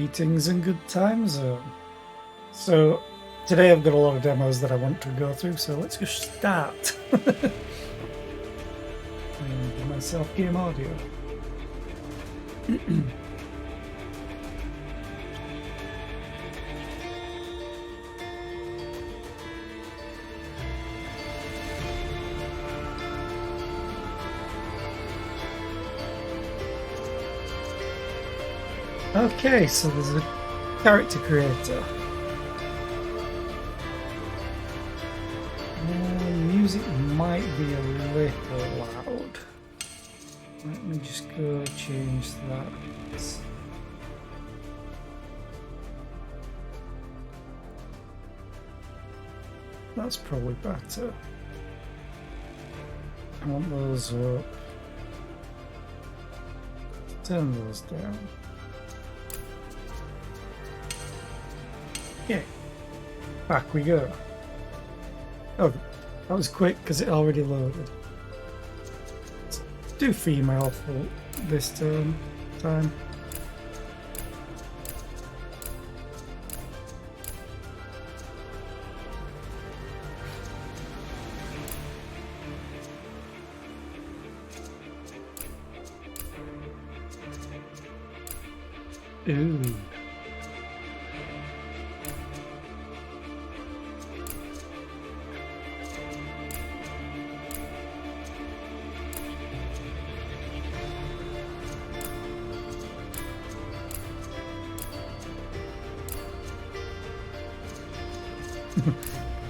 Greetings and good time zone. So today I've got a lot of demos that I want to go through, so let's just start. And give myself game audio. Okay, so there's a character creator. Music might be a little loud. Let me just go change that. That's probably better. I want those up. Turn those down. Yeah, back we go. Oh, that was quick because it already loaded. Let's do female for this time. Ooh.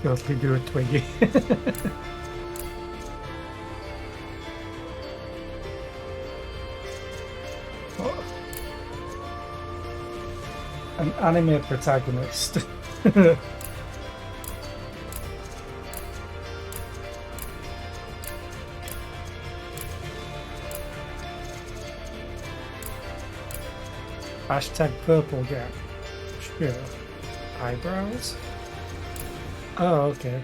Totally do a Twiggy. Oh. An anime protagonist. Hashtag purple gap. Sure. Eyebrows? Oh, okay.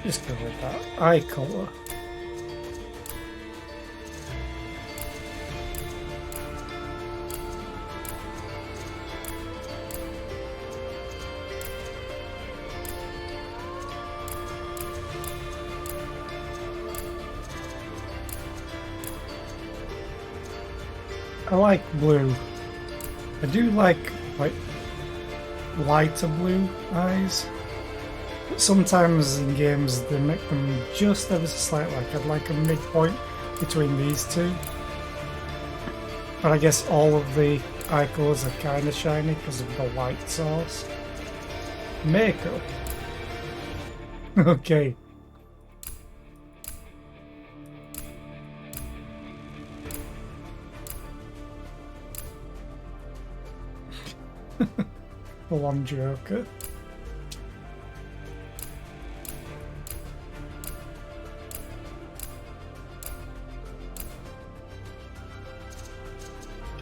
Just go with that eye color. I like blue. I do like lighter blue eyes. But sometimes in games they make them just ever so slight. Like I'd like a midpoint between these two. But I guess all of the eye colours are kind of shiny because of the light source. Makeup. Okay. Full on Joker.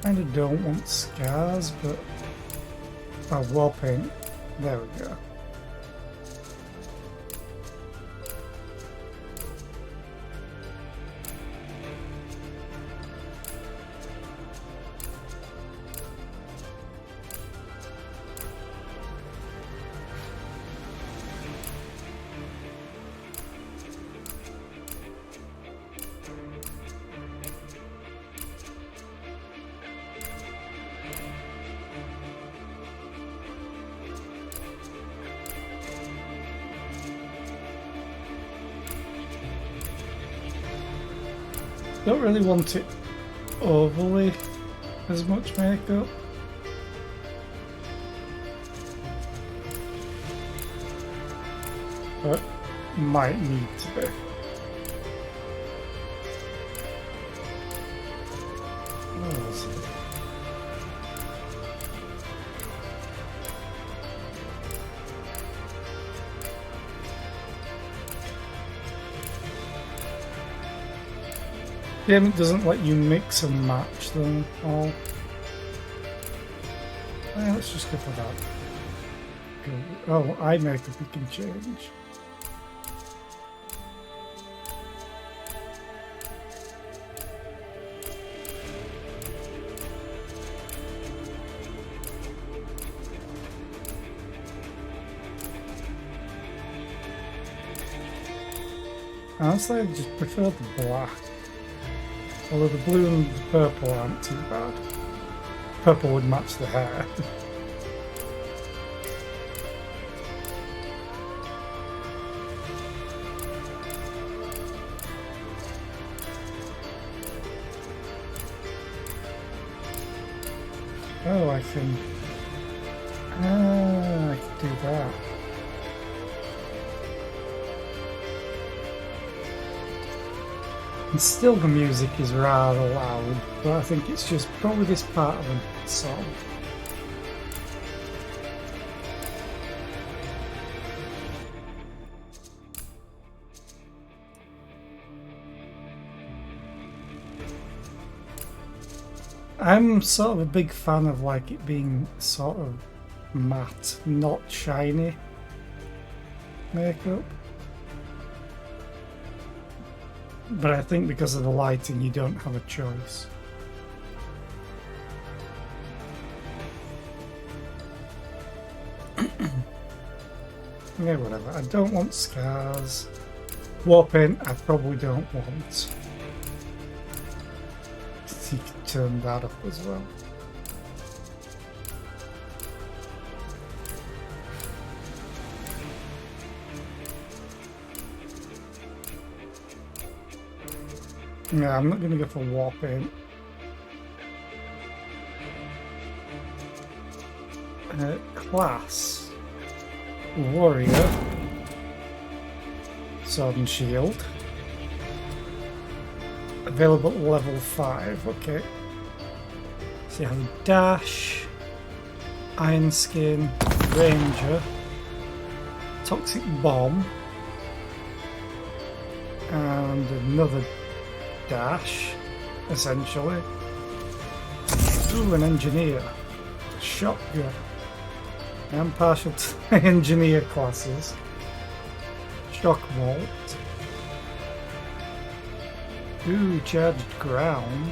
Kinda don't want scars, but wall paint. There we go. Don't really want it overly as much makeup. But might need to be. Where is it? Game doesn't let you mix and match them all. Let's just go for that. Oh, eye makeup we can change. Honestly, I just prefer the black. Although the blue and the purple aren't too bad. Purple would match the hair. Oh, I can do that. And still the music is rather loud, but I think it's just probably this part of the song. I'm sort of a big fan of like it being sort of matte, not shiny makeup. But I think because of the lighting, you don't have a choice. Yeah, whatever. I don't want scars. War paint, I probably don't want. You can turn that up as well. Yeah, I'm not going to go for war paint. Class. Warrior. Sword and shield. Available at level 5, okay. So you have dash, iron skin, ranger, toxic bomb, and another dash, essentially. Ooh, an engineer. Shotgun. I'm partial to engineer classes. Shock vault. Ooh, charged ground.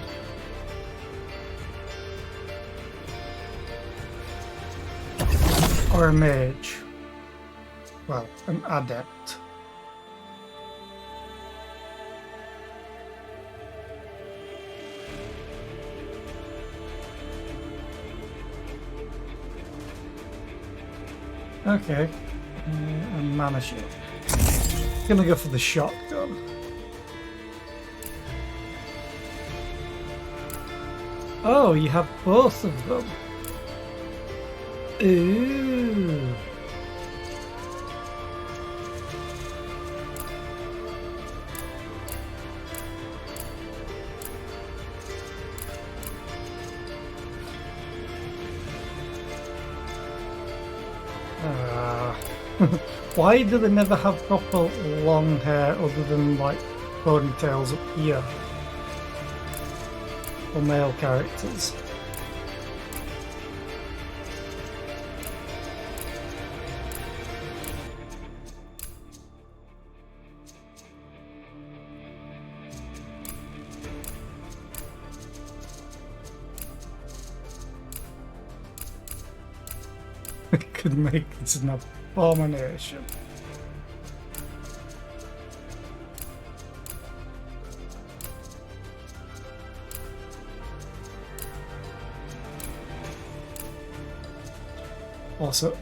Or a mage. Well, an adept. Okay. And mana shield. Gonna go for the shotgun. Oh, you have both of them. Ooh. Why do they never have proper long hair other than like ponytails up here? For male characters. It could make this an abomination. Also,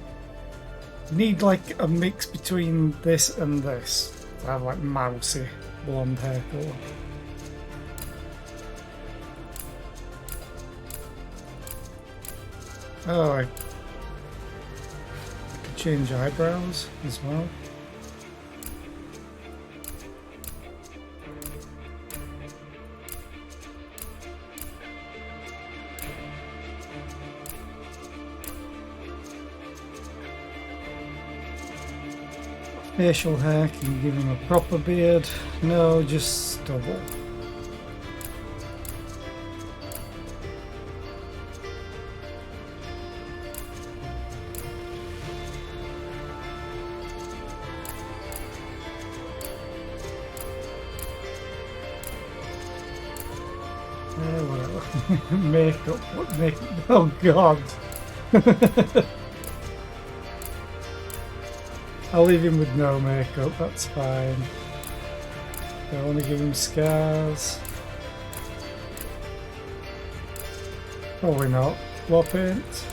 need like a mix between this and this to have like mousy blonde hair colour. Oh, I could change eyebrows as well. Facial hair, can you give him a proper beard? No, just stubble. Whatever. Makeup. What makeup? Oh god. I'll leave him with no makeup, that's fine. I want to give him scars. Probably not. War paint.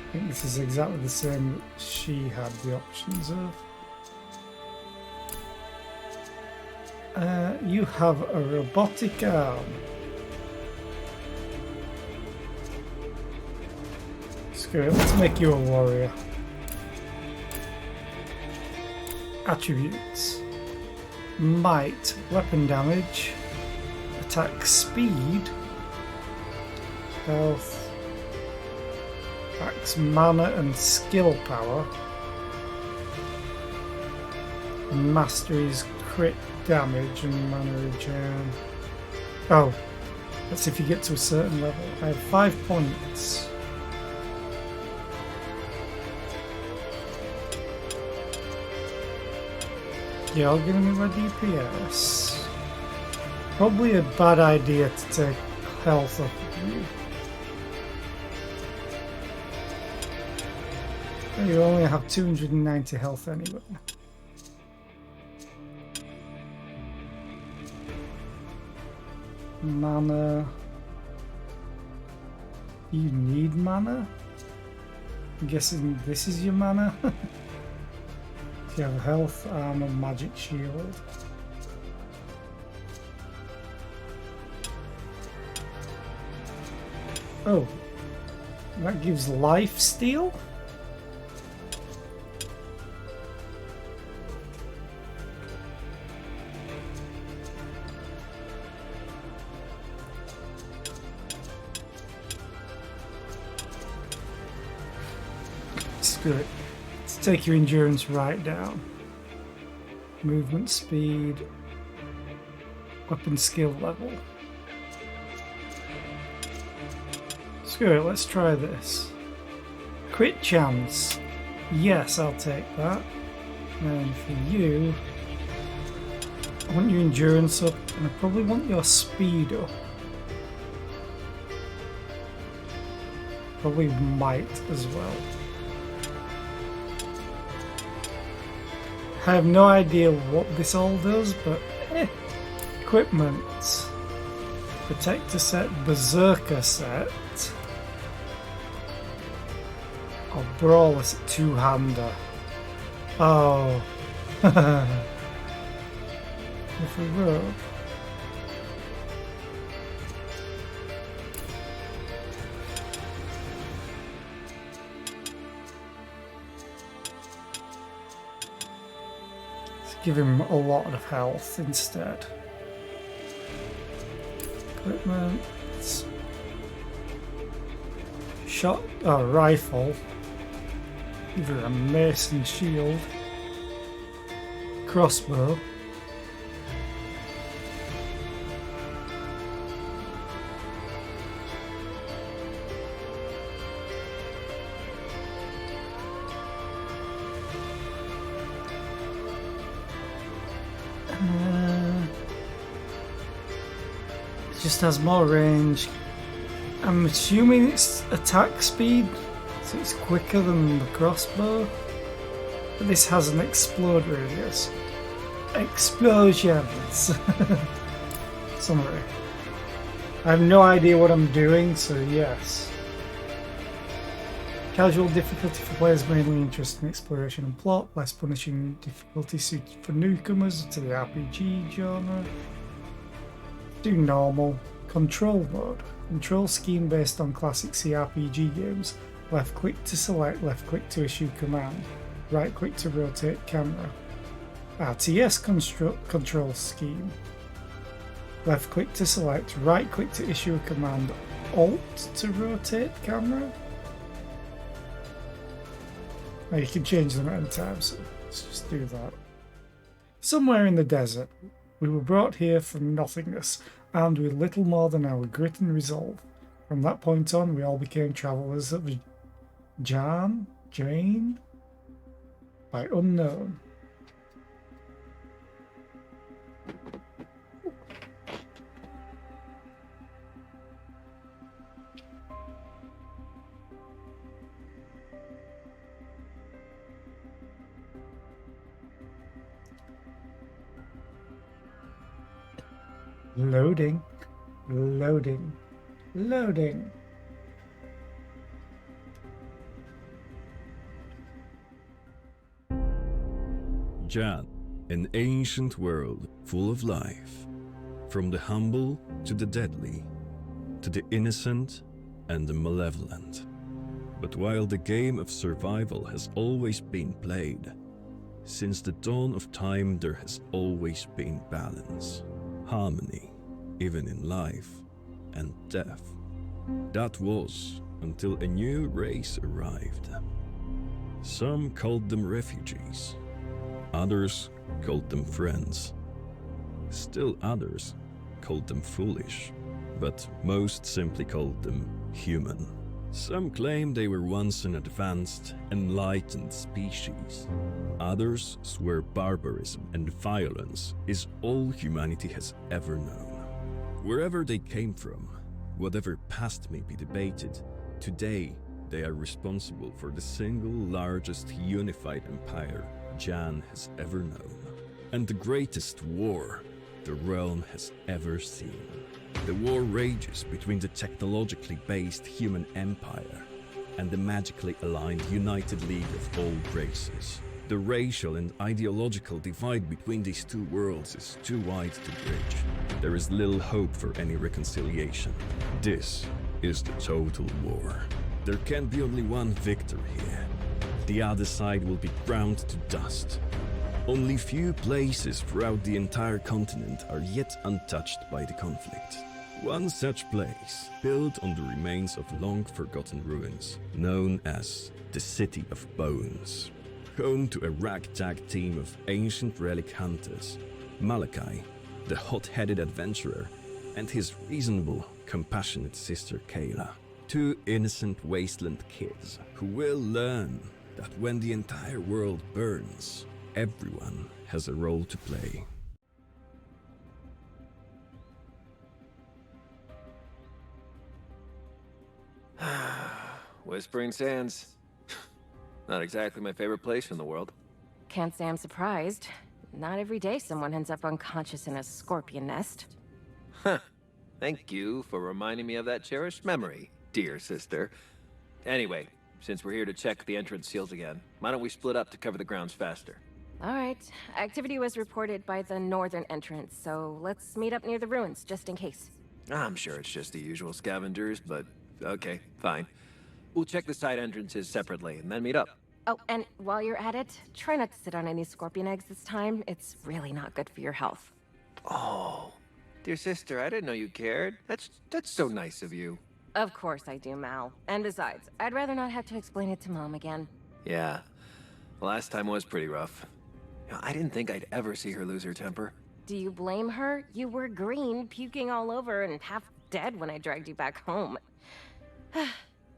I think this is exactly the same that she had the options of. You have a robotic arm. Screw it, let's make you a warrior. Attributes. Might, weapon damage, attack speed, health, attacks mana and skill power, and masteries crit damage and mana regen. Oh, that's if you get to a certain level. I have 5 points. You're giving me my DPS. Probably a bad idea to take health off of you. You only have 290 health anyway. Mana. You need mana? I'm guessing this is your mana? You have health, armor, magic shield. Oh, that gives life steal? Screw it. Let's take your endurance right down. Movement speed, weapon skill level. Screw it, let's try this. Crit chance. Yes, I'll take that. And for you, I want your endurance up, and I probably want your speed up. Probably might as well. I have no idea what this all does, but equipment. Protector set, Berserker set. Oh, Brawler set, two-hander. Oh. If we rogue. Give him a lot of health instead. Equipment. Shot. Oh, rifle. Give her a mace and shield. Crossbow. Just has more range. I'm assuming it's attack speed, so it's quicker than the crossbow. But this has an explode radius. Explosions! Summary. I have no idea what I'm doing, so yes. Casual difficulty for players mainly interested in exploration and plot, less punishing difficulty suited for newcomers to the RPG genre. Do normal. Control mode. Control scheme based on classic CRPG games. Left click to select, left click to issue command. Right click to rotate camera. RTS control scheme. Left click to select, right click to issue a command. Alt to rotate camera. Now you can change them at any time, so let's just do that. Somewhere in the desert, we were brought here from nothingness, armed with little more than our grit and resolve. From that point on, we all became travellers of Jane, by unknown. Loading. Loading. Loading. Jan, an ancient world full of life, from the humble to the deadly, to the innocent and the malevolent. But while the game of survival has always been played, since the dawn of time there has always been balance, harmony, even in life and death. That was until a new race arrived. Some called them refugees, others called them friends. Still others called them foolish, but most simply called them human. Some claim they were once an advanced, enlightened species. Others swear barbarism and violence is all humanity has ever known. Wherever they came from, whatever past may be debated, today they are responsible for the single largest unified empire Jan has ever known, and the greatest war the realm has ever seen. The war rages between the technologically based human empire and the magically aligned United League of all races. The racial and ideological divide between these two worlds is too wide to bridge. There is little hope for any reconciliation. This is the total war. There can be only one victor here. The other side will be ground to dust. Only few places throughout the entire continent are yet untouched by the conflict. One such place, built on the remains of long-forgotten ruins, known as the City of Bones. Home to a ragtag team of ancient relic hunters, Malachi, the hot-headed adventurer, and his reasonable, compassionate sister Kayla. Two innocent wasteland kids who will learn that when the entire world burns, everyone has a role to play. Whispering Sands. Not exactly my favorite place in the world. Can't say I'm surprised. Not every day someone ends up unconscious in a scorpion nest. Huh. Thank you for reminding me of that cherished memory, dear sister. Anyway, since we're here to check the entrance seals again, why don't we split up to cover the grounds faster? Alright, activity was reported by the northern entrance, so let's meet up near the ruins, just in case. I'm sure it's just the usual scavengers, but okay, fine. We'll check the side entrances separately and then meet up. Oh, and while you're at it, try not to sit on any scorpion eggs this time. It's really not good for your health. Oh, dear sister, I didn't know you cared. That's so nice of you. Of course I do, Mal. And besides, I'd rather not have to explain it to Mom again. Yeah, the last time was pretty rough. I didn't think I'd ever see her lose her temper. Do you blame her? You were green, puking all over, and half dead when I dragged you back home.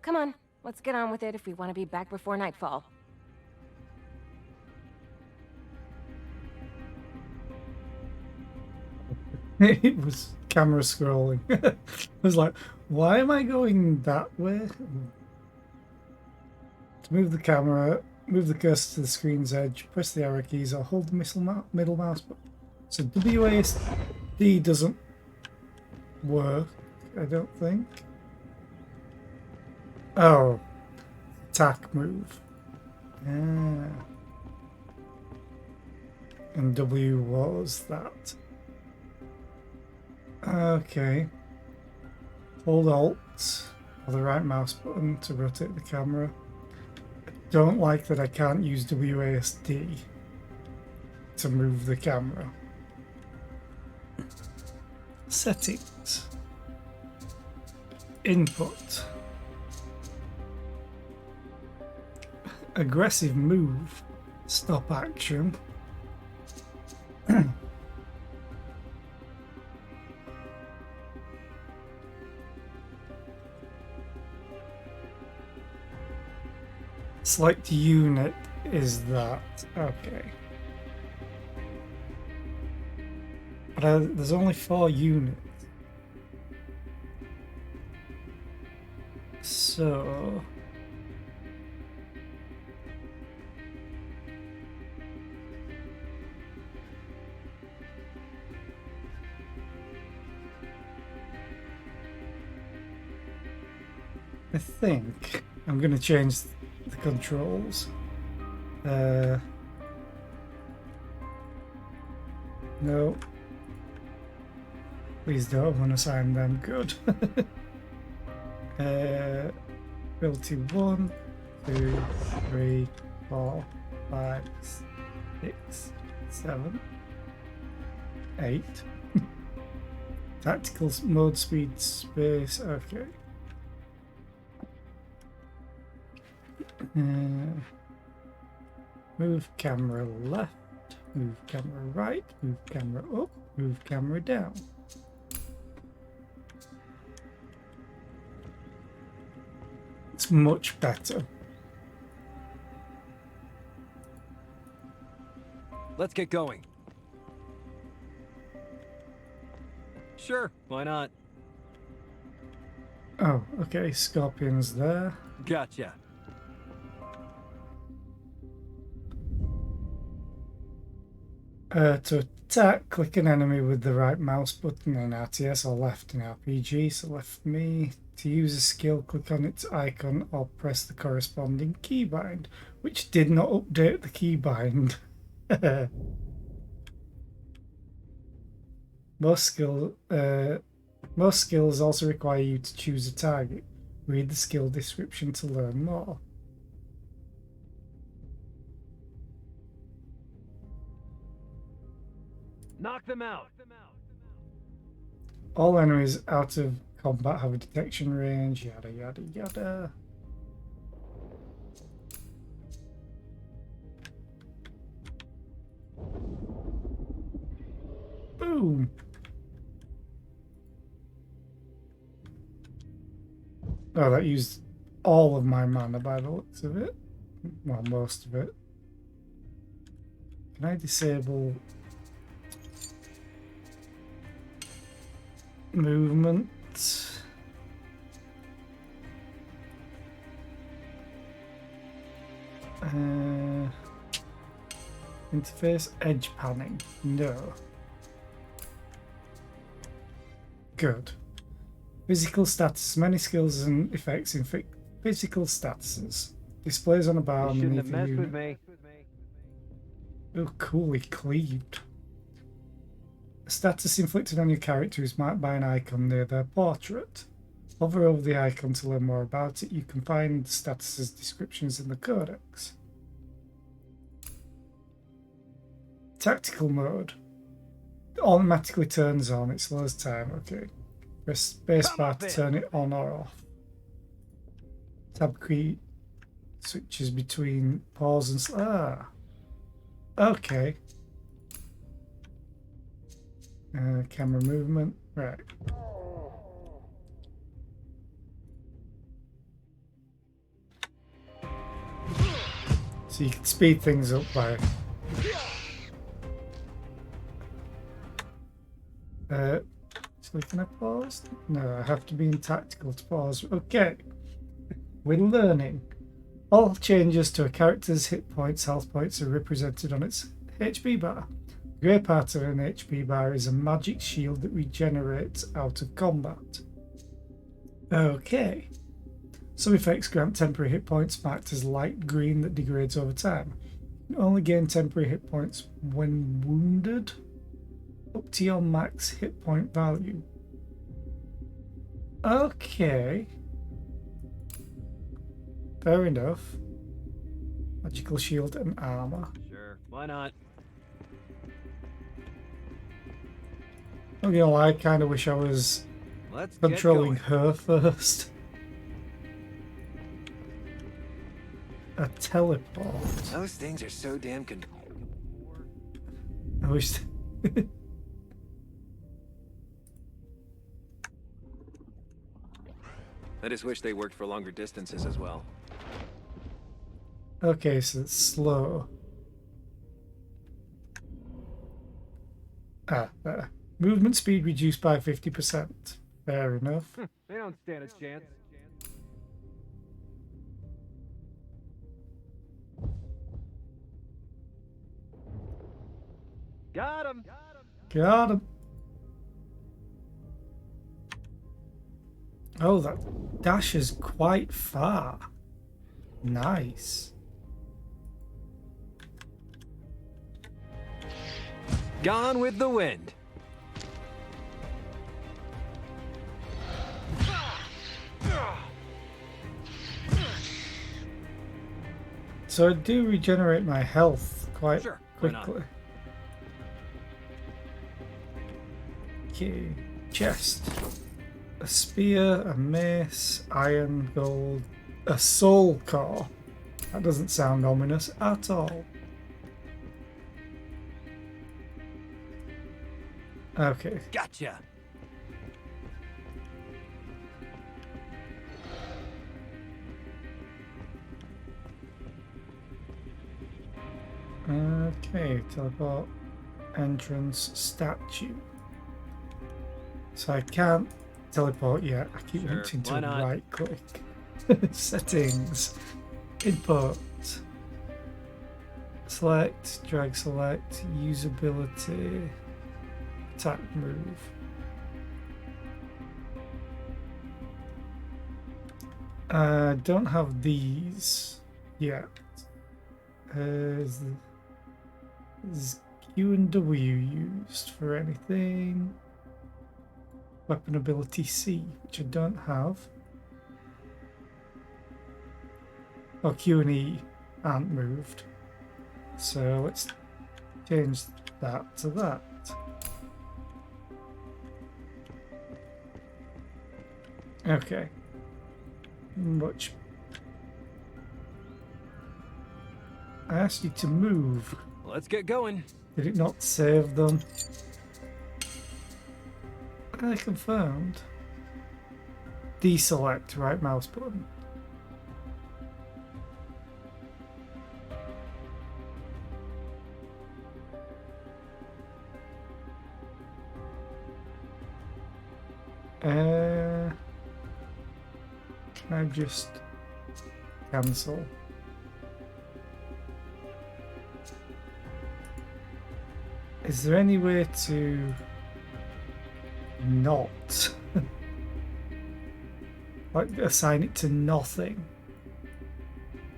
Come on, let's get on with it if we want to be back before nightfall. It was camera scrolling. I was like, why am I going that way? To move the camera, move the cursor to the screen's edge, press the arrow keys, or hold the middle mouse button. So WASD doesn't work, I don't think. Oh, attack move. Yeah. And W was that. Okay. Hold Alt or the right mouse button to rotate the camera. I don't like that I can't use WASD to move the camera. Settings. Input. Aggressive move. Stop action. Select unit is that. Okay. But there's only 4 units. So... I think I'm going to change the controls. No. Please don't want to sign them. Good. Ability 1, 2, 3, 4, 5, 6, 7, 8. Tactical mode, speed, space. Okay. Move camera left, move camera right, move camera up, move camera down. It's much better. Let's get going. Sure, why not? Oh, okay, Scorpion's there. Gotcha. To attack, click an enemy with the right mouse button in RTS or left in RPG, so left me. To use a skill, click on its icon or press the corresponding keybind, which did not update the keybind. Most skills also require you to choose a target. Read the skill description to learn more. Knock them out. All enemies out of combat have a detection range, yada yada yada. Boom! Oh, that used all of my mana by the looks of it. Well, most of it. Can I disable movement? Interface edge panning. No. Good. Physical status. Many skills and effects in physical statuses. Displays on a bar You shouldn't underneath have the messed with unit. me. Oh, cool, he cleaved. A status inflicted on your character is marked by an icon near their portrait. Hover over the icon to learn more about it. You can find the status's descriptions in the codex. Tactical mode. It automatically turns on. It slows time. Okay. Press spacebar to turn it on or off. Tab key switches between pause and okay. Camera movement. Right. So you can speed things up by so can I pause? No, I have to be in tactical to pause. Okay. We're learning. All changes to a character's hit points, health points are represented on its HP bar. The grey part of an HP bar is a magic shield that regenerates out of combat. Okay. Some effects grant temporary hit points marked as light green that degrades over time. You can only gain temporary hit points when wounded, up to your max hit point value. Okay. Fair enough. Magical shield and armor. Sure, why not? I'm gonna lie, I kind of wish I was Let's controlling get going. her first. A teleport. Those things are so damn I wish. I just wish they worked for longer distances as well. Okay, so it's slow. There. Movement speed reduced by 50%. Fair enough. They don't stand a chance. Got him. Got him. Oh, that dash is quite far. Nice. Gone with the wind. So I do regenerate my health quite Sure, why not? quickly. Okay, chest. A spear, a mace, iron, gold, a soul core. That doesn't sound ominous at all. Okay. Gotcha. Okay, teleport entrance statue. So I can't teleport yet. I keep Sure, wanting to why not? right click. Settings. Input. Select, drag select, usability, attack move. Don't have these yet. Is Q and W used for anything? Weapon ability C, which I don't have. Oh, Q and E aren't moved. So let's change that to that. Okay. Much. I asked you to move. Let's get going. Did it not save them? I confirmed. Deselect right mouse button. Can I just cancel? Is there any way to not like assign it to nothing?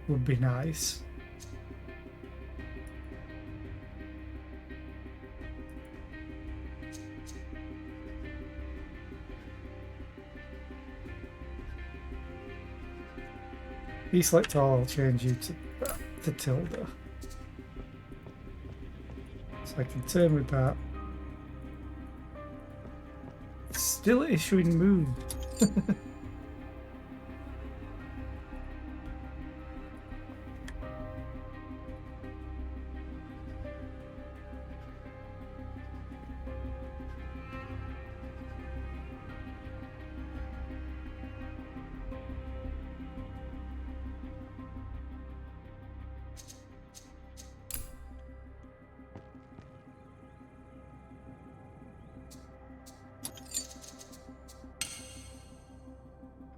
Would be nice. Deselect all, I'll change you to tilde. So I can turn with that. Still issuing move.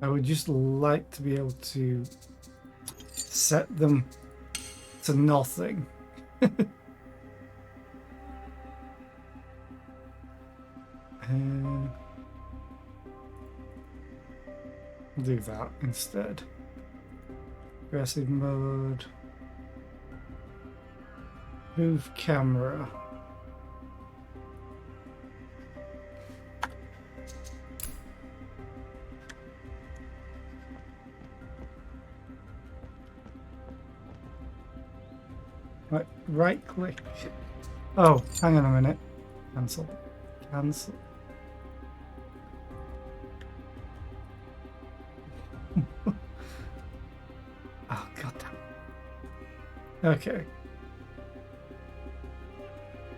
I would just like to be able to set them to nothing. Do that instead. Aggressive mode. Move camera. Right click. Oh, hang on a minute. Cancel. Cancel. Oh, goddamn. Okay.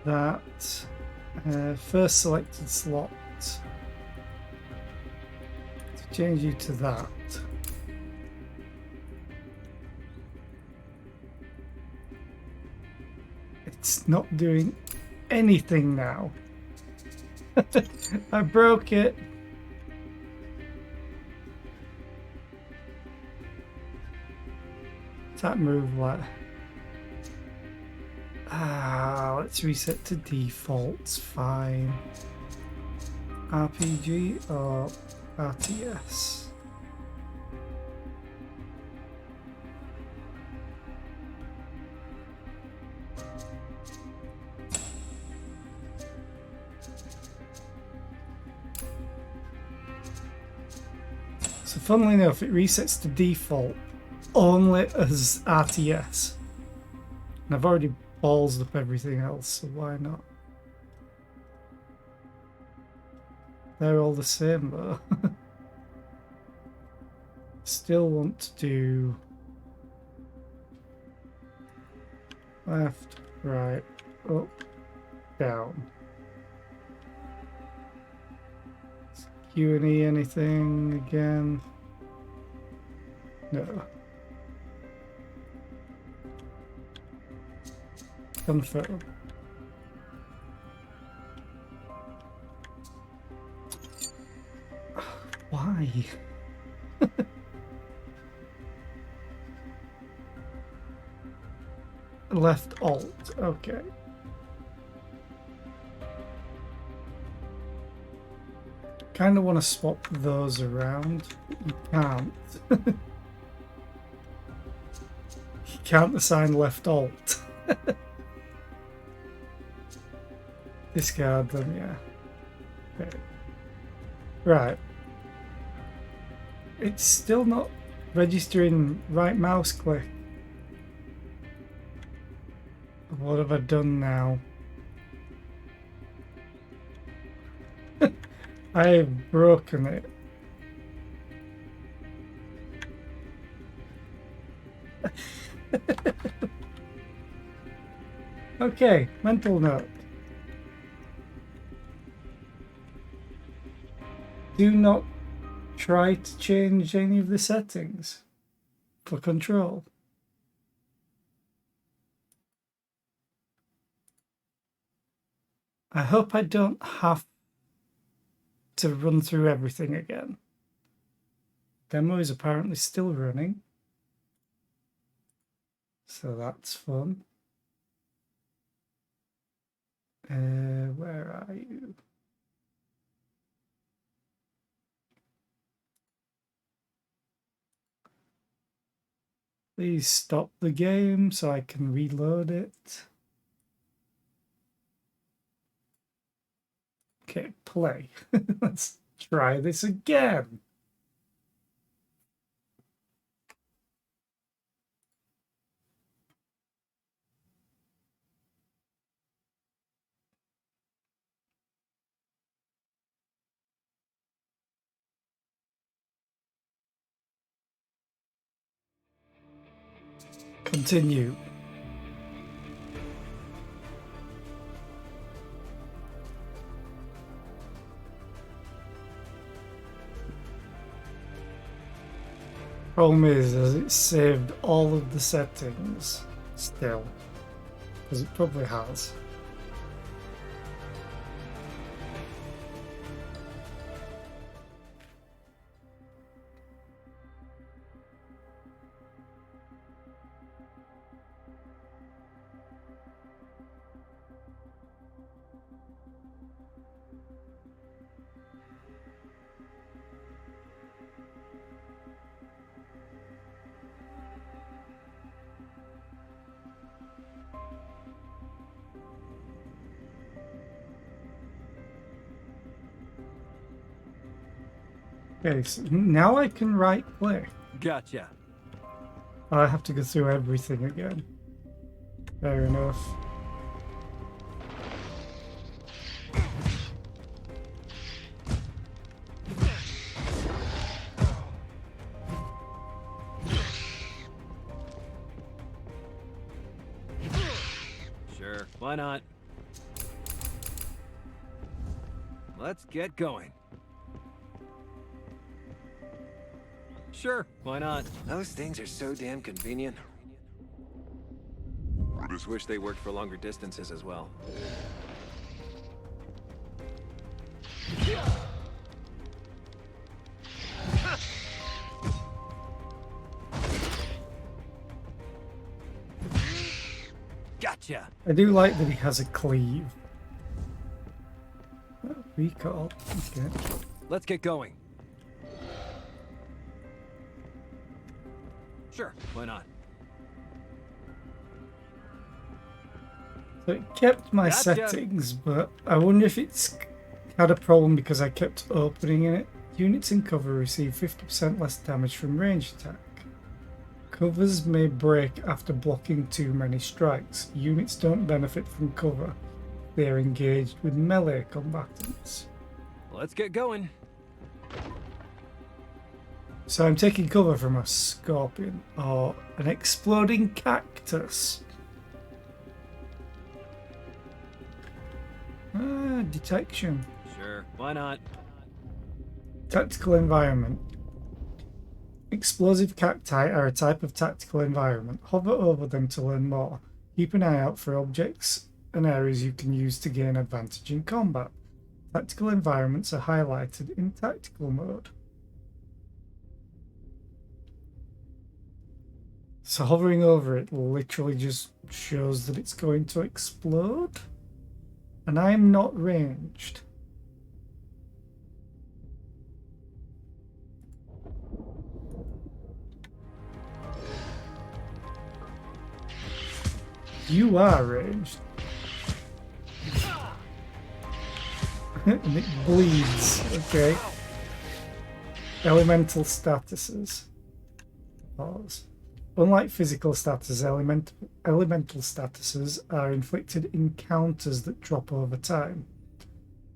That. First selected slot. To change you to that. It's not doing anything now. I broke it. That move like let's reset to defaults. Fine. RPG or RTS. So funnily enough, it resets to default only as RTS. And I've already ballsed up everything else, so why not? They're all the same though. Still want to do left, right, up, down. Q&E anything again? No. Confirm. Why? Left alt, okay. Kind of want to swap those around, but you can't. You can't assign left alt. Discard them, yeah. Okay. Right. It's still not registering right mouse click. What have I done now? I have broken it. Okay, mental note. Do not try to change any of the settings for control. I hope I don't have to run through everything again. Demo is apparently still running, so that's fun. Where are you? Please stop the game so I can reload it. Okay, play. Let's try this again. Continue. Problem is, has it saved all of the settings still? Because it probably has. Okay, so now I can right click. Gotcha. I have to go through everything again. Fair enough. Sure, why not? Let's get going. Sure, why not? Those things are so damn convenient. Just wish they worked for longer distances as well. Gotcha. I do like that he has a cleave. Recall. Okay. Let's get going. Sure, why not? So it kept my Gotcha. settings, but I wonder if it's had a problem because I kept opening it. Units in cover receive 50% less damage from ranged attack. Covers may break after blocking too many strikes. Units don't benefit from cover. They are engaged with melee combatants. Let's get going. So I'm taking cover from a scorpion or an exploding cactus. Detection. Sure, why not? Tactical environment. Explosive cacti are a type of tactical environment. Hover over them to learn more. Keep an eye out for objects and areas you can use to gain advantage in combat. Tactical environments are highlighted in tactical mode. So hovering over it literally just shows that it's going to explode. And I'm not ranged. You are ranged. And it bleeds. Okay. Elemental statuses. Pause. Unlike physical statuses, elemental statuses are inflicted in counters that drop over time.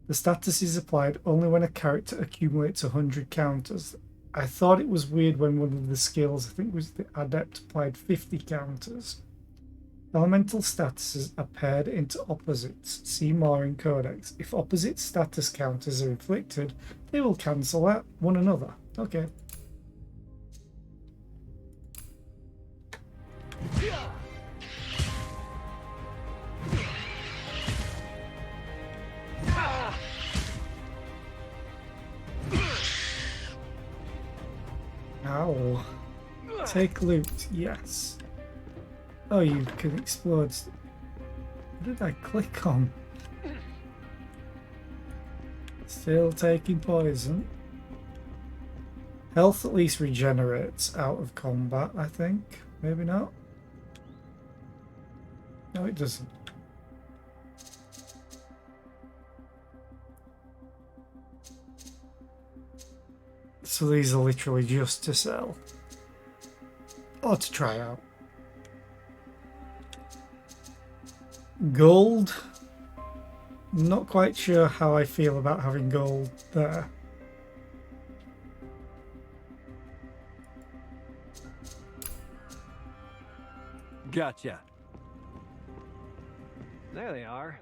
The status is applied only when a character accumulates 100 counters. I thought it was weird when one of the skills, I think it was the Adept, applied 50 counters. Elemental statuses are paired into opposites. See more in Codex. If opposite status counters are inflicted, they will cancel out one another. Okay. Ow. Take loot, yes. Oh, you can explode. What did I click on? Still taking poison. Health at least regenerates out of combat, I think. Maybe not. No, it doesn't. So these are literally just to sell. Or to try out. Gold. Not quite sure how I feel about having gold there. Gotcha. There they are.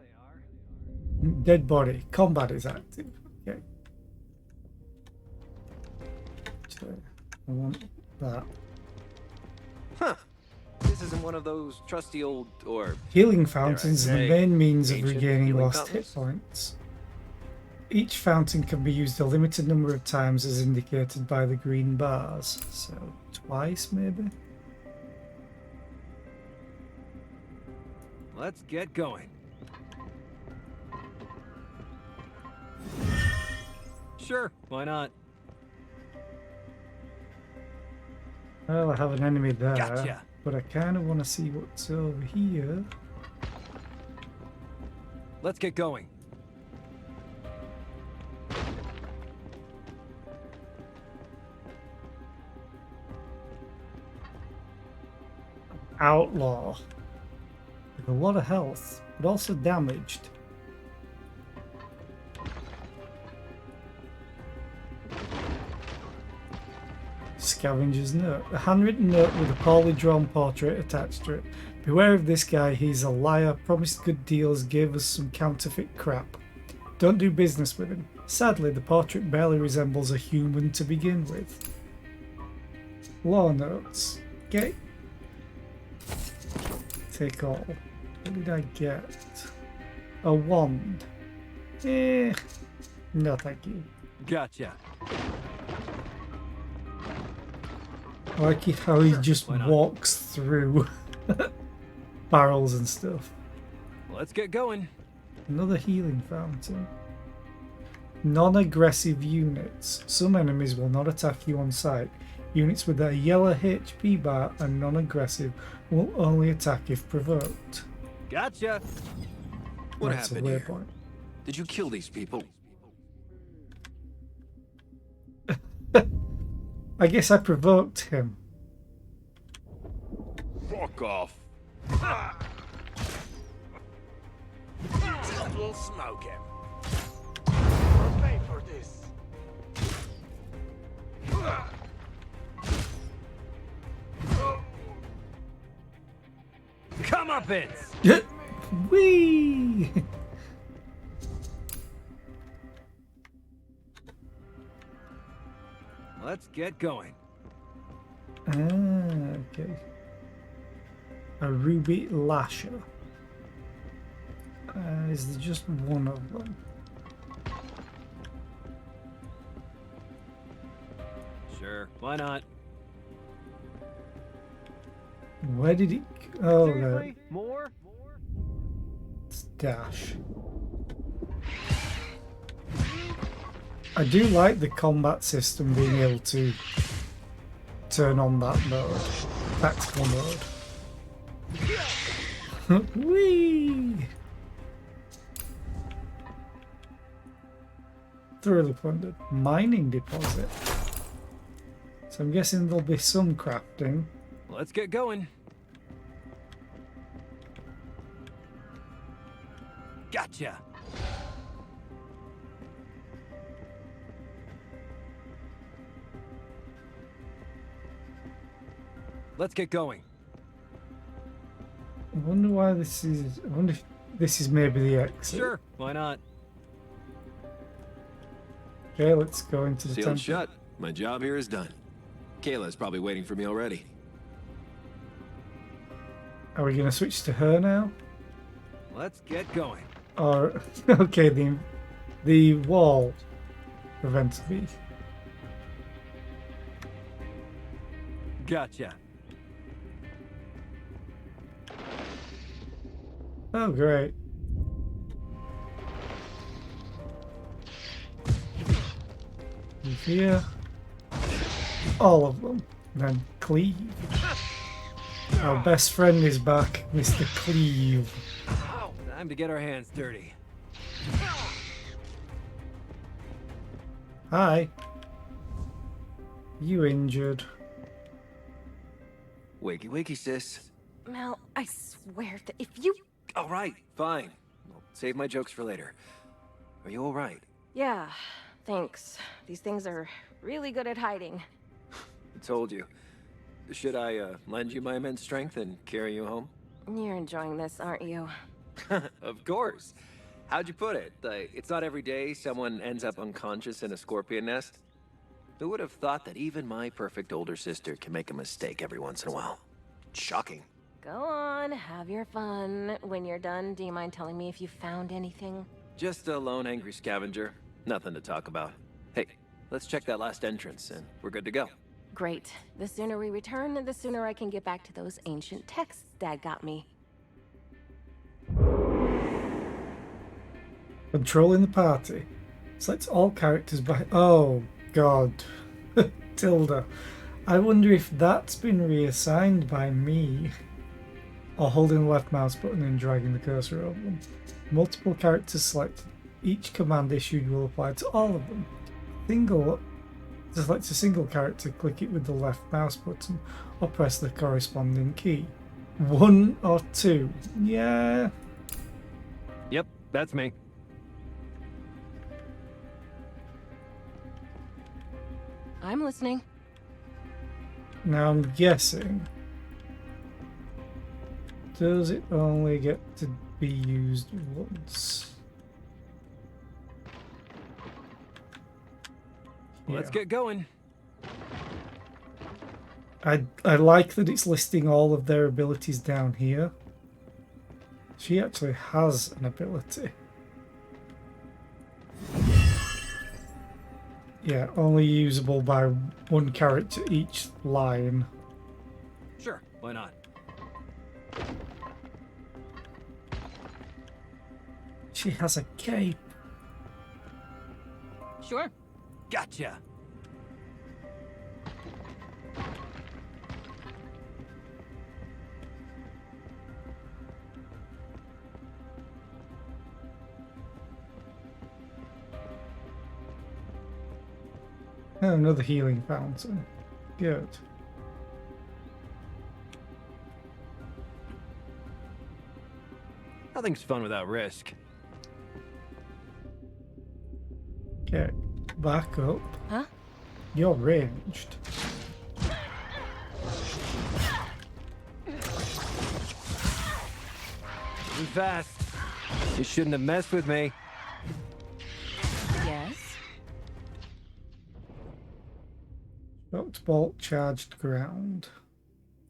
Dead body. Combat is active. Okay. So I want that. Huh. This isn't one of those trusty old, or Healing fountains are the say, main means of ancient regaining healing lost hit fountains? points. Each fountain can be used a limited number of times as indicated by the green bars. So twice maybe? let's get going. Sure, why not? Well, I have an enemy there, Gotcha. but I kind of want to see what's over here. Let's get going. Outlaw. With a lot of health, but also damaged. Scavenger's note. A handwritten note with a poorly drawn portrait attached to it. Beware of this guy, he's a liar, promised good deals, gave us some counterfeit crap. Don't do business with him. Sadly, the portrait barely resembles a human to begin with. Law notes. Okay. Take all. What did I get? A wand. No thank you. Gotcha. I like it how he Sure, just why not? walks through barrels and stuff. Let's get going. Another healing fountain. Non-aggressive units. Some enemies will not attack you on sight. Units with a yellow HP bar and non-aggressive will only attack if provoked. Gotcha. What That's a happened here? waypoint. Did you kill these people? I guess I provoked him. Fuck off. We'll smoke him. I'll pay for this. Come up, Vince. Whee! Let's get going. Okay. A ruby lasher. Is there just one of them? Sure, why not? Where did it? Oh, there. Seriously? More? It's dash. I do like the combat system being able to turn on that mode, tactical mode. Whee! Thoroughly plundered. Mining deposit. So I'm guessing there'll be some crafting. Let's get going. Gotcha. Let's get going. I wonder why this is. I wonder if this is maybe the exit. Sure, why not? Okay, let's go into the Sealed temple. shut. My job here is done. Kayla's probably waiting for me already. Are we going to switch to her now? Let's get going. Or okay, the wall prevented me. Gotcha. Oh, great. Move here. All of them. Then cleave. Our best friend is back, Mr. Cleave. Time to get our hands dirty. Hi. You injured? Wakey wakey, sis. Mel, I swear that if you... All right, fine. I'll save my jokes for later. Are you all right? Yeah, thanks. These things are really good at hiding. I told you. Should I lend you my immense strength and carry you home? You're enjoying this, aren't you? Of course. How'd you put it? It's not every day someone ends up unconscious in a scorpion nest. Who would have thought that even my perfect older sister can make a mistake every once in a while? Shocking. Go on, have your fun. When you're done, do you mind telling me if you found anything? Just a lone angry scavenger. Nothing to talk about. Hey, let's check that last entrance and we're good to go. Great. The sooner we return, the sooner I can get back to those ancient texts Dad got me. Controlling the party. Select all characters by... Oh, God. Tilda. I wonder if that's been reassigned by me. Or holding the left mouse button and dragging the cursor over them. Multiple characters selected. Each command issued will apply to all of them. To select a single character, click it with the left mouse button or press the corresponding key. 1 or 2. Yeah. Yep, that's me. I'm listening. Now I'm guessing. Does it only get to be used once? Let's get going. I like that it's listing all of their abilities down here. She actually has an ability. Yeah, only usable by one character each line. Sure, why not? She has a cape. Sure. Gotcha. Oh, another healing fountain. Good. Nothing's fun without risk. Okay, back up. Huh? You're ranged. Move fast. You shouldn't have messed with me. Yes. Shocked bolt, charged ground.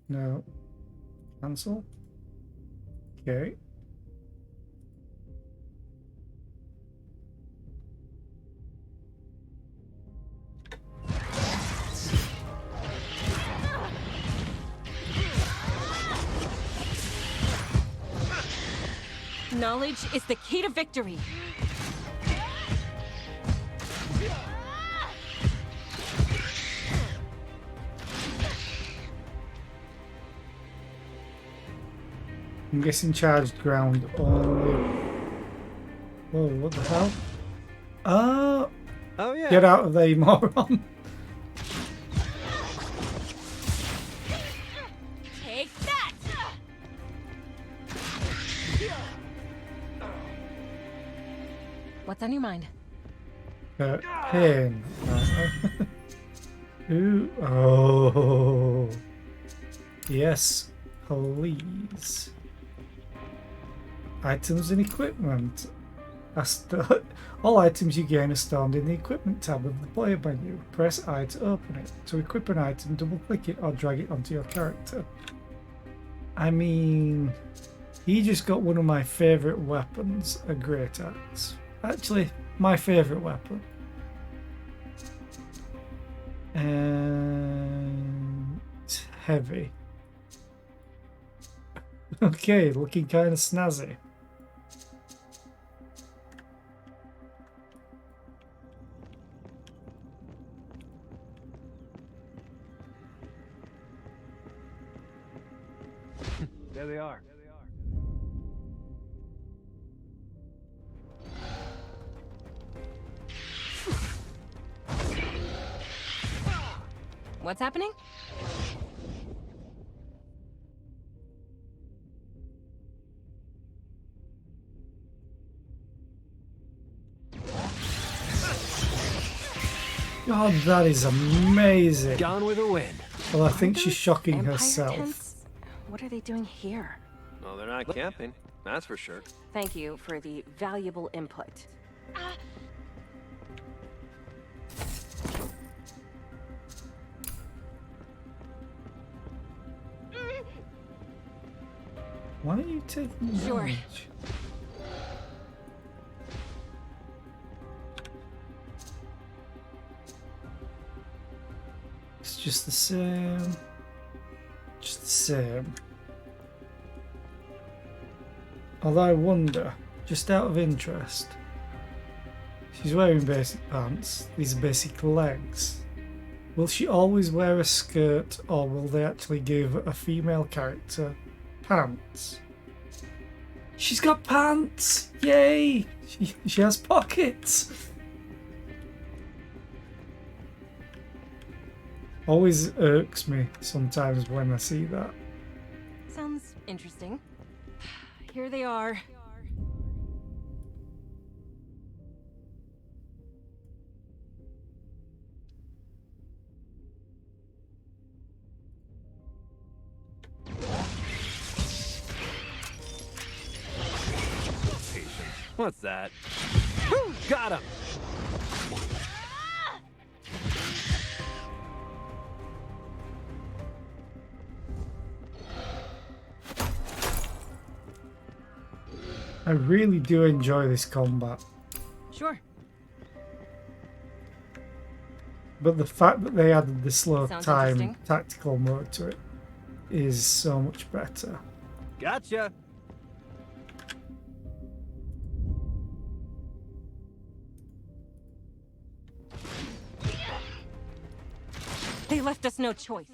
No. Cancel. Okay. Knowledge is the key to victory. I'm guessing charged ground only. Whoa, what the hell? Oh yeah. Get out of there, you moron. Take that! What's on your mind? Pain. Ooh. Oh. Yes, please. Items and equipment. All items you gain are stored in the equipment tab of the player menu. Press I to open it. To equip an item, double click it or drag it onto your character. I mean, he just got one of my favourite weapons, a great axe. Actually, my favourite weapon. And it's heavy. Okay, looking kind of snazzy. There they are. What's happening? God, that is amazing. Gone with the wind. Well, I think Are she's those shocking Empire herself. tents? What are they doing here? Well, they're not camping. That's for sure. Thank you for the valuable input. Why are you taking Sure. damage? It's just the same. Just the same. Although I wonder, just out of interest, she's wearing basic pants. These are basic legs. Will she always wear a skirt, or will they actually give a female character pants? She's got pants! Yay! She has pockets! Always irks me sometimes when I see that. Sounds interesting. Here they are. What's that? Woo! Got him! I really do enjoy this combat. Sure. But the fact that they added the slow Sounds time interesting. tactical mode to it is so much better. Gotcha! They left us no choice.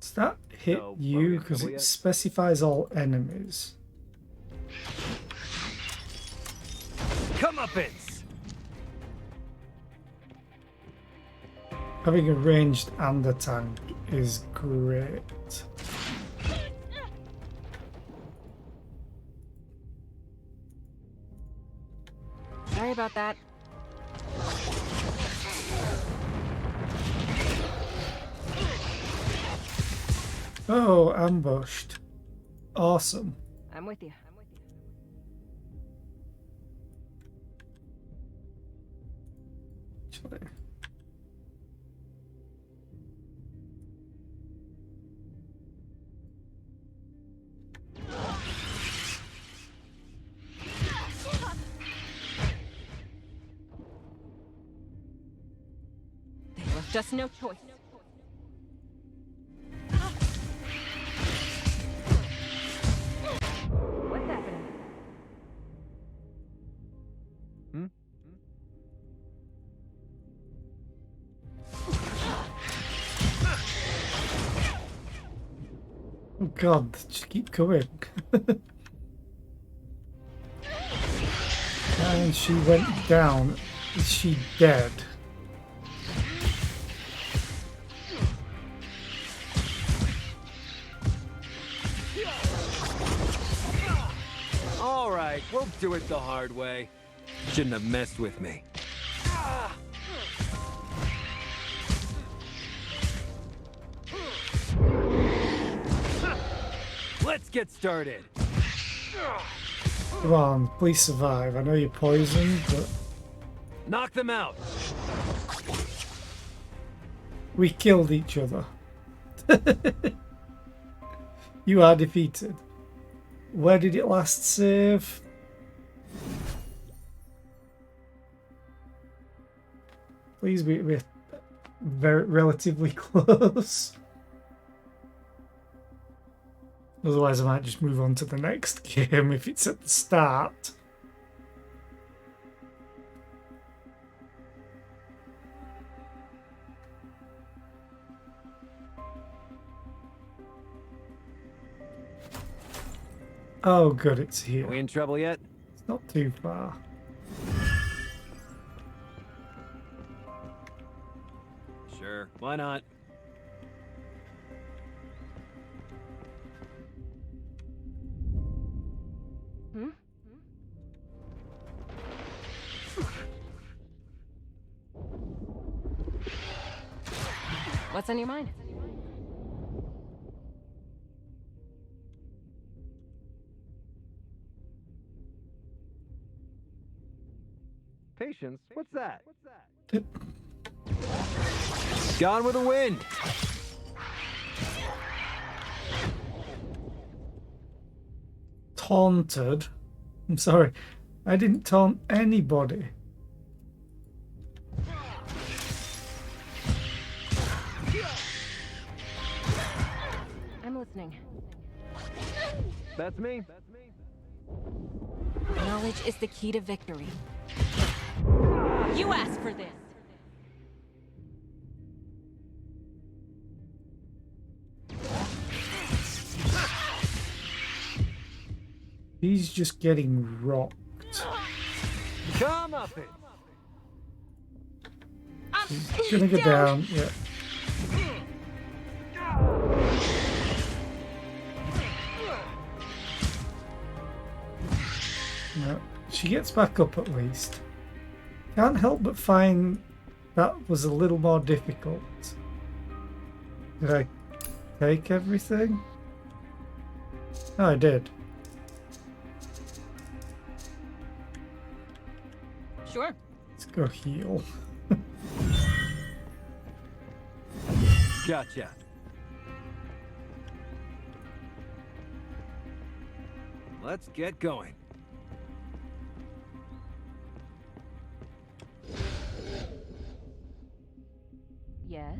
Does that hit So, are you? we Because double it yet? specifies all enemies. Comeuppance! Having a ranged and a tank is great. Sorry about that. Oh, ambushed. Awesome. I'm with you. Actually. They left us no choice. What's happening? Oh god, just keep coming. And she went down. Is she dead? All right, we'll do it the hard way. Shouldn't have messed with me. Let's get started. Come on, please survive. I know you're poisoned, but Knock them out. we killed each other. You are defeated. Where did it last save? Please be very relatively close. Otherwise I might just move on to the next game if it's at the start. Oh good, it's here. Are we in trouble yet? It's not too far. Sure, why not? Hmm? What's on your mind? Patience? What's that? Gone with the wind. Taunted? I'm sorry. I didn't taunt anybody. I'm listening. That's me. Knowledge is the key to victory. You asked for this. He's just getting rocked. Come up it. He's gonna go down. Yeah. No, she gets back up at least. Can't help but find that was a little more difficult. Did I take everything? Oh, I did. Sure. Let's go heal. Gotcha. Let's get going. Yes.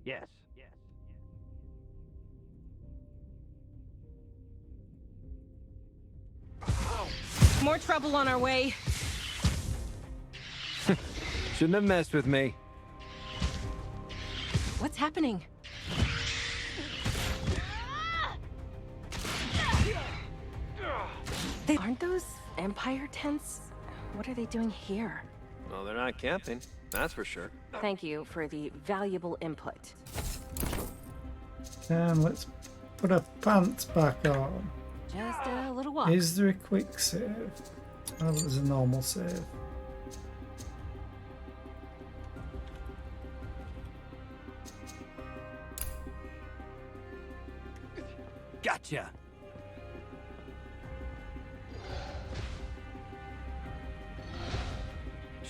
Yes. More trouble on our way. Shouldn't have messed with me. What's happening? Aren't those Empire tents? What are they doing here? Well, they're not camping, that's for sure. Thank you for the valuable input. And let's put our pants back on. Just a little walk. Is there a quick save? Oh, there's a normal save. Gotcha!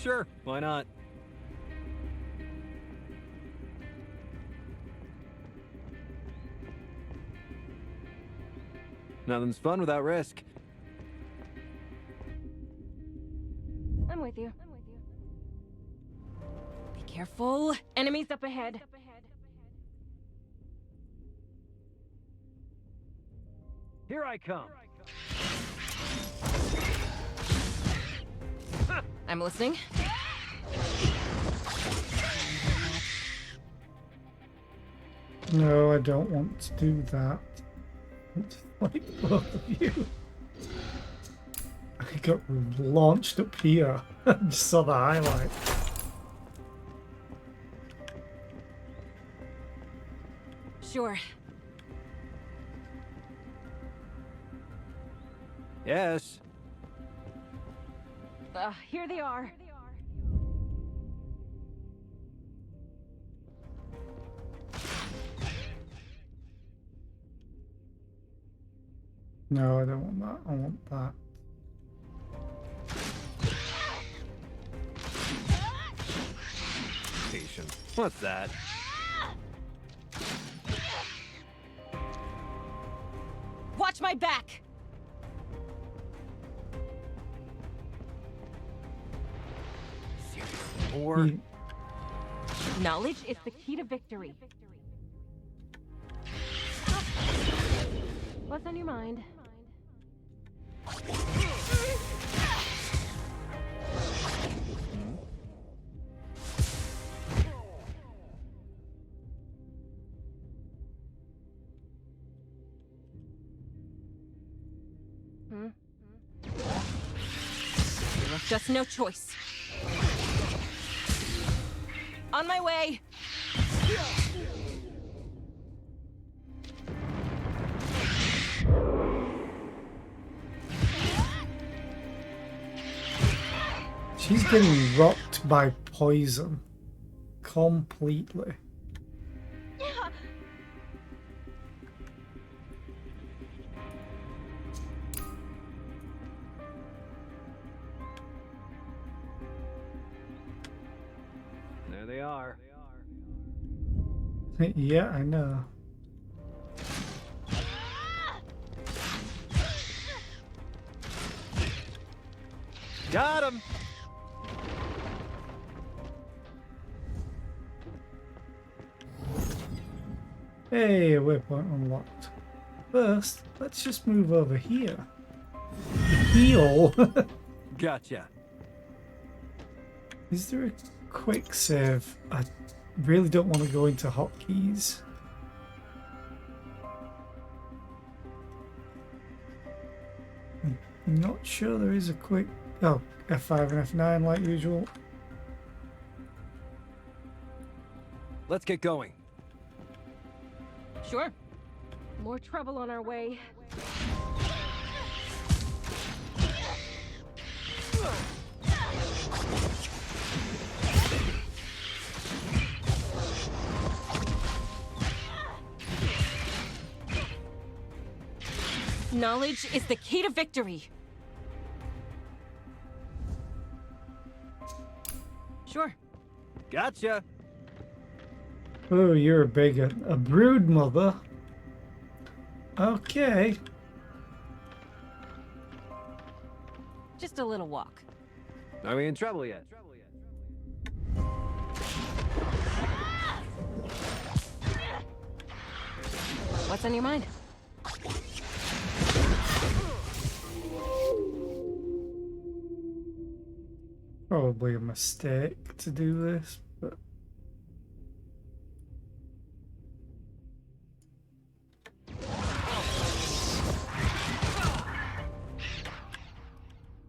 Sure, why not? Nothing's fun without risk. I'm with you. Be careful. Enemies up ahead. Here I come. I'm listening. No, I don't want to do that. I want to fight both of you. I got launched up here. I just saw the highlight. Sure. Yes. Here they are. No, I don't want that. I want that. Patient. What's that? Watch my back. Or You- Knowledge is the key to victory. What's on your mind? You left us no choice. On my way. She's getting rocked by poison. Completely. there they are. Yeah, I know. Got him. Hey, waypoint unlocked. First, let's just move over here. Heal. Gotcha. Is there a quick save? I really don't want to go into hotkeys. I'm not sure there is a quick... Oh, F5 and F9 like usual. Let's get going. Sure. More trouble on our way. Knowledge is the key to victory. Sure. Gotcha. Oh, you're a bigot. A brood mother. Okay. Just a little walk. Are we in trouble yet? What's on your mind? Probably a mistake to do this, but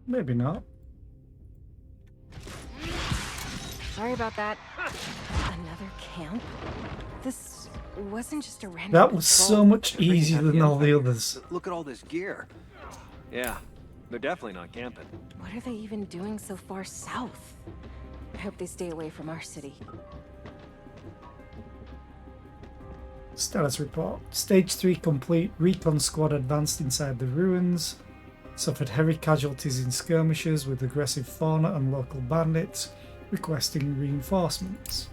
Maybe not. Sorry about that. Another camp? This wasn't just a random That was patrol. so much They're bringing easier out than all the Empire. others. Look at all this gear. Yeah, they're definitely not camping. What are they even doing so far south? I hope they stay away from our city. Status report. Stage 3 complete. Recon squad advanced inside the ruins. Suffered heavy casualties in skirmishes with aggressive fauna and local bandits, requesting reinforcements.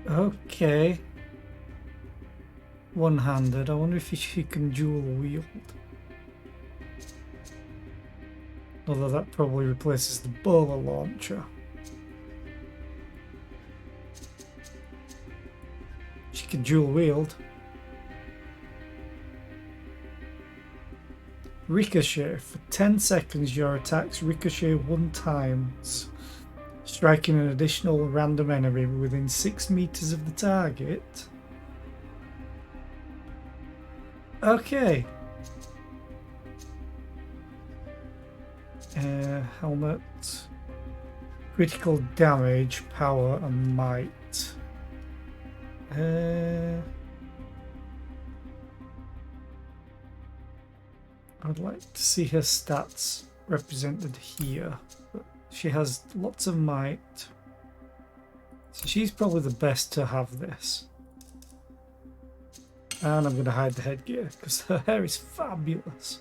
Okay. One-handed. I wonder if she can dual wield. Although that probably replaces the bola launcher. She can dual wield. Ricochet. For 10 seconds, your attacks ricochet 1 times, striking an additional random enemy within 6 meters of the target. Okay. Helmet. Critical damage, power, and might. I'd like to see her stats represented here. But she has lots of might. So she's probably the best to have this. And I'm going to hide the headgear because her hair is fabulous.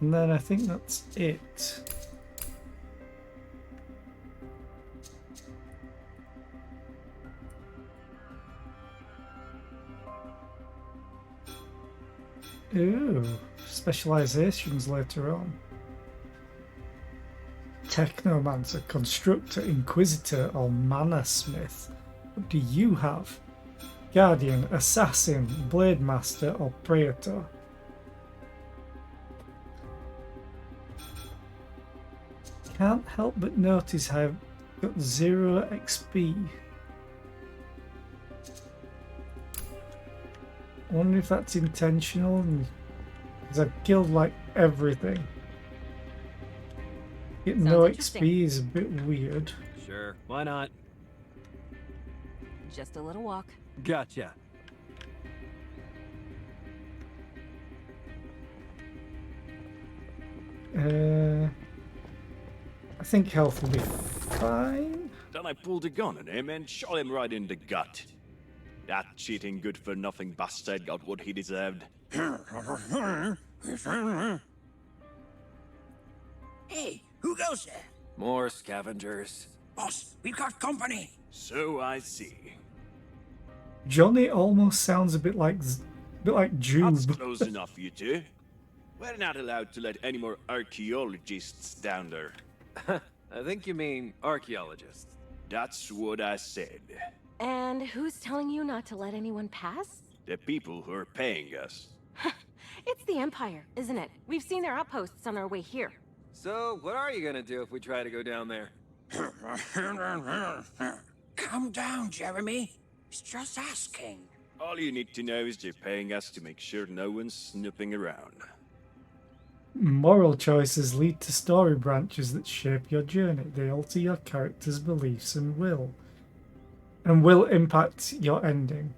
And then I think that's it. Ooh, specializations later on. Technomancer, Constructor, Inquisitor, or Mana Smith. What do you have? Guardian, Assassin, Blade Master, or Praetor? Can't help but notice how I've got 0 XP. I wonder if that's intentional, because I've killed like everything. Getting Sounds no interesting. XP is a bit weird. Sure, why not? Just a little walk. Gotcha. I think health will be fine. Then I pulled a gun on him and shot him right in the gut. That cheating good-for-nothing bastard got what he deserved. Hey, who goes there? More scavengers. Boss, we've got company. So I see. Johnny almost sounds a bit like That's Jube. close enough, you two. We're not allowed to let any more archaeologists down there. I think you mean archaeologists. That's what I said. And who's telling you not to let anyone pass? The people who are paying us. It's the Empire, isn't it? We've seen their outposts on our way here. So, what are you gonna do if we try to go down there? Calm down, Jeremy. He's just asking. All you need to know is they're paying us to make sure no one's snooping around. Moral choices lead to story branches that shape your journey. They alter your character's beliefs and will impact your ending.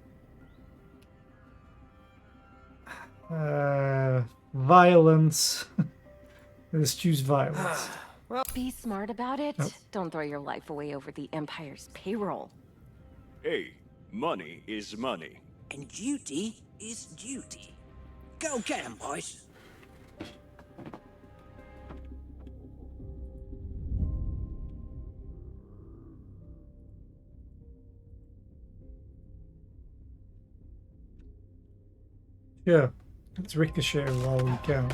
Violence. Let's choose violence. Be smart about it. Nope. Don't throw your life away over the Empire's payroll. Hey, money is money. And duty is duty. Go get 'em, boys. Yeah, let's ricochet while we can.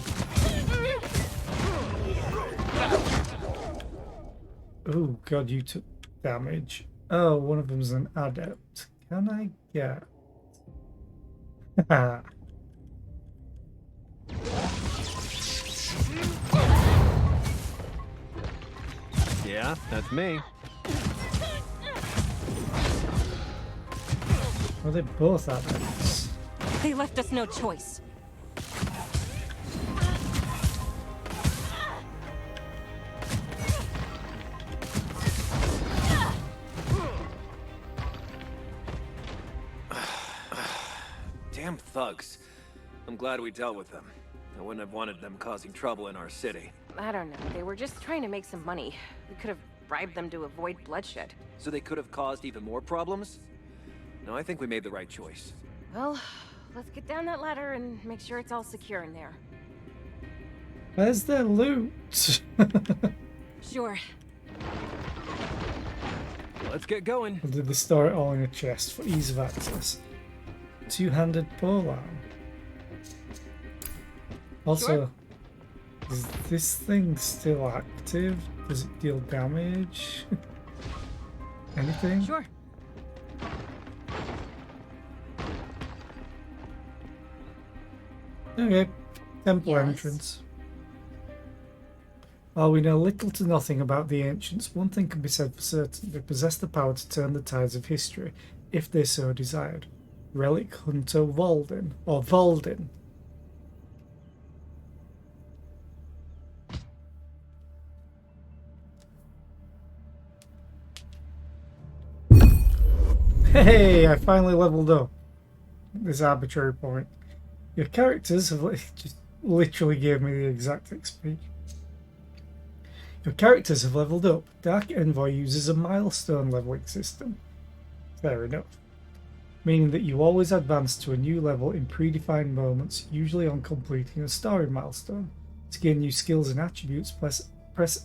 Oh god, you took damage. Oh, one of them's an adept. Can I get? Yeah, that's me. Well, they both had this. They left us no choice. Damn thugs. I'm glad we dealt with them. I wouldn't have wanted them causing trouble in our city. I don't know. They were just trying to make some money. We could have bribed them to avoid bloodshed. So they could have caused even more problems? No, I think we made the right choice. Well, let's get down that ladder and make sure it's all secure in there. Where's their loot? Sure. Let's get going. Or did they store it all in a chest for ease of access? Two-handed polearm. Also, Sure. is this thing still active? Does it deal damage? Anything? Sure. Okay, temple Yes. entrance. While we know little to nothing about the ancients, one thing can be said for certain: they possess the power to turn the tides of history, if they so desired. Relic Hunter Voldin, or Voldin. Hey, I finally leveled up. This arbitrary point. Your characters have just literally gave me the exact XP. Your characters have leveled up. Dark Envoy uses a milestone leveling system. Fair enough. Meaning that you always advance to a new level in predefined moments, usually on completing a story milestone. To gain new skills and attributes, press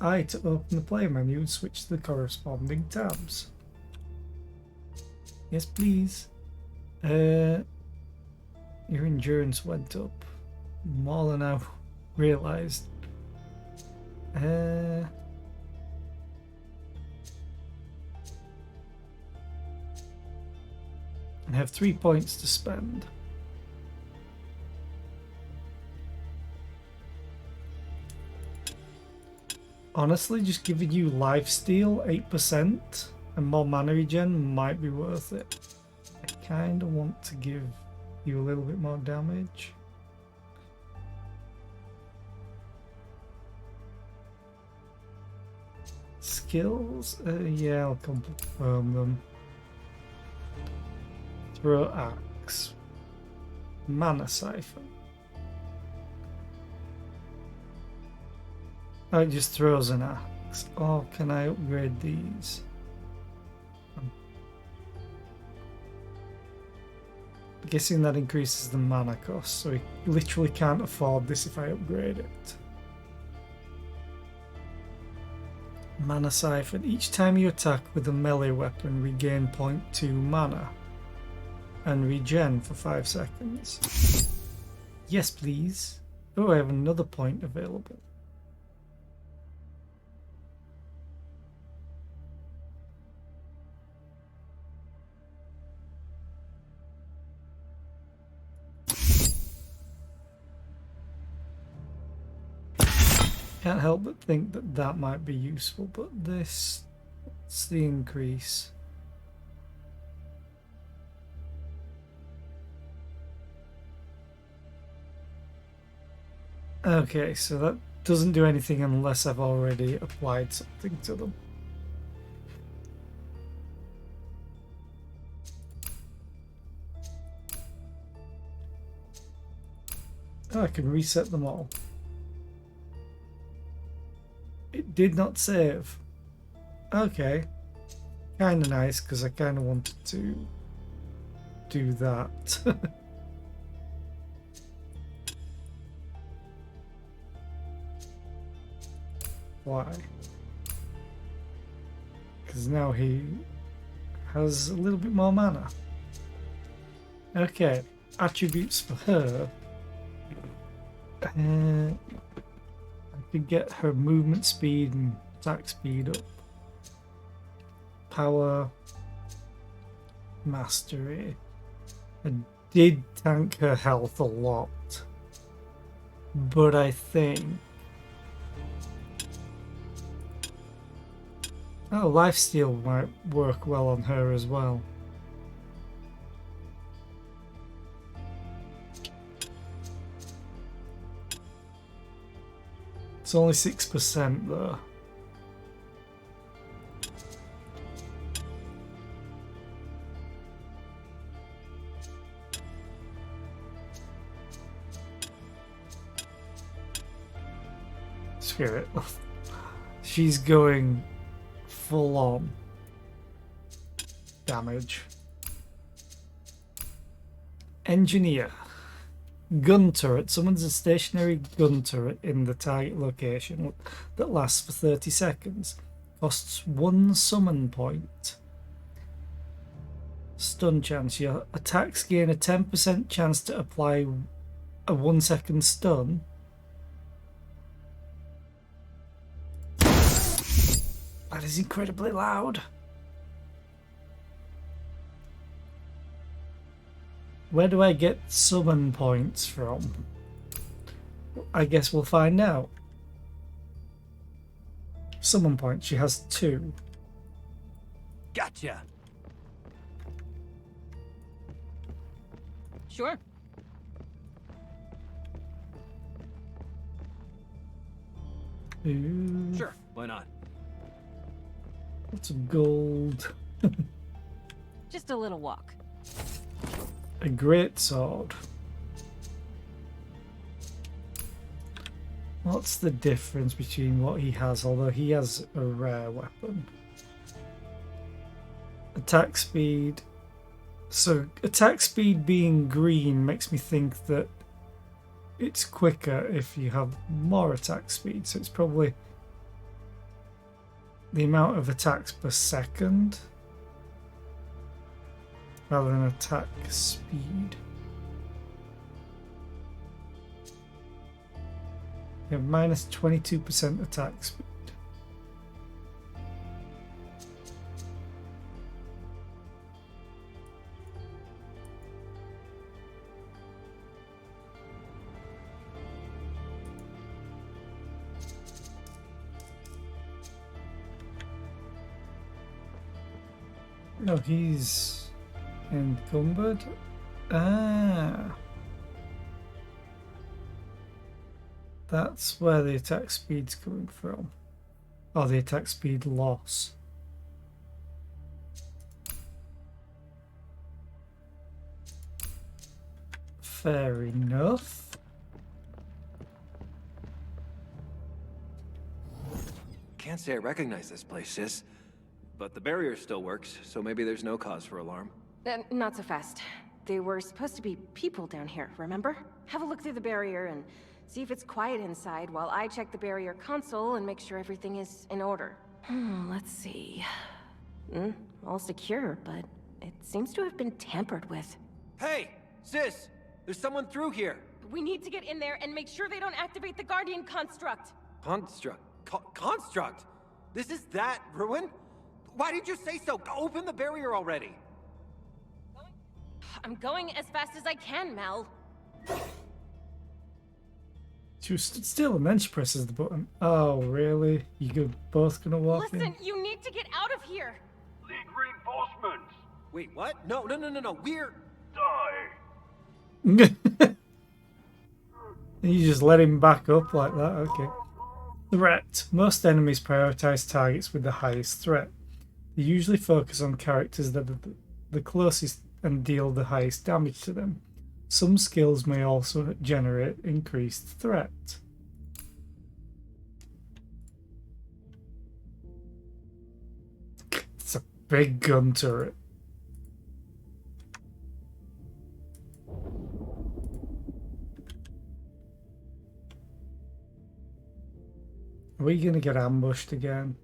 I to open the player menu and switch to the corresponding tabs. Yes, please. Your endurance went up more than I realized. And have 3 points to spend. Honestly, just giving you lifesteal 8% and more mana regen might be worth it. I kind of want to give you a little bit more damage. Skills? Yeah, I'll confirm them. Throw axe. Mana siphon. Oh, it just throws an axe. Oh, can I upgrade these? I'm guessing that increases the mana cost, so I literally can't afford this if I upgrade it. Mana siphon. Each time you attack with a melee weapon, regain 0.2 mana. And regen for 5 seconds. Yes, please. Oh, I have another point available. Can't help but think that that might be useful, but this, what's the increase? Okay, so that doesn't do anything unless I've already applied something to them. Oh, I can reset them all. It did not save. Okay. Kinda nice, because I kinda wanted to do that. Why? Because now he has a little bit more mana. Okay, attributes for her. I could get her movement speed and attack speed up. Power. Mastery. I did tank her health a lot. But I think... Oh, lifesteal might work well on her as well. It's only 6% though. Spirit. She's going full on damage. Engineer. Gun turret. Summons a stationary gun turret in the target location that lasts for 30 seconds. Costs 1 summon point. Stun chance. Your attacks gain a 10% chance to apply a 1-second stun. That is incredibly loud. Where do I get summon points from? I guess we'll find out. Summon points, she has 2. Gotcha. Sure. Ooh, Sure, why not? lots of gold. Just a little walk. A great sword. What's the difference between what he has, although he has a rare weapon? Attack speed. So attack speed being green makes me think that it's quicker if you have more attack speed, so it's probably the amount of attacks per second rather than attack speed. You have minus 22% attack speed. No, he's encumbered. Ah. That's where the attack speed's coming from. Oh, the attack speed loss. Fair enough. Can't say I recognize this place, sis. But the barrier still works, so maybe there's no cause for alarm. Not so fast. They were supposed to be people down here, remember? Have a look through the barrier and see if it's quiet inside while I check the barrier console and make sure everything is in order. Let's see. All secure, but it seems to have been tampered with. Hey! Sis! There's someone through here! We need to get in there and make sure they don't activate the Guardian construct. Construct? Construct? This is that ruin? Why did you say so? Open the barrier already! I'm going as fast as I can, Mel. She was stood still and then she presses the button. Oh, really? Both gonna walk Listen, you need to get out of here. League reinforcements! Wait, what? No, we're... Die! in? You just let him back up like that? Okay. Threat. Most enemies prioritize targets with the highest threat. They usually focus on characters that are the closest and deal the highest damage to them. Some skills may also generate increased threat. It's a big gun turret. Are we gonna get ambushed again?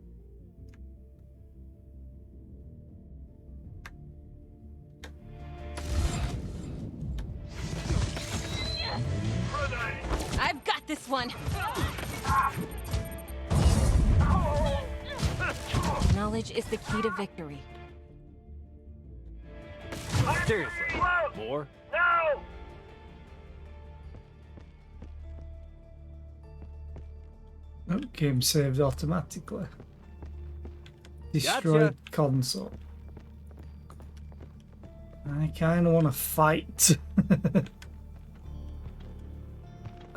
I've got this one. Knowledge is the key to victory. Seriously. More? Now! Oh, game saved automatically. Destroyed console. I kind of want to fight.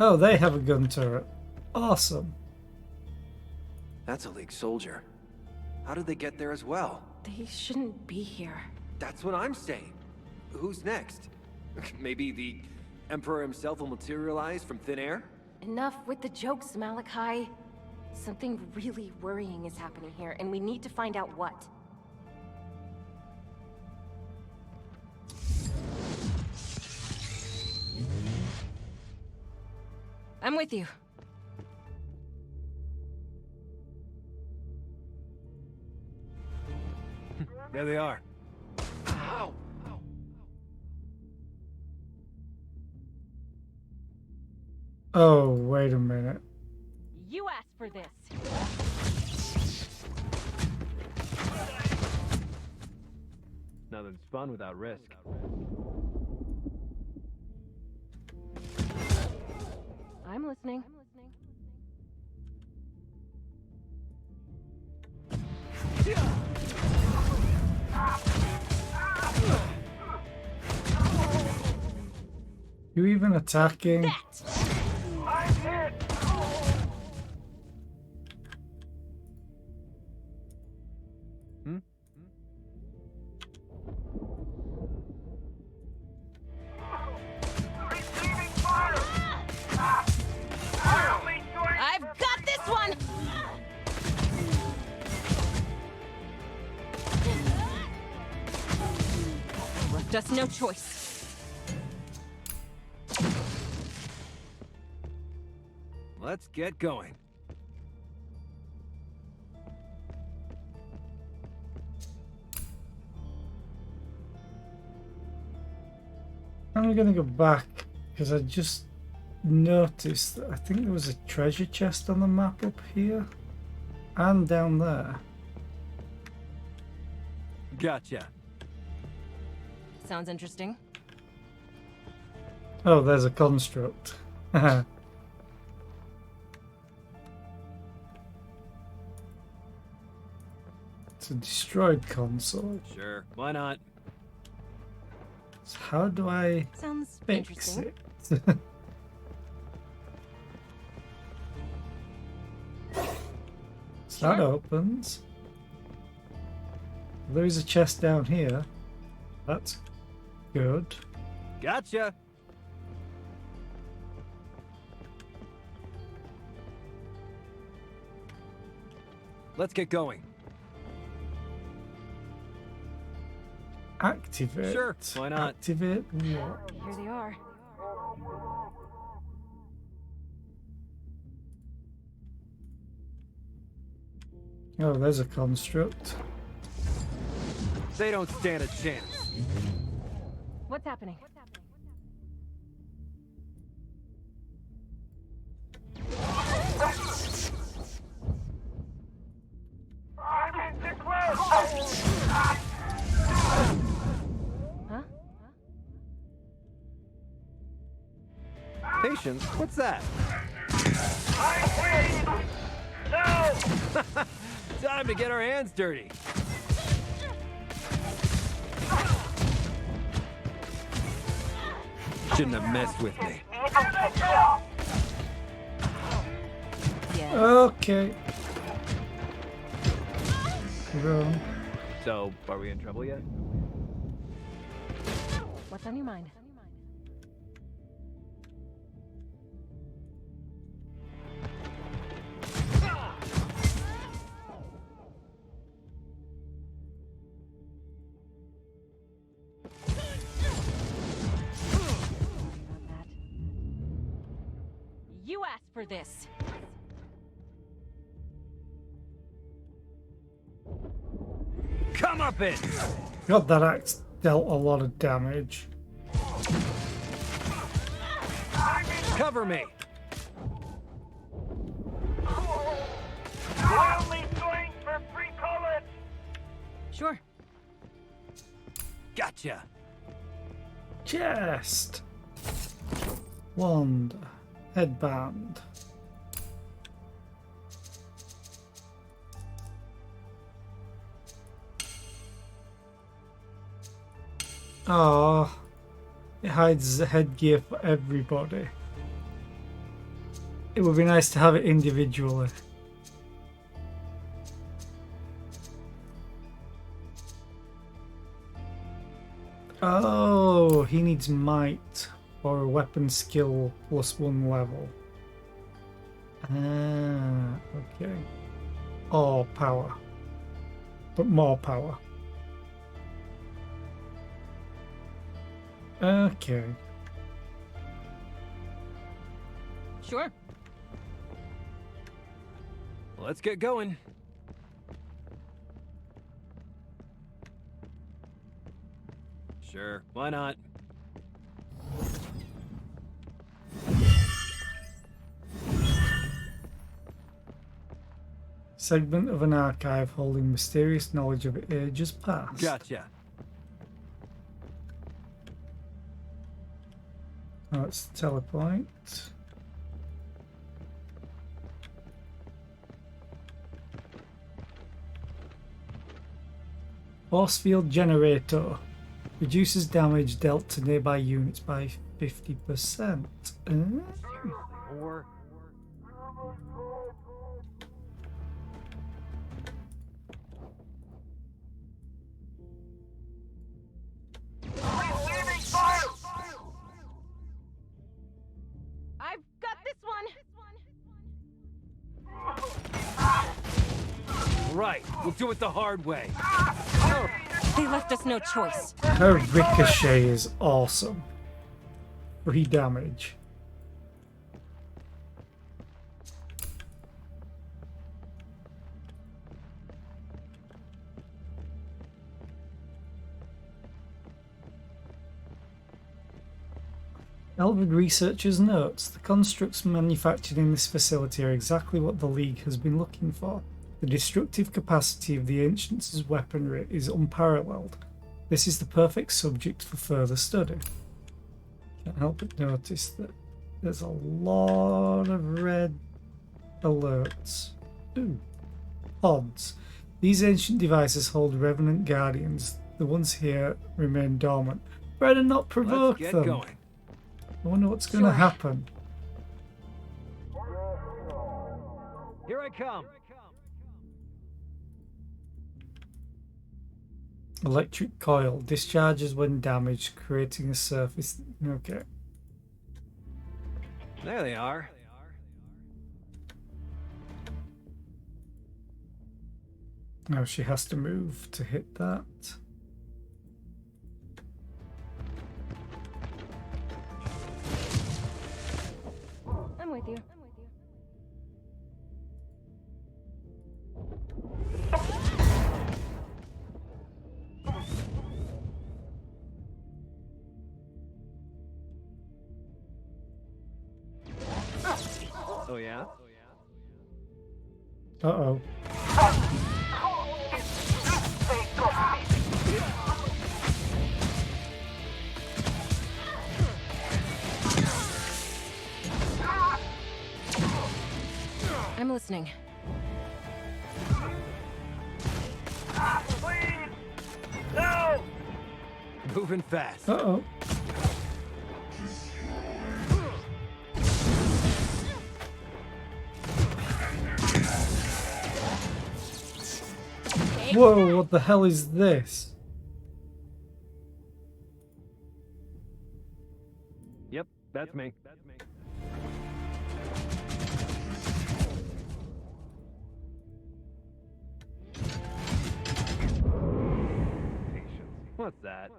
Oh, they have a gun turret. Awesome. That's a League soldier. How did they get there as well? They shouldn't be here. That's what I'm saying. Who's next? Maybe the Emperor himself will materialize from thin air? Enough with the jokes, Malachi. Something really worrying is happening here, and we need to find out what. I'm with you. There they are. Ow! Oh, wait a minute. You asked for this. Nothing's fun without risk. I'm listening. You even attacking? I'm hit! Receiving fire! Only joint I've got this one! Left us no choice. Let's get going. I'm gonna go back because I just noticed that I think there was a treasure chest on the map up here and down there. Gotcha. Sounds interesting. Oh, there's a construct. It's a destroyed console. Sure, why not? So how do I Sounds fix interesting. it? So that Sure. opens. There is a chest down here. That's good. Gotcha. Let's get going. Activate. Sure, why not? Activate what? Here they are. Oh, there's a construct. They don't stand a chance. What's happening? I'm in too close! Huh? Patience? What's that? I win! No! Time to get our hands dirty. Shouldn't have messed with me. Yeah. Okay. Wrong. So, are we in trouble yet? What's on your mind? You asked for this. Come up in! God, that axe dealt a lot of damage. Cover me! I only swing for free college! Sure. Gotcha! Chest. Wand. Headband. Ah, it hides the headgear for everybody. It would be nice to have it individually. Oh, he needs might or a weapon skill +1 level. Ah, okay. Or power. But more power. Okay. Sure. Let's get going. Sure, why not? Segment of an archive holding mysterious knowledge of ages past. Gotcha. Oh, it's teleport. Force field generator. Reduces damage dealt to nearby units by 50%. Or I've got this one. right, we'll do it the hard way. They left us no choice. Her ricochet is awesome. 3 damage. Elwood researchers notes the constructs manufactured in this facility are exactly what the League has been looking for. The destructive capacity of the Ancients' weaponry is unparalleled. This is the perfect subject for further study. Can't help but notice that there's a lot of red alerts. Ooh. Pods. These ancient devices hold revenant guardians. The ones here remain dormant. Better not provoke Let's get them. going. I wonder what's going to happen. Here I come. Electric coil discharges when damaged, creating a surface. Okay. There they are. Now she has to move to hit that. I'm with you. Oh yeah? Uh-oh. I'm listening. Please! No! Moving fast. Uh-oh. Whoa, what the hell is this? Yep, that's me. What's that?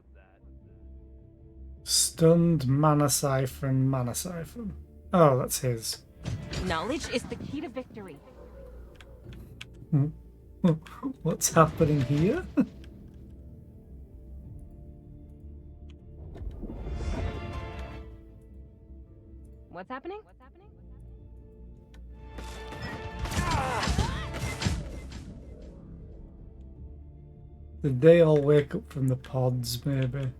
Stunned mana siphon, mana siphon. Oh, that's his. Knowledge is the key to victory. What's happening here? What's happening? Did they all wake up from the pods, maybe?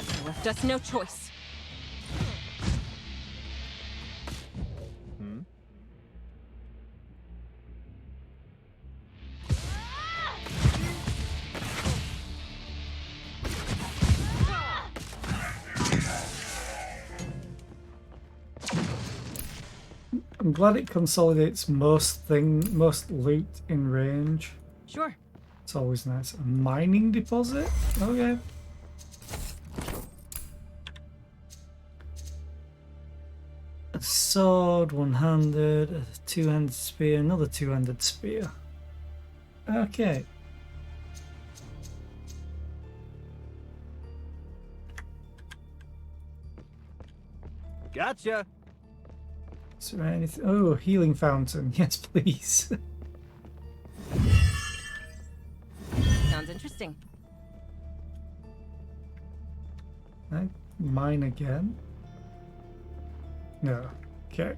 They left us no choice. I'm glad it consolidates most loot in range. Sure. It's always nice. A mining deposit? Okay. A sword, one-handed, a two-handed spear, another two-handed spear. Okay. Gotcha. Is there anything? Oh, healing fountain. Yes, please. Sounds interesting. Right, mine again. No. Okay.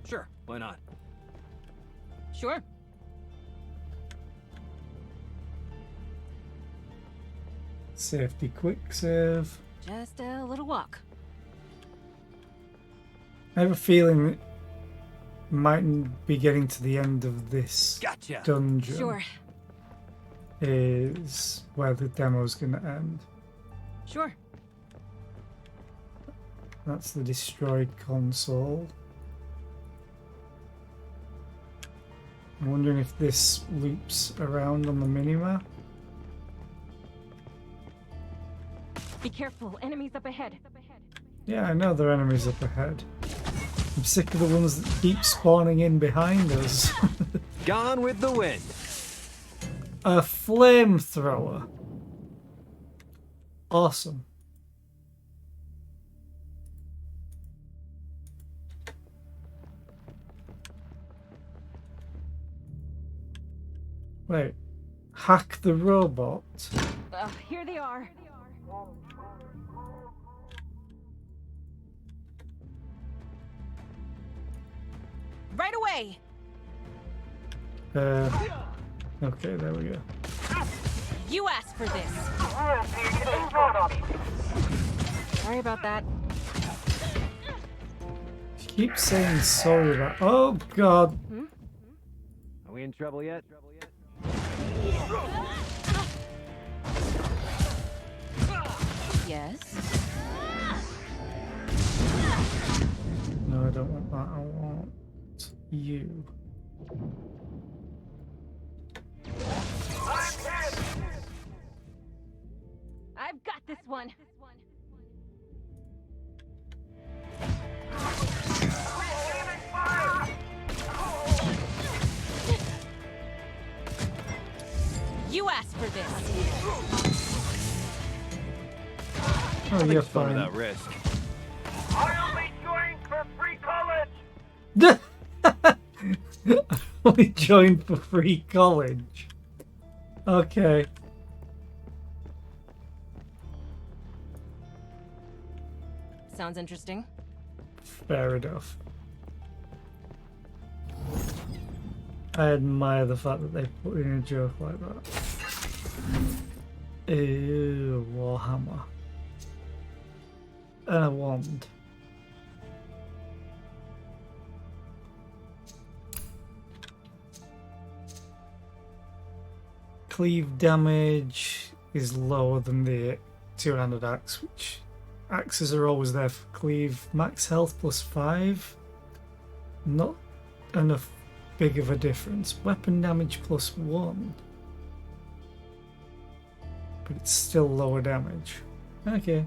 Sure, why not? Sure. Safety quick save. Just a little walk. I have a feeling that mightn't be getting to the end of this Gotcha. dungeon. Sure. Is where the demo's gonna end. Sure. That's the destroyed console. I'm wondering if this loops around on the minimap. Be careful. Enemies up ahead. Yeah, I know there are enemies up ahead. I'm sick of the ones that keep spawning in behind us. Gone with the wind. A flamethrower. Awesome. Wait. Hack the robot? Here they are. Right away. Okay, there we go. You asked for this. Sorry about that. She keeps saying sorry about. Oh god. Are we in trouble yet? Yes. No, I don't want that. I want you. I've got this one. You asked for this. Oh, you're Fun fine. without risk. I only joined for free college! We joined for free college. Okay. Sounds interesting. Fair enough. I admire the fact that they put in a joke like that. Ew, Warhammer. And a wand. Cleave damage is lower than the two-handed axe, which axes are always there for cleave. Max health plus 5. Not enough big of a difference. Weapon damage plus 1. But it's still lower damage. Okay.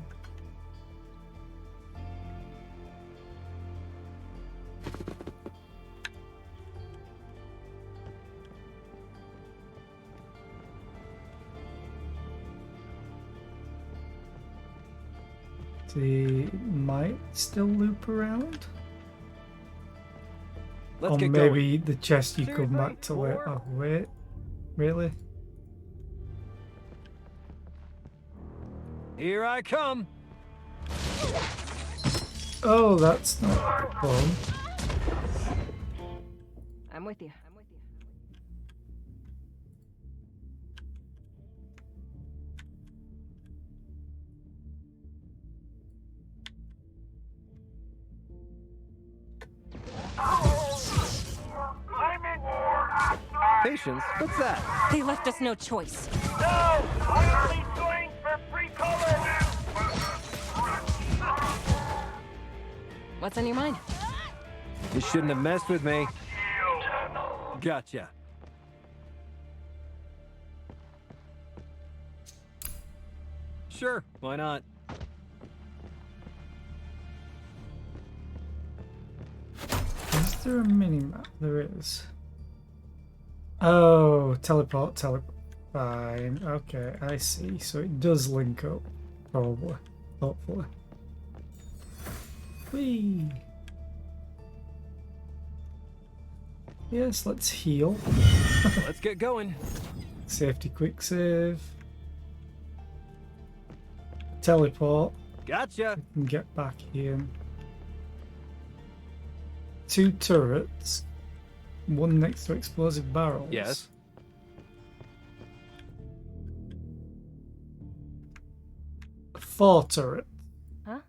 They might still loop around. Let's Or get going. maybe the chest you come Seriously? back to later. More? Oh, wait. Really? Here I come. Oh, that's not fun. I'm with you. I'm in war! Patience? What's that? They left us no choice. No! I only joined for free college! What's on your mind? You shouldn't have messed with me. Gotcha. Sure, why not? Is there a mini-map? There is. Oh, teleport. Fine. Okay, I see. So it does link up. Probably. Hopefully. Whee! Yes, let's heal. Let's get going. Safety quick save. Teleport. Gotcha. And get back in. 2 turrets. One next to explosive barrels. Yes. Four turrets. Huh?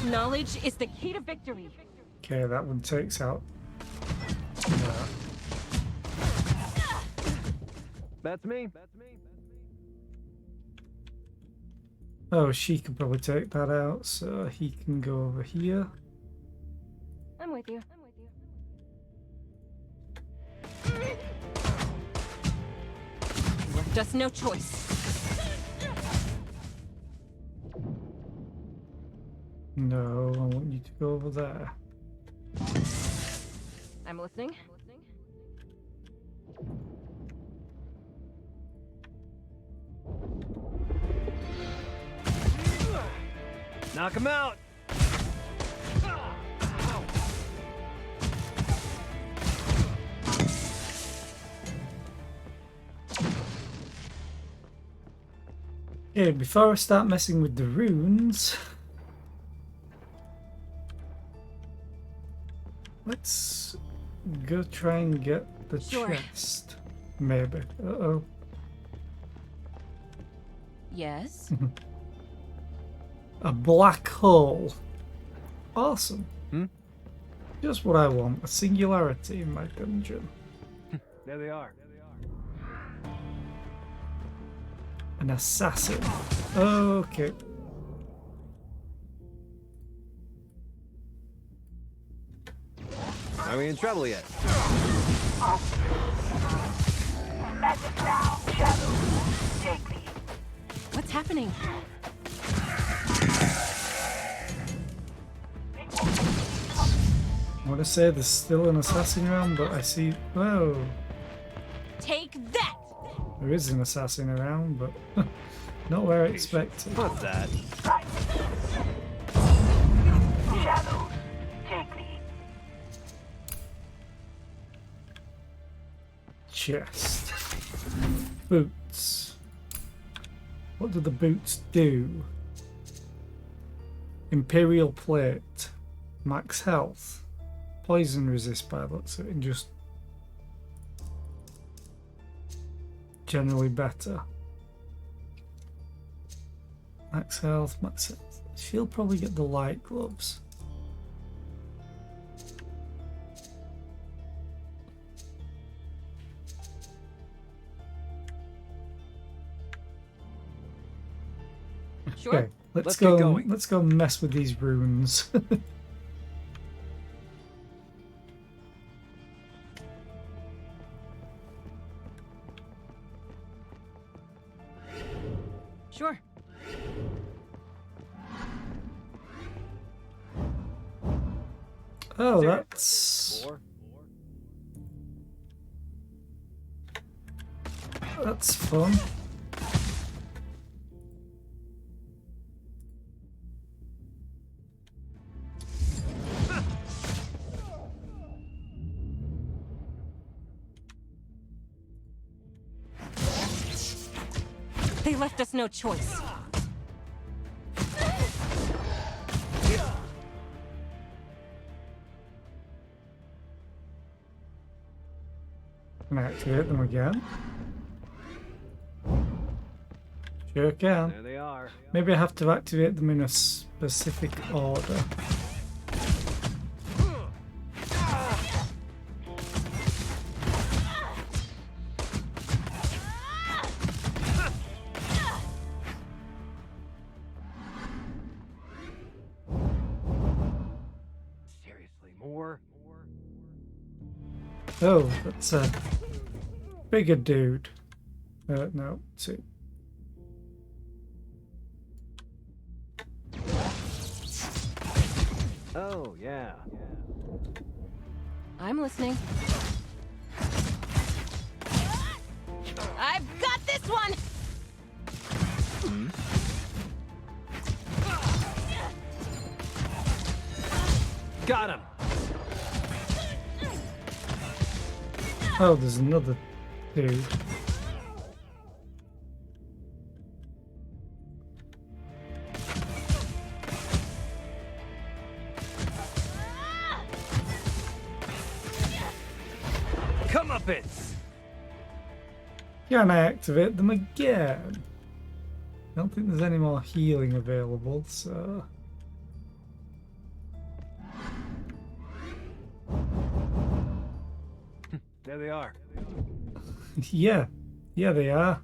Knowledge is the key to victory. Okay, that one takes out. That's me. Oh, she could probably take that out, so he can go over here. I'm with you. Left us no choice. No, I want you to go over there. I'm listening. Knock him out. Okay, before I start messing with the runes, let's go try and get the Sure. chest. Maybe. Uh-oh. Yes. A black hole. Awesome. Hmm? Just what I want. A singularity in my dungeon. There they are. An assassin. Okay. Are we in trouble yet? What's happening? I want to say there's still an assassin around, but I see. Whoa. Take that! There is an assassin around, but not where I expected. What's that? Chest. Boots. What do the boots do? Imperial plate. Max health. Poison resist by the looks of it, and just generally better. Max health, max health. She'll probably get the light gloves. Sure. Okay, let's Let's go. get going. Let's go mess with these runes. Sure. Oh, that's fun. They left us no choice. Can I activate them again? Sure can. There they are. Maybe I have to activate them in a specific order. Oh, that's a bigger dude. No, 2. Oh, yeah. I'm listening. I've got this one! Got him! Oh, there's another dude. Comeuppance! Can I activate them again? I don't think there's any more healing available, so... There they are. Yeah, they are.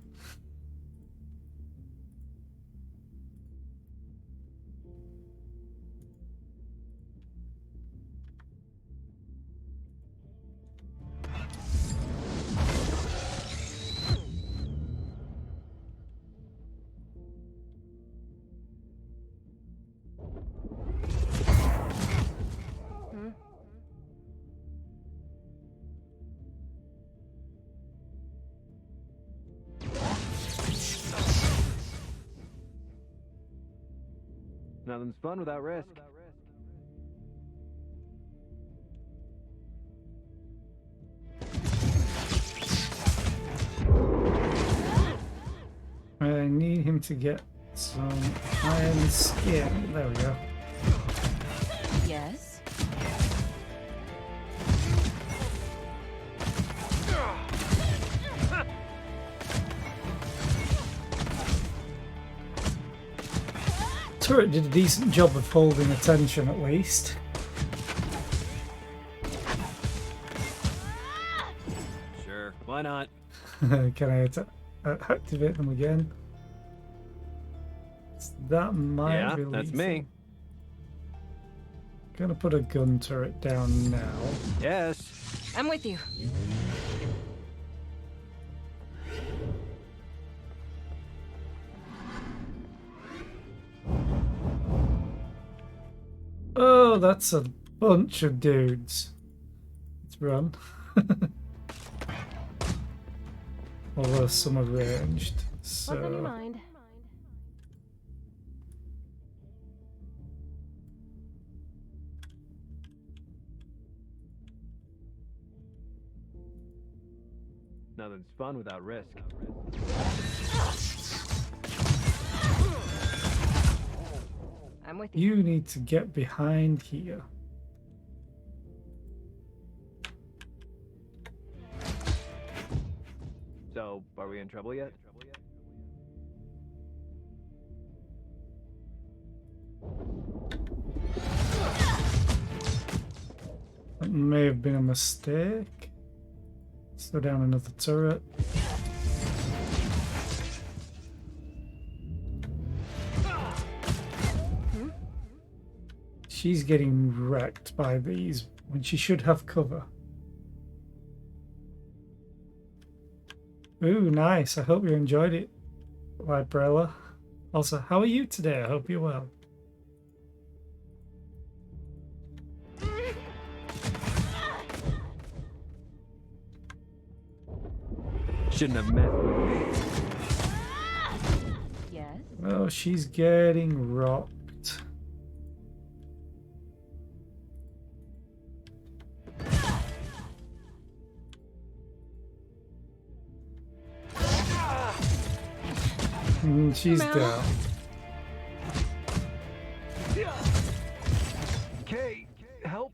Nothing's fun without risk. I need him to get some iron skin. There we go. Yes? Turret did a decent job of holding attention at least. Sure, why not? Can I activate them again? That might Yeah, be that's lethal. me. Gonna put a gun turret down now. Yes. I'm with you. Oh, that's a bunch of dudes. Let's run. Although some are ranged, What's on your so... mind? Nothing's fun without risk. I'm with you. You need to get behind here. So, are we in trouble yet? That may have been a mistake. Let's throw down another turret. She's getting wrecked by these when she should have cover. Ooh, nice. I hope you enjoyed it, Librella. Also, how are you today? I hope you're well. Shouldn't have met with me. Yes? Oh, she's getting rocked. She's Mel. down. Kay, help.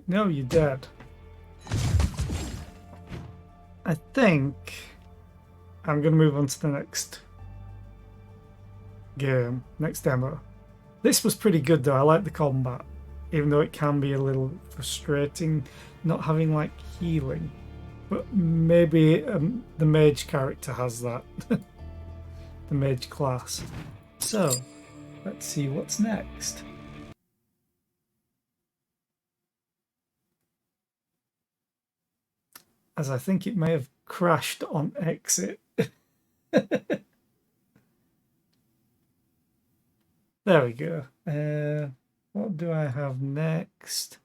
No, you're dead. I think I'm going to move on to the next game, next demo. This was pretty good though. I like the combat, even though it can be a little frustrating not having like healing. But maybe the mage character has that. The mage class. So, let's see what's next. as I think it may have crashed on exit. There we go. What do I have next?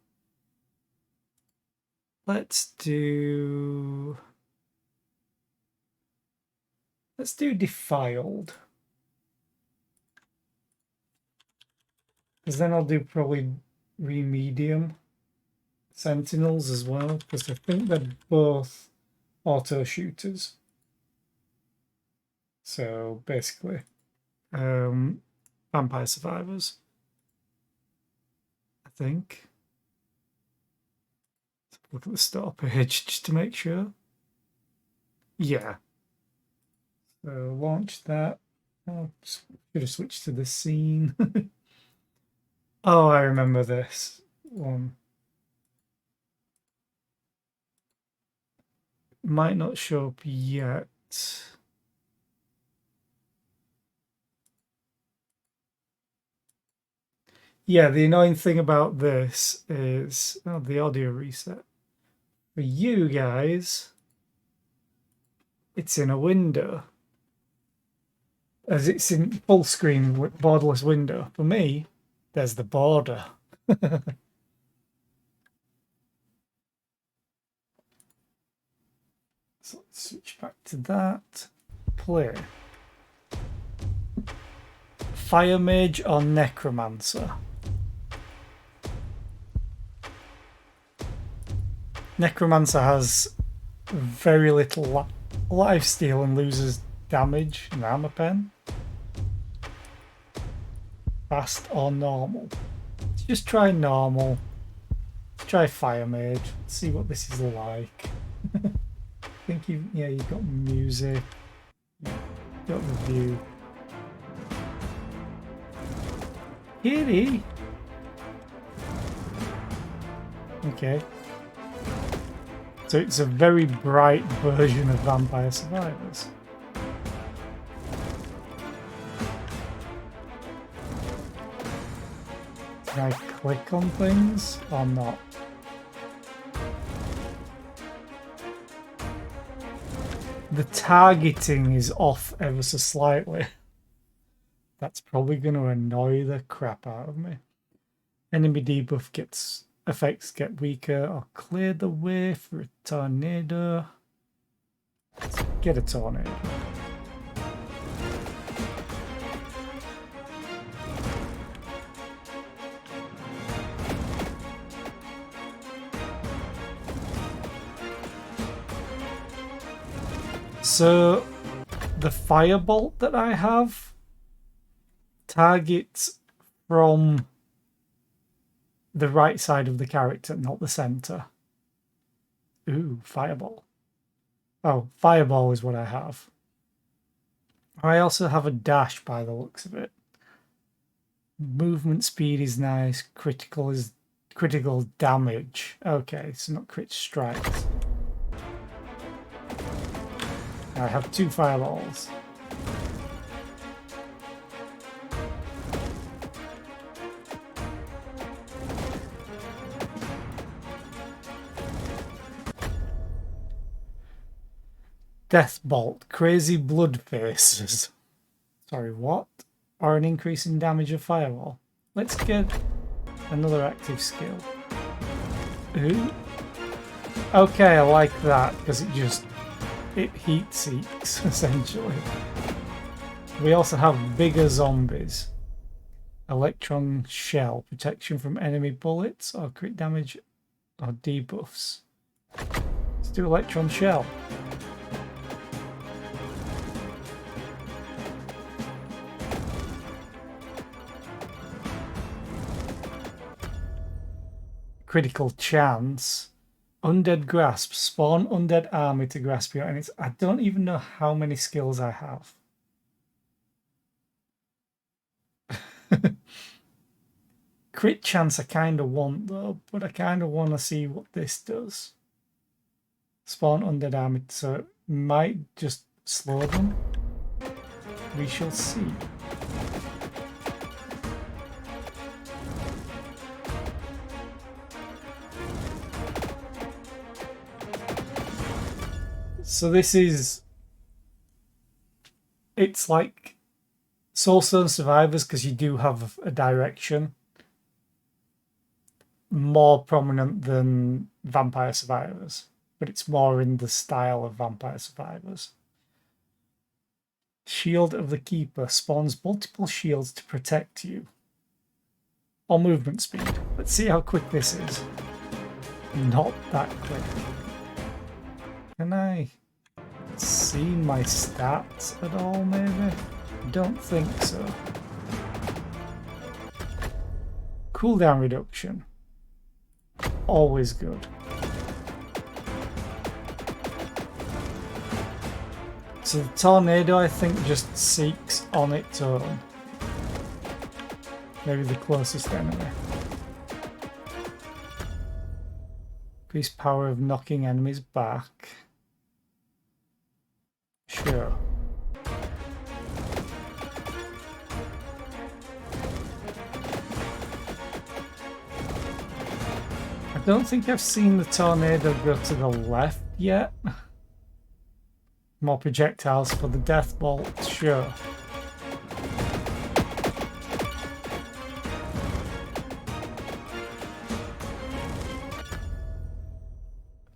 Let's do Defiled. Because then I'll do probably Remedium Sentinels as well, because I think they're both auto shooters. So basically, Vampire Survivors, I think. Let's look at the start page just to make sure. Yeah. So launch that. Oh, should have switched to the scene. Oh, I remember this one. Might not show up yet. Yeah, the annoying thing about this is the audio reset. For you guys, it's in a window. As it's in full screen borderless window. For me, there's the border. So let's switch back to that. Play. Fire Mage or Necromancer? Necromancer has very little lifesteal and loses damage and armor pen. Fast or normal? Let's just try normal. Let's try Fire Mage. Let's see what this is like. I think you've got music. You've got the view. Kitty. Okay. So it's a very bright version of Vampire Survivors. Can I click on things or not? The targeting is off ever so slightly. That's probably going to annoy the crap out of me. Enemy debuff effects get weaker or clear the way for a tornado. Let's get a tornado. So the firebolt that I have targets from the right side of the character, not the center. Ooh, fireball. Oh, fireball is what I have. I also have a dash by the looks of it. Movement speed is nice. Critical damage. Okay, so not crit strikes. I have 2 fireballs. Death Bolt, crazy blood faces. Sorry, what? Or an increase in damage of firewall. Let's get another active skill. Ooh. Okay, I like that because it heat seeks essentially. We also have bigger zombies. Electron shell, protection from enemy bullets or crit damage or debuffs. Let's do electron shell. Critical chance. Undead grasp. Spawn undead army to grasp your enemies. I don't even know how many skills I have. Crit chance I kind of want though, but I kind of want to see what this does. Spawn undead army, so it might just slow them. We shall see. So this is... It's like Soulstone Survivors because you do have a direction. More prominent than Vampire Survivors. But it's more in the style of Vampire Survivors. Shield of the Keeper spawns multiple shields to protect you. Or movement speed. Let's see how quick this is. Not that quick. Can I see my stats at all, maybe? Don't think so. Cooldown reduction. Always good. So the tornado, I think, just seeks on its own. Maybe the closest enemy. Increased power of knocking enemies back. Sure. I don't think I've seen the tornado go to the left yet. More projectiles for the death bolt, sure.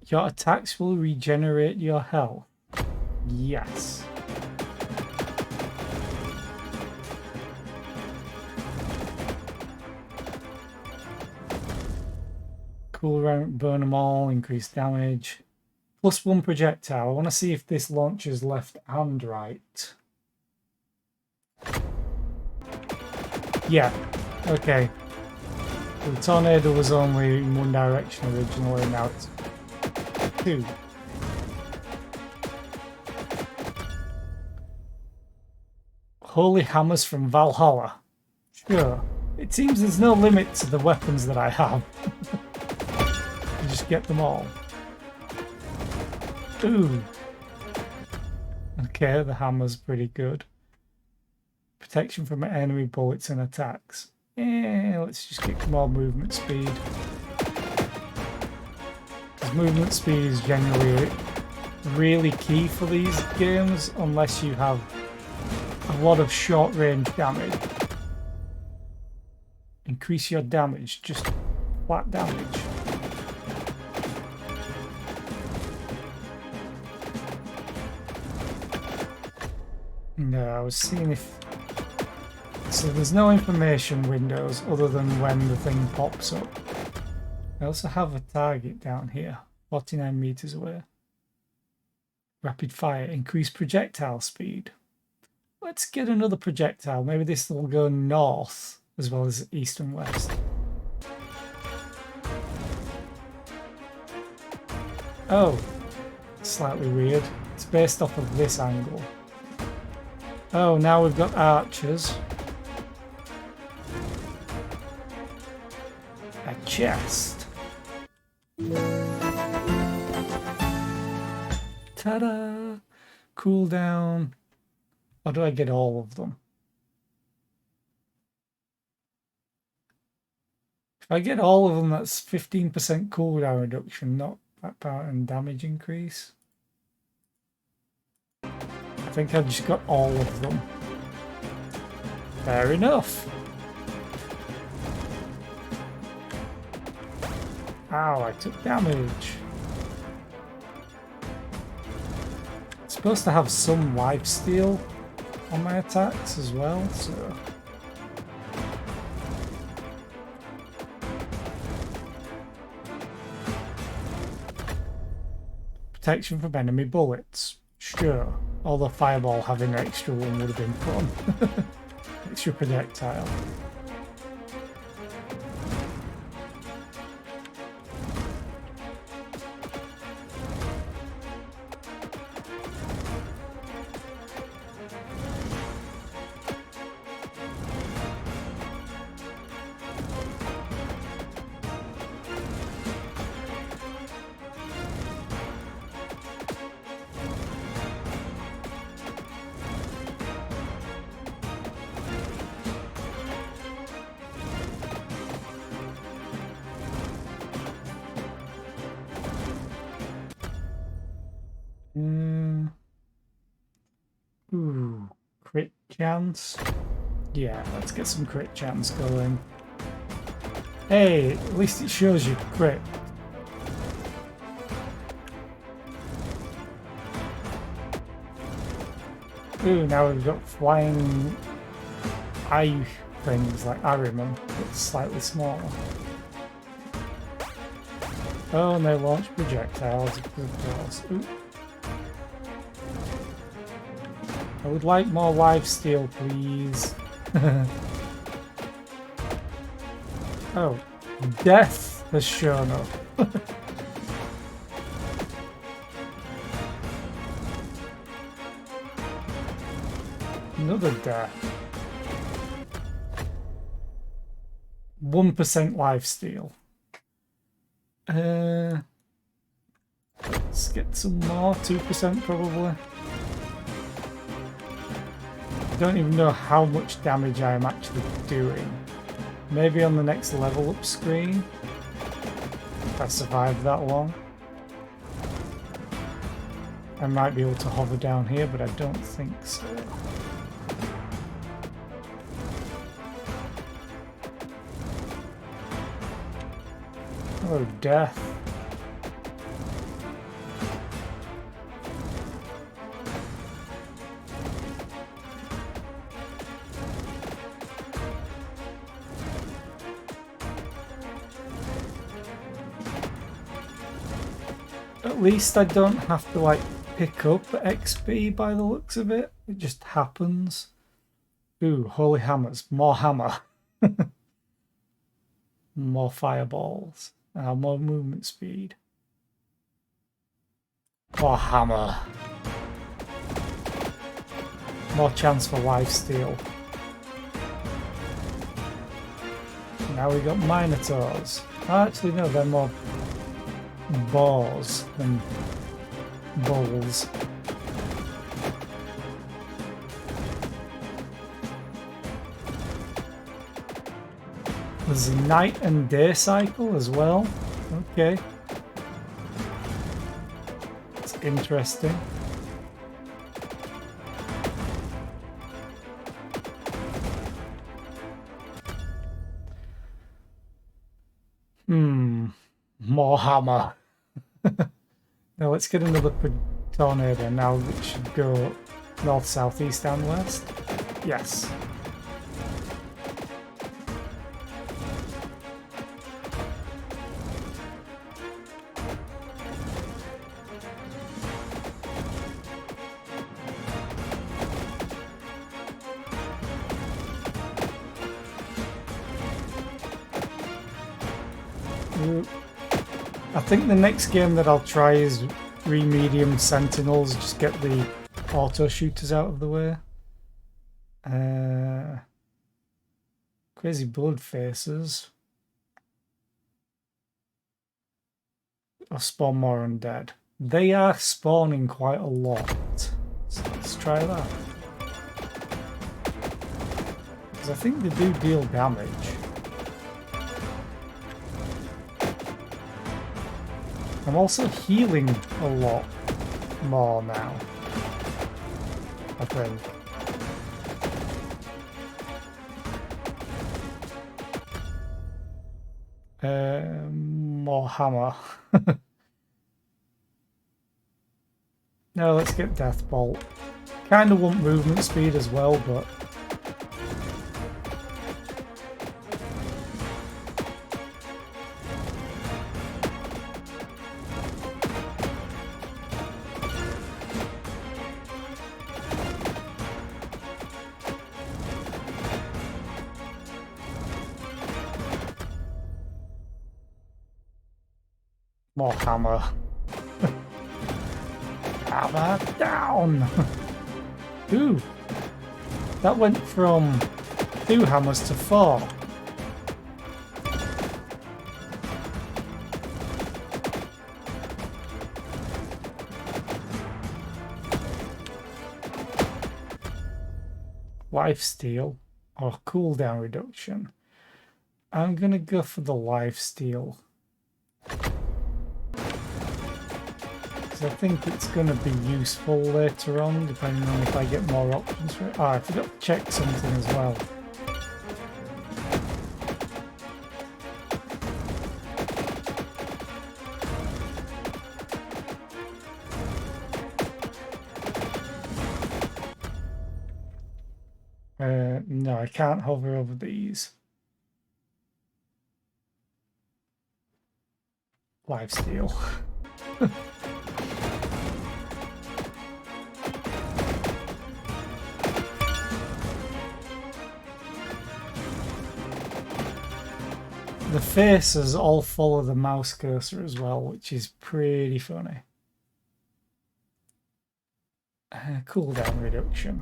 Your attacks will regenerate your health. Yes. Cool round, burn them all, increase damage. +1 projectile. I want to see if this launches left and right. Yeah. Okay. The tornado was only in one direction originally, now it's 2. Holy hammers from Valhalla. Sure. It seems there's no limit to the weapons that I have. You just get them all. Ooh. Okay, the hammer's pretty good. Protection from enemy bullets and attacks. Let's just get more movement speed. Because movement speed is generally really key for these games, unless you have a lot of short range damage. Increase your damage, just flat damage. No, I was seeing if... So there's no information windows other than when the thing pops up. I also have a target down here, 49 meters away. Rapid fire, increase projectile speed. Let's get another projectile. Maybe this will go north as well as east and west. Oh, slightly weird. It's based off of this angle. Oh, now we've got archers. A chest. Ta-da! Cooldown. Or do I get all of them? If I get all of them, that's 15% cooldown reduction, not that power and damage increase. I think I've just got all of them. Fair enough. Ow, I took damage. It's supposed to have some lifesteal on my attacks as well, so... Protection from enemy bullets. Sure. Although Fireball having an extra one would have been fun. Extra projectile. Ooh, crit chance. Yeah, let's get some crit chance going. Hey, at least it shows you crit. Ooh, now we've got flying eye things like Ahriman, but slightly smaller. Oh, and they launch projectiles, of course. Ooh. I would like more lifesteal, please. Oh, death has shown up. Another death. 1% lifesteal. Let's get some more. 2% probably. I don't even know how much damage I am actually doing. Maybe on the next level up screen, if I survive that long. I might be able to hover down here, but I don't think so. Oh, death. At least I don't have to like pick up XP by the looks of it. It just happens. Ooh, holy hammers. More hammer. More fireballs. More movement speed. More hammer. More chance for lifesteal. Now we got Minotaurs. Actually, no, they're more boars than bulls. There's a night and day cycle as well. Okay. It's interesting. More hammer. Now let's get another tornado. Now it should go north, south, east and west. Yes. I think the next game that I'll try is Remedium Sentinels, just get the auto shooters out of the way. Crazy Blood Faces. Or spawn more undead. They are spawning quite a lot. So let's try that. Because I think they do deal damage. I'm also healing a lot more now, I think. More hammer. No, let's get Death Bolt. Kind of want movement speed as well, but more hammer. Hammer down! Ooh! That went from 2 hammers to 4. Lifesteal or cooldown reduction. I'm gonna go for the lifesteal. because I think it's going to be useful later on, depending on if I get more options for it. Ah, I forgot to check something as well. No, I can't hover over these. Lifesteal. The faces all follow the mouse cursor as well, which is pretty funny. Cooldown reduction.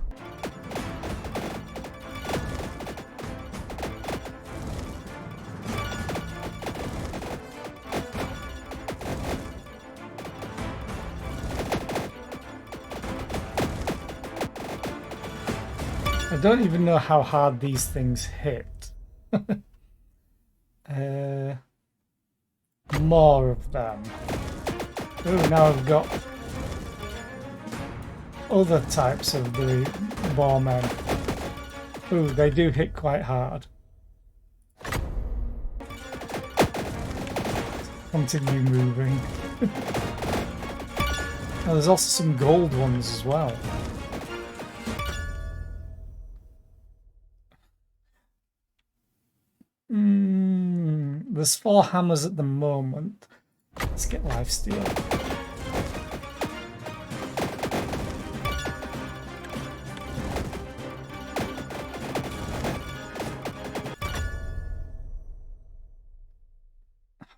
I don't even know how hard these things hit. More of them. Oh, now I've got other types of the boremen. Oh, they do hit quite hard. Continue moving. Oh, there's also some gold ones as well. There's 4 hammers at the moment. Let's get lifesteal.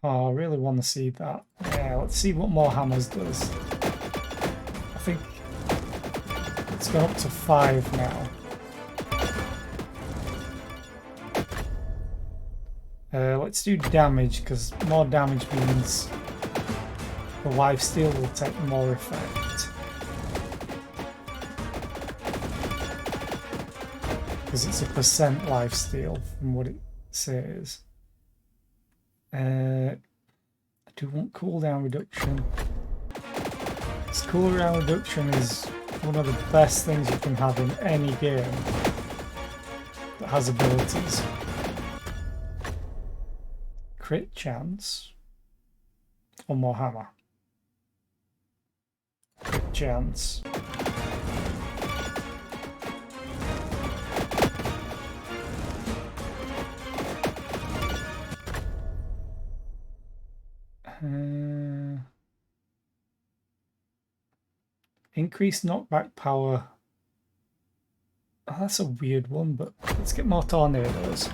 Oh, I really want to see that. Yeah, let's see what more hammers does. I think it's gone up to 5 now. Let's do damage, because more damage means the lifesteal will take more effect. Because it's a percent lifesteal from what it says. I do want cooldown reduction. This cooldown reduction is one of the best things you can have in any game that has abilities. Crit chance. One more hammer. Crit chance. Increased knockback power. Oh, that's a weird one, but let's get more tornadoes.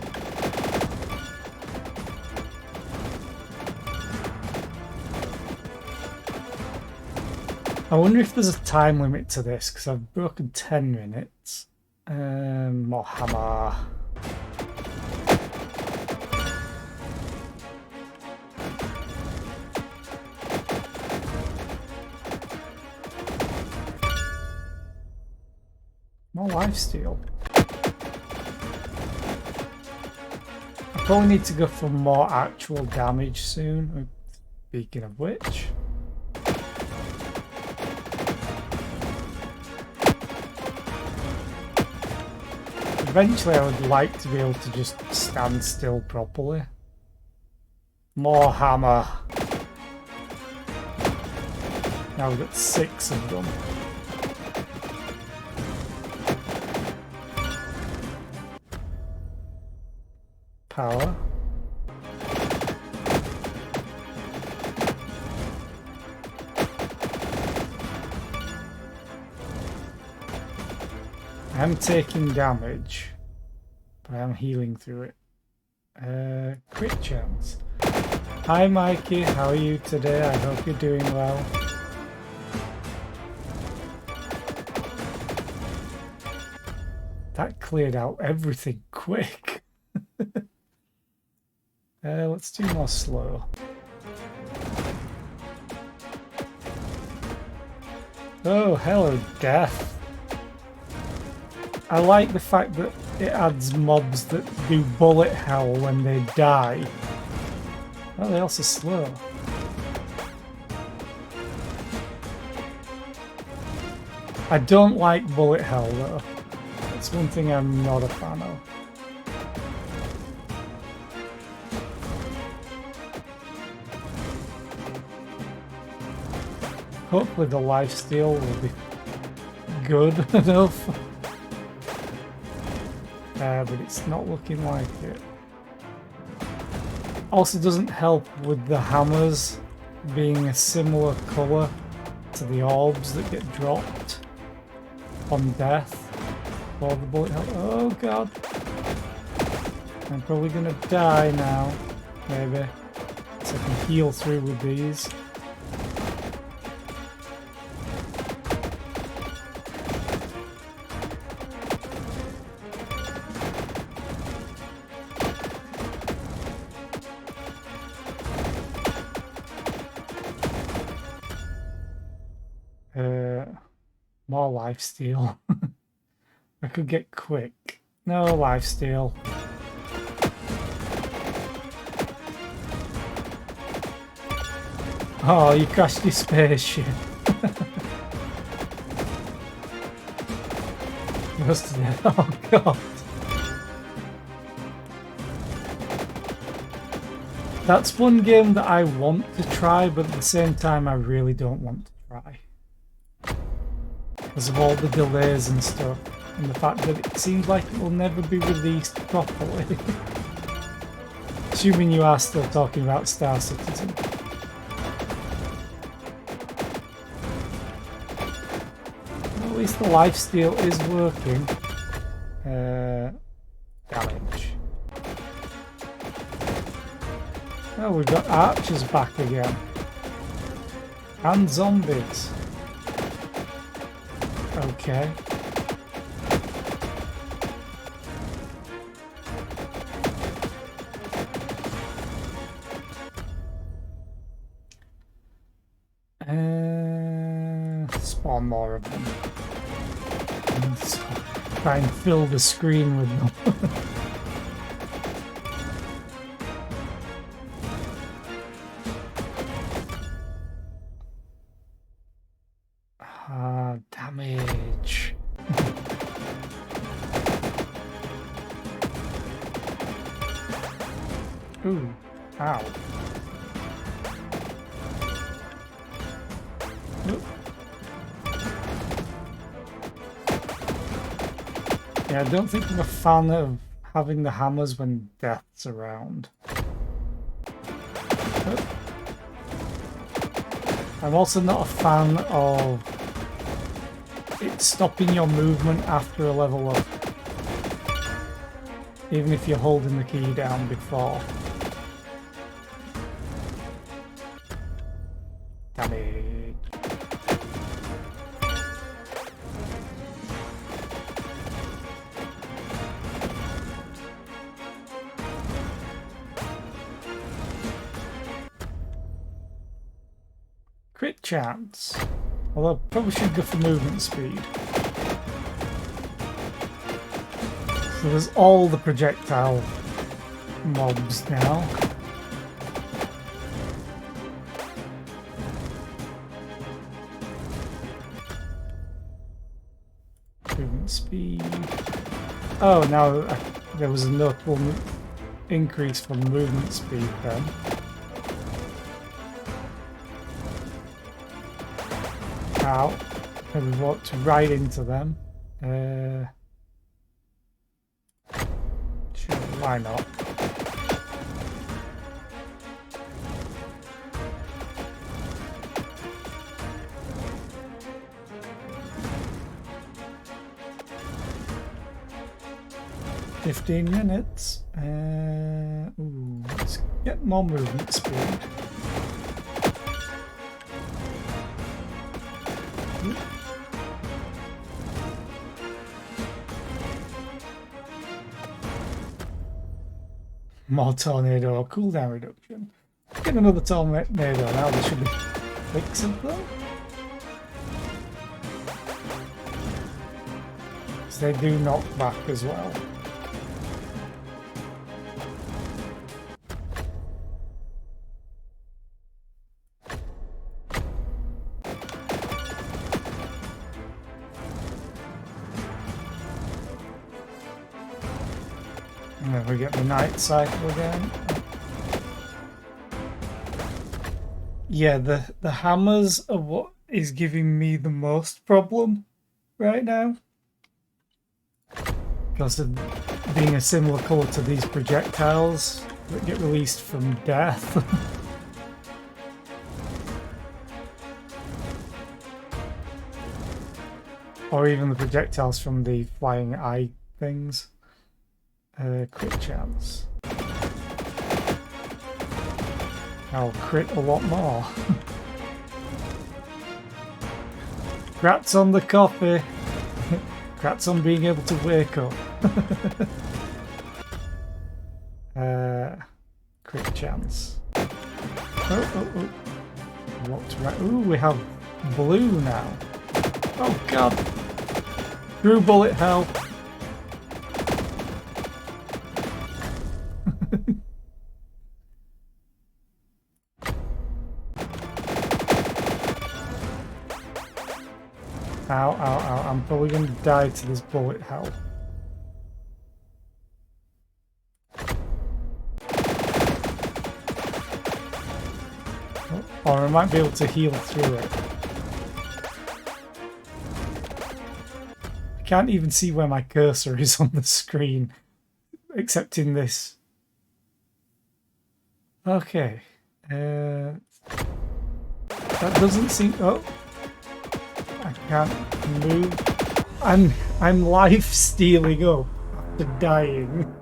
I wonder if there's a time limit to this, because I've broken 10 minutes. More hammer. More lifesteal. I probably need to go for more actual damage soon. Speaking of which. Eventually I would like to be able to just stand still properly. More hammer. Now we've got 6 of them. Power. I'm taking damage, but I'm healing through it. Crit chance. Hi Mikey, how are you today? I hope you're doing well. That cleared out everything quick. Let's do more slow. Oh, hello, death. I like the fact that it adds mobs that do bullet hell when they die. Oh, they're also slow. I don't like bullet hell though. That's one thing I'm not a fan of. Hopefully the lifesteal will be good enough. But it's not looking like it. Also doesn't help with the hammers being a similar colour to the orbs that get dropped on death for the bullet hell. Oh god. I'm probably gonna die now. Maybe. So I can heal through with these. More lifesteal. I could get quick. No lifesteal. Oh, you crashed your spaceship. Must have. Oh god. That's one game that I want to try, but at the same time I really don't want to try. Because of all the delays and stuff, and the fact that it seems like it will never be released properly. Assuming you are still talking about Star Citizen. Well, at least the lifesteal is working. Damage. Oh, we've got archers back again. And zombies. Okay. Spawn more of them. And try and fill the screen with them. Damage. Ooh, ow. Nope. Yeah, I don't think I'm a fan of having the hammers when death's around. Nope. I'm also not a fan of it stopping your movement after a level up, even if you're holding the key down before. Damage. Crit chance. Although probably should go for movement speed. So there's all the projectile mobs now. Movement speed. Oh, now there was a notable increase for movement speed then. Ow. And we walked right into them. Sure, why not? "15 minutes. Ooh, let's get more movement speed. More tornado cooldown reduction. Get another tornado now, they should be fixable. So they do knock back as well. And then we get the night cycle again. Yeah, the hammers are what is giving me the most problem right now. Because of being a similar colour to these projectiles that get released from death. Or even the projectiles from the flying eye things. Crit chance. I'll crit a lot more. Congrats on the coffee. Congrats on being able to wake up. Crit chance. Oh. What's right? Ooh, we have blue now. Oh god. Through bullet hell. Ow, ow, ow. I'm probably going to die to this bullet hell. Or I might be able to heal through it. I can't even see where my cursor is on the screen, except in this. Okay. That doesn't seem... Oh. I can't move. I'm life stealing up after dying.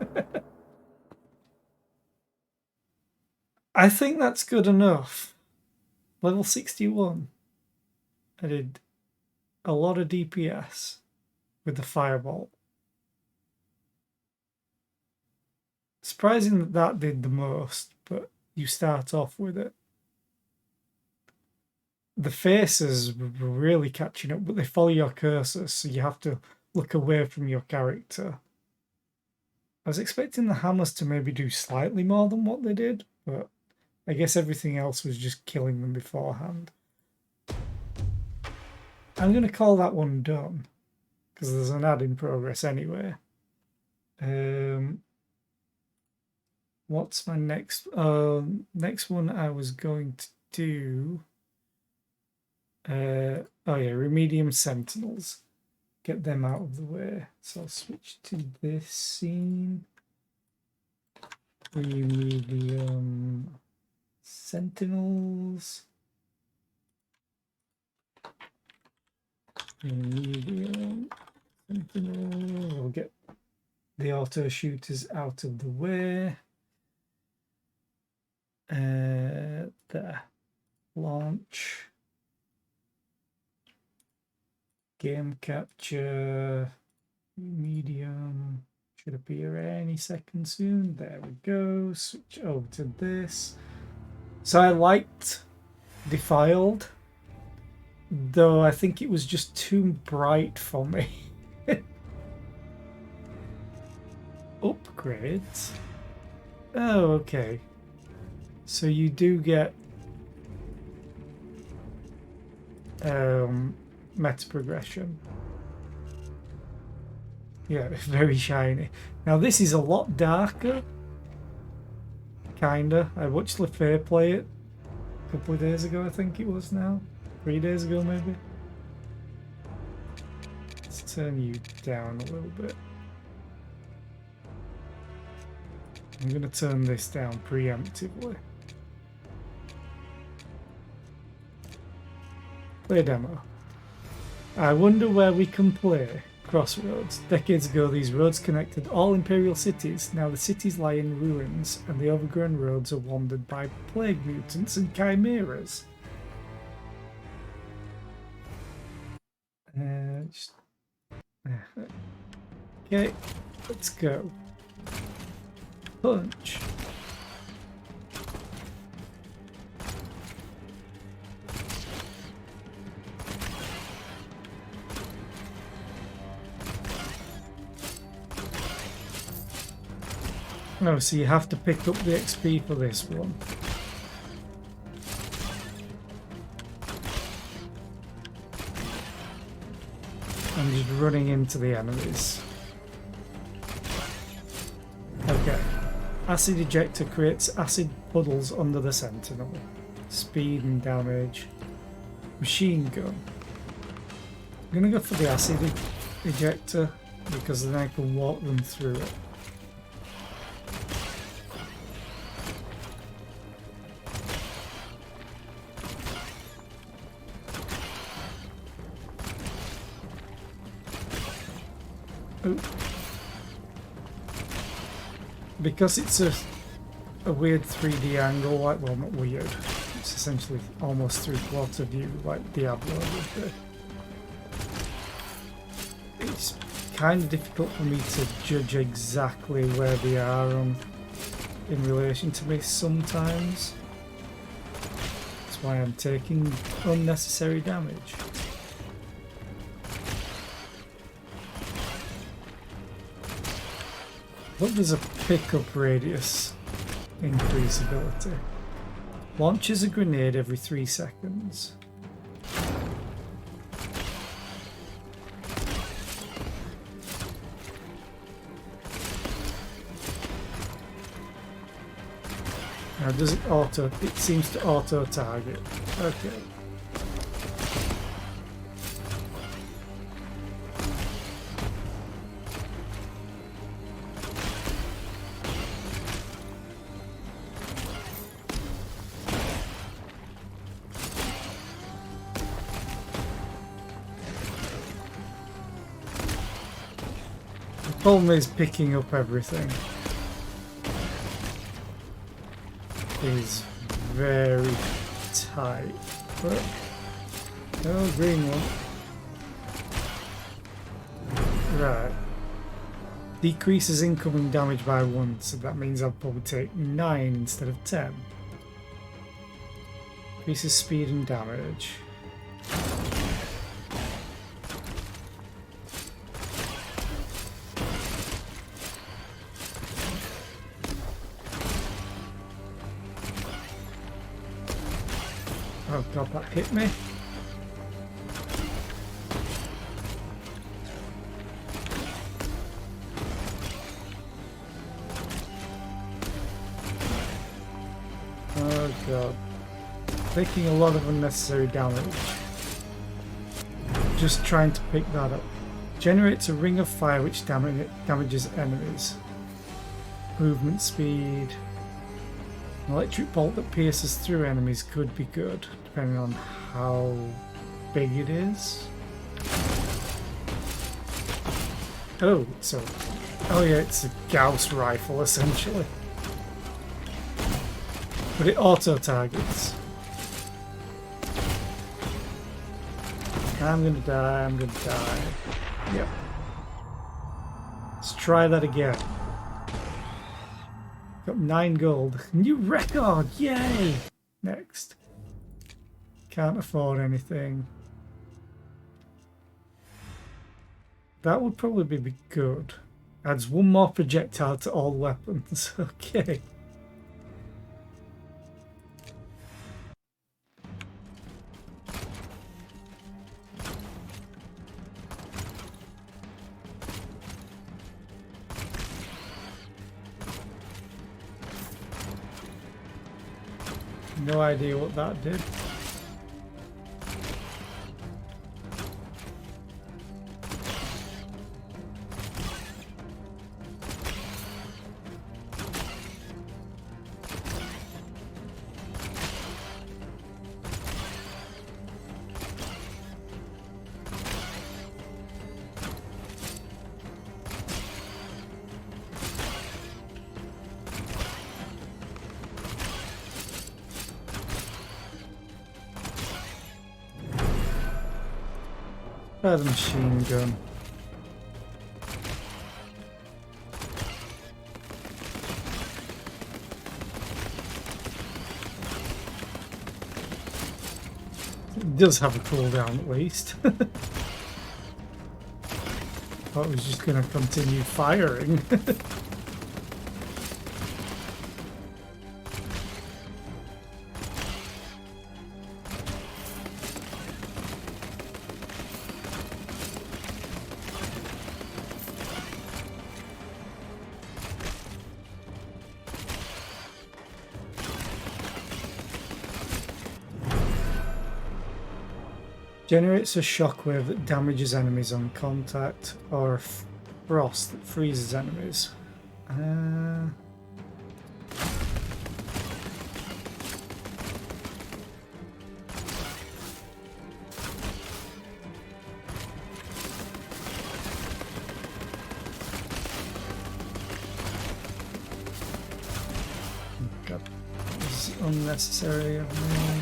I think that's good enough. Level 61. I did a lot of DPS with the Firebolt. Surprising that that did the most, but you start off with it. The faces were really catching up, but they follow your cursor, so you have to look away from your character. I was expecting the hammers to maybe do slightly more than what they did, but I guess everything else was just killing them beforehand. I'm going to call that one done, because there's an ad in progress anyway. What's my next... next one I was going to do... oh yeah, Remedium Sentinels. Get them out of the way. So I'll switch to this scene. Remedium Sentinels. Remedium Sentinels. We'll get the auto shooters out of the way. There. Launch. Game capture, medium, should appear any second soon. There we go. Switch over to this. So I liked Defiled, though I think it was just too bright for me. Upgrades. Oh, okay. So you do get meta progression. Yeah, very shiny. Now this is a lot darker. Kinda. I watched LeFay play it a couple of days ago, I think it was now. 3 days ago maybe. Let's turn you down a little bit. I'm gonna turn this down preemptively. Play demo. I wonder where we can play. Crossroads. Decades ago, these roads connected all Imperial cities. Now the cities lie in ruins, and the overgrown roads are wandered by plague mutants and chimeras. Okay, let's go. Punch. No, so you have to pick up the XP for this one. I'm just running into the enemies. Acid ejector creates acid puddles under the sentinel. Speed and damage. Machine gun. I'm gonna go for the acid ejector because then I can walk them through it. Ooh. Because it's a weird 3D angle, like, well, not weird, it's essentially almost three-quarter view, like Diablo would be. It's kind of difficult for me to judge exactly where they are in relation to me sometimes. That's why I'm taking unnecessary damage. What does a pickup radius increase ability? Launches a grenade every 3 seconds. Now does it auto? It seems to auto target. Okay. The problem is picking up everything is very tight. But oh, green one. Right. Decreases incoming damage by 1, so that means I'll probably take 9 instead of 10. Increases speed and damage. Oh god, that hit me. Oh god. Taking a lot of unnecessary damage. Just trying to pick that up. Generates a ring of fire which damages enemies. Movement speed. An electric bolt that pierces through enemies could be good, depending on how big it is. Oh, so... oh yeah, it's a Gauss rifle, essentially. But it auto-targets. I'm gonna die, I'm gonna die. Yep. Let's try that again. Got 9 gold. New record! Yay! Next. Can't afford anything. That would probably be good. Adds 1 more projectile to all weapons. Okay. No idea what that did. Try the machine gun. It does have a cooldown at least. Thought it was just going to continue firing. Generates a shockwave that damages enemies on contact, or frost that freezes enemies. God, this is unnecessary of me.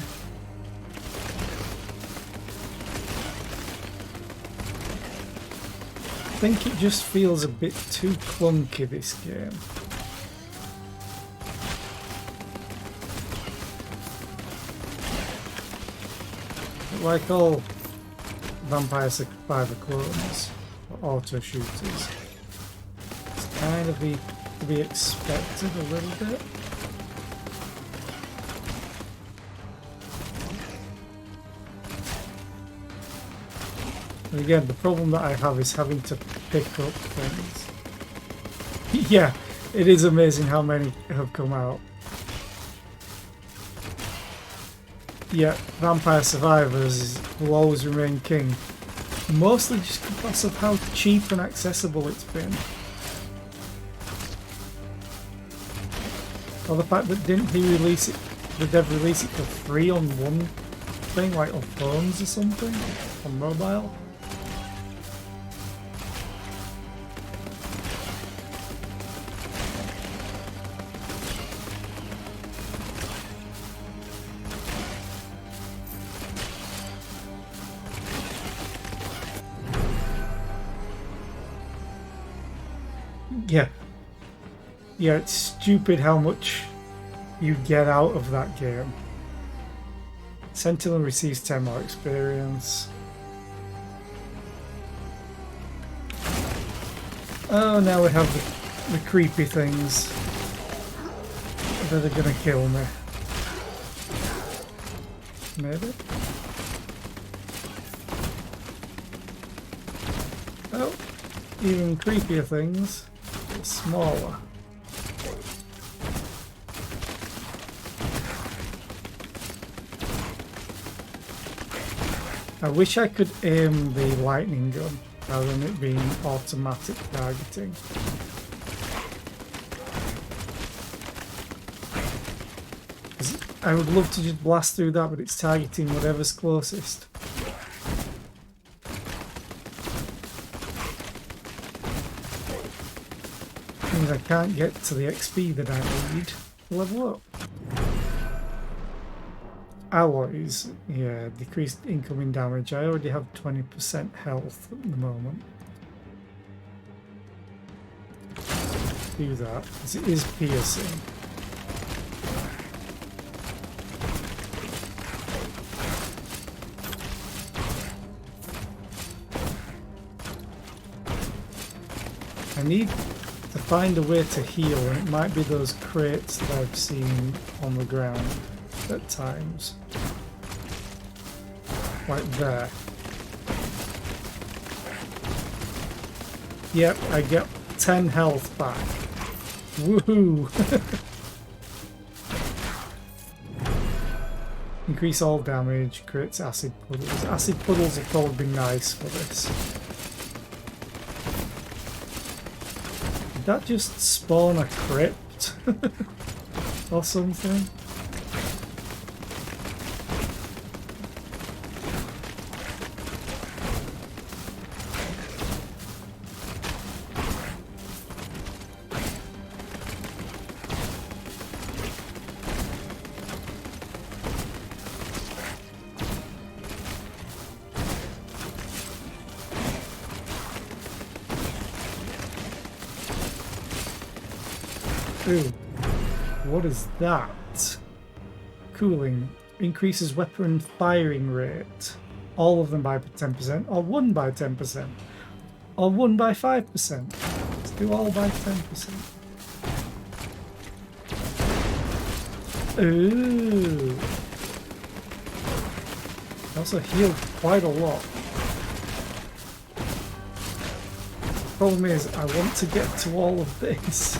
I think it just feels a bit too clunky, this game. Like all Vampire Survivor clones, or auto shooters, it's kind of to be expected a little bit. And again, the problem that I have is having to pick up things. Yeah, it is amazing how many have come out. Yeah, Vampire Survivors will always remain king. Mostly just because of how cheap and accessible it's been. Or the fact that didn't he release it, the dev release it for free on one thing, like on phones or something? On mobile? Yeah. Yeah, it's stupid how much you get out of that game. Sentinel receives 10 more experience. Oh, now we have the creepy things that are gonna kill me. Maybe? Oh, even creepier things. Smaller. I wish I could aim the lightning gun rather than it being automatic targeting. I would love to just blast through that, but it's targeting whatever's closest. Means I can't get to the XP that I need to level up. Alloys, yeah, decreased incoming damage. I already have 20% health at the moment. Do that, because it is piercing. I need to find a way to heal, and it might be those crates that I've seen on the ground at times. Like there. Yep, I get 10 health back. Woohoo! Increase all damage, creates acid puddles. Acid puddles would probably be nice for this. Did that just spawn a crypt? Or something? Ooh, what is that? Cooling. Increases weapon firing rate. All of them by 10%, or one by 10%, or one by 5%. Let's do all by 10%. Ooh. Also healed quite a lot. Problem is, I want to get to all of this.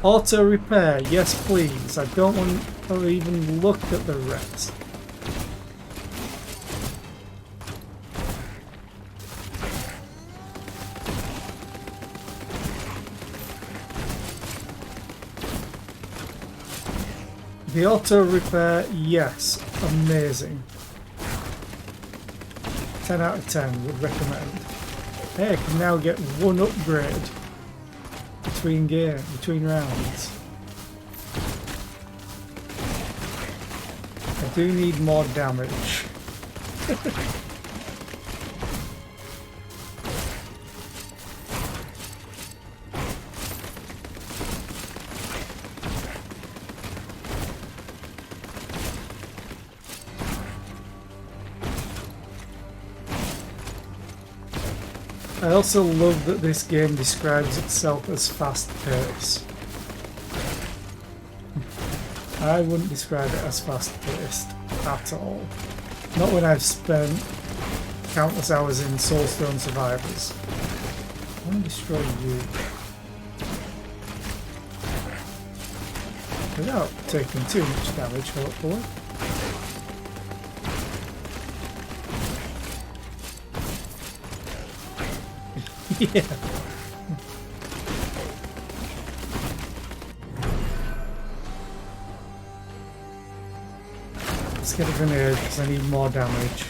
Auto repair, yes please. I don't want to even look at the rest. The auto repair, yes, amazing. 10 out of 10 would recommend. Hey, I can now get one upgrade between rounds. I do need more damage. I also love that this game describes itself as fast-paced. I wouldn't describe it as fast-paced at all. Not when I've spent countless hours in Soulstone Survivors. I want to destroy you. Without taking too much damage, hopefully. Yeah. Let's get a grenade because I need more damage.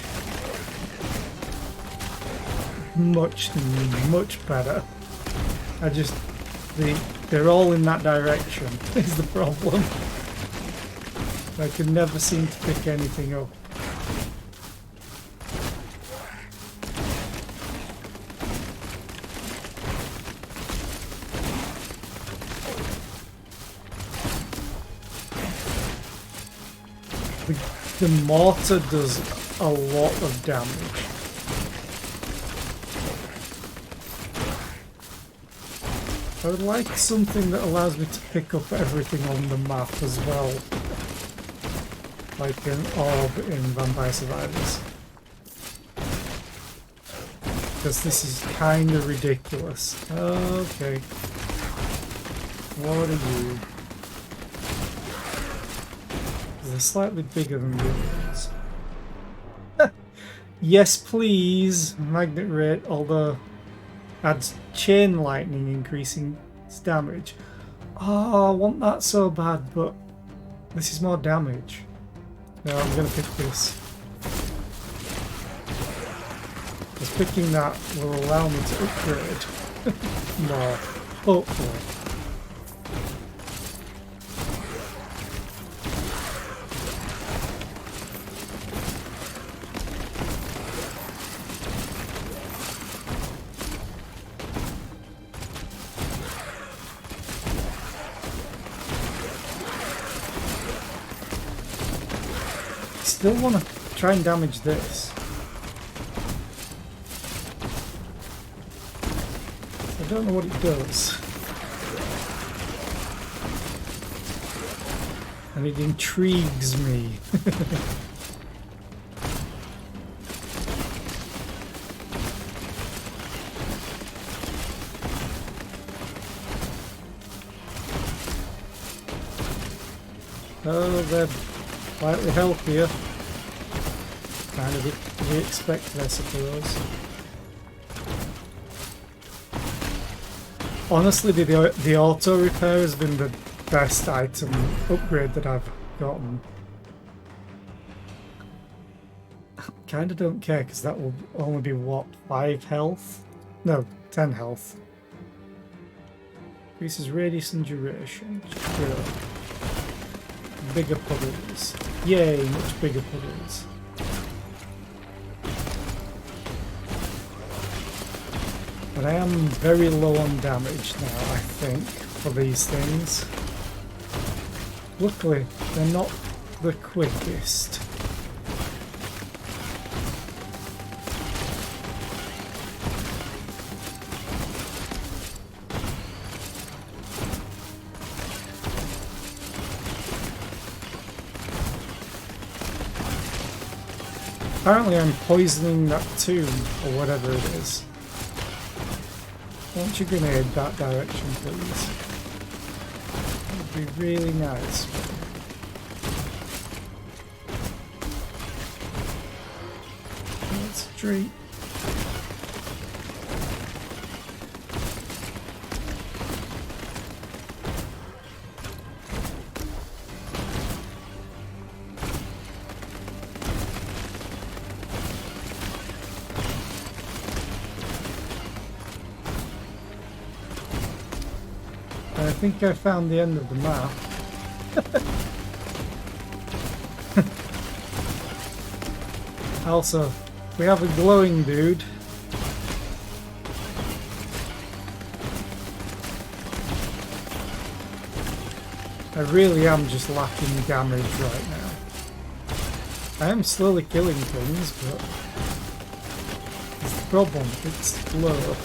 Much better. They're all in that direction is the problem. I can never seem to pick anything up. The mortar does a lot of damage. I would like something that allows me to pick up everything on the map as well. Like an orb in Vampire Survivors. Because this is kind of ridiculous. Okay. What are you? They're slightly bigger than the other ones. Yes, please. Magnet rate, although adds chain lightning, increasing its damage. Oh, I want that so bad, but this is more damage. No, I'm gonna pick this. Because picking that will allow me to upgrade more, hopefully. Still want to try and damage this. I don't know what it does. And it intrigues me. Oh, they're slightly healthier. Kind of to be expected, I suppose. Honestly, the auto repair has been the best item upgrade that I've gotten. Kind of don't care because that will only be what, 5 health? No, 10 health. Increases radius and duration. Sure. Bigger puddles. Yay, much bigger puddles. But I am very low on damage now, I think, for these things. Luckily, they're not the quickest. Apparently I'm poisoning that tomb, or whatever it is. Won't you grenade that direction, please? That would be really nice. Let's treat. think I found the end of the map. Also, we have a glowing dude. I really am just lacking damage right now. I am slowly killing things, but it's the problem, it's slow.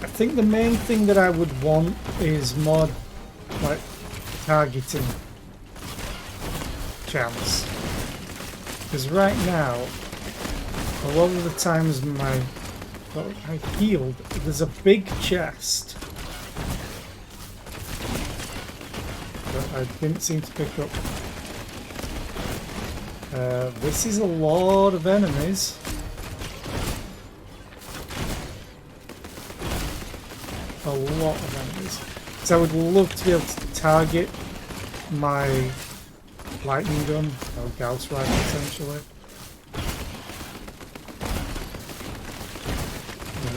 I think the main thing that I would want is more like targeting chance. Because right now, a lot of the times I healed, there's a big chest that I didn't seem to pick up. This is a lot of enemies. A lot of enemies. So I would love to be able to target my lightning gun, or Gauss rifle essentially.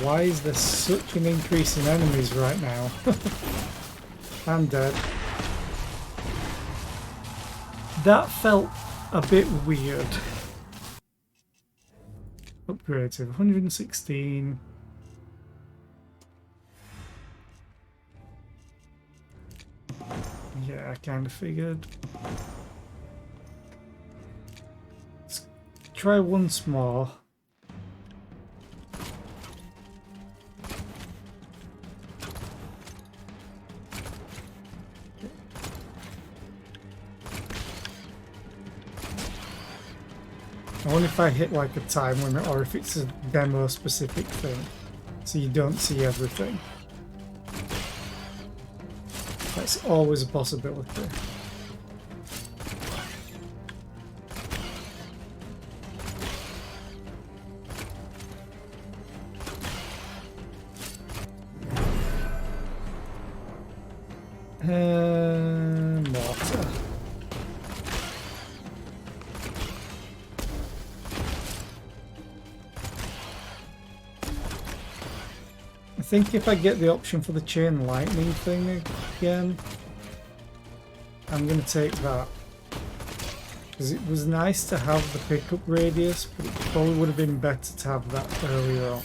Why is there such an increase in enemies right now? I'm dead. That felt a bit weird. Upgrade to 116. Yeah, I kind of figured. Let's try once more. I wonder if I hit like a time limit or if it's a demo specific thing, so you don't see everything. That's always a possibility. Mortar. I think if I get the option for the chain lightning thing again, I'm going to take that. Because it was nice to have the pickup radius, but it probably would have been better to have that earlier on.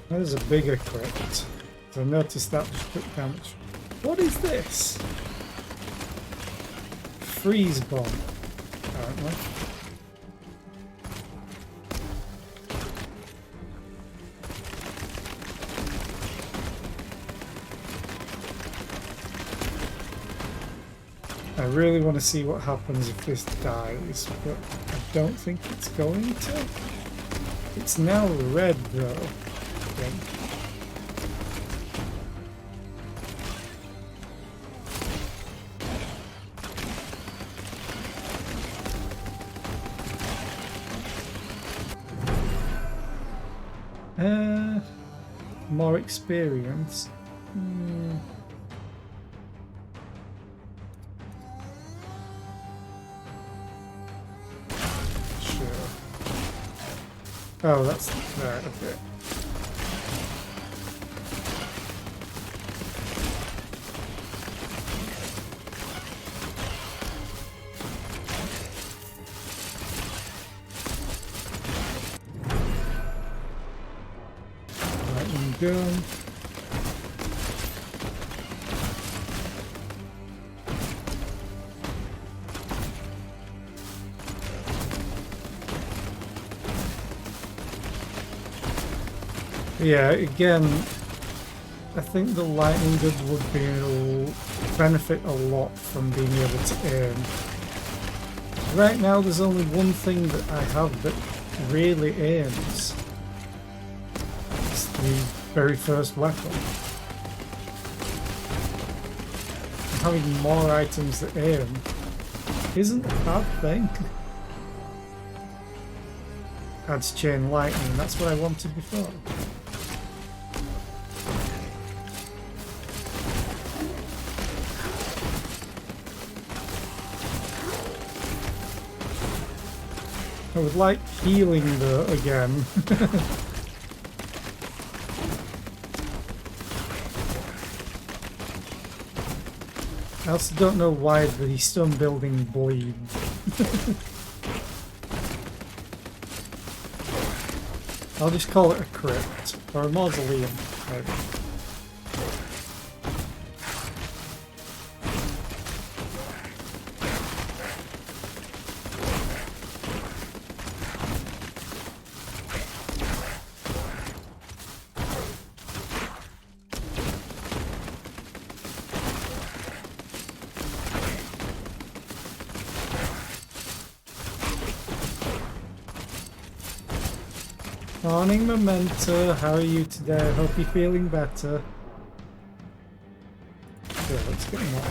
There's a bigger crit. So I noticed that just took damage. What is this? Freeze bomb, apparently. I really want to see what happens if this dies, but I don't think it's going to. It's now red though. More experience. Sure. Oh, that's right. Okay. Go. Yeah, again, I think the lightning gun would benefit a lot from being able to aim. Right now there's only one thing that I have that really aims. It's the very first weapon. And having more items that aim isn't a bad thing. Adds chain lightning, that's what I wanted before. I would like healing though again. I also don't know why the stone building bleeds. I'll just call it a crypt or a mausoleum, maybe. Morning, Memento. How are you today? Hope you're feeling better. Yeah, let's get more.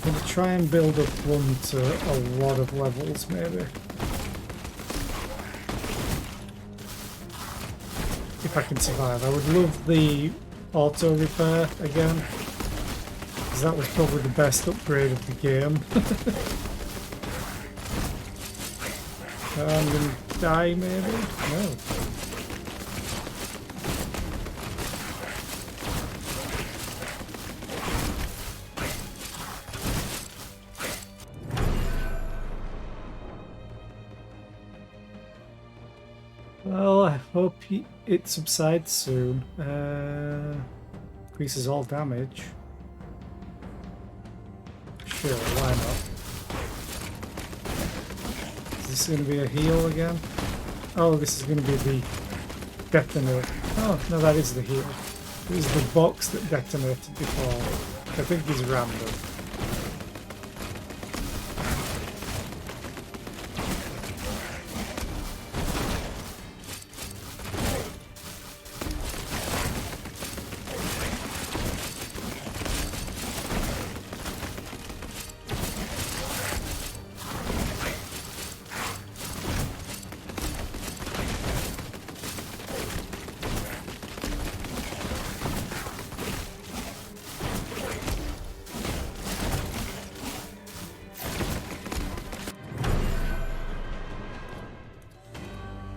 I'm gonna try and build up one to a lot of levels, maybe. If I can survive. I would love the auto repair again. That was probably the best upgrade of the game. I'm gonna die maybe? No. Well, I hope it subsides soon. Increases all damage. Sure, why not? Is this going to be a heal again? Oh, this is going to be the detonator. Oh, no, that is the heal. It was the box that detonated before. I think is random.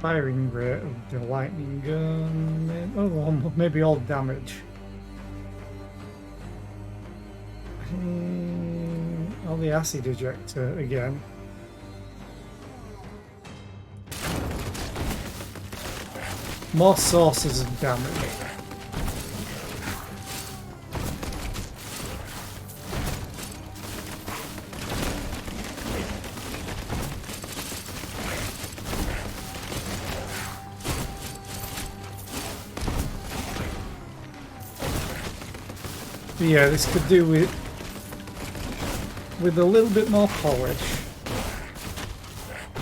Firing rate of the lightning gun. Oh, well, maybe all damage. Oh, the acid ejector again. More sources of damage. Yeah, this could do with a little bit more polish,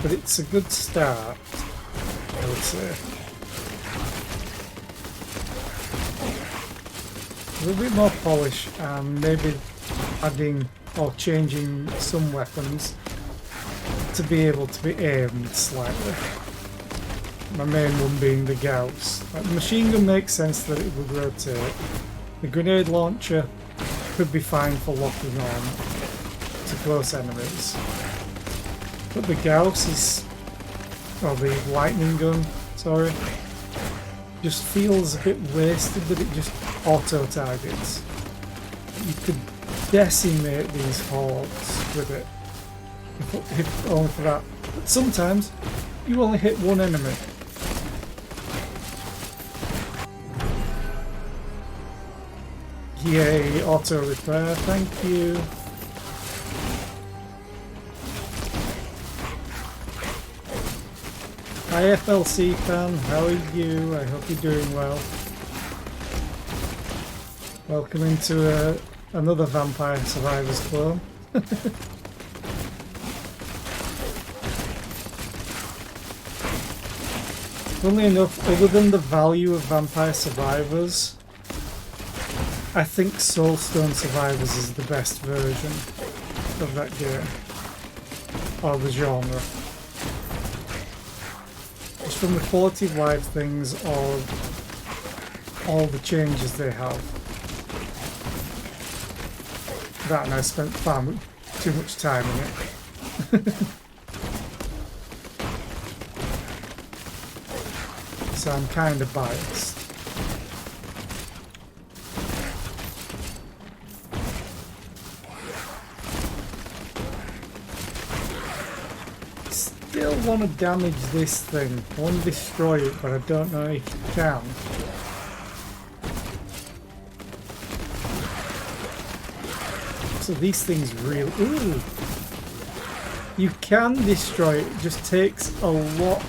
but it's a good start, I would say. A little bit more polish and maybe adding or changing some weapons to be able to be aimed slightly. My main one being the Gauss. Like, the machine gun makes sense that it would rotate. The grenade launcher could be fine for locking on to close enemies. But the Gauss is, or the lightning gun, sorry, just feels a bit wasted that it just auto-targets. You could decimate these hordes with it, if only for that. But sometimes you only hit one enemy. Yay, auto repair, thank you. Hi FLC fan, how are you? I hope you're doing well. Welcome into another Vampire Survivors clone. Funnily enough, other than the value of Vampire Survivors, I think Soulstone Survivors is the best version of that game, or the genre. Just from the quality of life things, or all the changes they have. That, and I spent far too much time in it. So I'm kind of biased. Still want to damage this thing. I want to destroy it, but I don't know if you can. So these things really... Ooh! You can destroy it, it just takes a lot.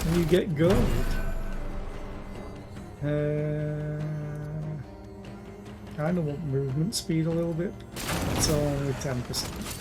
And you get gold. Kind of want movement speed a little bit. It's only 10%.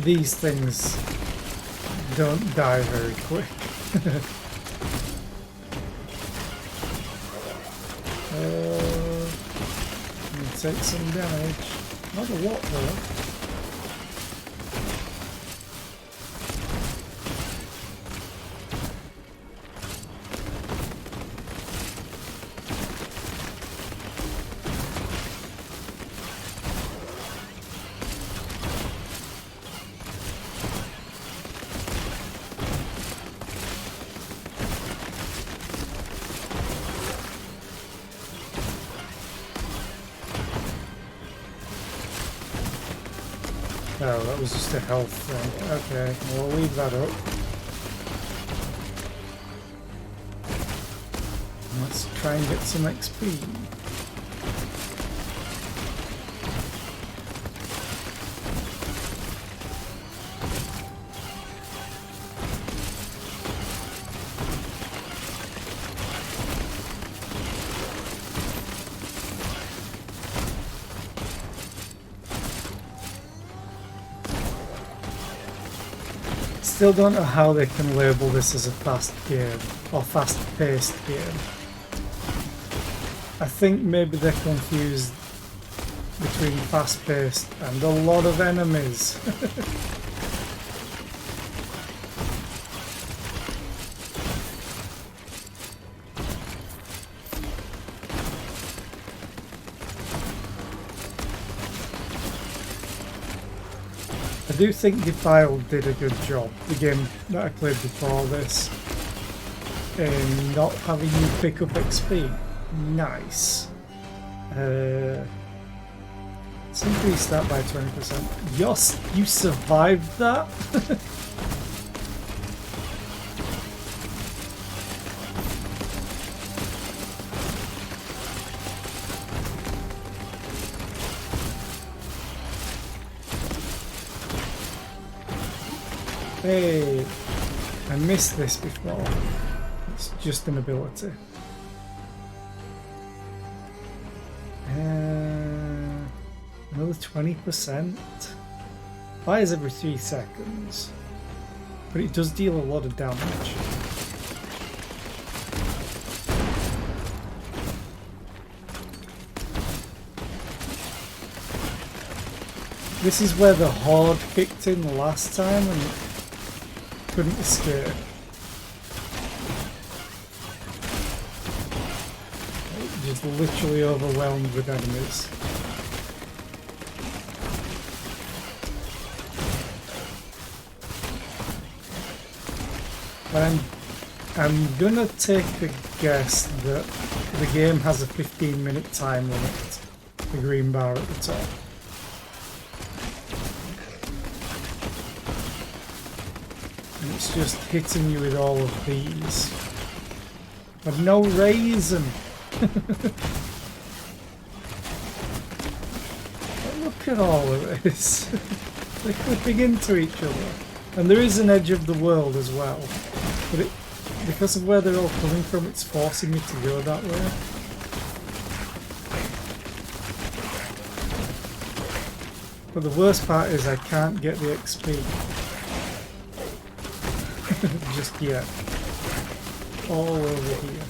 These things don't die very quick. Take some damage. Not a lot though. Oh, that was just a health thing. Okay, we'll leave that up. Let's try and get some XP. Still don't know how they can label this as a fast game or fast-paced game. I think maybe they're confused between fast-paced and a lot of enemies. I do think Defiled did a good job, the game that I played before this, in not having you pick up XP. Nice. Let's increase that by 20%. Yes, you survived that? Hey, I missed this before. It's just an ability. Another 20%. Fires every 3 seconds. But it does deal a lot of damage. This is where the Horde kicked in the last time and couldn't escape. Just literally overwhelmed with enemies. But I'm I'm gonna take a guess that the game has a 15-minute time limit. The green bar at the top. And it's just hitting you with all of these. For no reason. Look at all of this. They're clipping into each other. And there is an edge of the world as well. But because of where they're all coming from, it's forcing me to go that way. But the worst part is I can't get the XP. Just yet. All over here.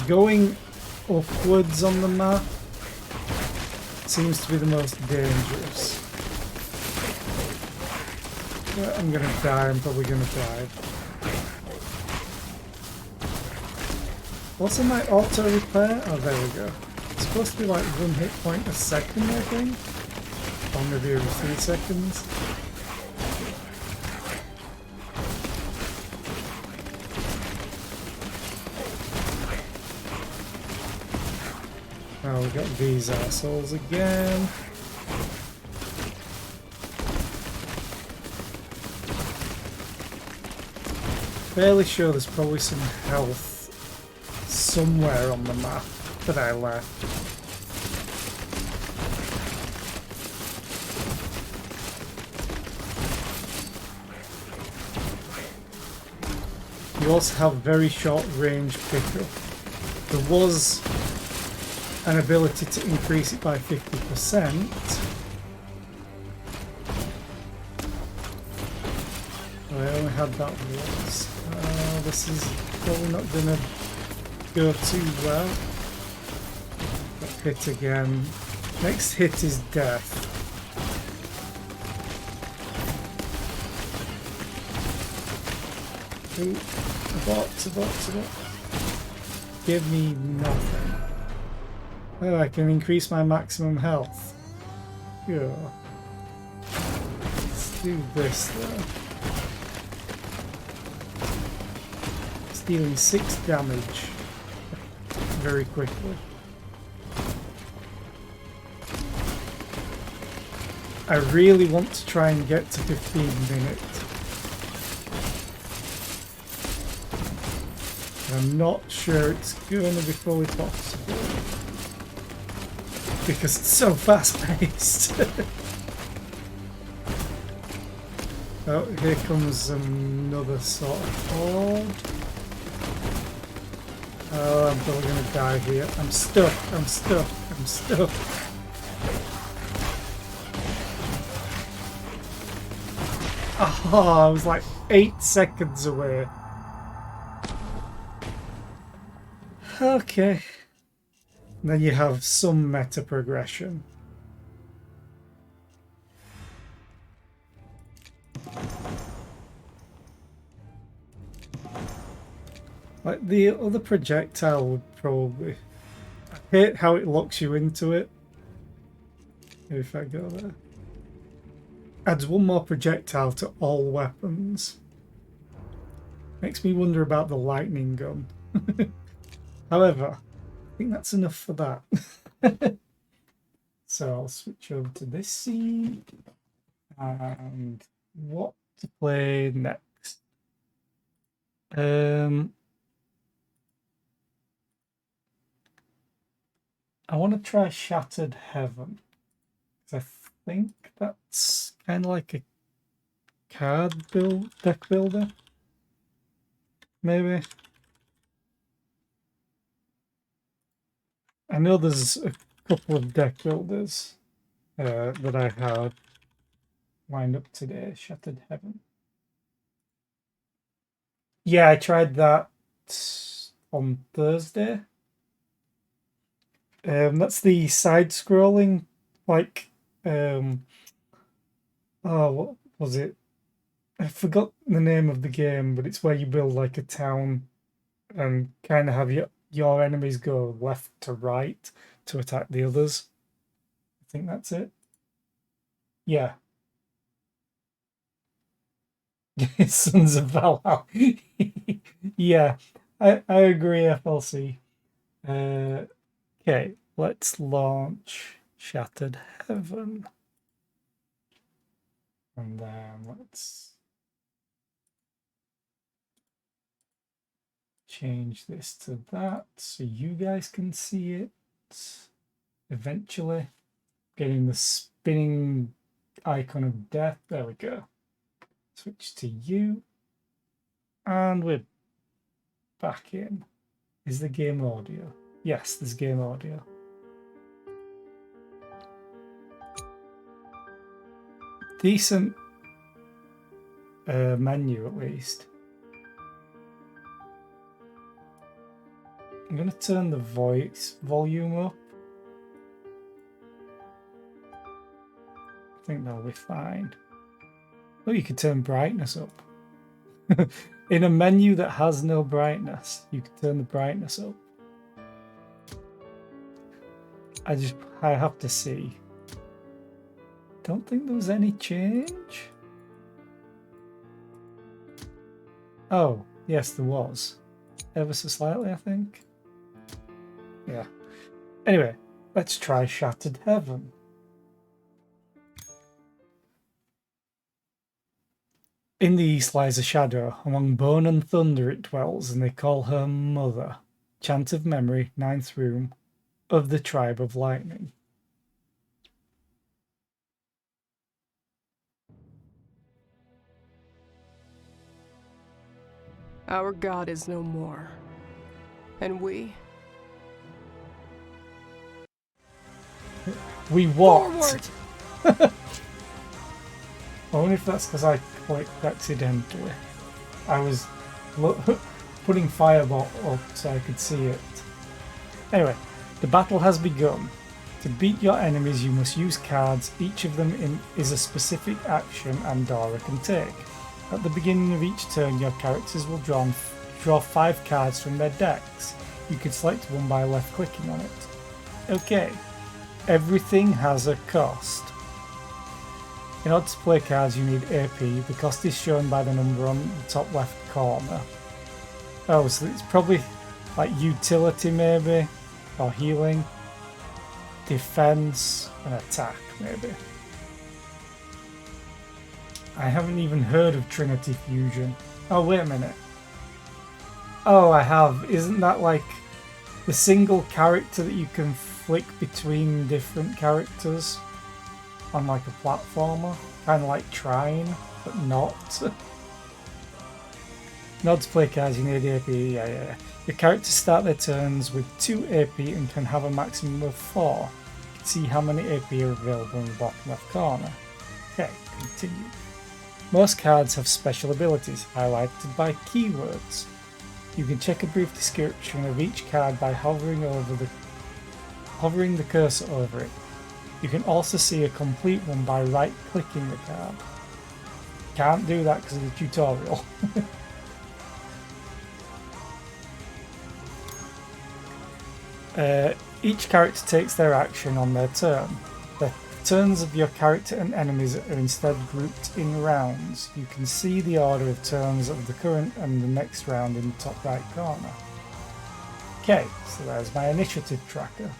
Going upwards on the map seems to be the most dangerous. I'm gonna die, I'm probably gonna die. What's in my auto repair? Oh, there we go. It's supposed to be like 1 hit point a second, I think. Or maybe every 3 seconds. Oh, we got these assholes again. Fairly sure there's probably some health somewhere on the map that I left. You also have very short range pickup. There was an ability to increase it by 50%. I only had that once. This is probably not gonna go too well. Got hit again. Next hit is death. Ooh, abort. Give me nothing. Oh, I can increase my maximum health. Yeah. Let's do this though. It's dealing 6 damage very quickly. I really want to try and get to 15 minutes. I'm not sure it's going to be fully possible. Because it's so fast-paced. Oh, here comes another sort of horde. Oh, I'm probably going to die here. I'm stuck. Oh, I was like 8 seconds away. Okay. Then you have some meta progression. Like the other projectile would probably... I hate how it locks you into it. Maybe if I go there. Adds 1 more projectile to all weapons. Makes me wonder about the lightning gun. However, I think that's enough for that. So I'll switch over to this scene. And what to play next? I want to try Shattered Heaven. Because I think that's kind of like a deck builder. Maybe. I know there's a couple of deck builders that I had lined up today. Shattered Heaven. Yeah, I tried that on Thursday. That's the side-scrolling, like, oh, what was it? I forgot the name of the game, but it's where you build like a town and kind of have your enemies go left to right to attack the others. I think that's it. Yeah. Sons of Valhalla. Yeah, I agree, FLC. Okay, let's launch Shattered Heaven. And then let's change this to that so you guys can see it eventually. Getting the spinning icon of death. There we go. Switch to you. And we're back in. Is the game audio? Yes, there's game audio. Decent menu at least. I'm going to turn the voice volume up. I think that'll be fine. Oh, you can turn brightness up. In a menu that has no brightness, you can turn the brightness up. I have to see. Don't think there was any change. Oh, yes, there was. Ever so slightly, I think. Yeah. Anyway, let's try Shattered Heaven. In the east lies a shadow, among bone and thunder it dwells, and they call her Mother. Chant of Memory, 9th room, of the Tribe of Lightning. Our god is no more. And we? We what? Forward! I wonder if that's because I clicked accidentally. I was putting Fireball up so I could see it. Anyway, the battle has begun. To beat your enemies, you must use cards. Each of them is a specific action Andorra can take. At the beginning of each turn, your characters will draw 5 cards from their decks. You can select one by left-clicking on it. Okay, everything has a cost. In order to play cards, you need AP. The cost is shown by the number on the top left corner. Oh, so it's probably like utility maybe, or healing, defense, and attack maybe. I haven't even heard of Trinity Fusion. Oh, wait a minute. Oh, I have. Isn't that like the single character that you can flick between different characters? On like a platformer, kind of like Trine, but not. Not to play cards, you need AP. Yeah. Your characters start their turns with 2 AP and can have a maximum of 4. You can see how many AP are available in the bottom left corner. Okay, continue. Most cards have special abilities highlighted by keywords. You can check a brief description of each card by hovering the cursor over it. You can also see a complete one by right-clicking the card. Can't do that because of the tutorial. Each character takes their action on their turn. The turns of your character and enemies are instead grouped in rounds. You can see the order of turns of the current and the next round in the top right corner. Okay, so there's my initiative tracker.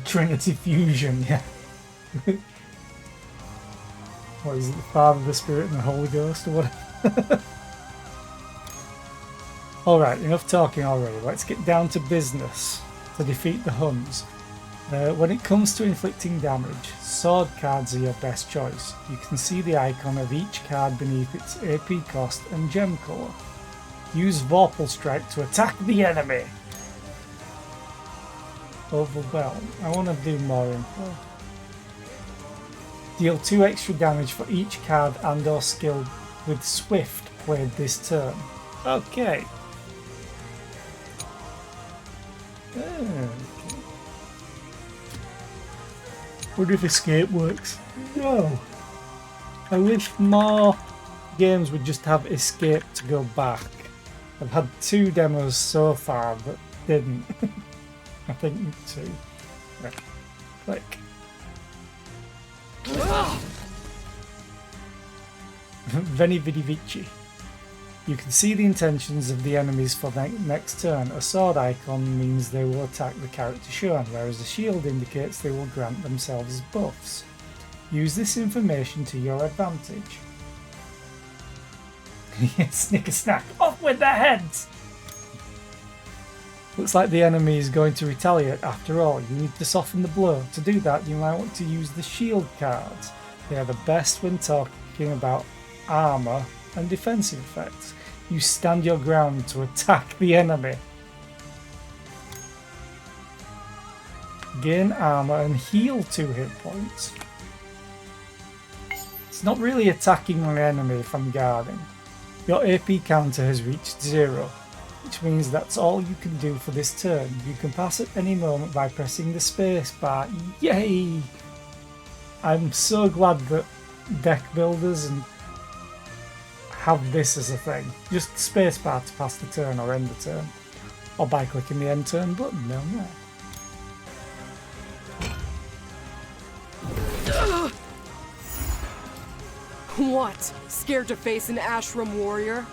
Trinity Fusion, yeah. What is it, the Father, the Spirit, and the Holy Ghost, or whatever? Alright, enough talking already. Let's get down to business to defeat the Huns. When it comes to inflicting damage, sword cards are your best choice. You can see the icon of each card beneath its AP cost and gem colour. Use Vorpal Strike to attack the enemy! Overwhelm. I want to do more info. Deal 2 extra damage for each card and or skill with Swift played this turn. Okay. Wonder if escape works. No. I wish more games would just have escape to go back. I've had 2 demos so far that didn't. I think 2. Right. Click. Veni Vidi Vici. You can see the intentions of the enemies for the next turn. A sword icon means they will attack the character shown, whereas a shield indicates they will grant themselves buffs. Use this information to your advantage. Snicker snack. Off with their heads! Looks like the enemy is going to retaliate after all. You need to soften the blow. To do that, you might want to use the shield cards. They are the best when talking about armor and defensive effects. You stand your ground to attack the enemy. Gain armor and heal 2 hit points. It's not really attacking an enemy if I'm guarding. Your AP counter has reached 0, which means that's all you can do for this turn. You can pass at any moment by pressing the space bar. Yay! I'm so glad that deck builders and have this as a thing. Just spacebar to pass the turn or end the turn. Or by clicking the end turn button down there. What? Scared to face an Ashram warrior?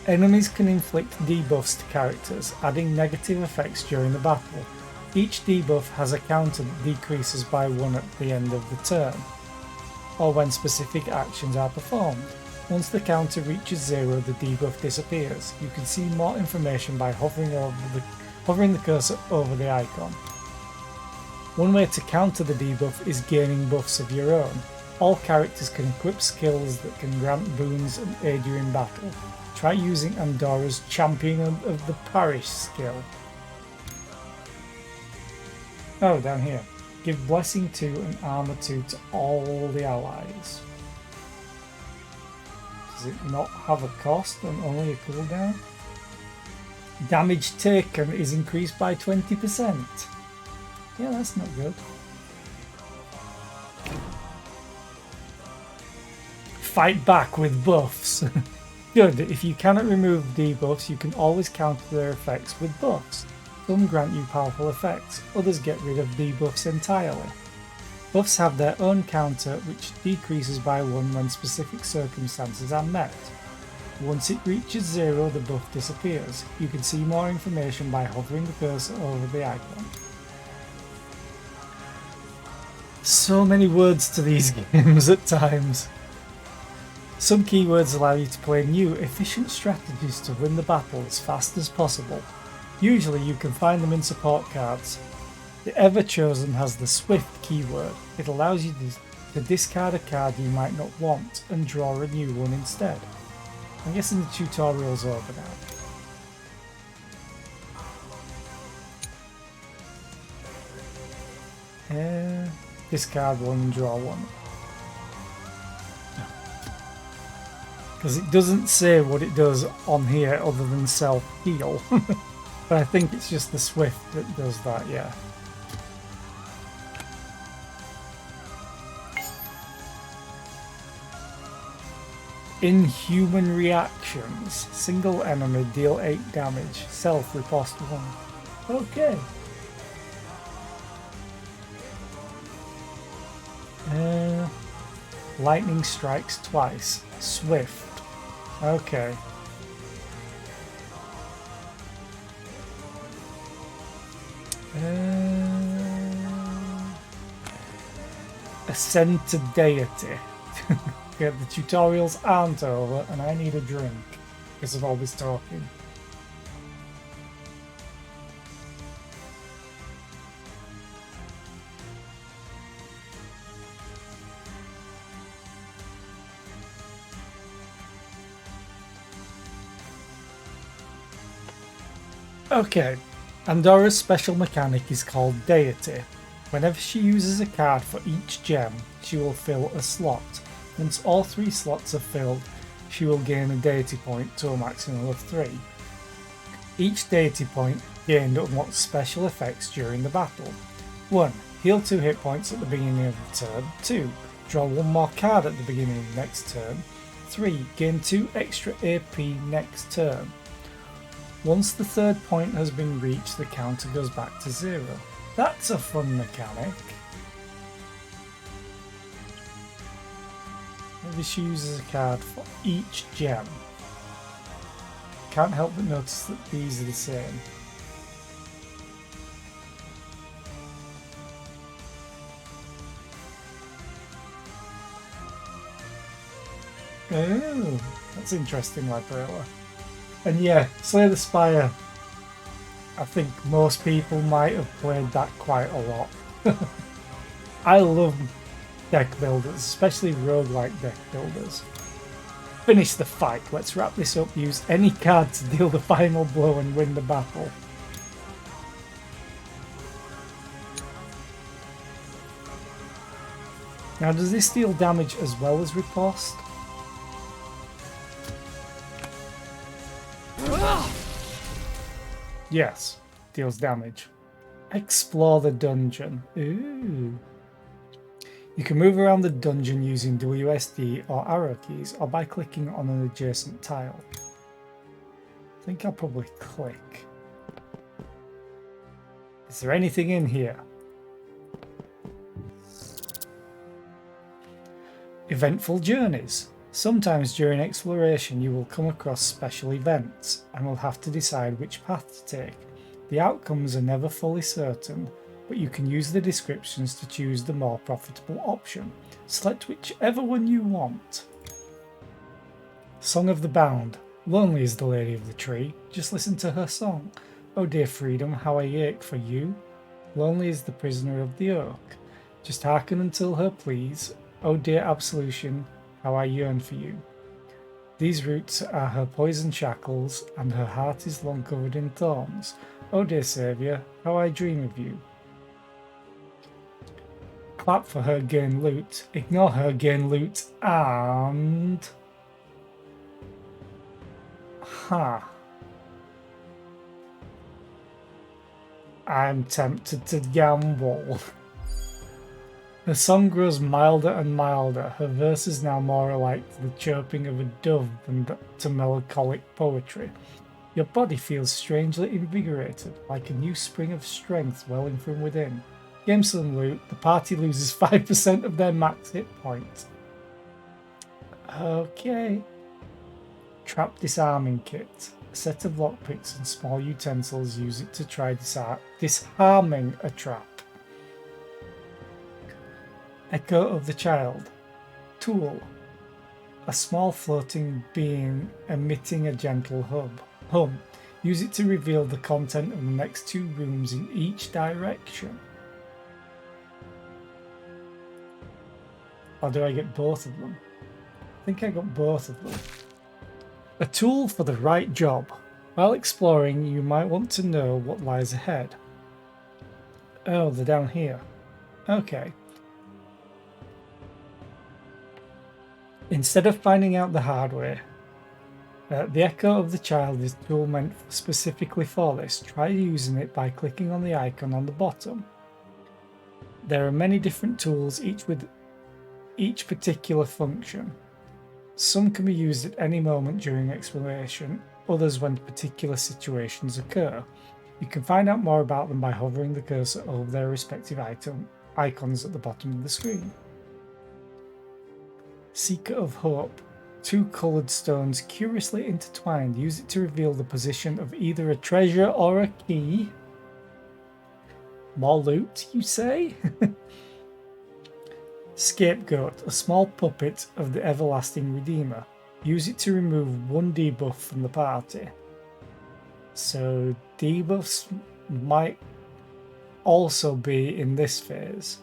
Enemies can inflict debuffs to characters, adding negative effects during the battle. Each debuff has a counter that decreases by 1 at the end of the turn, or when specific actions are performed. Once the counter reaches 0, the debuff disappears. You can see more information by hovering the cursor over the icon. One way to counter the debuff is gaining buffs of your own. All characters can equip skills that can grant boons and aid you in battle. Try using Andora's Champion of the Parish skill. Oh, down here. Give Blessing 2 and Armor 2 to all the allies. Does it not have a cost and only a cooldown? Damage taken is increased by 20%. Yeah, that's not good. Fight back with buffs. Good, if you cannot remove debuffs, you can always counter their effects with buffs. Some grant you powerful effects, others get rid of debuffs entirely. Buffs have their own counter, which decreases by 1 when specific circumstances are met. Once it reaches 0, the buff disappears. You can see more information by hovering the cursor over the icon. So many words to these games at times. Some keywords allow you to play new, efficient strategies to win the battle as fast as possible. Usually you can find them in support cards. The Ever Chosen has the Swift keyword. It allows you to discard a card you might not want and draw a new one instead. I'm guessing the tutorial's over now. Discard one and draw one. Because it doesn't say what it does on here other than self-heal. But I think it's just the Swift that does that, yeah. Inhuman reactions. Single enemy deal 8 damage. Self riposte 1. Okay. Lightning strikes twice. Swift. Okay. Ascend to Deity. Yeah, the tutorials aren't over and I need a drink because of all this talking. Okay, Andora's special mechanic is called Deity. Whenever she uses a card for each gem, she will fill a slot. Once all 3 slots are filled, she will gain a deity point to a maximum of 3. Each deity point gained unlocks special effects during the battle. 1. Heal 2 hit points at the beginning of the turn. 2. Draw 1 more card at the beginning of next turn. 3. Gain 2 extra AP next turn. Once the 3rd point has been reached, the counter goes back to 0. That's a fun mechanic. This uses a card for each gem. Can't help but notice that these are the same. Oh, that's interesting, Librella. And yeah, Slay the Spire. I think most people might have played that quite a lot. I love deck builders, especially roguelike deck builders. Finish the fight. Let's wrap this up. Use any card to deal the final blow and win the battle. Now, does this deal damage as well as riposte? Yes, deals damage. Explore the dungeon. Ooh. You can move around the dungeon using WSD or arrow keys, or by clicking on an adjacent tile. I think I'll probably click. Is there anything in here? Eventful journeys. Sometimes during exploration you will come across special events and will have to decide which path to take. The outcomes are never fully certain, but you can use the descriptions to choose the more profitable option. Select whichever one you want. Song of the Bound. Lonely is the lady of the tree. Just listen to her song. Oh dear freedom, how I ache for you. Lonely is the prisoner of the oak. Just hearken until her pleas. Oh dear absolution, how I yearn for you. These roots are her poison shackles, and her heart is long covered in thorns. Oh dear saviour, how I dream of you. Clap for her, gain loot. Ignore her, gain loot, and... I'm tempted to gamble. Her song grows milder and milder. Her verse is now more alike to the chirping of a dove than to melancholic poetry. Your body feels strangely invigorated, like a new spring of strength welling from within. Game some loot. The party loses 5% of their max hit points. Okay. Trap disarming kit. A set of lockpicks and small utensils. Use it to try disarming a trap. Echo of the Child. Tool. A small floating being emitting a gentle hum. Use it to reveal the content of the next 2 rooms in each direction. Or do I get both of them? I think I got both of them. A tool for the right job. While exploring, you might want to know what lies ahead. Oh, they're down here. Okay. Instead of finding out the hard way, the Echo of the Child is a tool meant specifically for this. Try using it by clicking on the icon on the bottom. There are many different tools, each with each particular function. Some can be used at any moment during exploration, others when particular situations occur. You can find out more about them by hovering the cursor over their respective icons at the bottom of the screen. Seeker of Hope. 2 coloured stones curiously intertwined. Use it to reveal the position of either a treasure or a key. More loot, you say? Scapegoat. A small puppet of the Everlasting Redeemer. Use it to remove 1 debuff from the party. So debuffs might also be in this phase.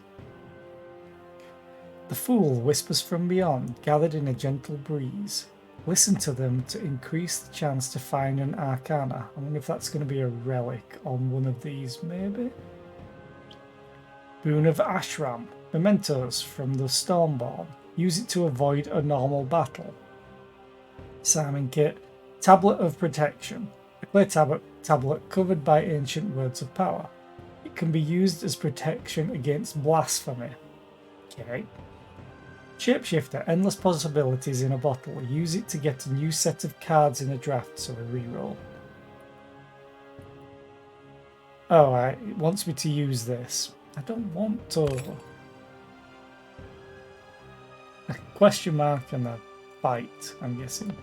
The Fool whispers from beyond, gathered in a gentle breeze. Listen to them to increase the chance to find an arcana. I wonder if that's going to be a relic on one of these, maybe? Boon of Ashram. Mementos from the Stormborn. Use it to avoid a normal battle. Disarming Kit. Tablet of Protection. A clear tablet covered by ancient words of power. It can be used as protection against blasphemy. Okay. Shapeshifter, endless possibilities in a bottle. Use it to get a new set of cards in a draft, so a reroll. Oh, it wants me to use this. I don't want to. A question mark and a bite, I'm guessing.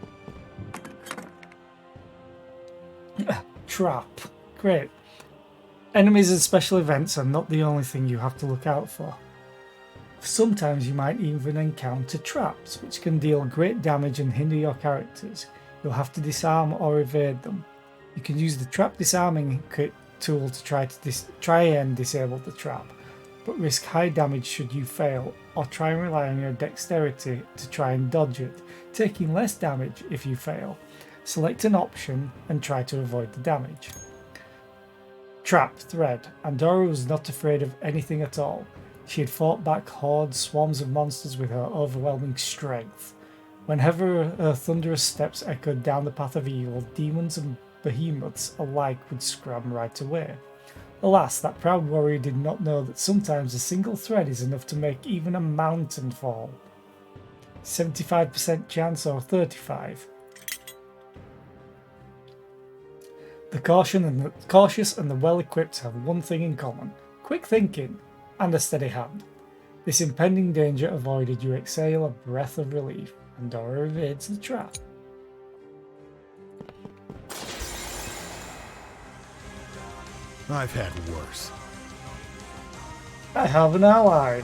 Trap. Great. Enemies and special events are not the only thing you have to look out for. Sometimes you might even encounter traps, which can deal great damage and hinder your characters. You'll have to disarm or evade them. You can use the trap disarming tool to try and disable the trap, but risk high damage should you fail, or try and rely on your dexterity to try and dodge it, taking less damage if you fail. Select an option and try to avoid the damage. Trap Thread. Andorra was not afraid of anything at all. She had fought back hordes, swarms of monsters with her overwhelming strength. Whenever her thunderous steps echoed down the path of evil, demons and behemoths alike would scram right away. Alas, that proud warrior did not know that sometimes a single thread is enough to make even a mountain fall. 75% chance or 35. The cautious and the well-equipped have one thing in common: quick thinking and a steady hand. This impending danger avoided, you exhale a breath of relief. Andorra evades the trap. I've had worse. I have an ally.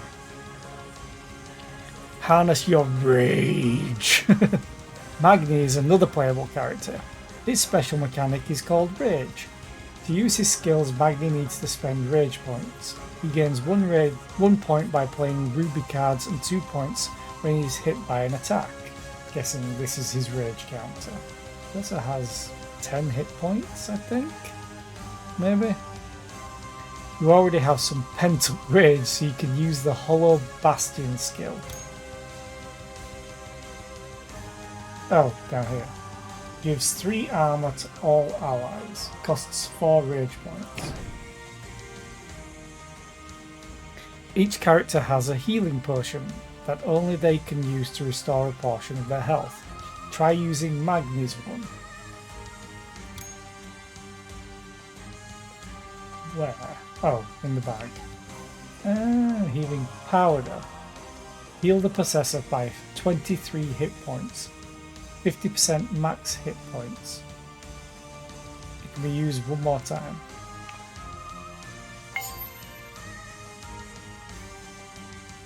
Harness your rage. Magni is another playable character. His special mechanic is called Rage. To use his skills, Magni needs to spend rage points. He gains 1 point by playing ruby cards and 2 points when he is hit by an attack. Guessing this is his rage counter. He also has 10 hit points, I think? Maybe? You already have some pent up rage, so you can use the Hollow Bastion skill. Oh, down here. Gives 3 armor to all allies. Costs 4 rage points. Each character has a healing potion that only they can use to restore a portion of their health. Try using Magni's one. Where? Oh, in the bag. Healing powder. Heal the possessor by 23 hit points. 50% max hit points. It can be used one more time.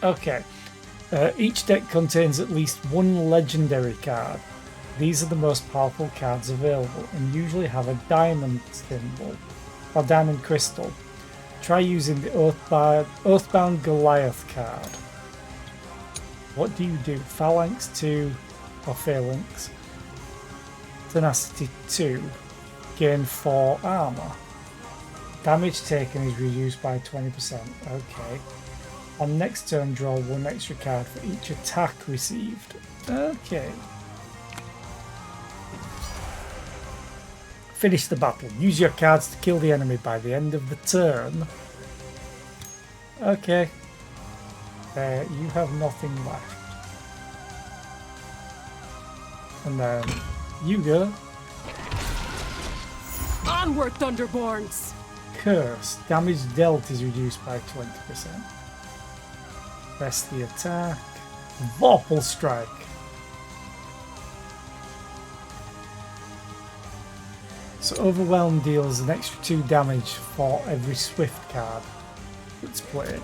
Okay. Each deck contains at least one legendary card. These are the most powerful cards available and usually have a diamond symbol or diamond crystal. Try using the Oathbound Goliath card. What do you do? Phalanx 2 or Phalanx. Tenacity 2. Gain 4 armor. Damage taken is reduced by 20%. Okay. On next turn, draw 1 extra card for each attack received. Okay. Finish the battle. Use your cards to kill the enemy by the end of the turn. Okay. You have nothing left. And then you go. Onward, Thunderborns! Curse. Damage dealt is reduced by 20%. Press the attack. Vorpal Strike. So Overwhelm deals an extra 2 damage for every Swift card that's played.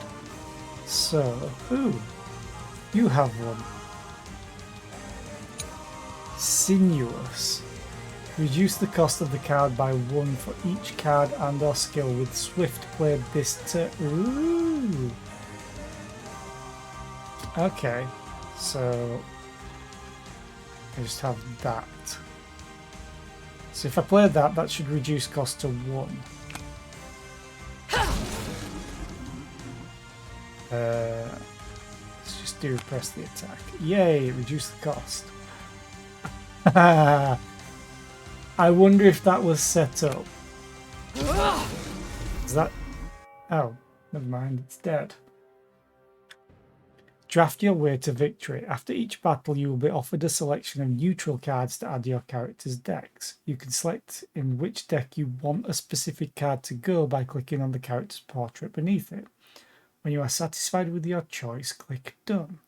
So, you have one. Sinuous. Reduce the cost of the card by 1 for each card and or skill with Swift played this turn. Ooh. Okay, so I just have that. So if I play that, that should reduce cost to 1. Let's just do press the attack. Yay, reduce the cost. I wonder if that was set up. Is that... Oh, never mind, it's dead. Draft your way to victory. After each battle, you will be offered a selection of neutral cards to add to your character's decks. You can select in which deck you want a specific card to go by clicking on the character's portrait beneath it. When you are satisfied with your choice, click Done.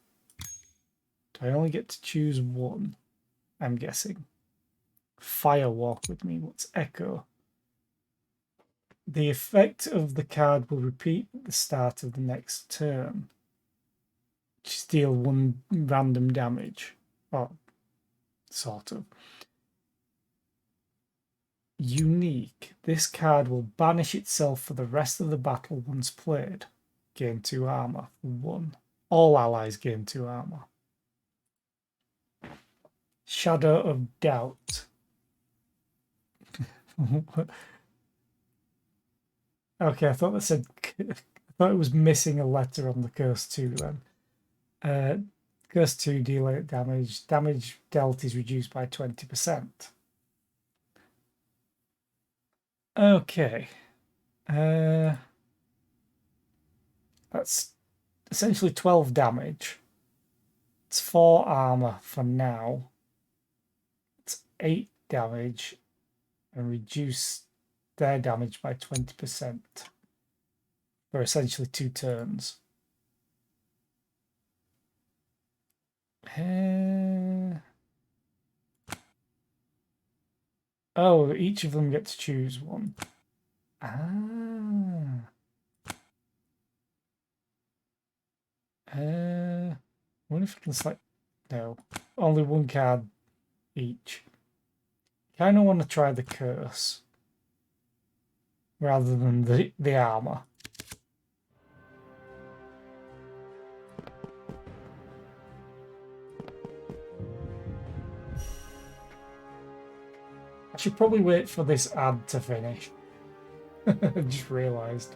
Do I only get to choose one? I'm guessing. Fire Walk with me. What's Echo? The effect of the card will repeat at the start of the next turn. Just deal 1 random damage. Or sort of. Unique. This card will banish itself for the rest of the battle once played. Gain 2 armor for 1. All allies gain 2 armor. Shadow of Doubt. Okay, I thought that said. I thought it was missing a letter on the Curse 2 then. Curse 2 deal 8 damage. Damage dealt is reduced by 20%. Okay. That's essentially 12 damage. It's 4 armor for now. It's 8 damage and reduce their damage by 20% for essentially 2 turns. Oh, each of them get to choose one. I wonder if I can select. No, only 1 card each. Kind of want to try the curse rather than the armor. I should probably wait for this ad to finish. I just realised.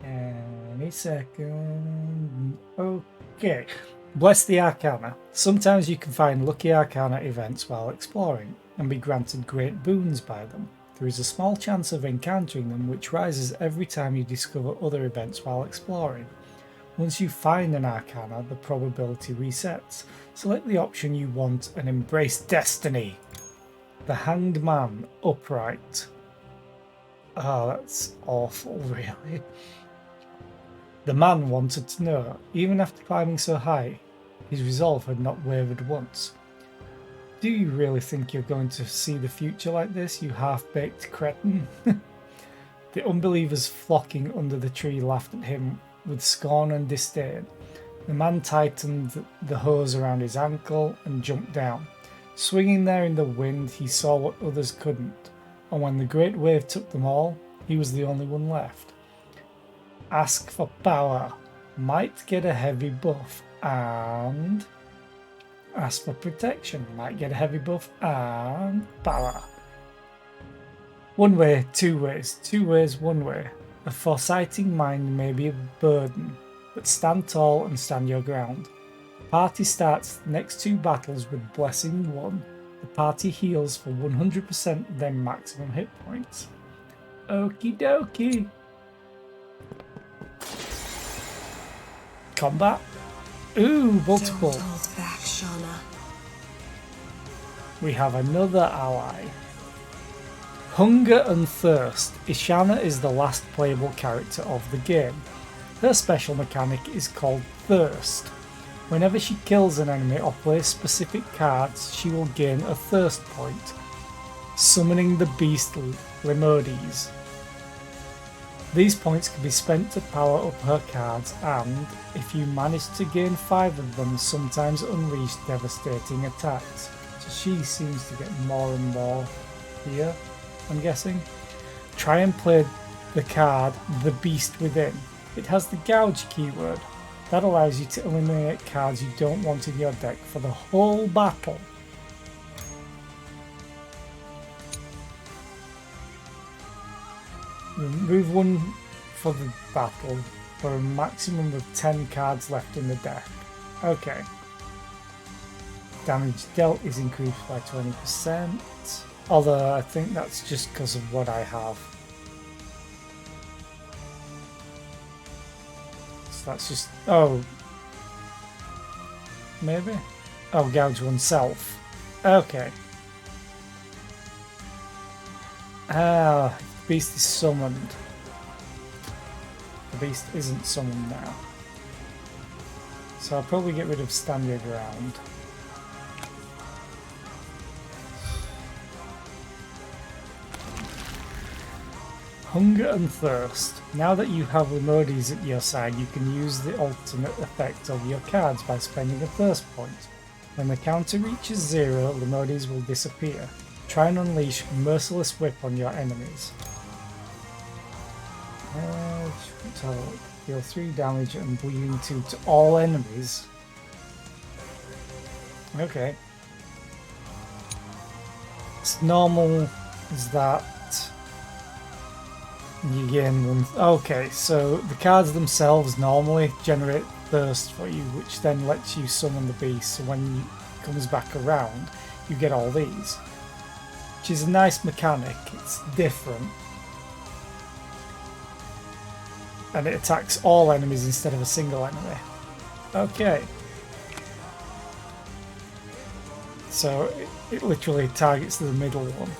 Any second. Okay. Bless the Arcana. Sometimes you can find lucky Arcana events while exploring and be granted great boons by them. There is a small chance of encountering them which rises every time you discover other events while exploring. Once you find an Arcana, the probability resets. Select the option you want and embrace destiny. The Hanged Man, upright. Oh, that's awful, really. The man wanted to know, even after climbing so high, his resolve had not wavered once. Do you really think you're going to see the future like this, you half-baked cretin? The unbelievers flocking under the tree laughed at him with scorn and disdain. The man tightened the hose around his ankle and jumped down. Swinging there in the wind, he saw what others couldn't, and when the great wave took them all, he was the only one left. Ask for power, might get a heavy buff, and ask for protection, might get a heavy buff, and power. One way, 2 ways, 2 ways, 1 way. A foresighting mind may be a burden, but stand tall and stand your ground. The party starts the next 2 battles with Blessing 1. The party heals for 100% their maximum hit points. Okie dokie. Combat. Ooh, multiple. Don't hold back, Shauna. We have another ally. Hunger and Thirst. Ishana is the last playable character of the game. Her special mechanic is called Thirst. Whenever she kills an enemy or plays specific cards, she will gain a Thirst point, summoning the beast Lemurdes. These points can be spent to power up her cards and, if you manage to gain 5 of them, sometimes unleash devastating attacks. So she seems to get more and more here, I'm guessing. Try and play the card The Beast Within. It has the Gouge keyword. That allows you to eliminate cards you don't want in your deck for the whole battle. Remove one for the battle for a maximum of 10 cards left in the deck. Okay. Damage dealt is increased by 20%. Although I think that's just because of what I have. So that's just... oh. Maybe? Oh, gouge oneself. Okay. Ah, the beast is summoned. The beast isn't summoned now. So I'll probably get rid of Stand Your Ground. Hunger and Thirst. Now that you have Lemurdes at your side, you can use the alternate effect of your cards by spending a Thirst point. When the counter reaches 0, Lemurdes will disappear. Try and unleash Merciless Whip on your enemies. Let's have a look. Deal 3 damage and bleeding 2 to all enemies. Okay. It's normal is that you gain one. Okay, so the cards themselves normally generate thirst for you, which then lets you summon the beast. So when it comes back around, you get all these, which is a nice mechanic. It's different, and it attacks all enemies instead of a single enemy. Okay, so it literally targets the middle one.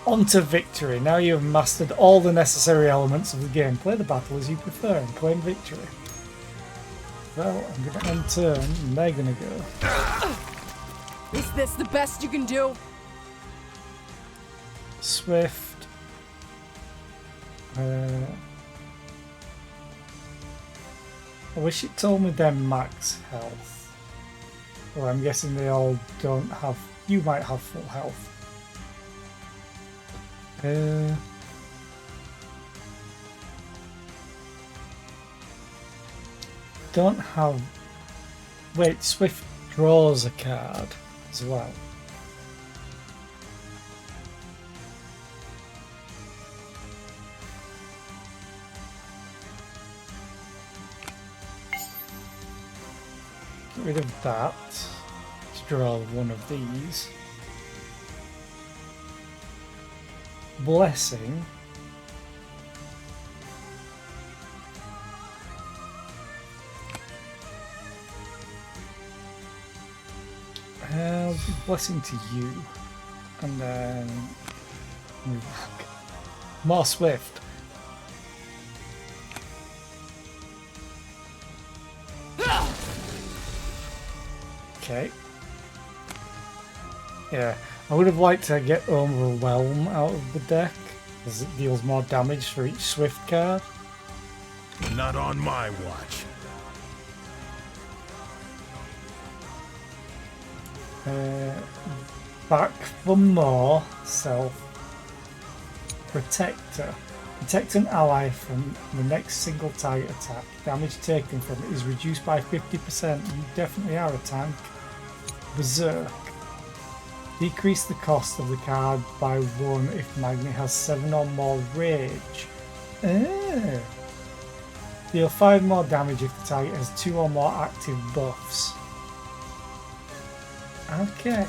On to victory. Now you have mastered all the necessary elements of the game. Play the battle as you prefer and claim victory. Well, I'm going to end turn and they're going to go. Is this the best you can do? Swift. I wish it told me their max health. Well, I'm guessing they all don't have... you might have full health. Don't have... wait, Swift draws a card as well. Get rid of that to draw one of these. Blessing. I'll do blessing to you, and then move back. More Swift. Okay. Yeah. I would have liked to get Overwhelm out of the deck, as it deals more damage for each Swift card. Not on my watch. Back for more. Self. Protector. Protect an ally from the next single target attack. Damage taken from it is reduced by 50%. You definitely are a tank. Berserk. Decrease the cost of the card by 1 if Magni has 7 or more rage. Deal 5 more damage if the target has 2 or more active buffs. Okay.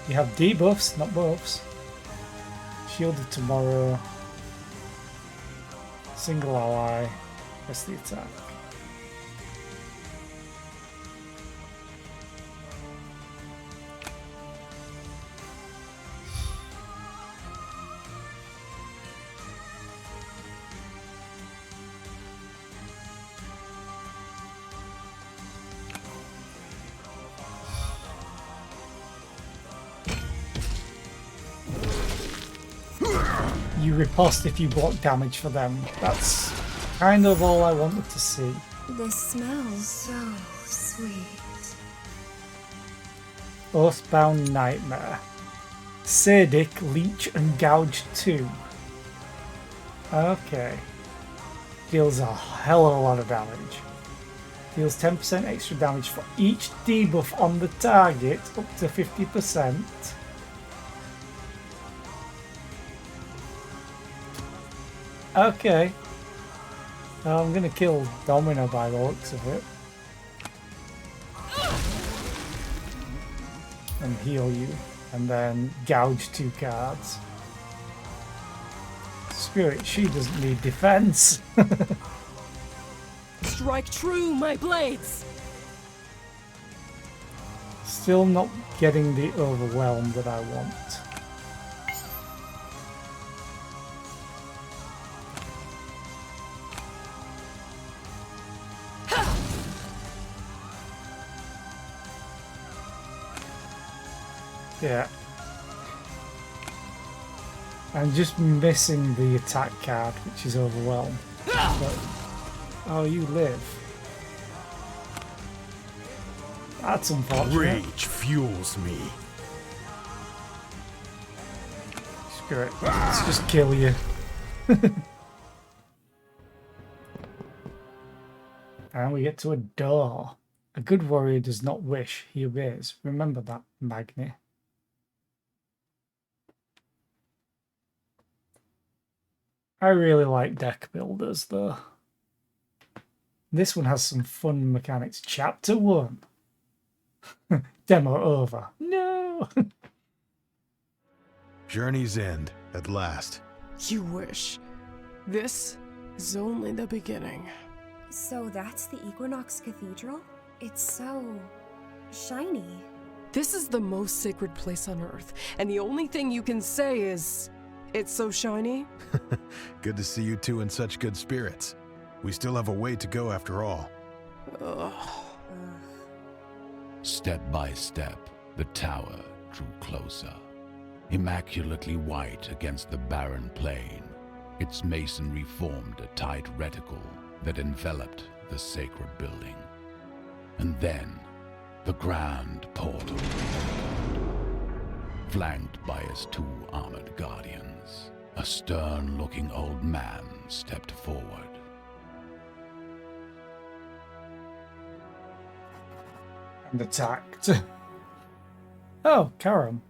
You have debuffs, not buffs. Shield of Tomorrow. Single ally. Press the attack. You riposte if you block damage for them. That's kind of all I wanted to see. This smells so sweet. Oathbound Nightmare. Sadic, Leech and Gouge 2. Okay. deals a hell of a lot of damage. Deals 10% extra damage for each debuff on the target, up to 50%. Okay. I'm gonna kill Domino by the looks of it. And heal you. And then gouge 2 cards. Spirit, she doesn't need defense. Strike true, my blades! Still not getting the overwhelm that I want. Yeah. I'm just missing the attack card, which is overwhelmed. But, oh, you live. That's unfortunate. Rage fuels me. Screw it. Let's just kill you. And we get to a door. A good warrior does not wish, he obeys. Remember that, Magni. I really like deck builders, though. This one has some fun mechanics. Chapter 1. Demo over. No! Journey's end, at last. You wish. This is only the beginning. So that's the Equinox Cathedral? It's so shiny. This is the most sacred place on Earth, and the only thing you can say is, it's so shiny. Good to see you two in such good spirits. We still have a way to go after all. Ugh. Step by step, the tower drew closer. Immaculately white against the barren plain, its masonry formed a tight reticle that enveloped the sacred building. And then, the grand portal opened, flanked by his 2 armored guardians. A stern-looking old man stepped forward. And attacked. Oh, Karam.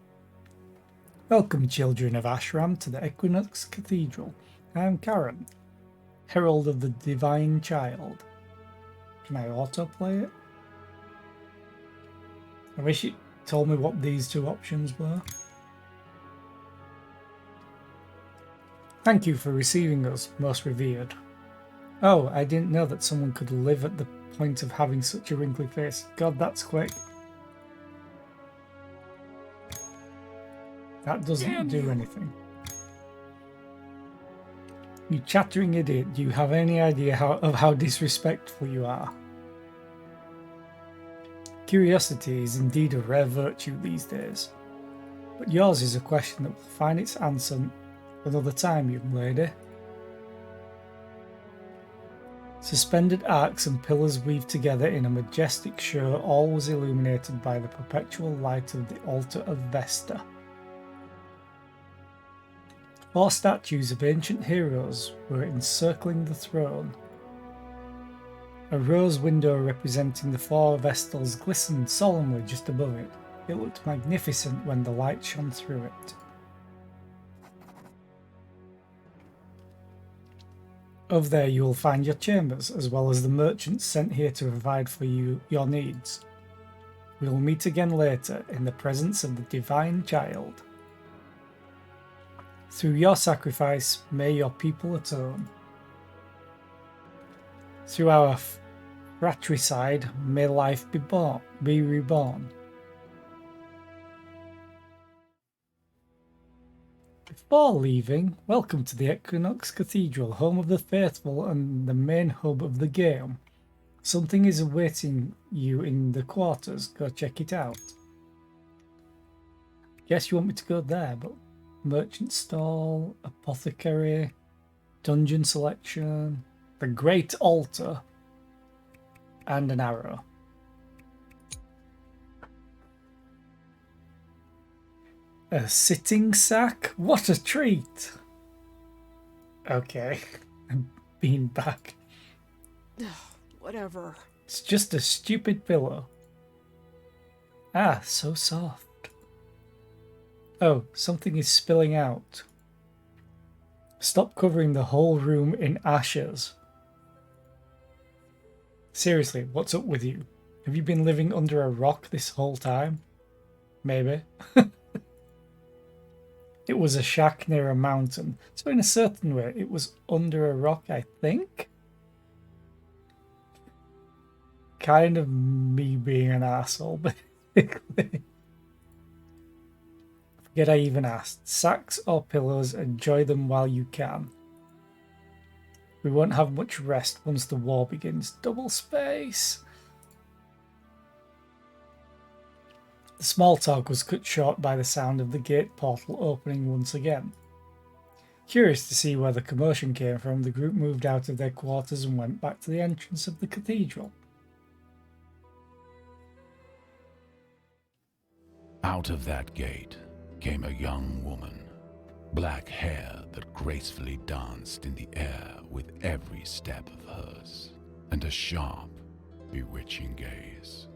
Welcome, children of Ashram, to the Equinox Cathedral. I am Karam, Herald of the Divine Child. Can I autoplay it? I wish it told me what these 2 options were. Thank you for receiving us, most revered. Oh, I didn't know that someone could live at the point of having such a wrinkly face. God, that's quick. That doesn't do anything. You chattering idiot, do you have any idea of how disrespectful you are? Curiosity is indeed a rare virtue these days, but yours is a question that will find its answer another time, young lady. Suspended arcs and pillars weave together in a majestic show, always illuminated by the perpetual light of the altar of Vesta. 4 statues of ancient heroes were encircling the throne. A rose window representing the 4 Vestals glistened solemnly just above it. It looked magnificent when the light shone through it. Over there you will find your chambers, as well as the merchants sent here to provide for you your needs. We will meet again later in the presence of the Divine Child. Through your sacrifice, may your people atone. Through our fratricide, may life be reborn. Before leaving, welcome to the Equinox Cathedral, home of the faithful and the main hub of the game. Something is awaiting you in the quarters. Go check it out. Guess you want me to go there, but merchant stall, apothecary, dungeon selection, the Great Altar, and an arrow. A sitting sack? What a treat! Okay. beanbag. Whatever. It's just a stupid pillow. Ah, so soft. Oh, something is spilling out. Stop covering the whole room in ashes. Seriously, what's up with you? Have you been living under a rock this whole time? Maybe. It was a shack near a mountain, so in a certain way it was under a rock, I think? Kind of me being an asshole, basically. Forget I even asked. Sacks or pillows, enjoy them while you can. We won't have much rest once the war begins. Double space! The small talk was cut short by the sound of the gate portal opening once again. Curious to see where the commotion came from, the group moved out of their quarters and went back to the entrance of the cathedral. Out of that gate came a young woman, black hair that gracefully danced in the air with every step of hers, and a sharp, bewitching gaze.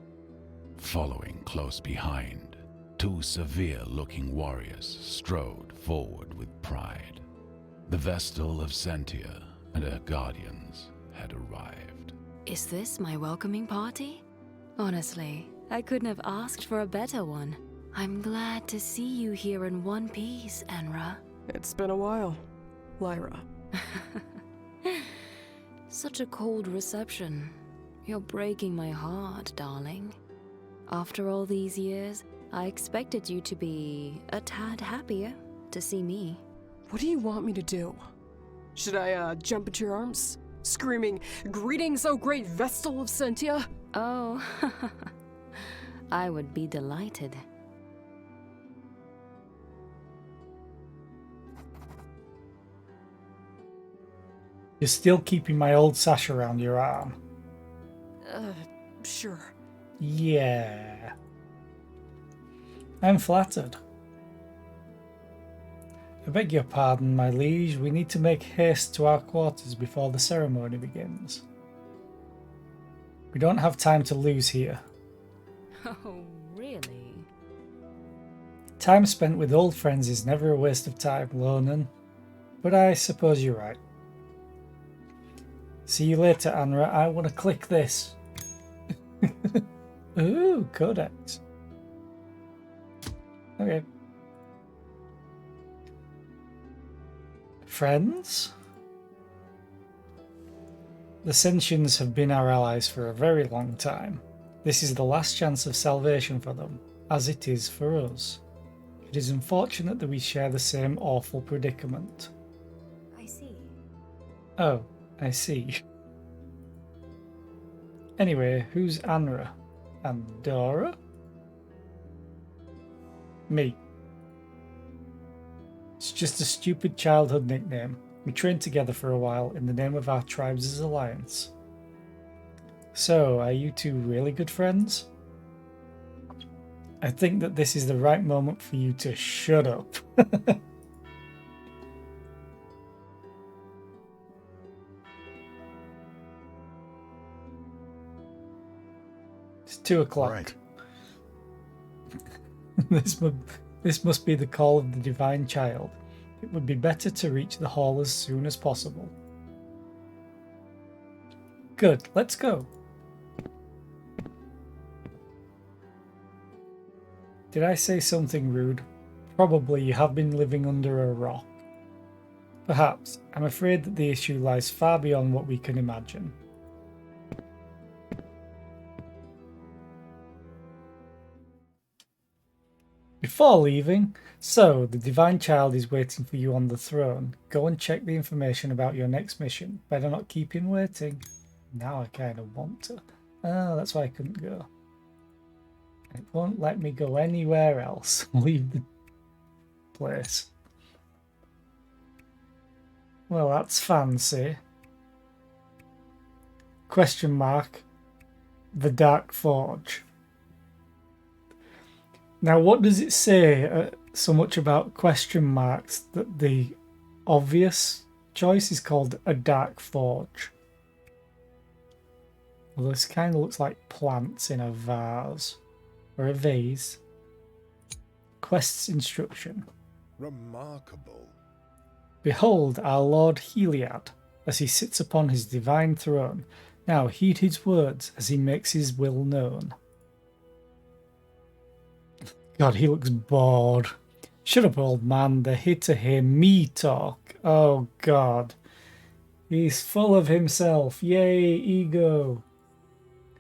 Following close behind, two severe-looking warriors strode forward with pride. The Vestal of Sentia and her guardians had arrived. Is this my welcoming party? Honestly, I couldn't have asked for a better one. I'm glad to see you here in one piece, Enra. It's been a while, Lyra. Such a cold reception. You're breaking my heart, darling. After all these years, I expected you to be a tad happier to see me. What do you want me to do? Should I, jump into your arms? Screaming, "Greetings, O great Vestal of Sentia"? Oh, I would be delighted. You're still keeping my old sash around your arm. Sure. Yeah. I'm flattered. I beg your pardon, my liege. We need to make haste to our quarters before the ceremony begins. We don't have time to lose here. Oh, really? Time spent with old friends is never a waste of time, Lonan. But I suppose you're right. See you later, Anra. I want to click this. Ooh, codex. Okay. Friends? The Sentians have been our allies for a very long time. This is the last chance of salvation for them, as it is for us. It is unfortunate that we share the same awful predicament. I see. Oh, I see. Anyway, who's Anra? Andorra? Me. It's just a stupid childhood nickname. We trained together for a while in the name of our tribe's alliance. So, are you two really good friends? I think that this is the right moment for you to shut up. It's 2 o'clock. Right. This must be the call of the Divine Child. It would be better to reach the hall as soon as possible. Good, let's go. Did I say something rude? Probably you have been living under a rock. Perhaps. I'm afraid that the issue lies far beyond what we can imagine. Before leaving, so the Divine Child is waiting for you on the throne. Go and check the information about your next mission. Better not keep him waiting. Now I kind of want to. Oh, that's why I couldn't go. It won't let me go anywhere else. Leave the place. Well, that's fancy. Question mark. The Dark Forge. Now, what does it say so much about question marks that the obvious choice is called a Dark Forge. Well, this kind of looks like plants in a vase. Or a vase. Quest's instruction. Remarkable. Behold our Lord Heliad, as he sits upon his divine throne. Now heed his words as he makes his will known. God, he looks bored. Shut up, old man. They're here to hear me talk. Oh, God. He's full of himself. Yay, ego.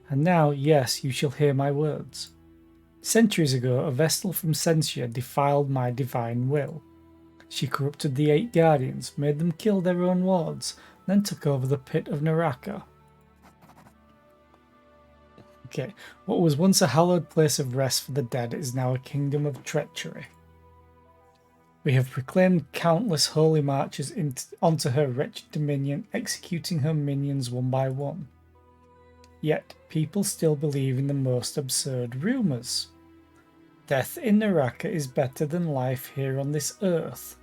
And now, yes, you shall hear my words. Centuries ago, a Vestal from Sensia defiled my divine will. She corrupted the 8 Guardians, made them kill their own wards, then took over the pit of Naraka. Okay, what was once a hallowed place of rest for the dead is now a kingdom of treachery. We have proclaimed countless holy marches onto her wretched dominion, executing her minions one by one. Yet, people still believe in the most absurd rumours. Death in Naraka is better than life here on this earth.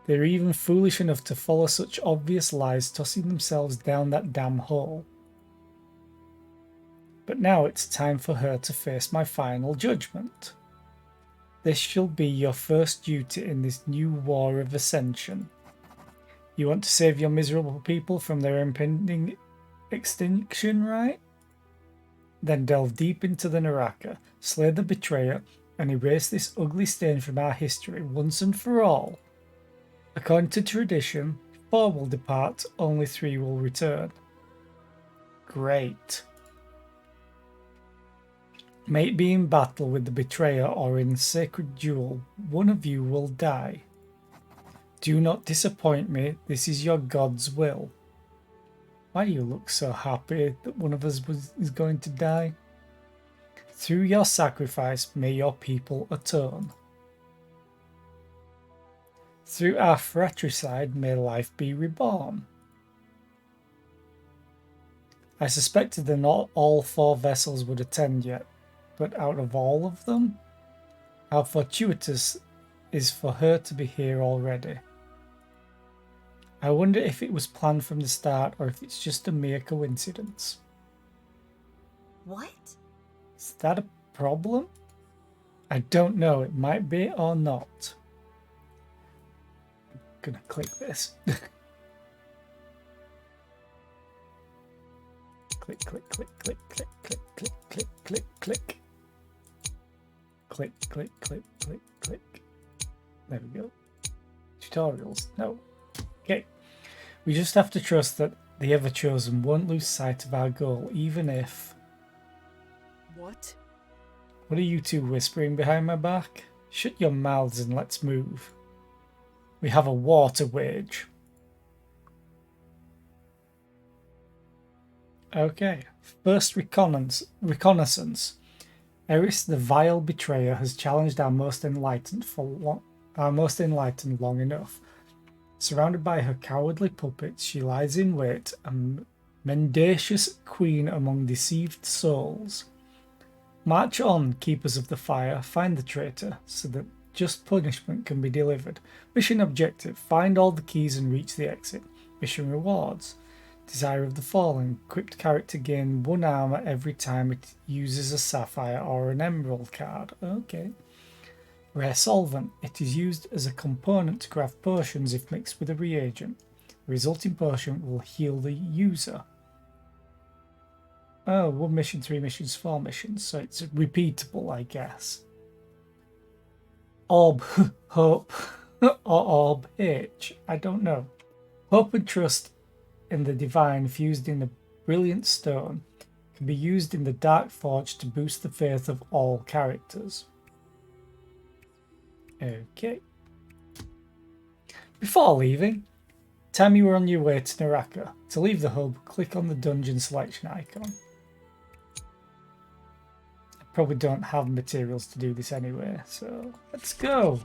They're even foolish enough to follow such obvious lies, tossing themselves down that damn hole. But now it's time for her to face my final judgment. This shall be your first duty in this new war of ascension. You want to save your miserable people from their impending extinction, right? Then delve deep into the Naraka, slay the betrayer, and erase this ugly stain from our history once and for all. According to tradition, 4 will depart, only 3 will return. Great. May it be in battle with the betrayer or in sacred duel, one of you will die. Do not disappoint me, this is your God's will. Why do you look so happy that one of us is going to die? Through your sacrifice, may your people atone. Through our fratricide, may life be reborn. I suspected that not all 4 vessels would attend yet, but out of all of them, how fortuitous is for her to be here already. I wonder if it was planned from the start or if it's just a mere coincidence. What? Is that a problem? I don't know, it might be or not. I'm gonna click this. Click, click, click, click, click, click, click, click, click, click. Click, click, click, click, click. There we go. Tutorials. No. Okay. We just have to trust that the Ever-Chosen won't lose sight of our goal, even if... What? What are you two whispering behind my back? Shut your mouths and let's move. We have a war to wage. Okay. First reconnaissance. Eris, the vile betrayer, has challenged our most enlightened long enough. Surrounded by her cowardly puppets, she lies in wait, a mendacious queen among deceived souls. March on, keepers of the fire, find the traitor, so that just punishment can be delivered. Mission objective, find all the keys and reach the exit. Mission rewards. Desire of the Fallen, equipped character gain 1 armor every time it uses a sapphire or an emerald card. Okay. Rare solvent, it is used as a component to craft potions if mixed with a reagent. The resulting potion will heal the user. Oh, 1 mission, 3 missions, 4 missions, so it's repeatable, I guess. Orb, hope, or orb H, I don't know. Hope and trust in the divine fused in a brilliant stone can be used in the Dark Forge to boost the faith of all characters. Okay. Before leaving, time you were on your way to Naraka. To leave the hub, click on the dungeon selection icon. I probably don't have materials to do this anyway, so let's go.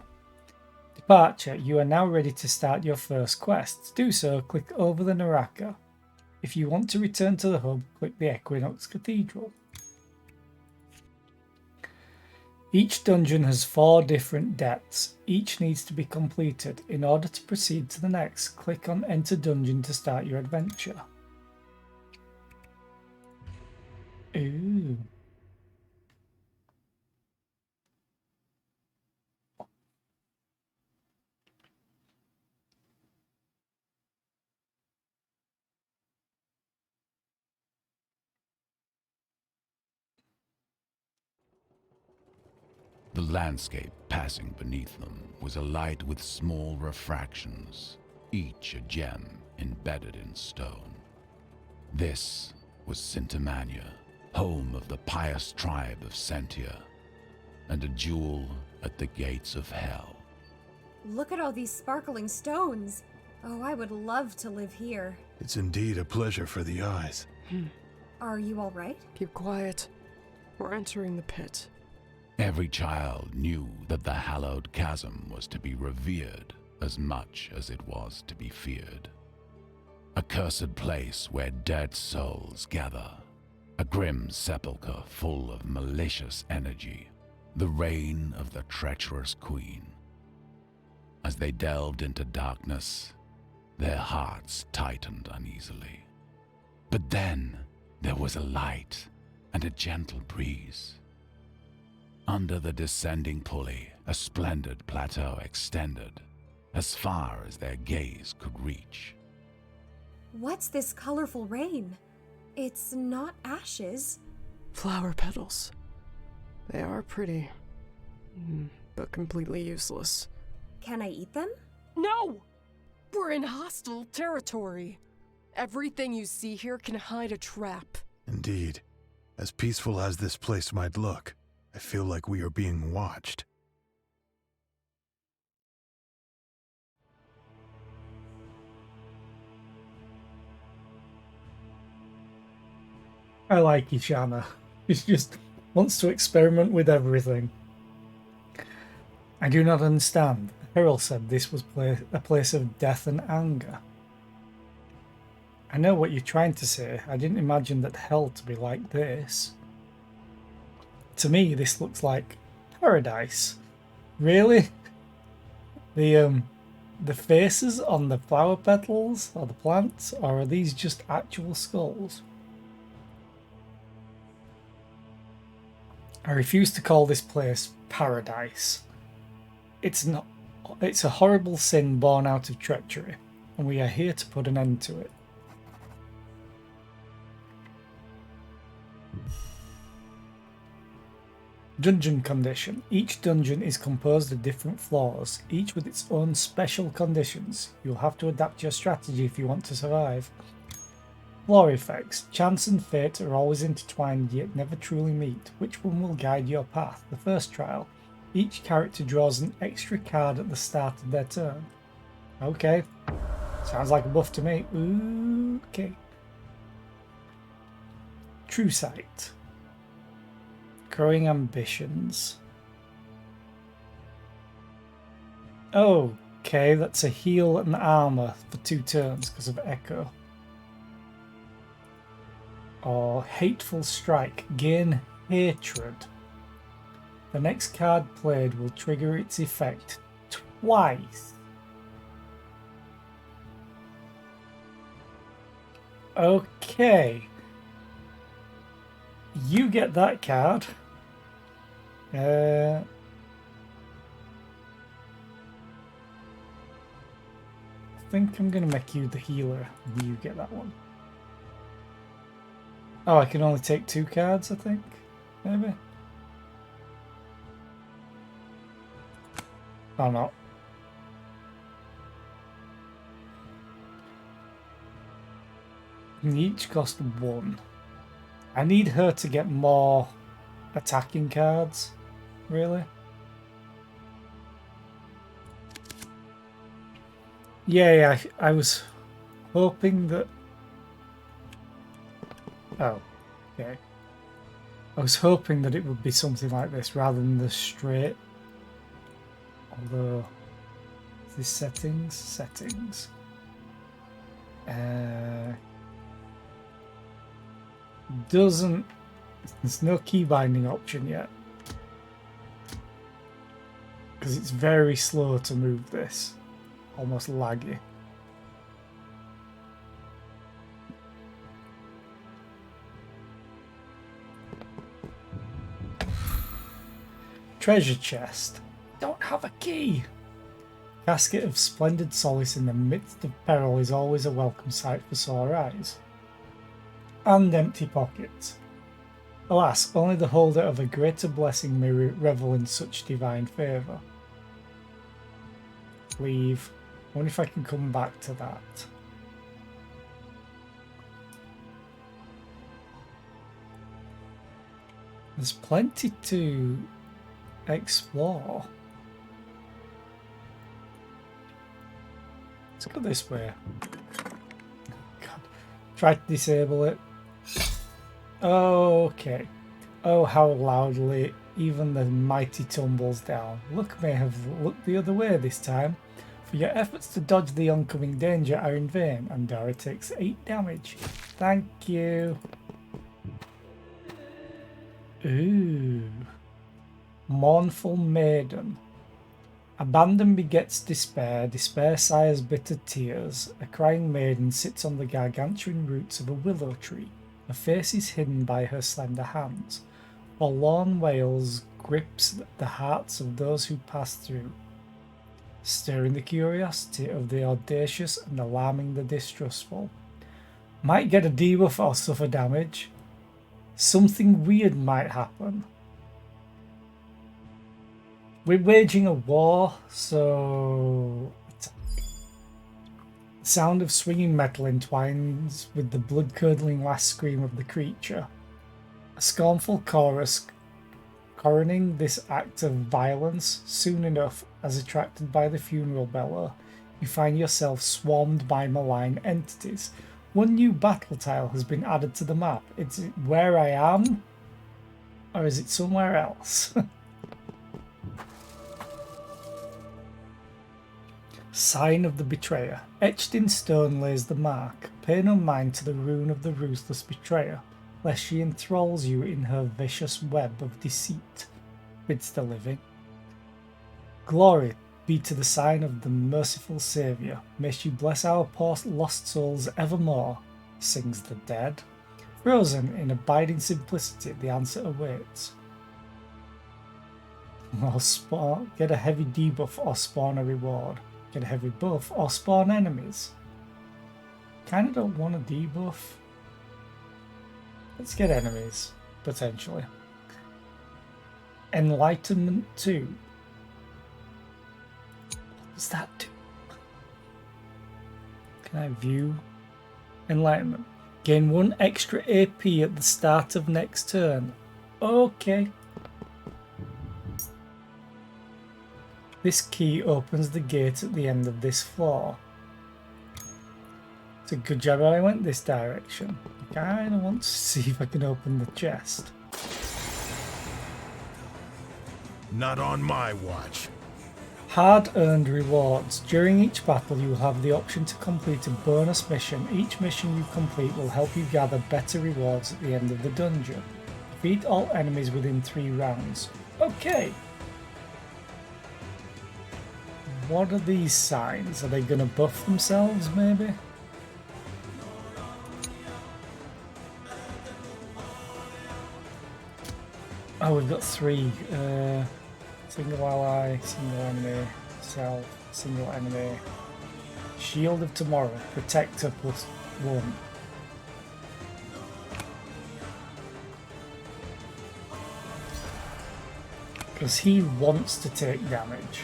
Departure, you are now ready to start your first quest. To do so, click over the Naraka. If you want to return to the hub, click the Equinox Cathedral. Each dungeon has 4 different depths. Each needs to be completed. In order to proceed to the next, click on Enter Dungeon to start your adventure. Ooh. The landscape passing beneath them was alight with small refractions, each a gem embedded in stone. This was Sintamania, home of the pious tribe of Sentia, and a jewel at the gates of hell. Look at all these sparkling stones. Oh, I would love to live here. It's indeed a pleasure for the eyes. Are you all right? Keep quiet. We're entering the pit. Every child knew that the hallowed chasm was to be revered as much as it was to be feared. A cursed place where dead souls gather, a grim sepulchre full of malicious energy, the reign of the treacherous queen. As they delved into darkness, their hearts tightened uneasily. But then there was a light and a gentle breeze. Under the descending pulley, a splendid plateau extended, as far as their gaze could reach. What's this colorful rain? It's not ashes. Flower petals. They are pretty, but completely useless. Can I eat them? No! We're in hostile territory. Everything you see here can hide a trap. Indeed. As peaceful as this place might look, I feel like we are being watched. I like Ishana. She just wants to experiment with everything. I do not understand. Hyrule said this was a place of death and anger. I know what you're trying to say. I didn't imagine that hell to be like this. To me, this looks like paradise. Really? The faces on the flower petals or the plants, or are these just actual skulls? I refuse to call this place paradise. It's not. It's a horrible sin born out of treachery, and we are here to put an end to it. Dungeon condition. Each dungeon is composed of different floors, each with its own special conditions. You'll have to adapt your strategy if you want to survive. Floor effects. Chance and fate are always intertwined yet never truly meet. Which one will guide your path? The first trial. Each character draws an extra card at the start of their turn. Okay. Sounds like a buff to me. Ooh, okay. True sight. Growing ambitions. Okay, that's a heal and armor for 2 turns because of Echo. Or hateful strike. Gain hatred. The next card played will trigger its effect twice. Okay. You get that card. I think I'm going to make you the healer and you get that one. Oh, I can only take 2 cards, I think. Maybe. Or not. Each cost 1. I need her to get more attacking cards, really. Yeah, I was hoping that... Oh, okay. I was hoping that it would be something like this rather than the straight. Although, is this settings? Settings. Doesn't... There's no key binding option yet. because it's very slow to move this. Almost laggy. Treasure chest. Don't have a key. Casket of splendid solace in the midst of peril is always a welcome sight for sore eyes. And empty pockets. Alas, only the holder of a greater blessing may revel in such divine favour. Leave. I wonder if I can come back to that. There's plenty to explore. Let's go this way. God. Try to disable it. Okay. Oh, how loudly even the mighty tumbles down. Luck may have looked the other way this time, for your efforts to dodge the oncoming danger are in vain, and Dora takes 8 damage. Thank you. Ooh. Mournful Maiden. Abandon begets despair, despair sires bitter tears. A crying maiden sits on the gargantuan roots of a willow tree. Her face is hidden by her slender hands. Forlorn wails grips the hearts of those who pass through, stirring the curiosity of the audacious and alarming the distrustful. Might get a debuff or suffer damage. Something weird might happen. We're waging a war, so the sound of swinging metal entwines with the blood-curdling last scream of the creature. A scornful chorus coroning this act of violence. Soon enough, as attracted by the funeral bellow, you find yourself swarmed by malign entities. One new battle tile has been added to the map. Is it where I am? Or is it somewhere else? Sign of the Betrayer. Etched in stone lays the mark. Pay no mind to the rune of the ruthless betrayer, lest she enthralls you in her vicious web of deceit. Bids the living. Glory be to the sign of the merciful Saviour. May she bless our poor lost souls evermore, sings the dead. Frozen in abiding simplicity, the answer awaits. Or get a heavy debuff or spawn a reward. Get a heavy buff or spawn enemies. Kinda don't want a debuff. Let's get enemies, potentially. Enlightenment 2. What does that do? Can I view? Enlightenment. Gain 1 extra AP at the start of next turn. Okay. This key opens the gate at the end of this floor. It's a good job I went this direction. I kinda want to see if I can open the chest. Not on my watch. Hard-earned rewards. During each battle you will have the option to complete a bonus mission. Each mission you complete will help you gather better rewards at the end of the dungeon. Defeat all enemies within 3 rounds. Okay. What are these signs? Are they going to buff themselves, maybe? Oh, we've got 3. Single ally, single enemy, self, single enemy. Shield of Tomorrow, Protector +1. Because he wants to take damage.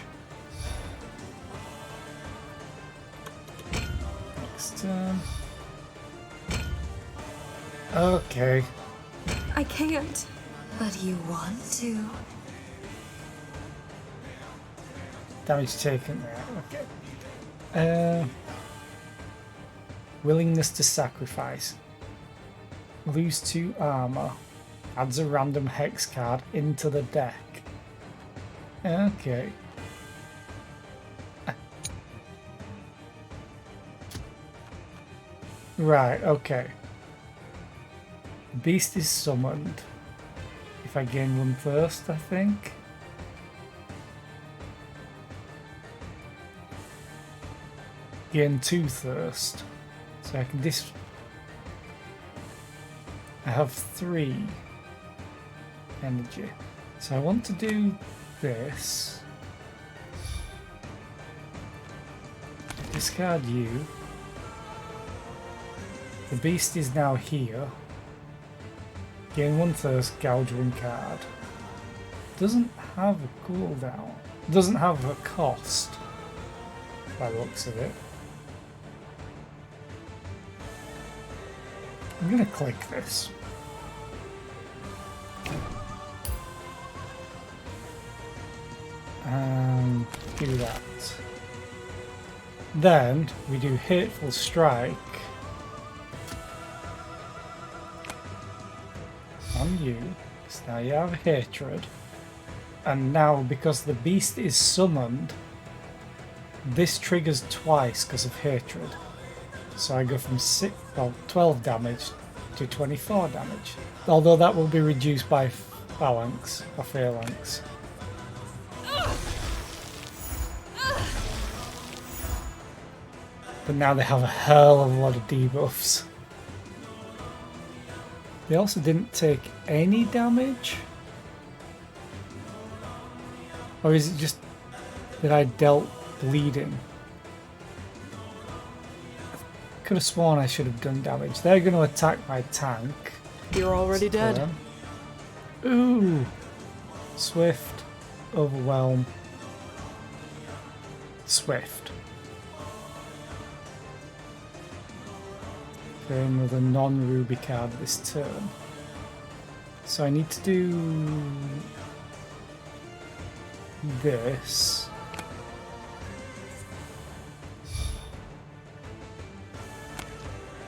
Next turn. Okay. I can't. But you want to. Damage taken there, okay. Willingness to sacrifice. Lose 2 armor. Adds a random hex card into the deck. Okay. Right, okay. Beast is summoned. If I gain 1 first, I think. gain 2 thirst. So I can I have 3 energy. So I want to do this. Discard you. The beast is now here. Gain 1 thirst, gouge 1 card. Doesn't have a cooldown. Doesn't have a cost, by the looks of it. I'm gonna click this. And do that. Then we do Hateful Strike on you, because now you have Hatred. And now, because the beast is summoned, this triggers twice because of Hatred. So I go from 12 damage to 24 damage. Although that will be reduced by phalanx or phalanx. But now they have a hell of a lot of debuffs. They also didn't take any damage? Or is it just that I dealt bleeding? Could have sworn I should have done damage. They're going to attack my tank. You're already dead. Ooh. Swift. Overwhelm. Swift. Okay, another non-ruby card this turn. So I need to do this.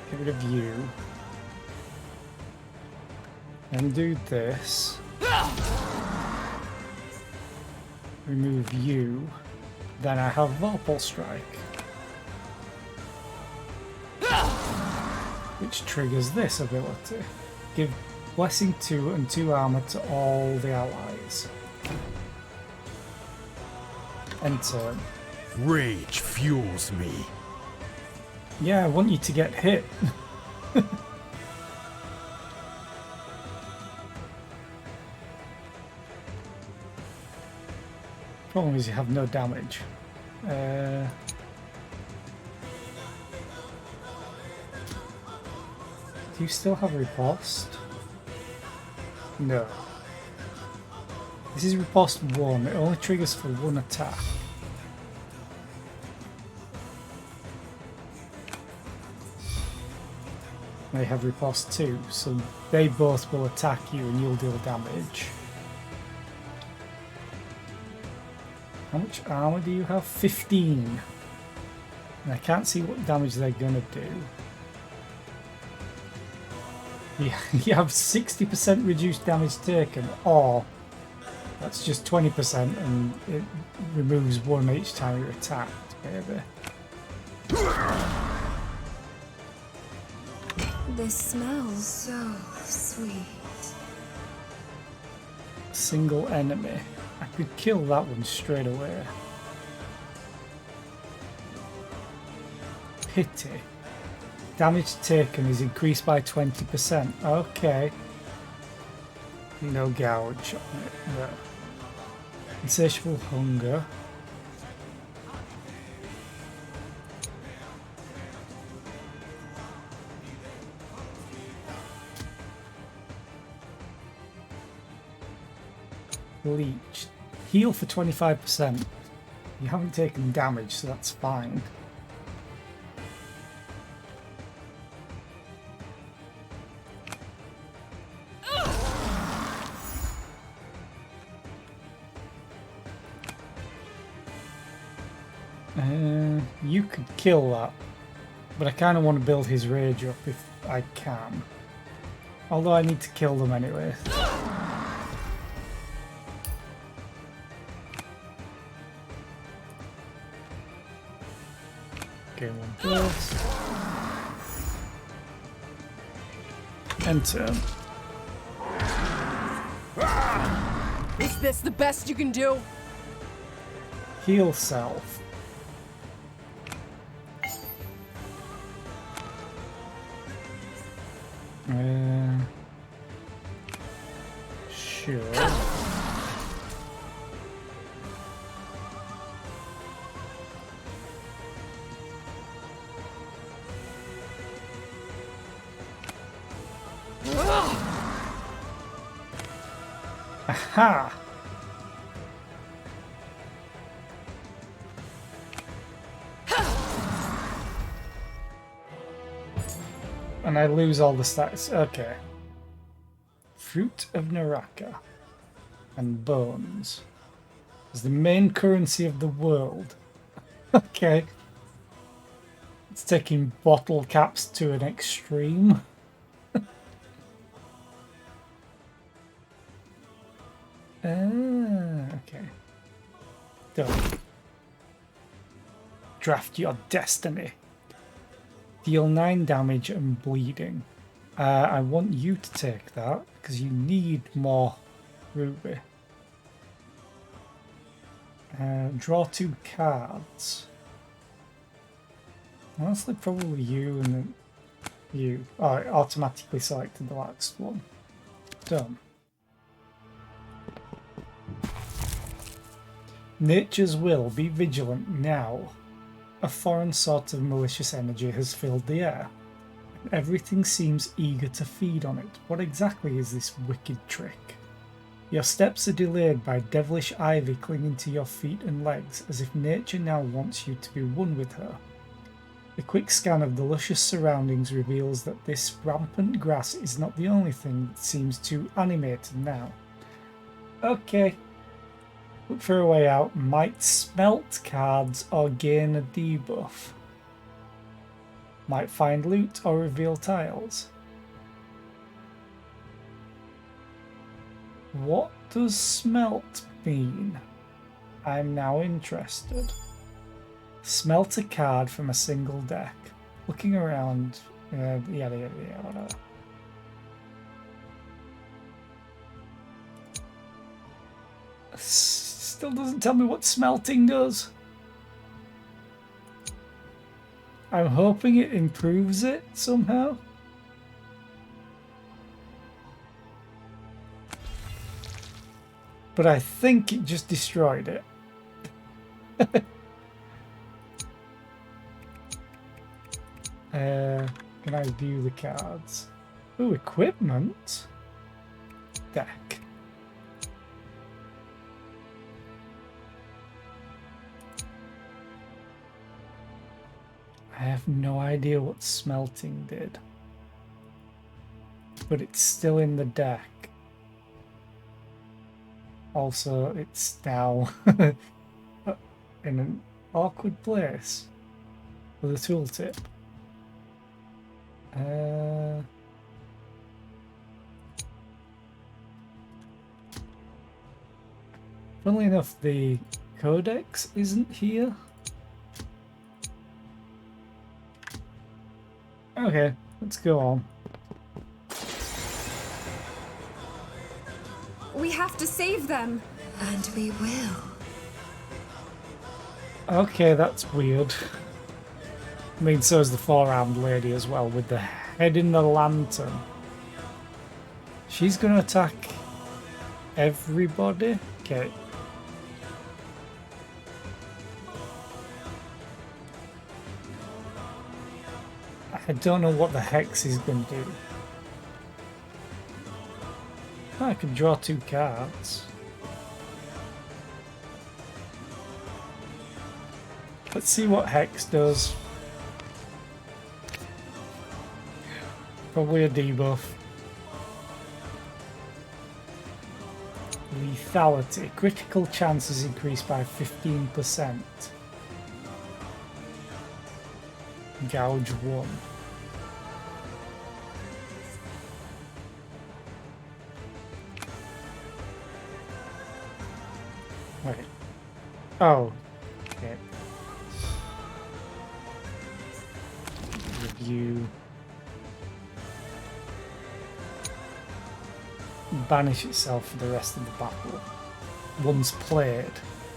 Get rid of you. And do this. Remove you. Then I have Vorpal Strike, which triggers this ability. Give Blessing 2 and 2 armor to all the allies. End turn. Rage fuels me. Yeah, I want you to get hit. Problem is you have no damage. Do you still have riposte? No. This is riposte 1. It only triggers for 1 attack. They have riposte 2, so they both will attack you and you'll deal damage. How much armor do you have? 15. And I can't see what damage they're gonna do. You have 60% reduced damage taken, or that's just 20% and it removes 1 each time you're attacked, maybe. This smells so sweet. Single enemy. I could kill that one straight away. Pity. Damage taken is increased by 20%. Okay. No gouge on it. No. Insatiable hunger. Leech. Heal for 25%. You haven't taken damage, so that's fine. You could kill that, but I kind of want to build his rage up if I can. Although I need to kill them anyway. Okay, one burst. Enter. Is this the best you can do? Heal self. Sure. Aha! And I lose all the stats. Okay. Fruit of Naraka and bones is the main currency of the world. Okay. It's taking bottle caps to an extreme. Okay. Done. Draft your destiny. Deal 9 damage and bleeding. I want you to take that because you need more ruby. Draw 2 cards. Honestly, probably you and then you. Oh, it automatically selected the last one. Done. Nature's will, be vigilant now. A foreign sort of malicious energy has filled the air. Everything seems eager to feed on it. What exactly is this wicked trick? Your steps are delayed by devilish ivy clinging to your feet and legs, as if nature now wants you to be one with her. A quick scan of the luscious surroundings reveals that this rampant grass is not the only thing that seems too animated now. Okay. Look for a way out. Might smelt cards or gain a debuff. Might find loot or reveal tiles. What does smelt mean? I'm now interested. Smelt a card from a single deck. Looking around, whatever. Still doesn't tell me what smelting does. I'm hoping it improves it somehow. But I think it just destroyed it. Can I view the cards? Ooh, equipment. Deck. I have no idea what smelting did. But it's still in the deck. Also, it's now in an awkward place with a tooltip. Funnily enough, the codex isn't here. Okay, let's go on. We have to save them. And we will. Okay, that's weird. I mean, so is the four-armed lady as well, with the head in the lantern. She's gonna attack everybody? Okay. I don't know what the hex is gonna do. I can draw 2 cards. Let's see what hex does. Probably a debuff. Lethality. Critical chances increased by 15%. Gouge 1. Wait. Oh. Okay. Review. Banish itself for the rest of the battle. Once played.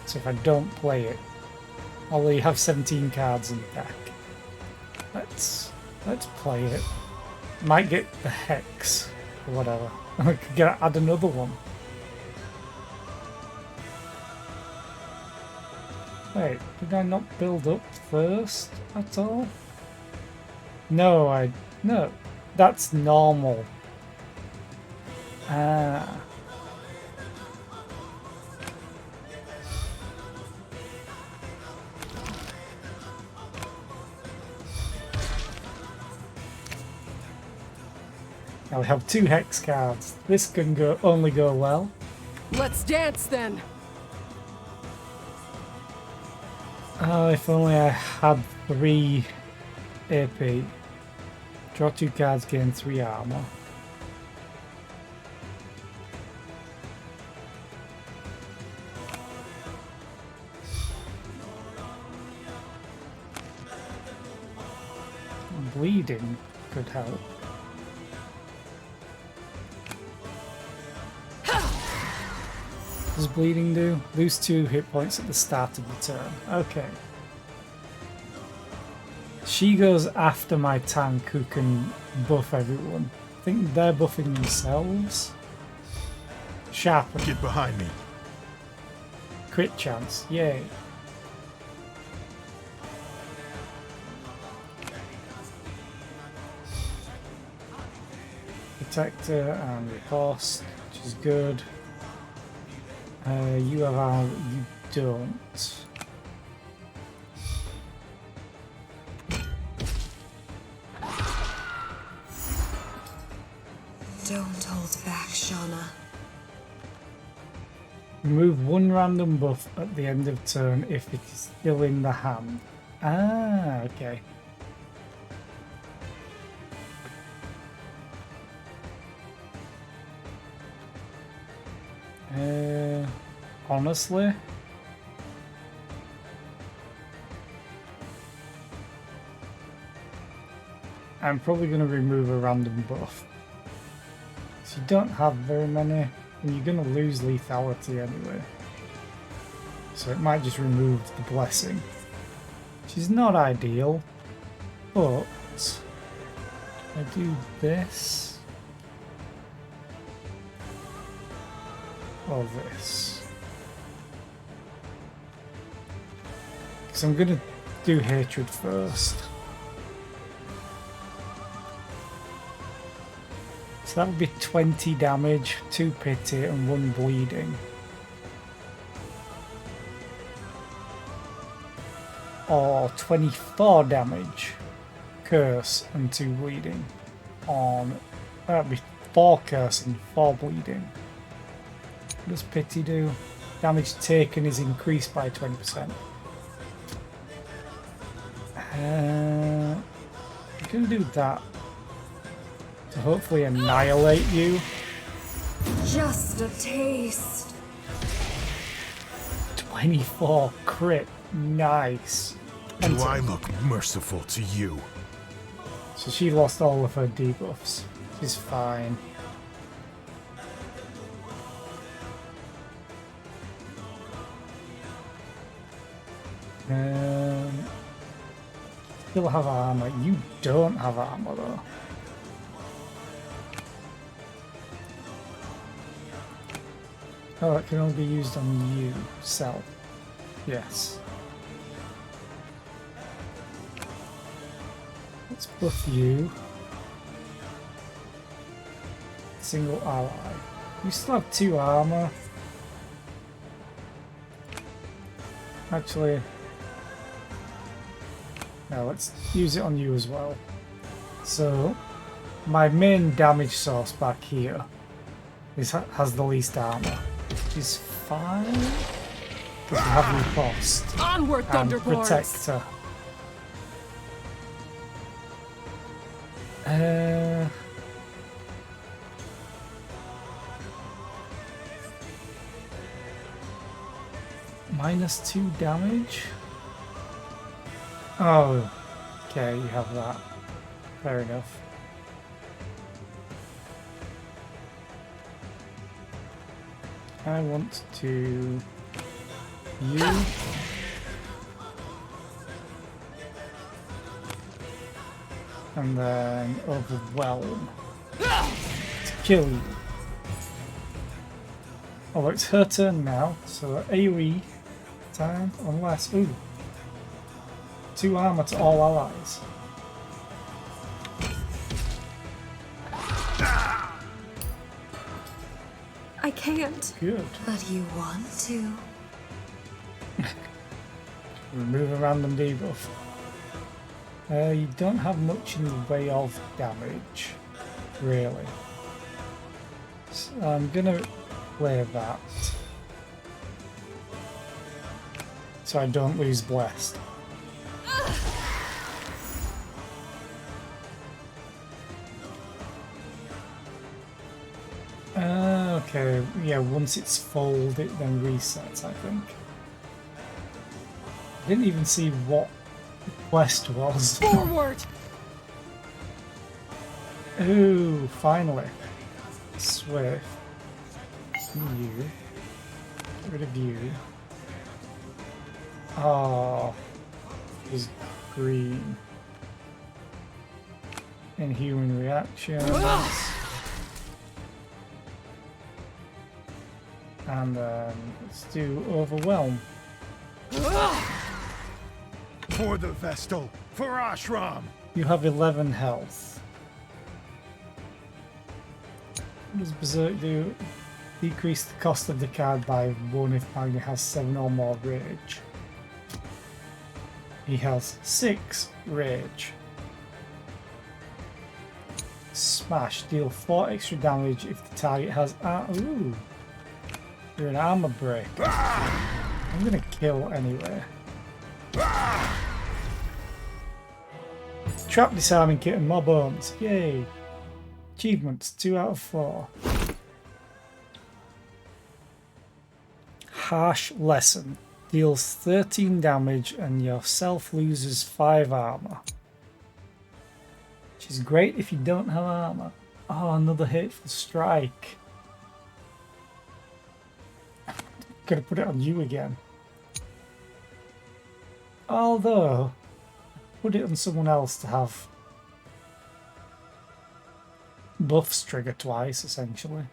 So if I don't play it, I'll only have 17 cards in the deck. Let's play it. Might get the hex or whatever. I could add another one. Wait, did I not build up first at all? No, no. That's normal. Ah. Now we have 2 hex cards. This can only go well. Let's dance then. Oh, if only I had 3 AP. Draw 2 cards, gain 3 armor. Bleeding could help. What does bleeding do? Lose 2 hit points at the start of the turn. Okay. She goes after my tank who can buff everyone. I think they're buffing themselves. Sharpen. Get behind me. Crit chance. Yay. Protector and riposte, which is good. You have armor, you don't. Don't hold back, Shauna. Remove 1 random buff at the end of turn if it is still in the hand. Ah, okay. Honestly, I'm probably going to remove a random buff. So you don't have very many, and you're going to lose lethality anyway. So it might just remove the blessing, which is not ideal, but I do this or this. So I'm gonna do hatred first. So that would be 20 damage, 2 pity and 1 bleeding. Or 24 damage, curse and 2 bleeding. On that would be 4 curse and 4 bleeding. What does pity do? Damage taken is increased by 20%. I'm gonna do that to hopefully annihilate you. Just a taste. 24 crit, nice. Do I look merciful to you? So she lost all of her debuffs. She's fine. Still have armor. You don't have armor though. Oh, it can only be used on you, self. Yes. Let's buff you. Single ally. You still have 2 armor. Actually, now let's use it on you as well. So, my main damage source back here has the least armor, which is fine because we have riposte Onward, and Thunderboards! protector. -2 damage. Oh, okay, you have that. Fair enough. I want to use And then overwhelm to kill you. Oh, it's her turn now, so AoE time, unless, ooh, 2 armor to all allies. I can't. Good. But you want to. Remove a random debuff. You don't have much in the way of damage, really. So I'm gonna play that, so I don't lose Blessed. Okay, yeah, once it's full, it then resets, I think. I didn't even see what Blessed was. Forward! Ooh, finally. Swift. You. Get rid of you. Oh, is green. Inhuman reactions. And then let's do overwhelm. For the Vestal, for Ashram. You have 11 health. What does Berserk do? Decrease the cost of the card by 1 if Magni has 7 or more rage. He has 6 rage. Smash. Deal 4 extra damage if the target has... ooh. You're an armor break. I'm gonna kill anyway. Trap disarming kit and more bones. Yay. Achievements 2 out of 4. Harsh Lesson. Deals 13 damage and yourself loses 5 armor. Which is great if you don't have armor. Oh, another hateful strike. Gotta put it on you again. Although, put it on someone else to have buffs trigger twice, essentially.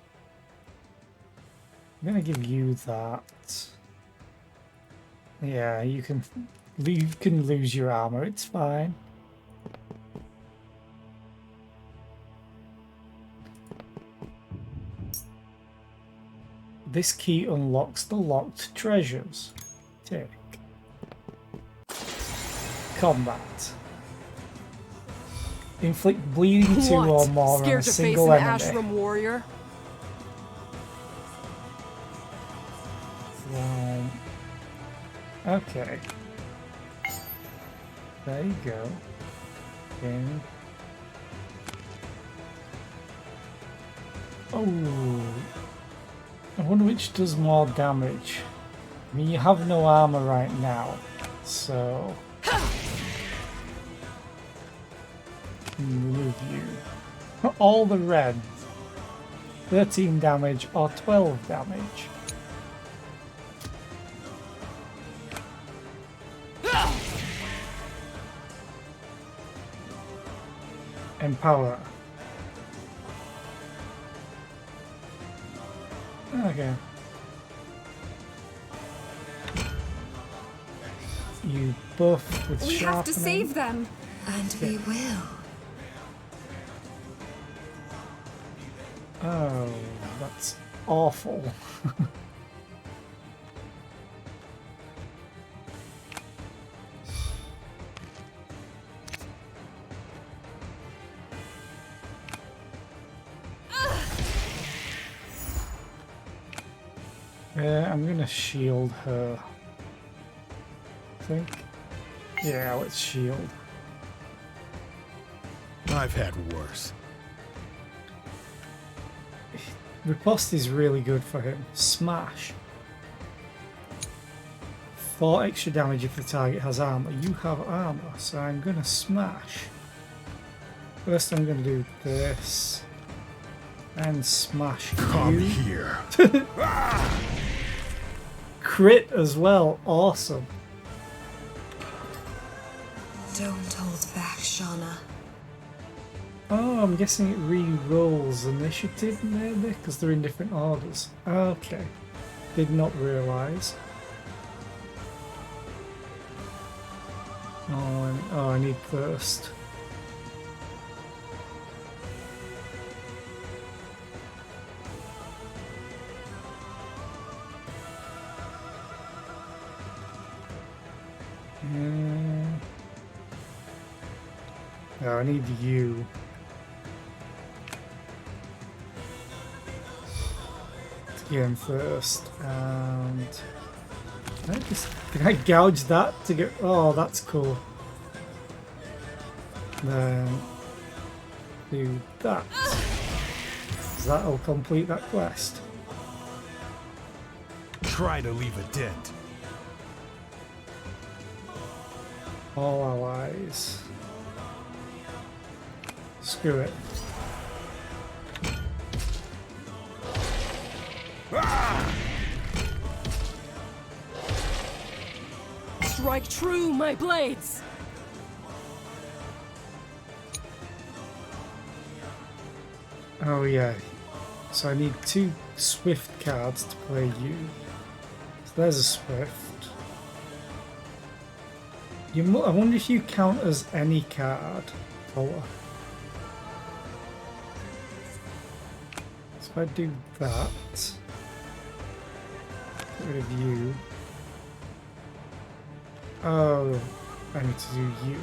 I'm gonna give you that. Yeah, you can lose your armor. It's fine. This key unlocks the locked treasures. Take. Combat. Inflict bleeding 2 or more on a single enemy. Scared to face an Ashram warrior? Okay. There you go. Okay. Oh. I wonder which does more damage. I mean, you have no armor right now, so... Remove you. All the red. 13 damage or 12 damage. Empower. Okay. You buff with We sharpening. have to save them. And we will. Oh, that's awful. I'm gonna shield her. I think. Yeah, let's shield. I've had worse. Riposte is really good for him. Smash. 4 extra damage if the target has armor. You have armor, so I'm gonna smash. First I'm gonna do this. And smash Come you. here. Crit as well. Awesome. Don't hold back, Shauna. Oh, I'm guessing it re-rolls initiative, maybe? Because they're in different orders. Okay. Did not realise. Oh, I need first. No, I need you. To get him first, and can I gouge that to get? Oh, that's cool. Then do that. So that'll complete that quest. Try to leave a dent. All allies. Screw it. Strike true, my blades! Oh yeah. So I need 2 Swift cards to play you. So there's a Swift. I wonder if you count as any card. Color. So if I do that, get rid of you. Oh, I need to do you.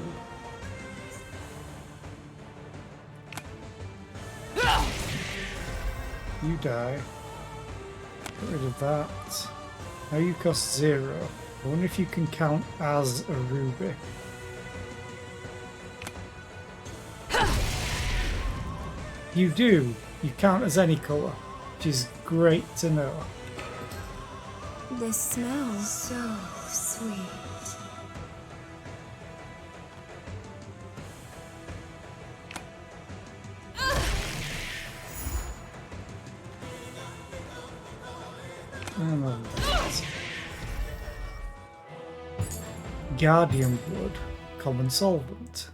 You die. Get rid of that. Now you cost 0. I wonder if you can count as a ruby. You do. You count as any colour, which is great to know. This smells so sweet. Guardian Blood, Common Solvent.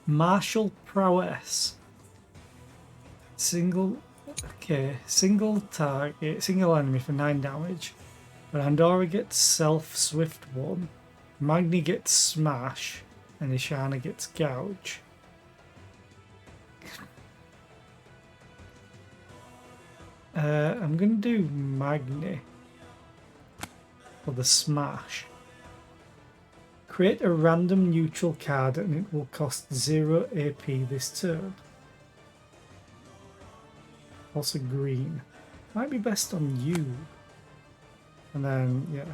Martial Prowess. Single target, single enemy for 9 damage. But Andorra gets Self Swift 1, Magni gets Smash, and Ishana gets Gouge. I'm gonna do Magni for the Smash. Create a random neutral card and it will cost 0 AP this turn. Also green. Might be best on you. And then, yeah.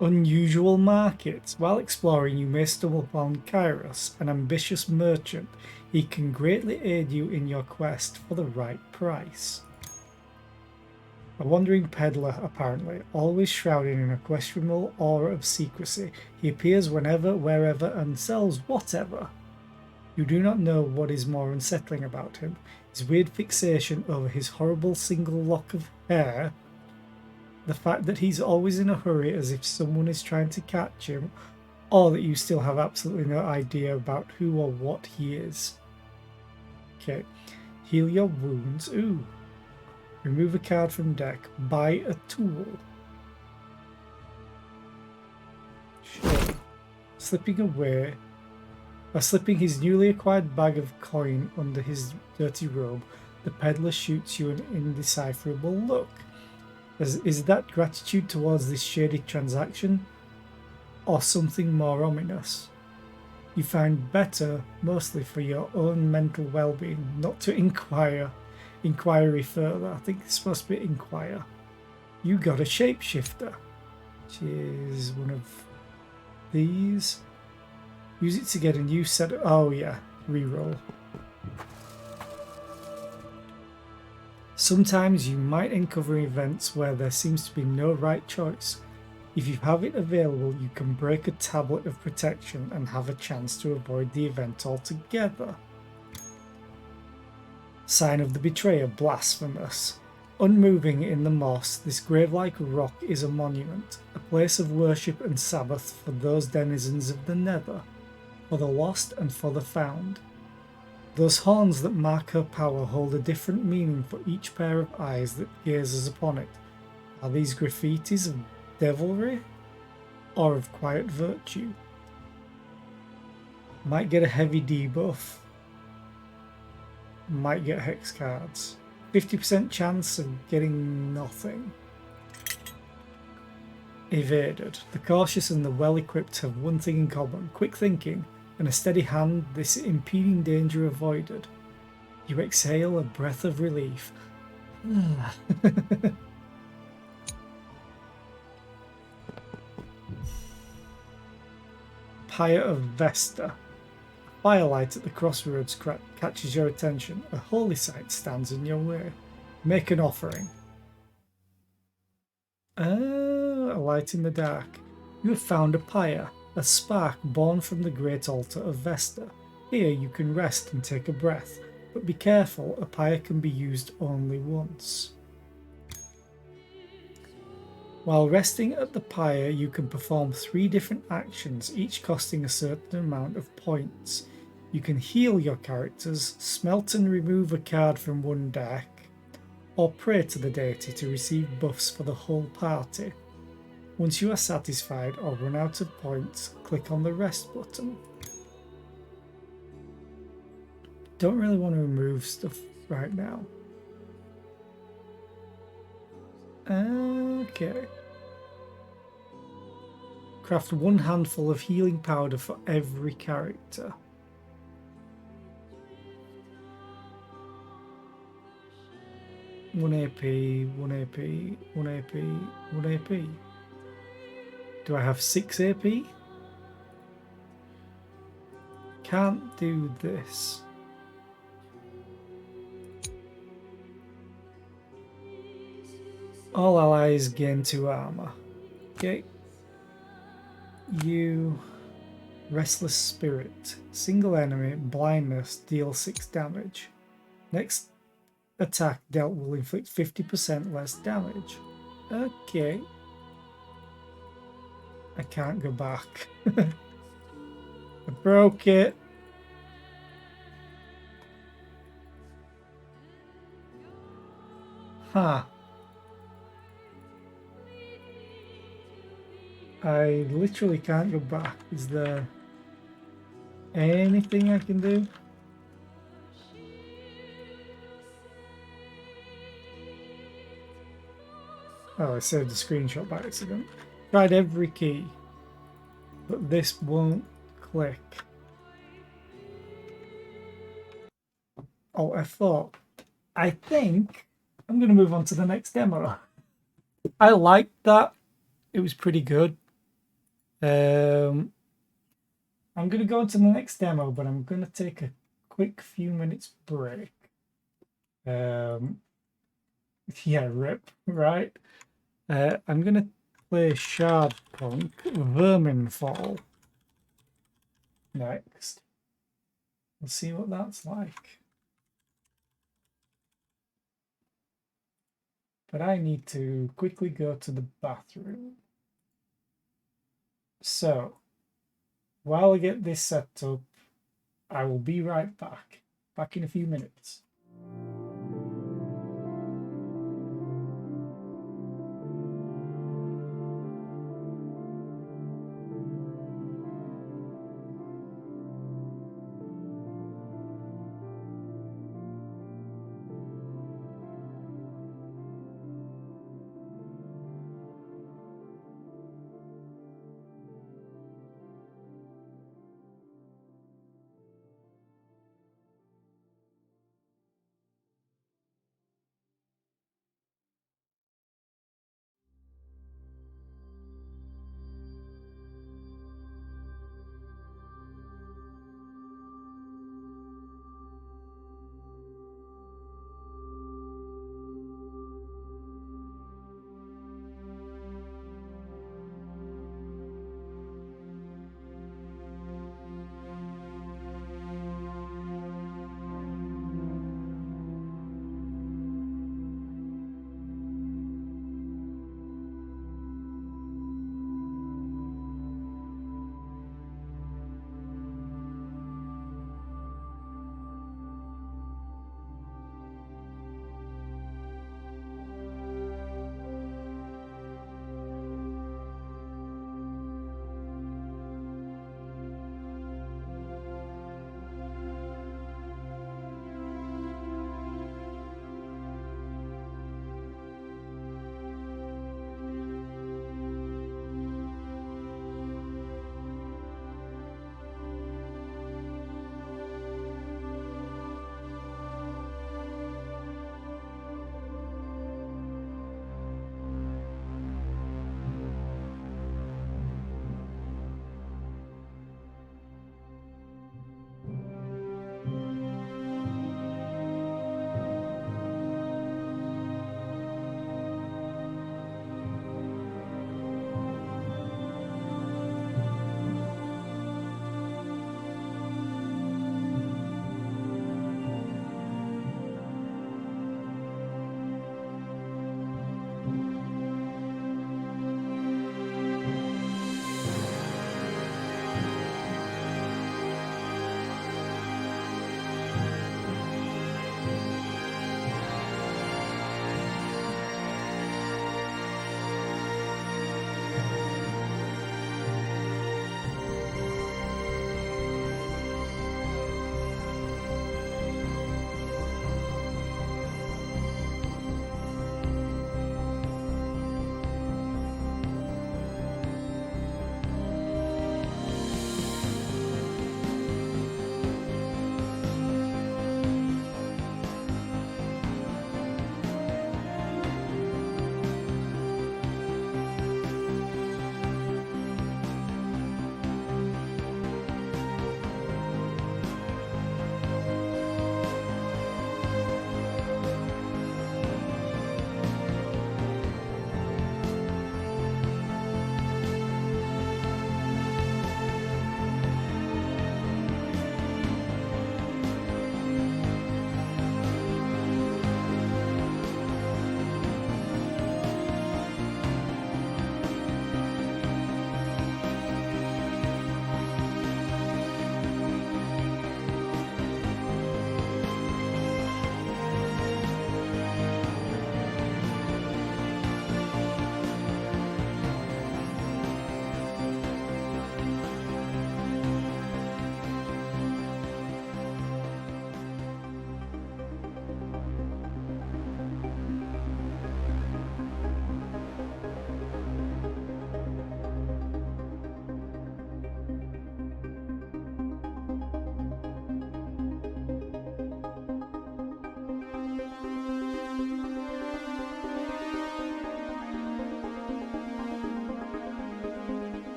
Unusual markets. While exploring, you may stumble upon Kairos, an ambitious merchant. He can greatly aid you in your quest for the right price. A wandering peddler, apparently, always shrouded in a questionable aura of secrecy. He appears whenever, wherever, and sells whatever. You do not know what is more unsettling about him. His weird fixation over his horrible single lock of hair, the fact that he's always in a hurry as if someone is trying to catch him, or that you still have absolutely no idea about who or what he is. Okay, heal your wounds. Ooh. Remove a card from deck. Buy a tool. Sure. Slipping away. By slipping his newly acquired bag of coin under his dirty robe, the peddler shoots you an indecipherable look. Is that gratitude towards this shady transaction, or something more ominous? You find better, mostly for your own mental well-being, not to inquiry further. I think it's supposed to be inquire. You got a shapeshifter, which is one of these. Use it to get a new set of... Oh yeah, reroll. Sometimes you might uncover events where there seems to be no right choice. If you have it available, you can break a tablet of protection and have a chance to avoid the event altogether. Sign of the betrayer, blasphemous. Unmoving in the moss, this grave-like rock is a monument, a place of worship and sabbath for those denizens of the nether, for the lost and for the found. Those horns that mark her power hold a different meaning for each pair of eyes that gazes upon it. Are these graffitis of devilry or of quiet virtue? Might get a heavy debuff. Might get hex cards. 50% chance of getting nothing. Evaded. The cautious and the well-equipped have one thing in common: quick thinking and a steady hand. This impeding danger avoided. You exhale a breath of relief. Pyre of Vesta. Firelight at the crossroads catches your attention. A holy sight stands in your way. Make an offering. A light in the dark. You have found a pyre, a spark born from the great altar of Vesta. Here you can rest and take a breath, but be careful, a pyre can be used only once. While resting at the pyre, you can perform 3 different actions, each costing a certain amount of points. You can heal your characters, smelt and remove a card from one deck, or pray to the deity to receive buffs for the whole party. Once you are satisfied or run out of points, click on the rest button. Don't really want to remove stuff right now. Okay. Craft 1 handful of healing powder for every character. One AP, 1 AP, 1 AP, 1 AP. Do I have 6 AP? Can't do this. All allies gain 2 armor. Okay. You, Restless Spirit. Single enemy, blindness, deal 6 damage. Next attack dealt will inflict 50% less damage. Okay. I can't go back. I broke it. Huh. I literally can't go back. Is there anything I can do? Oh, I saved a screenshot by accident. Tried every key, but this won't click. Oh, I think I'm going to move on to the next demo. I liked that. It was pretty good. I'm going to go on to the next demo, but I'm going to take a quick few minutes break. Yeah, rip, right? I'm going to play Shardpunk Verminfall next. We'll see what that's like. But I need to quickly go to the bathroom. So, while I get this set up, I will be right back. Back in a few minutes.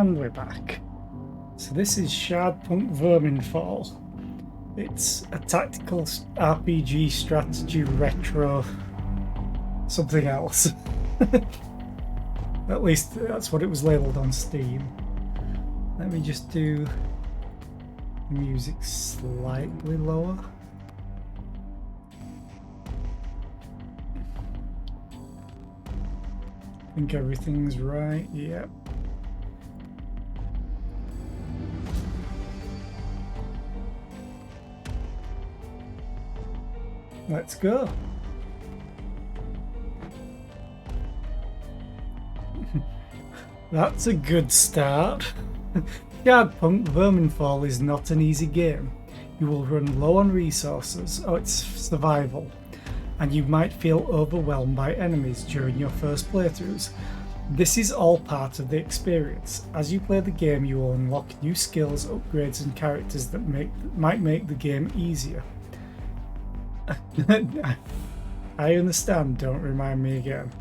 And we're back. So this is Shardpunk Verminfall. It's a tactical RPG strategy retro something else. At least that's what it was labelled on Steam. Let me just do the music slightly lower. I think everything's right, yep. Let's go. That's a good start. Shardpunk Verminfall is not an easy game. You will run low on resources, it's survival, and you might feel overwhelmed by enemies during your first playthroughs. This is all part of the experience. As you play the game, you will unlock new skills, upgrades, and characters that might make the game easier. I understand, don't remind me again.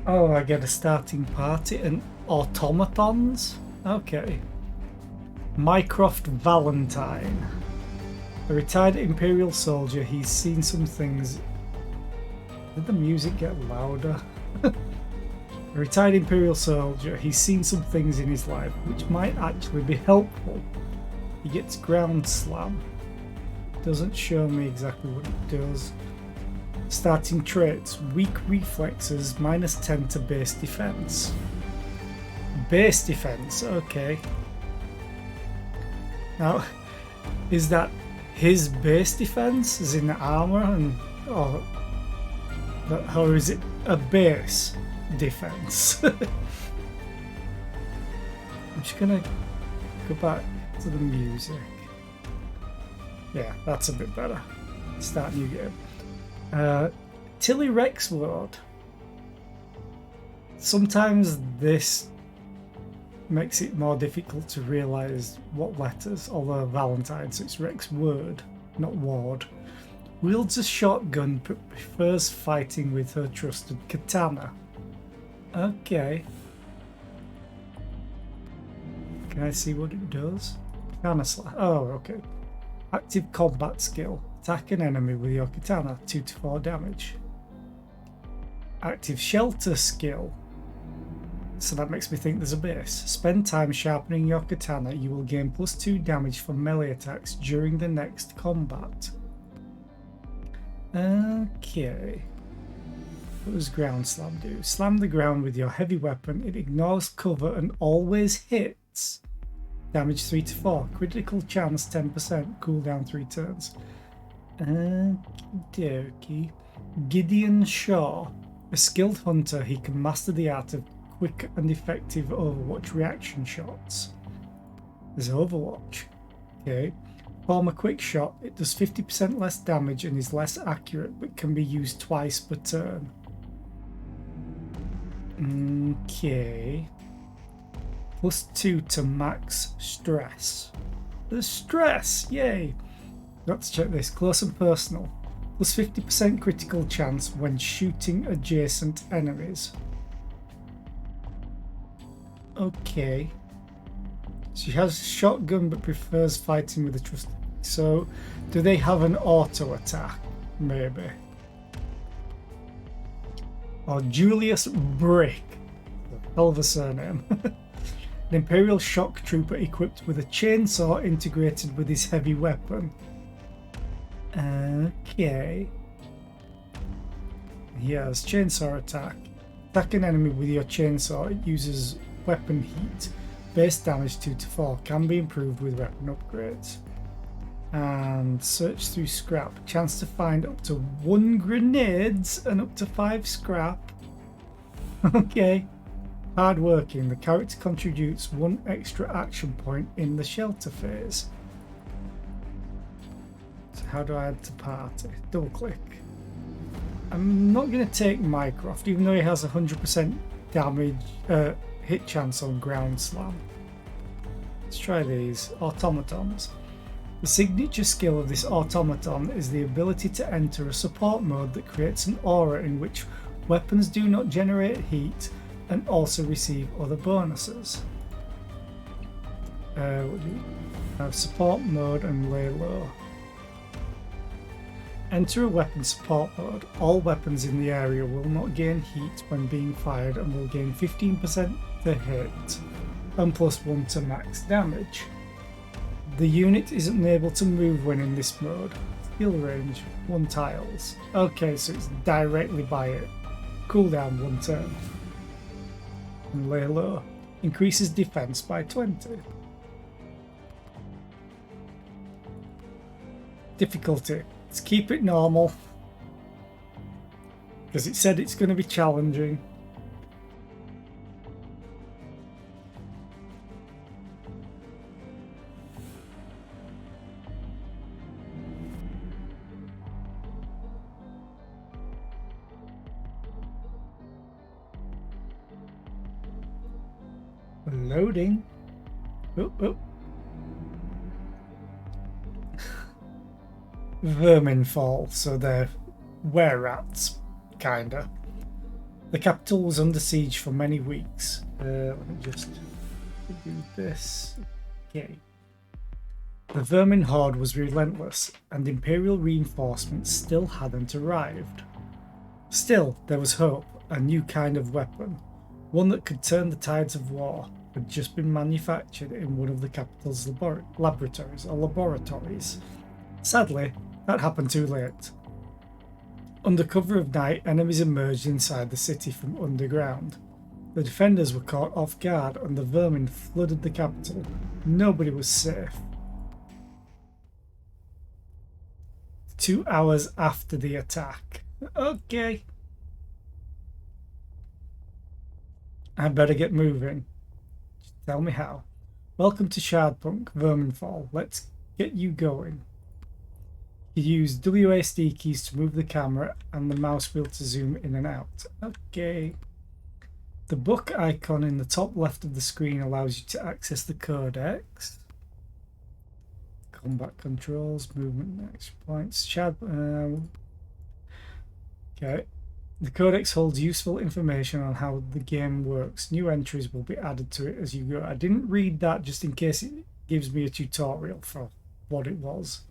Oh, I get a starting party and automatons? Okay. Mycroft Valentine. A retired Imperial soldier, he's seen some things. Did the music get louder? A retired Imperial soldier, he's seen some things in his life which might actually be helpful. He gets ground slam. Doesn't show me exactly what it does. Starting traits, weak reflexes, -10 to base defense. Base defense, okay. Now, is that his base defense, as in the armor, or is it a base defense? I'm just gonna go back to the music. Yeah, that's a bit better. Start new game. Tilly Rexword. Sometimes this makes it more difficult to realise what letters, although Valentine, so it's Rexword, not Ward. Wields a shotgun but prefers fighting with her trusted katana. Okay. Can I see what it does? Katana slash. Oh, okay. Active combat skill. Attack an enemy with your katana, 2 to 4 damage. Active shelter skill. So that makes me think there's a base. Spend time sharpening your katana. You will gain +2 damage from melee attacks during the next combat. Okay. What does ground slam do? Slam the ground with your heavy weapon. It ignores cover and always hits. Damage 3 to 4. Critical chance 10%. Cooldown 3 turns. Okey-dokey. Gideon Shaw. A skilled hunter, he can master the art of quick and effective Overwatch reaction shots. There's Overwatch. Okay. Form a quick shot. It does 50% less damage and is less accurate, but can be used twice per turn. Okay. +2 to max stress. The stress! Yay! Let's check this. Close and personal. +50% critical chance when shooting adjacent enemies. Okay. She has a shotgun but prefers fighting with a trusted. So, do they have an auto attack? Maybe. Or Julius Brick. Hell of a surname. An Imperial shock trooper equipped with a chainsaw integrated with his heavy weapon. Okay. He has chainsaw attack. Attack an enemy with your chainsaw. It uses weapon heat. Base damage 2 to 4. Can be improved with weapon upgrades. And search through scrap. Chance to find up to 1 grenades and up to 5 scrap. Okay. Hard working. The character contributes 1 extra action point in the shelter phase. So how do I add to party? Double click. I'm not going to take Mycroft, even though he has 100% damage hit chance on ground slam. Let's try these. Automatons. The signature skill of this automaton is the ability to enter a support mode that creates an aura in which weapons do not generate heat, and also receive other bonuses. What do you have? Support mode and lay low. Enter a weapon support mode. All weapons in the area will not gain heat when being fired and will gain 15% to hit and +1 to max damage. The unit is unable to move when in this mode. Skill range 1 tiles. Okay, so it's directly by it. Cooldown 1 turn. And lay low. Increases defense by 20. Difficulty. Let's keep it normal. Because it said it's going to be challenging. Loading. Oh, oh. Verminfall, so they're were-rats, kinda. The capital was under siege for many weeks. Let me just do this. Okay. The vermin horde was relentless, and Imperial reinforcements still hadn't arrived. Still, there was hope. A new kind of weapon, one that could turn the tides of war, had just been manufactured in one of the capital's laboratories. Sadly, that happened too late. Under cover of night, enemies emerged inside the city from underground. The defenders were caught off guard and the vermin flooded the capital. Nobody was safe. 2 hours after the attack. Okay. I better get moving. Tell me how. Welcome to Shardpunk, Verminfall. Let's get you going. You use WASD keys to move the camera and the mouse wheel to zoom in and out. Okay. The book icon in the top left of the screen allows you to access the codex. Combat controls, movement, action points, okay. The codex holds useful information on how the game works. New entries will be added to it as you go. I didn't read that just in case it gives me a tutorial for what it was.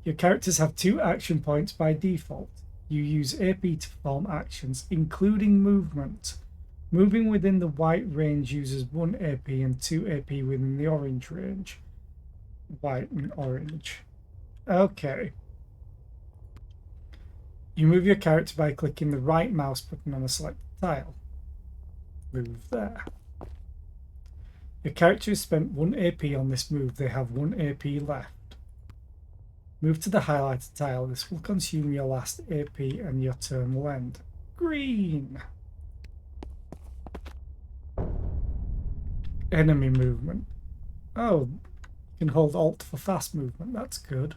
Your characters have 2 action points by default. You use AP to perform actions, including movement. Moving within the white range uses 1 AP and 2 AP within the orange range. White and orange. Okay. You move your character by clicking the right mouse button on a selected tile. Move there. Your character has spent 1 AP on this move. They have 1 AP left. Move to the highlighted tile. This will consume your last AP and your turn will end. Green. Enemy movement. Oh, you can hold Alt for fast movement. That's good.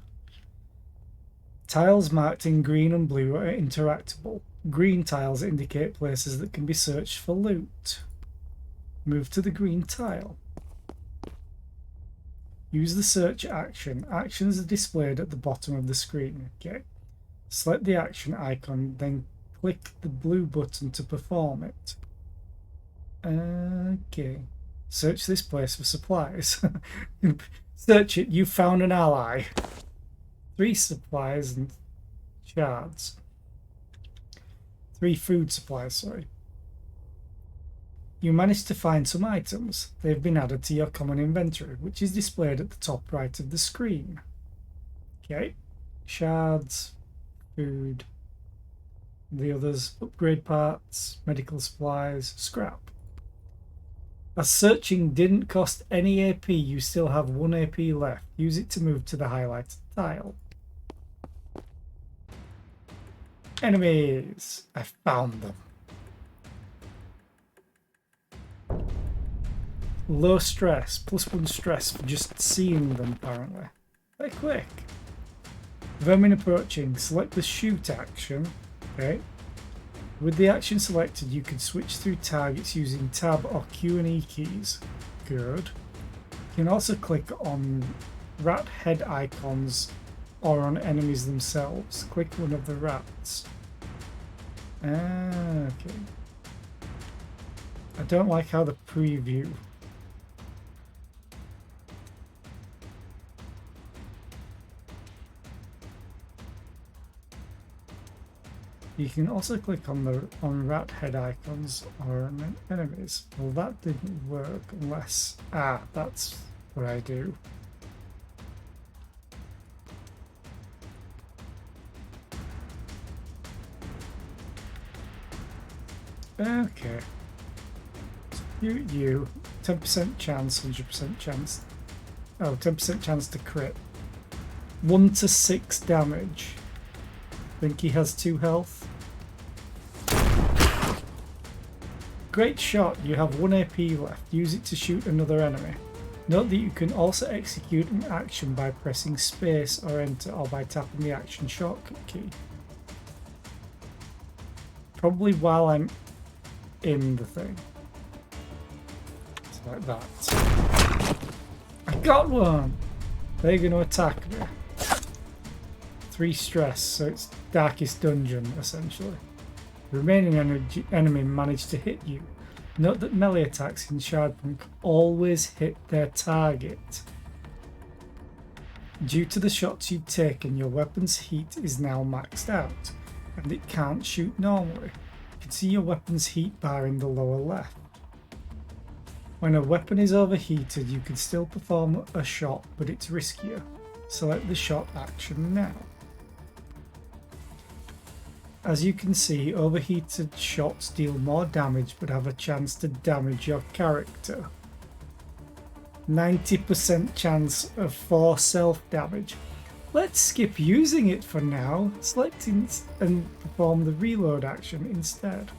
Tiles marked in green and blue are interactable. Green tiles indicate places that can be searched for loot. Move to the green tile. Use the search action. Actions are displayed at the bottom of the screen. Okay. Select the action icon, then click the blue button to perform it. Okay. Search this place for supplies. Search it. You found an ally. 3 supplies and shards. 3 food supplies, sorry. You managed to find some items. They've been added to your common inventory, which is displayed at the top right of the screen. Okay. Shards, food, the others, upgrade parts, medical supplies, scrap. As searching didn't cost any AP, you still have 1 AP left. Use it to move to the highlighted tile. Enemies! I found them. Low stress, +1 stress for just seeing them apparently. Very quick. Vermin approaching, select the shoot action. Okay. With the action selected, you can switch through targets using Tab or Q and E keys. Good. You can also click on rat head icons or on enemies themselves. Click one of the rats. Okay. I don't like how the preview. You can also click on the rat head icons or enemies. Well, that didn't work unless that's what I do. Okay. You 10% chance, 100% chance. Oh, 10% chance to crit. 1 to 6 damage. Think he has 2 health. Great shot. You have 1 AP left. Use it to shoot another enemy. Note that you can also execute an action by pressing space or enter, or by tapping the action shortcut key. Probably while I'm in the thing. It's like that. I got one! They're going to attack me. 3 stress, so it's Darkest Dungeon, essentially. The remaining enemy managed to hit you. Note that melee attacks in Shardpunk always hit their target. Due to the shots you've taken, your weapon's heat is now maxed out, and it can't shoot normally. You can see your weapon's heat bar in the lower left. When a weapon is overheated, you can still perform a shot, but it's riskier. Select the shot action now. As you can see, overheated shots deal more damage but have a chance to damage your character. 90% chance of 4 self-damage. Let's skip using it for now. Select and perform the reload action instead.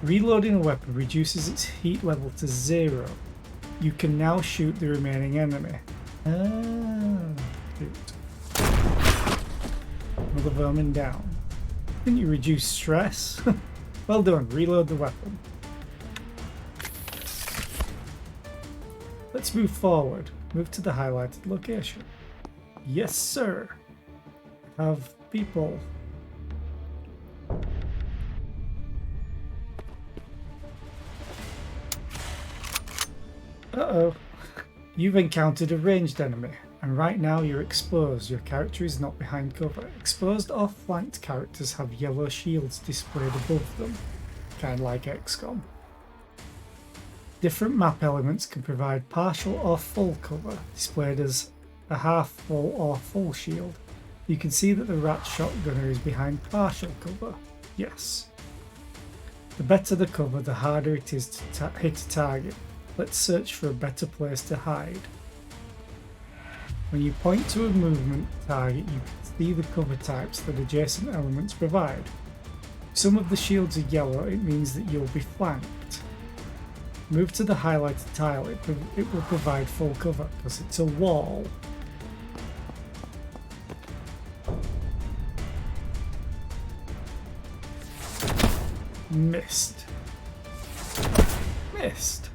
Reloading a weapon reduces its heat level to 0. You can now shoot the remaining enemy. Shoot. Another vermin down. Didn't you reduce stress? Well done, reload the weapon. Let's move forward. Move to the highlighted location. Yes, sir. Have people. Uh-oh. You've encountered a ranged enemy, and right now you're exposed. Your character is not behind cover. Exposed or flanked characters have yellow shields displayed above them, kind of like XCOM. Different map elements can provide partial or full cover, displayed as a half full or full shield. You can see that the rat shotgunner is behind partial cover. Yes. The better the cover, the harder it is to hit a target. Let's search for a better place to hide. When you point to a movement target, you can see the cover types that adjacent elements provide. If some of the shields are yellow, it means that you'll be flanked. Move to the highlighted tile, it will provide full cover because it's a wall. Missed. Missed.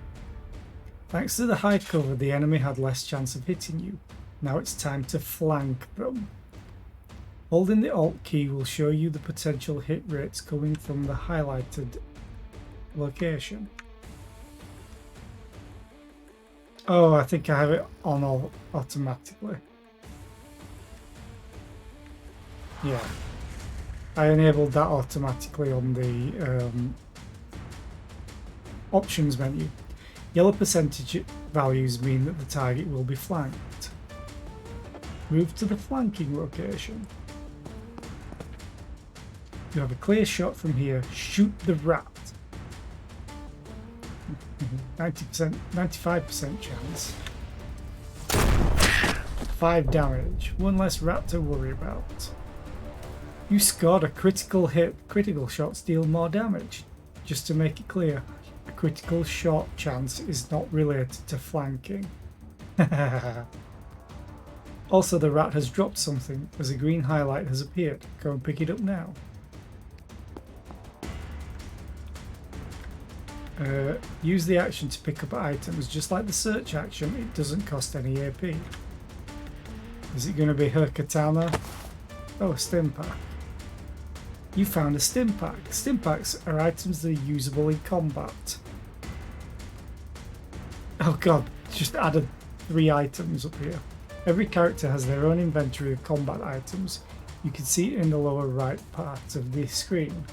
Thanks to the high cover, the enemy had less chance of hitting you. Now it's time to flank them. Holding the Alt key will show you the potential hit rates coming from the highlighted location. Oh, I think I have it on all automatically. Yeah. I enabled that automatically on the options menu. Yellow percentage values mean that the target will be flanked. Move to the flanking location. You have a clear shot from here. Shoot the rat. 90%, 95% chance. 5 damage. 1 less rat to worry about. You scored a critical hit. Critical shots deal more damage. Just to make it clear, a critical shot chance is not related to flanking. Also, the rat has dropped something as a green highlight has appeared. Go and pick it up now. Use the action to pick up items. Just like the search action, it doesn't cost any AP. Is it going to be her katana? Oh, a stim pack. You found a stim pack. Stim packs are items that are usable in combat. Oh god, just added 3 items up here. Every character has their own inventory of combat items. You can see it in the lower right part of the screen.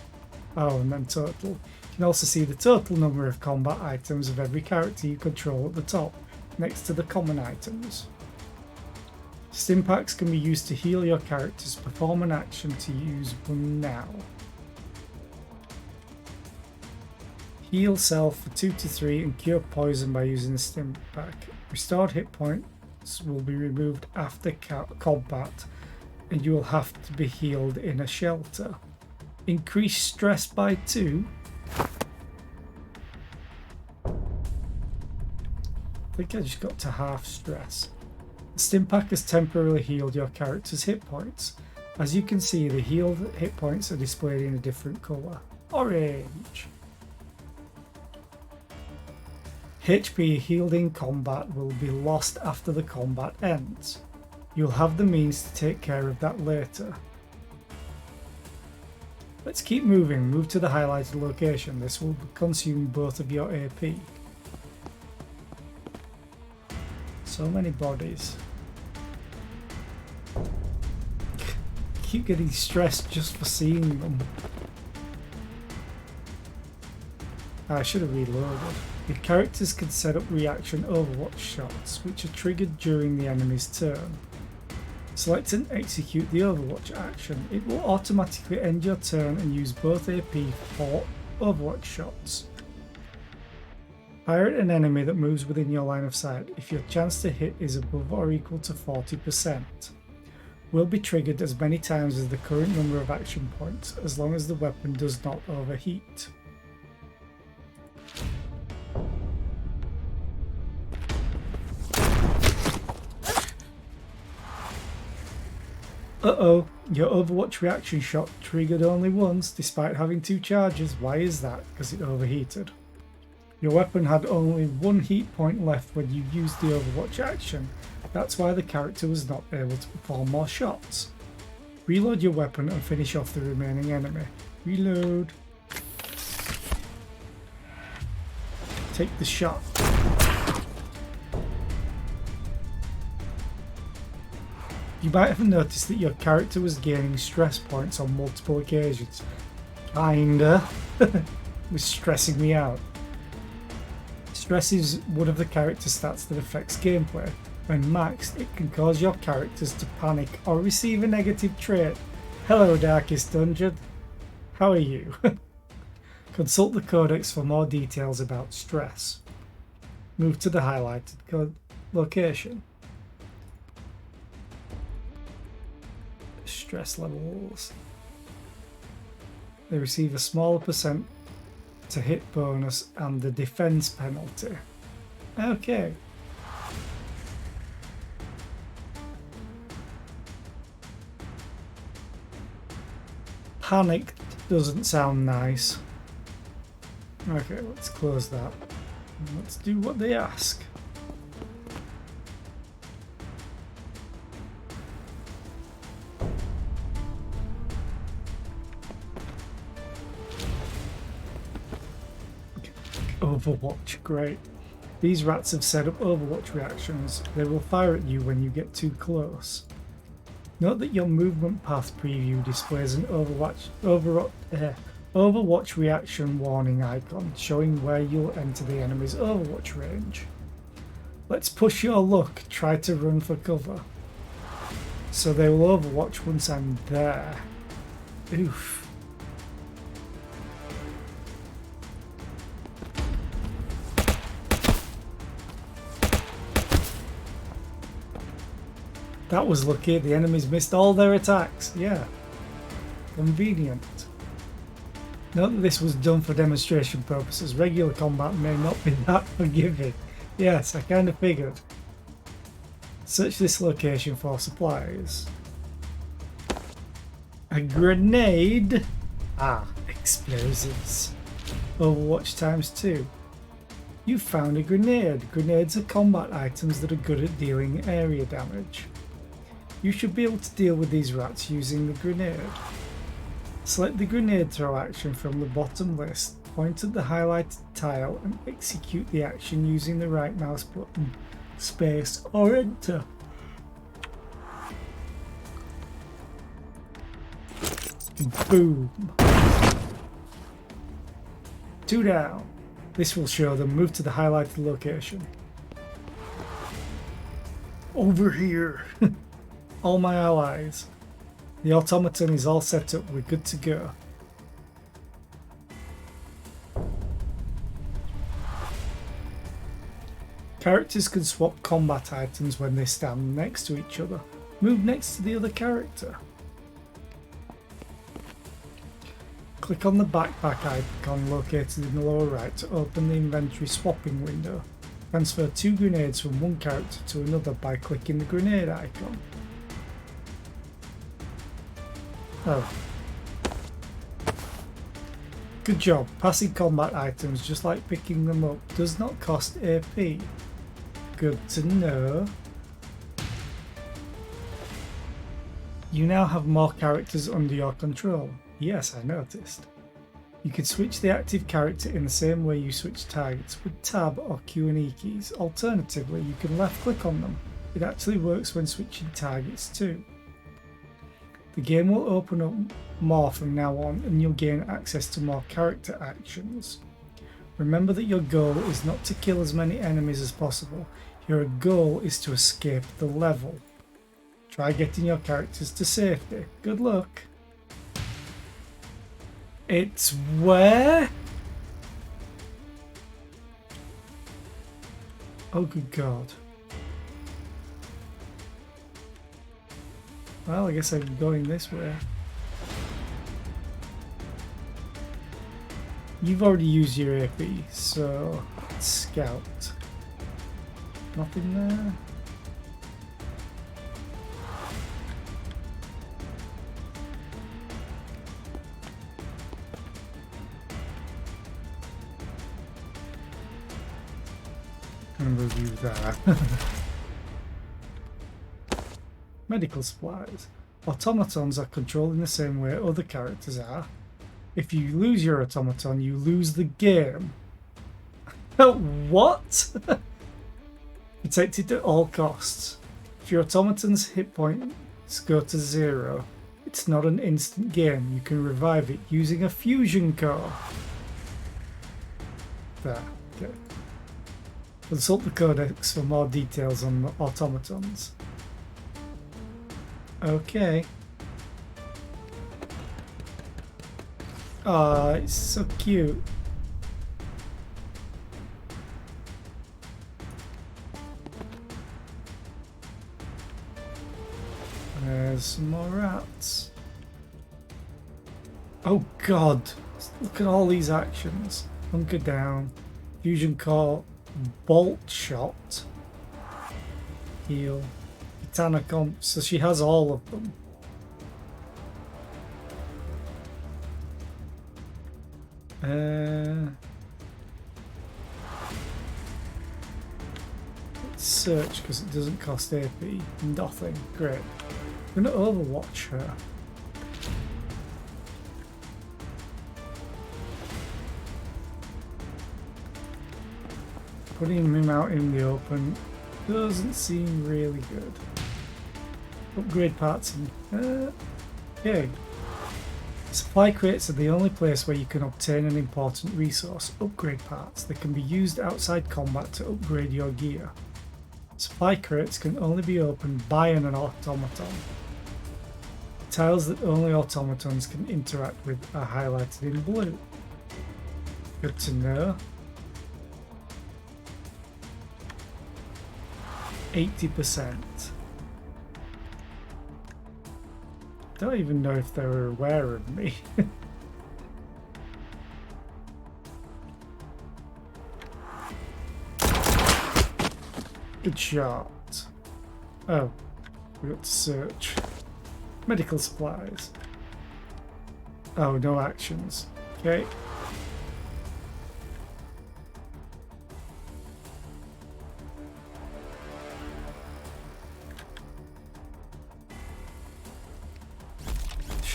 Oh, and then total. You can also see the total number of combat items of every character you control at the top, next to the common items. Stim packs can be used to heal your characters. Perform an action to use one now. Heal self for 2 to 3 and cure poison by using the stim pack. Restored hit points will be removed after combat and you will have to be healed in a shelter. Increase stress by 2. I think I just got to half stress. The stim pack has temporarily healed your character's hit points. As you can see, the healed hit points are displayed in a different colour. Orange. HP healed in combat will be lost after the combat ends. You'll have the means to take care of that later. Let's keep moving. Move to the highlighted location. This will consume both of your AP. So many bodies. Keep getting stressed just for seeing them. I should have reloaded. Your characters can set up reaction overwatch shots, which are triggered during the enemy's turn. Select and execute the overwatch action. It will automatically end your turn and use both AP for overwatch shots. Fire at an enemy that moves within your line of sight if your chance to hit is above or equal to 40%. Will be triggered as many times as the current number of action points, as long as the weapon does not overheat. Uh-oh, your Overwatch reaction shot triggered only once despite having 2 charges. Why is that? Because it overheated. Your weapon had only 1 heat point left when you used the Overwatch action. That's why the character was not able to perform more shots. Reload your weapon and finish off the remaining enemy. Reload. Take the shot. You might have noticed that your character was gaining stress points on multiple occasions. Kinda. It was stressing me out. Stress is one of the character stats that affects gameplay. When maxed, it can cause your characters to panic or receive a negative trait. Hello, Darkest Dungeon. How are you? Consult the codex for more details about stress. Move to the highlighted location. Stress levels. They receive a smaller percent to hit bonus and the defense penalty. Okay. Panicked doesn't sound nice. Okay, let's close that. Let's do what they ask. Overwatch, great. These rats have set up Overwatch reactions. They will fire at you when you get too close. Note that your movement path preview displays an Overwatch reaction warning icon showing where you'll enter the enemy's Overwatch range. Let's push your luck, try to run for cover. So they will Overwatch once I'm there. Oof. That was lucky, the enemies missed all their attacks. Yeah, convenient. Note that this was done for demonstration purposes. Regular combat may not be that forgiving. Yes, I kind of figured. Search this location for supplies. A grenade? Ah, explosives. Overwatch ×2. You found a grenade. Grenades are combat items that are good at dealing area damage. You should be able to deal with these rats using the grenade. Select the grenade throw action from the bottom list, point at the highlighted tile and execute the action using the right mouse button, space or enter. Boom. 2 down. This will show them move to the highlighted location. Over here. All my allies. The automaton is all set up. We're good to go. Characters can swap combat items when they stand next to each other. Move next to the other character. Click on the backpack icon located in the lower right to open the inventory swapping window. Transfer 2 grenades from one character to another by clicking the grenade icon. Oh. Good job. Passing combat items, just like picking them up, does not cost AP. Good to know. You now have more characters under your control. Yes, I noticed. You can switch the active character in the same way you switch targets with Tab or Q and E keys. Alternatively, you can left click on them. It actually works when switching targets too. The game will open up more from now on and you'll gain access to more character actions. Remember that your goal is not to kill as many enemies as possible. Your goal is to escape the level. Try getting your characters to safety. Good luck. It's where? Oh good god. Well, I guess I'm going this way. You've already used your AP, so let's scout. Nothing there. And review that. Medical supplies. Automatons are controlled in the same way other characters are. If you lose your automaton, you lose the game. What? Protected at all costs. If your automaton's hit points go to 0, it's not an instant game. You can revive it using a fusion core. There. Okay. Consult the codex for more details on the automatons. Okay. Oh, it's so cute. There's some more rats. Oh god, look at all these actions. Hunker down, fusion core, bolt shot, heal, katana comp, so she has all of them. Let's search because it doesn't cost AP. Nothing. Great. I'm gonna overwatch her. Putting him out in the open doesn't seem really good. Upgrade parts and yeah. Supply crates are the only place where you can obtain an important resource, upgrade parts, that can be used outside combat to upgrade your gear. Supply crates can only be opened by an automaton. Tiles that only automatons can interact with are highlighted in blue. Good to know. 80%. Don't even know if they were aware of me. Good shot. Oh, we got to search. Medical supplies. Oh, no actions. Okay.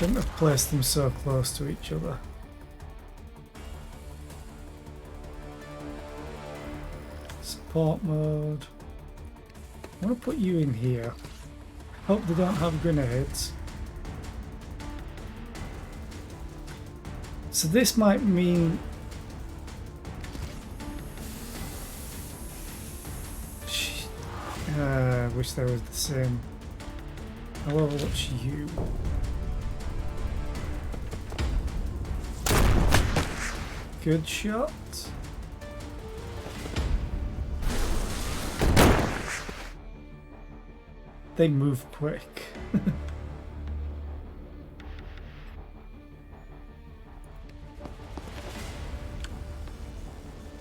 Shouldn't have placed them so close to each other. Support mode. I want to put you in here. Hope they don't have grenades. So this might mean I wish they was the same. I'll overwatch you. Good shot. They move quick.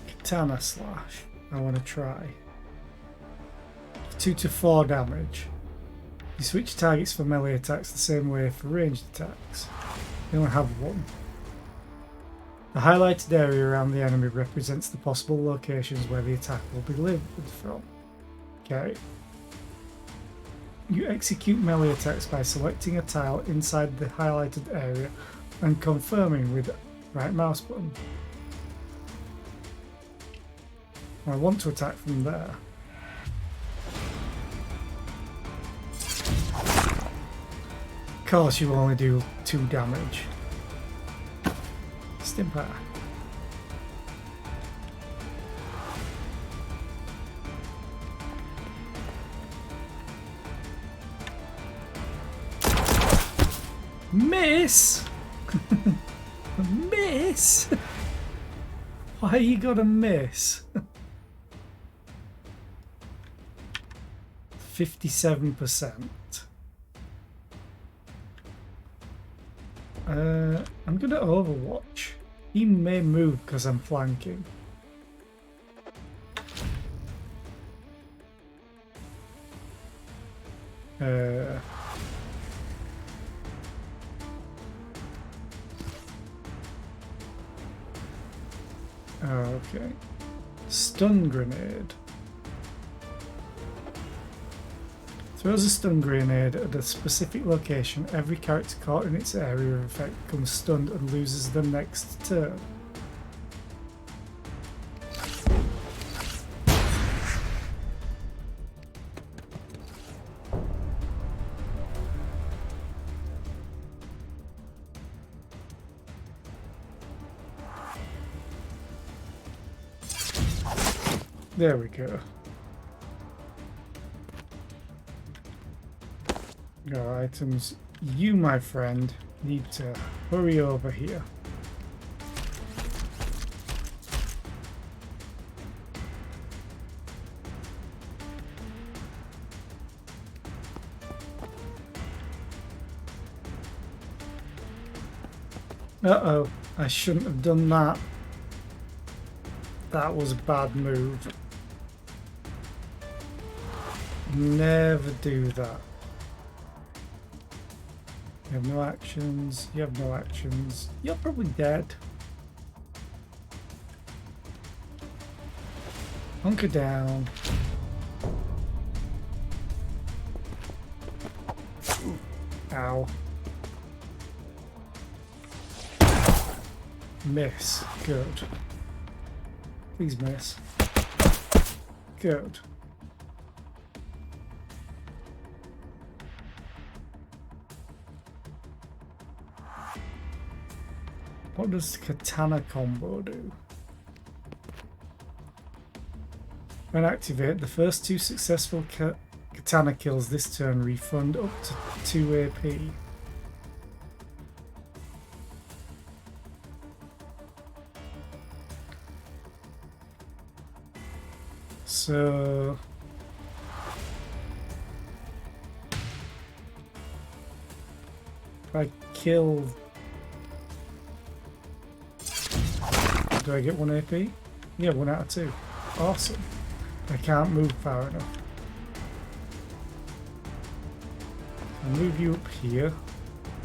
Katana slash. I want to try. 2 to 4 damage. You switch targets for melee attacks the same way for ranged attacks. You only have one. The highlighted area around the enemy represents the possible locations where the attack will be delivered from. Okay. You execute melee attacks by selecting a tile inside the highlighted area and confirming with right mouse button. I want to attack from there. Of course you only do 2 damage. Stimper. Miss! Miss! Why you gotta miss? 57%. I'm gonna overwatch. He may move because I'm flanking. Okay. Stun grenade. Throws a stun grenade at a specific location. Every character caught in its area of effect becomes stunned and loses the next turn. There we go. Our items. You, my friend, need to hurry over here. Uh-oh, I shouldn't have done that. That was a bad move. Never do that. You have no actions. You have no actions. You're probably dead. Hunker down. Ow. Miss. Good. Please miss. Good. What does Katana combo do? When activate, the first 2 successful Katana kills this turn refund up to 2 AP. So if I kill, do I get 1 AP? Yeah, 1 out of 2. Awesome. I can't move far enough. I'll move you up here.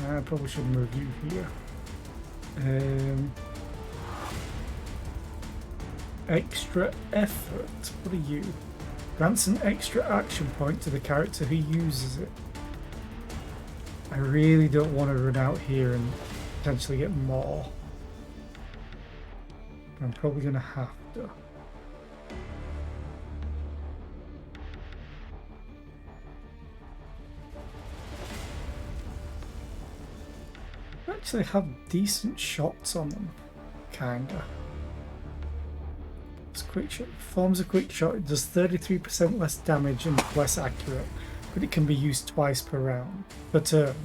I probably should move you here. Extra effort. What are you? Grants an extra action point to the character who uses it. I really don't want to run out here and potentially get more. I'm probably going to have to. Actually have decent shots on them, kinda. It's quick shot. Forms a quick shot. It does 33% less damage and less accurate, but it can be used twice per round, per turn.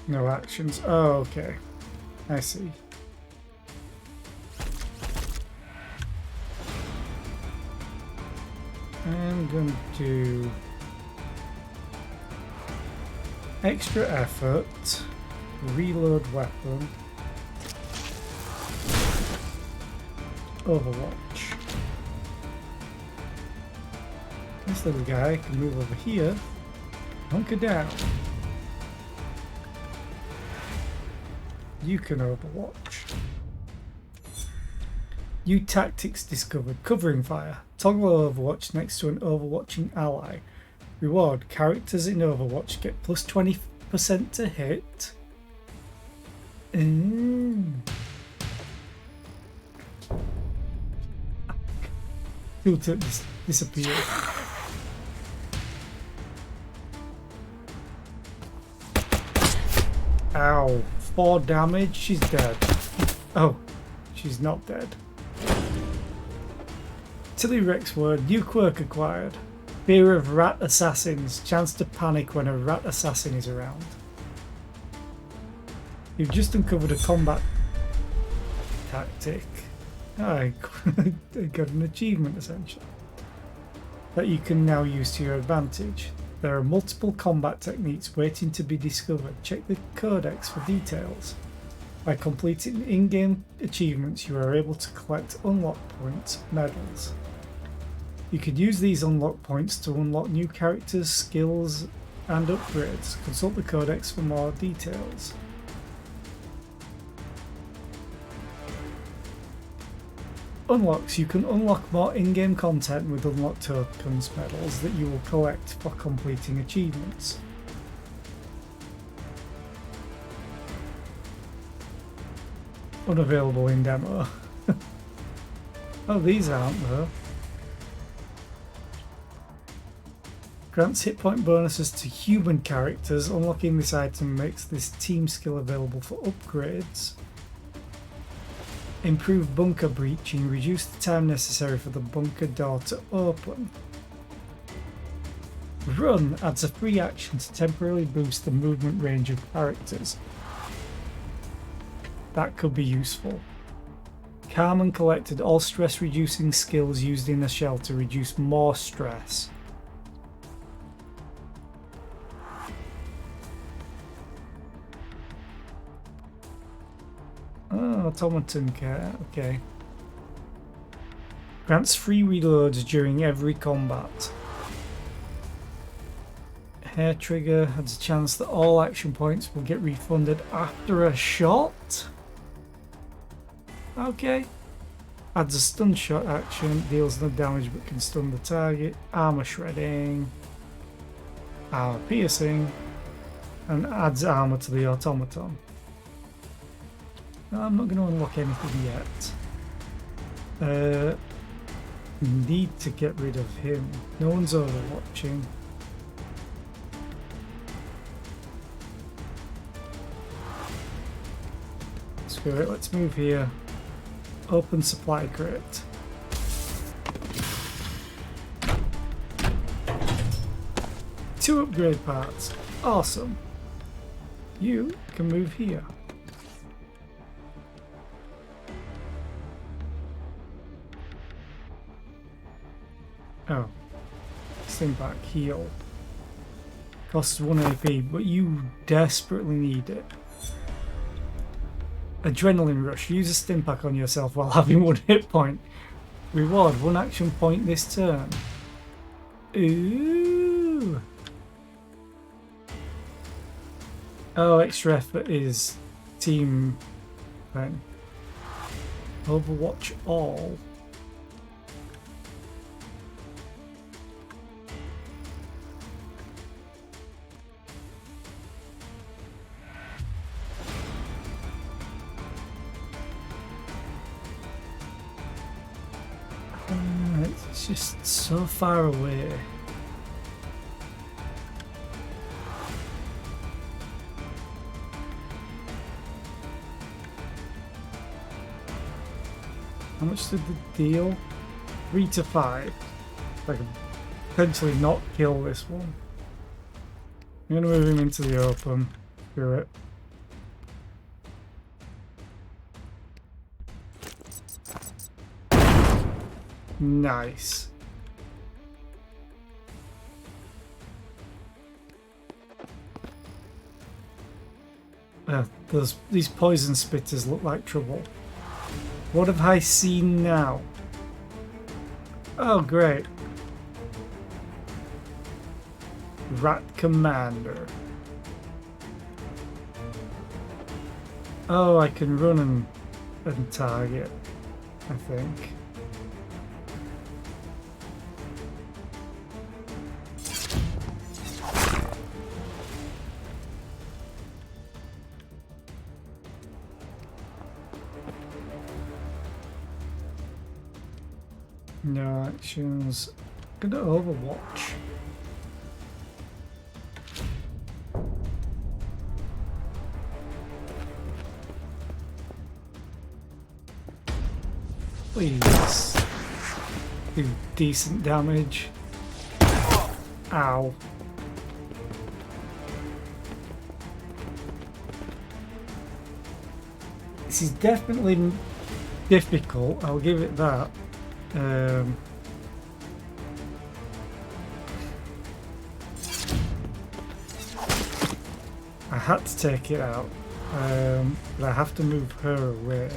No actions. Oh, okay. I see. I'm going to do extra effort, reload weapon, Overwatch. This little guy can move over here, hunker down. You can Overwatch. New tactics discovered. Covering fire. Toggle Overwatch next to an overwatching ally. Reward. Characters in Overwatch get plus 20% to hit. Filter disappear. Ow. 4 damage. She's dead. Oh. She's not dead. Tilly Rexword, new quirk acquired. Fear of rat assassins. Chance to panic when a rat assassin is around. You've just uncovered a combat tactic. I got an achievement essentially that you can now use to your advantage. There are multiple combat techniques waiting to be discovered. Check the codex for details. By completing in-game achievements, you are able to collect unlock points, medals. You could use these unlock points to unlock new characters, skills, and upgrades. Consult the codex for more details. Unlocks. You can unlock more in-game content with unlock tokens medals that you will collect for completing achievements. Unavailable in demo. Oh, these aren't though. Grants hit point bonuses to human characters. Unlocking this item makes this team skill available for upgrades. Improve bunker breaching. Reduce the time necessary for the bunker door to open. Run adds a free action to temporarily boost the movement range of characters. That could be useful. Calm and collected. All stress reducing skills used in a shelter reduce more stress. Oh, automaton care. Okay. Grants free reloads during every combat. Hair trigger has a chance that all action points will get refunded after a shot. Okay. Adds a stun shot action, deals no damage but can stun the target. Armor shredding. Armor piercing. And adds armor to the automaton. No, I'm not going to unlock anything yet. Need to get rid of him. No one's overwatching. Screw it, let's move here. Open supply crate. Two upgrade parts. Awesome. You can move here. Oh. Stimpak heal. Costs 1 AP, but you desperately need it. Adrenaline rush. Use a Stimpak on yourself while having 1 hit point. Reward 1 action point this turn. Ooh. Oh, extra effort is team thing. Overwatch all. It's just so far away. How much did the deal? 3 to 5. I can potentially not kill this one. I'm gonna move him into the open. Screw it. Nice. These poison spitters look like trouble. What have I seen now? Oh, great. Rat Commander. Oh, I can run and target, I think. No actions. Gonna Overwatch. Please. Do decent damage. Ow. This is definitely difficult, I'll give it that. I had to take it out, but I have to move her away.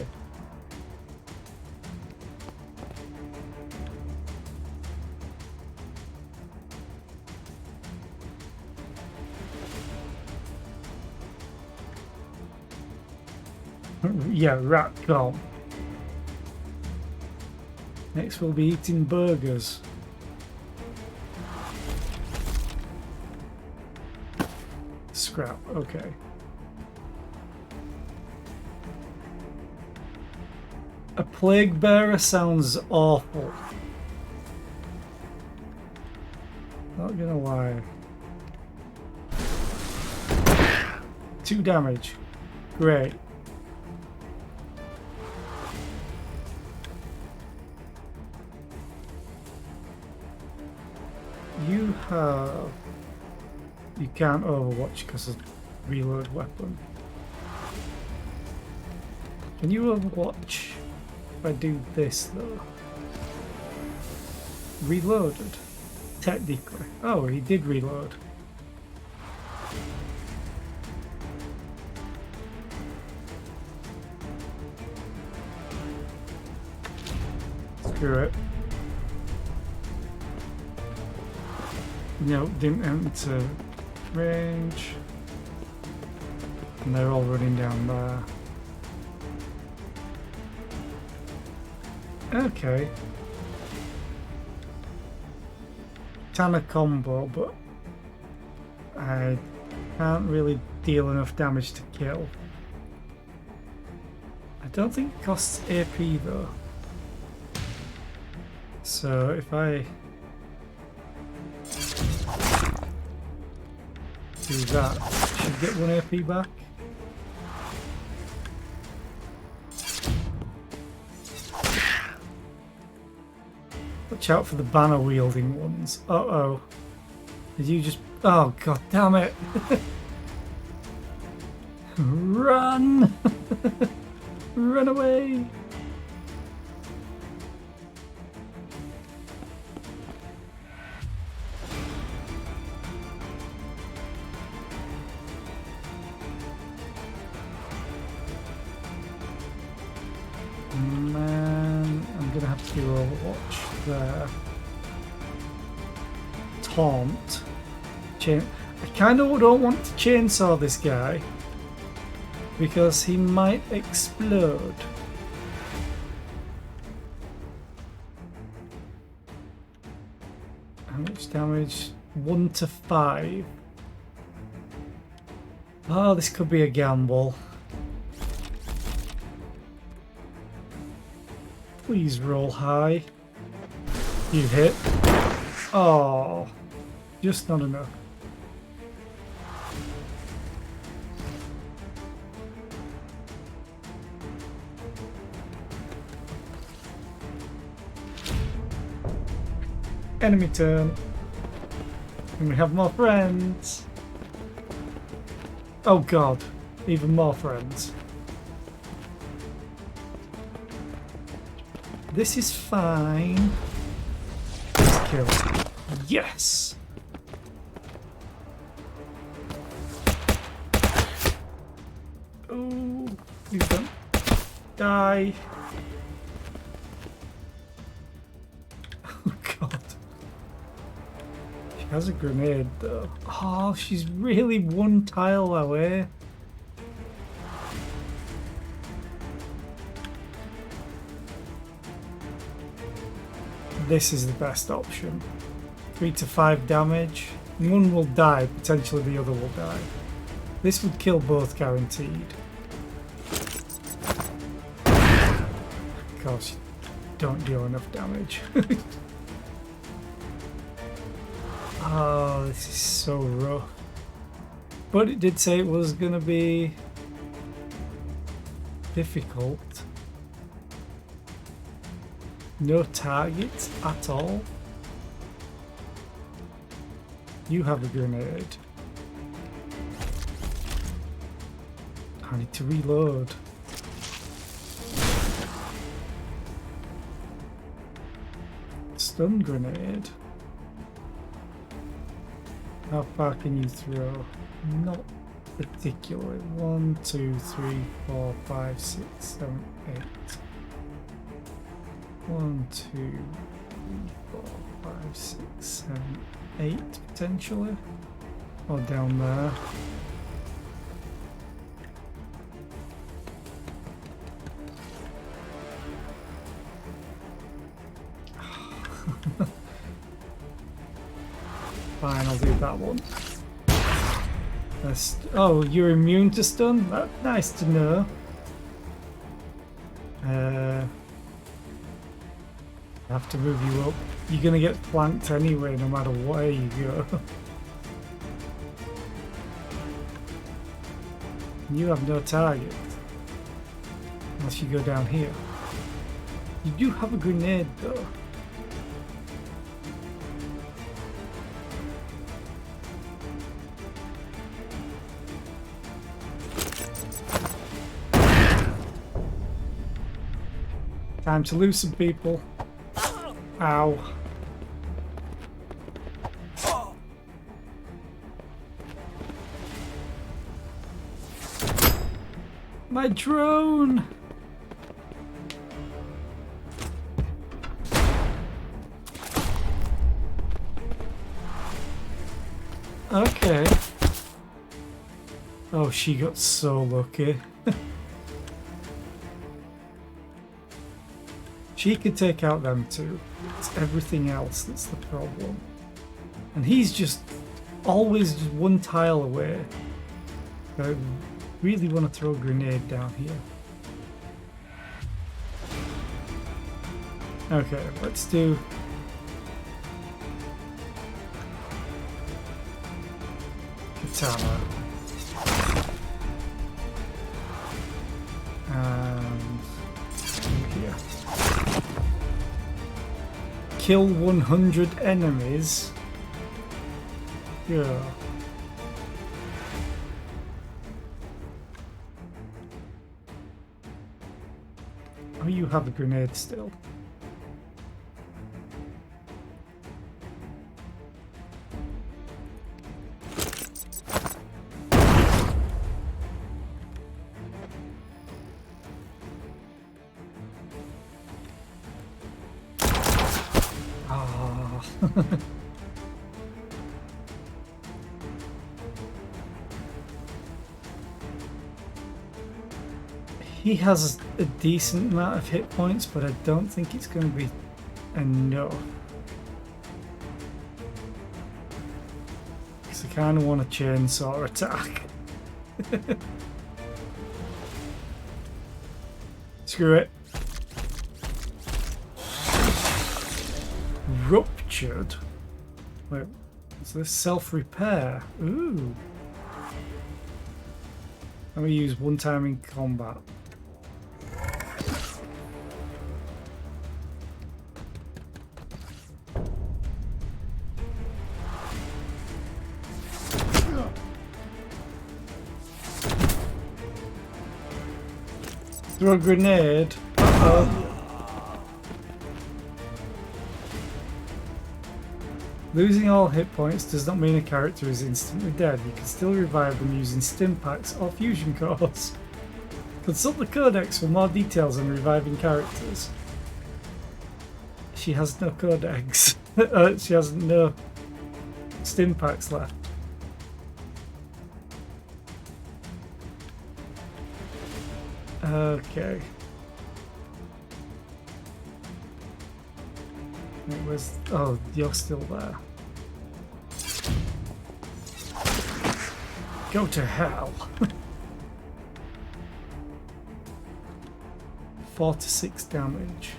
Yeah, rat gone. Next we'll be eating burgers. Scrap, okay. A plague bearer sounds awful. Not gonna lie. 2 damage. Great. You can't Overwatch because of reload weapon. Can you Overwatch if I do this though? Reloaded? Technically. Oh, he did reload. Screw it. No, didn't enter range. And they're all running down there. Okay. Tanner combo, but I can't really deal enough damage to kill. I don't think it costs AP though. So if I do that, should get 1 AP back. Watch out for the banner wielding ones. Uh-oh. Did you just... Oh, god damn it. Run! Run away! Man, I'm gonna have to do Overwatch there. Taunt. I kind of don't want to chainsaw this guy. because he might explode. How much damage? 1 to 5. Oh, this could be a gamble. Please roll high. You hit. Oh, just not enough. Enemy turn. And we have more friends. Oh god, even more friends. This is fine. Let's kill. Yes! Oh, please don't die. Oh god. She has a grenade though. Oh, she's really one tile away. This is the best option. 3 to 5 damage. One will die, potentially the other will die. This would kill both guaranteed. Of course, don't deal enough damage. Oh, this is so rough. But it did say it was gonna be difficult. No targets at all. You have a grenade. I need to reload. Stun grenade. How far can you throw? Not particularly. 1, 2, 3, 4, 5, 6, 7, 8. 1, 2, 3, 4, 5, 6, 7, 8 potentially. Or down there. Fine, I'll do that one. Oh, you're immune to stun? That's nice to know. I have to move you up. You're gonna get flanked anyway, no matter where you go. You have no target. Unless you go down here. You do have a grenade though. Time to lose some people. Ow. My drone! Okay. Oh, she got so lucky. She could take out them too. It's everything else that's the problem. And he's just always just one tile away. I really want to throw a grenade down here. Okay, let's do... Katana. And... here. Kill 100 enemies. Yeah. Oh, you have a grenade still. He has a decent amount of hit points, but I don't think it's going to be enough. Because I kind of want a chainsaw attack. Screw it. Ruptured. Wait, is this self-repair? Ooh. Let me use one time in combat. Throw a grenade. Uh-oh. Losing all hit points does not mean a character is instantly dead. You can still revive them using stim packs or fusion cores. Consult the codex for more details on reviving characters. She has no codex. She has no stim packs left. Okay. It was. Oh, you're still there. Go to hell. 4 to 6 damage.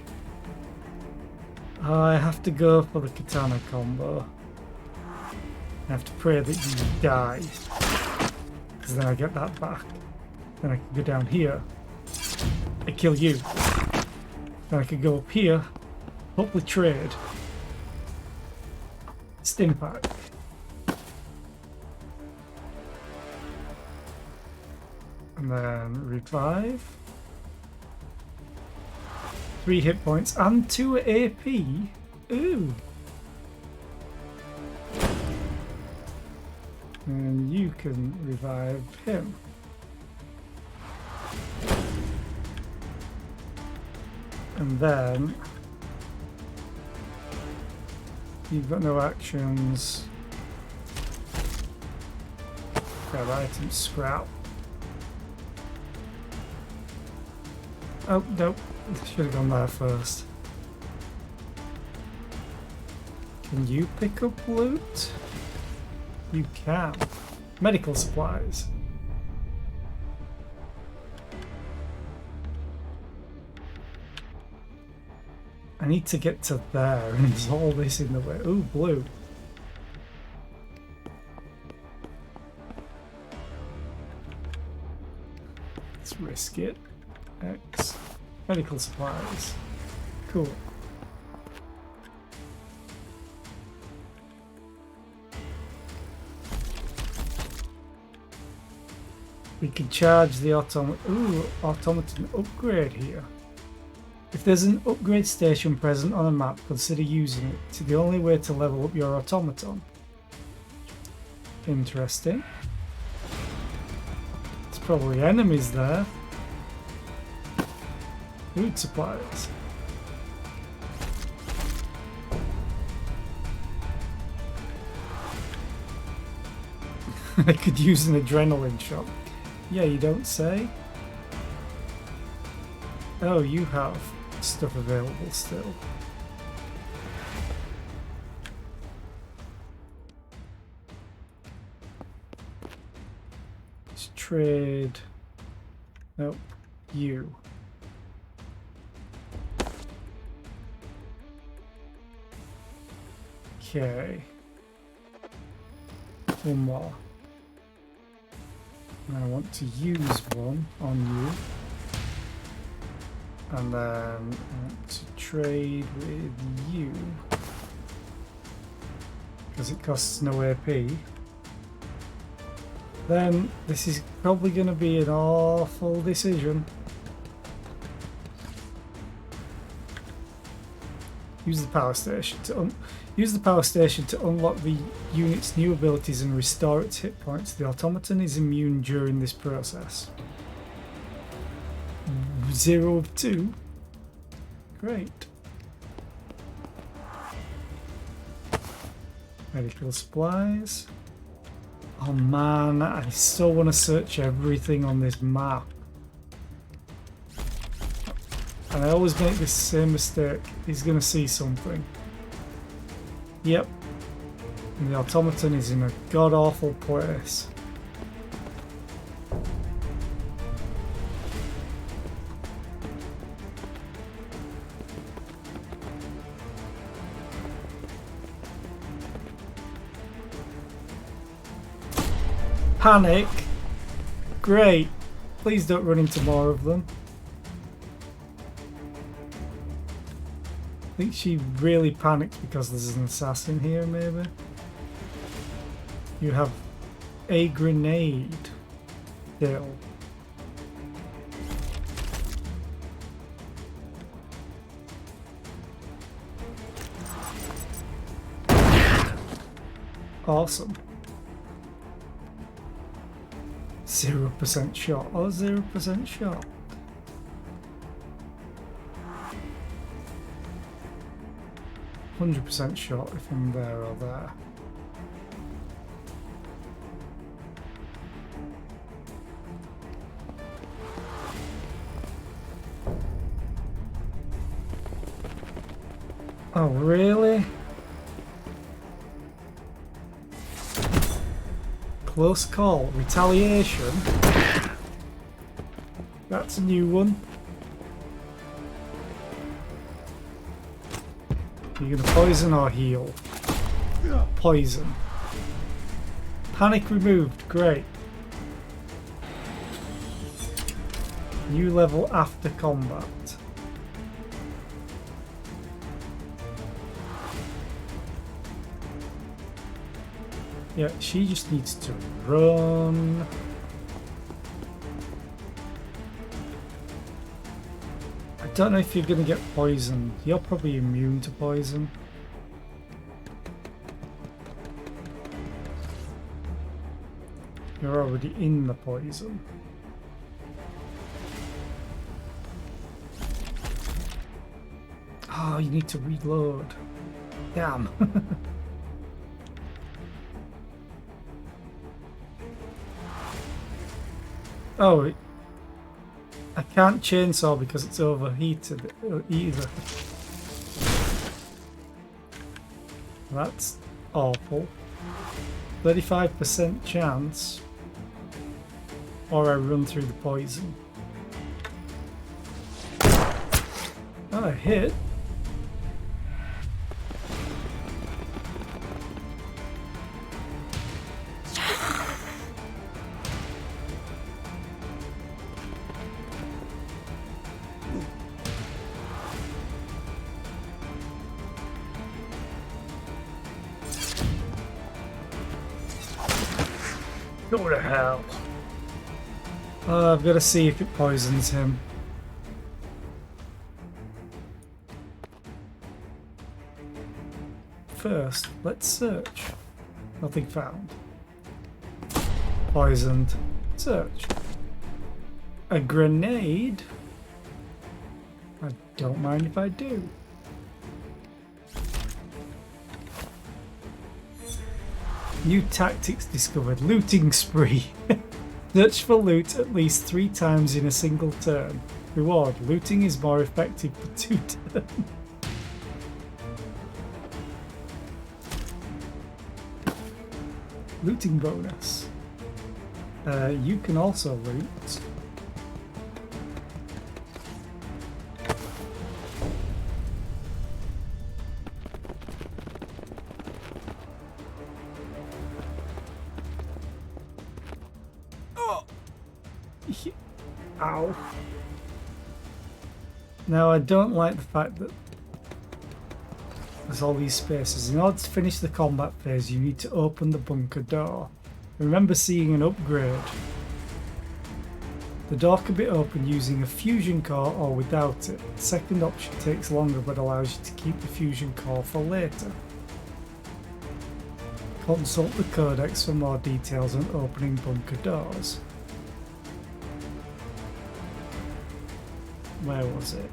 I have to go for the katana combo. I have to pray that you die. Because then I get that back. Then I can go down here. I kill you. Then I could go up here. Hopefully trade. Stim pack. And then revive. 3 hit points and 2 AP. Ooh. And you can revive him. And then you've got no actions. Grab item scrap. Oh, nope. Should have gone there first. Can you pick up loot? You can. Medical supplies. I need to get to there, and there's all this in the way. Ooh, blue. Let's risk it. X. Medical supplies. Cool. We can charge the automaton upgrade here. If there's an upgrade station present on a map, consider using it. It's the only way to level up your automaton. Interesting. There's probably enemies there. Food supplies. I could use an adrenaline shot. Yeah, you don't say? Oh, you have stuff available still. Let's trade. Nope, you. Okay. One more. And I want to use one on you. And then I want to trade with you. Because it costs no AP. Then this is probably going to be an awful decision. Use the power station to unlock the unit's new abilities and restore its hit points. The automaton is immune during this process. 0 of 2. Great. Medical supplies. Oh man, I so want to search everything on this map. And I always make this same mistake. He's going to see something. Yep. And the automaton is in a god-awful place. Panic! Great! Please don't run into more of them. I think she really panicked because there's an assassin here, maybe. You have a grenade still. Awesome. 0% shot or 0% shot. %100% shot if I'm there or there. Oh, really? Close call. Retaliation? That's a new one. You're gonna poison or heal? Poison. Panic removed. Great. New level after combat. Yeah, she just needs to run. I don't know if you're gonna get poisoned. You're probably immune to poison. You're already in the poison. Oh, you need to reload. Damn. Oh, I can't chainsaw because it's overheated either. That's awful. 35% chance. Or I run through the poison. Oh, I hit. Go to hell. I've got to see if it poisons him. First, let's search. Nothing found. Poisoned. Search. A grenade? I don't mind if I do. New tactics discovered. Looting spree. Search for loot at least 3 times in a single turn. Reward. Looting is more effective for 2 turns. Looting bonus. You can also loot. Ow. Now I don't like the fact that there's all these spaces. In order to finish the combat phase, you need to open the bunker door. Remember seeing an upgrade. The door can be opened using a fusion core or without it. The second option takes longer but allows you to keep the fusion core for later. Consult the codex for more details on opening bunker doors. Where was it?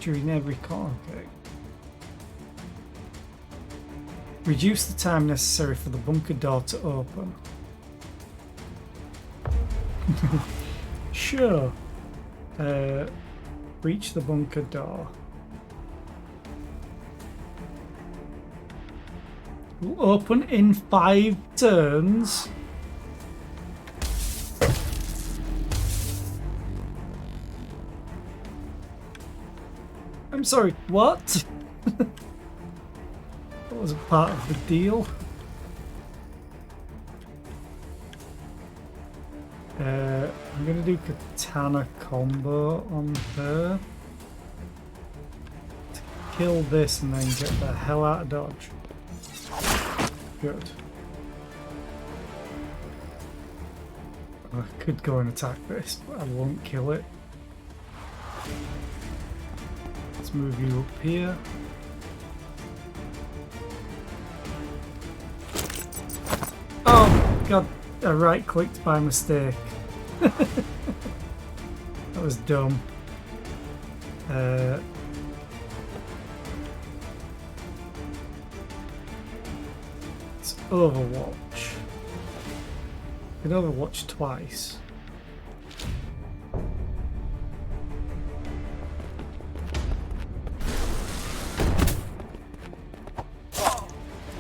during every corner. Okay. Reduce the time necessary for the bunker door to open. Sure. Reach the bunker door. Will open in 5 turns. I'm sorry, what? That wasn't part of the deal. I'm gonna do katana combo on her. To kill this and then get the hell out of dodge. Good. I could go and attack this, but I won't kill it. Let's move you up here. Oh god, I right clicked by mistake. That was dumb. It's Overwatch. You can Overwatch twice.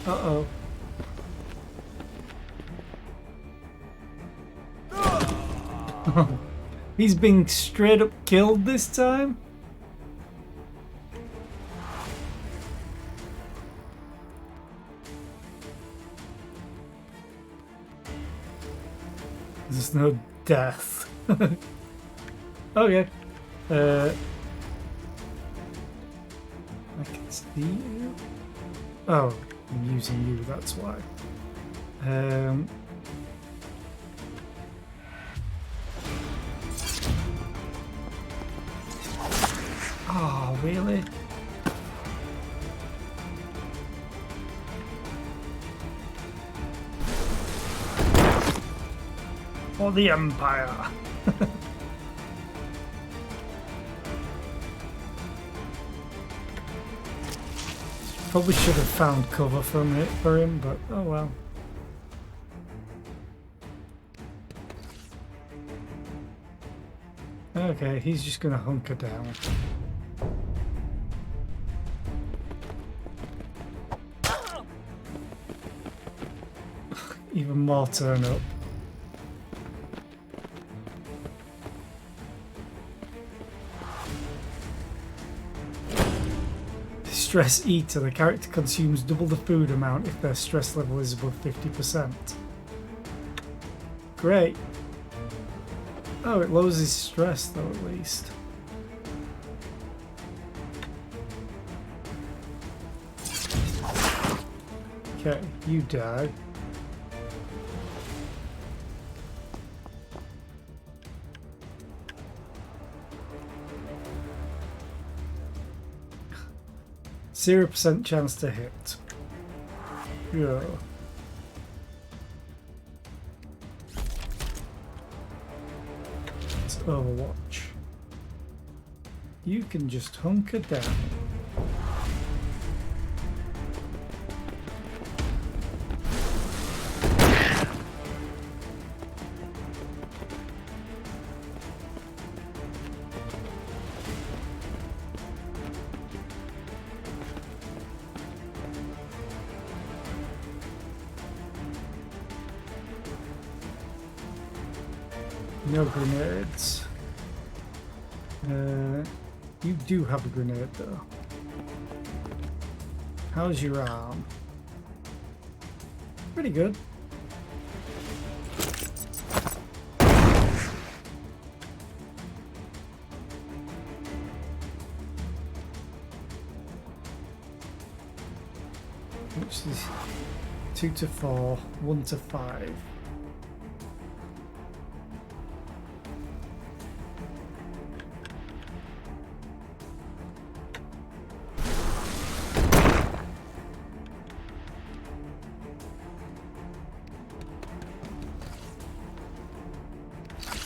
Uh-oh. He's being straight up killed this time? There's no death. Okay. I can see you. Oh, I'm using you, that's why. Oh, really? For the Empire. Probably should have found cover from it for him, but oh well. Okay, he's just gonna hunker down. Even more turn up. Stress Eater. The character consumes double the food amount if their stress level is above 50%. Great. Oh, it lowers his stress though at least. Okay, you die. %0 chance to hit. Yeah. It's Overwatch. You can just hunker down. No grenades. You do have a grenade though. How's your arm? Pretty good. Which is 2 to 4, 1 to 5.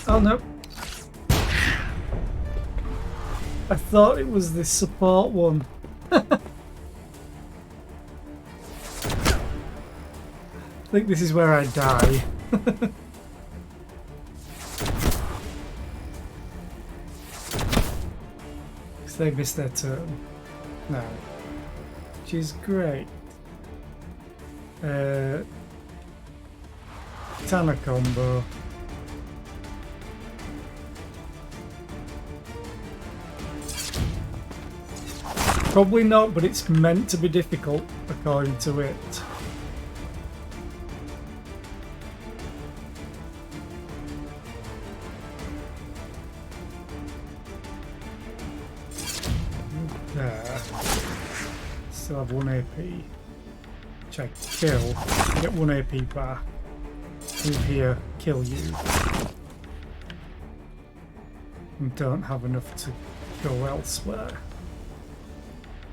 Oh no. I thought it was the support one. I think this is where I die. Because they missed their turn. No. Which is great. Tana combo. Probably not, but it's meant to be difficult according to it. There. Still have 1 AP. Which I kill. Get 1 AP back. Move here, kill you. And don't have enough to go elsewhere.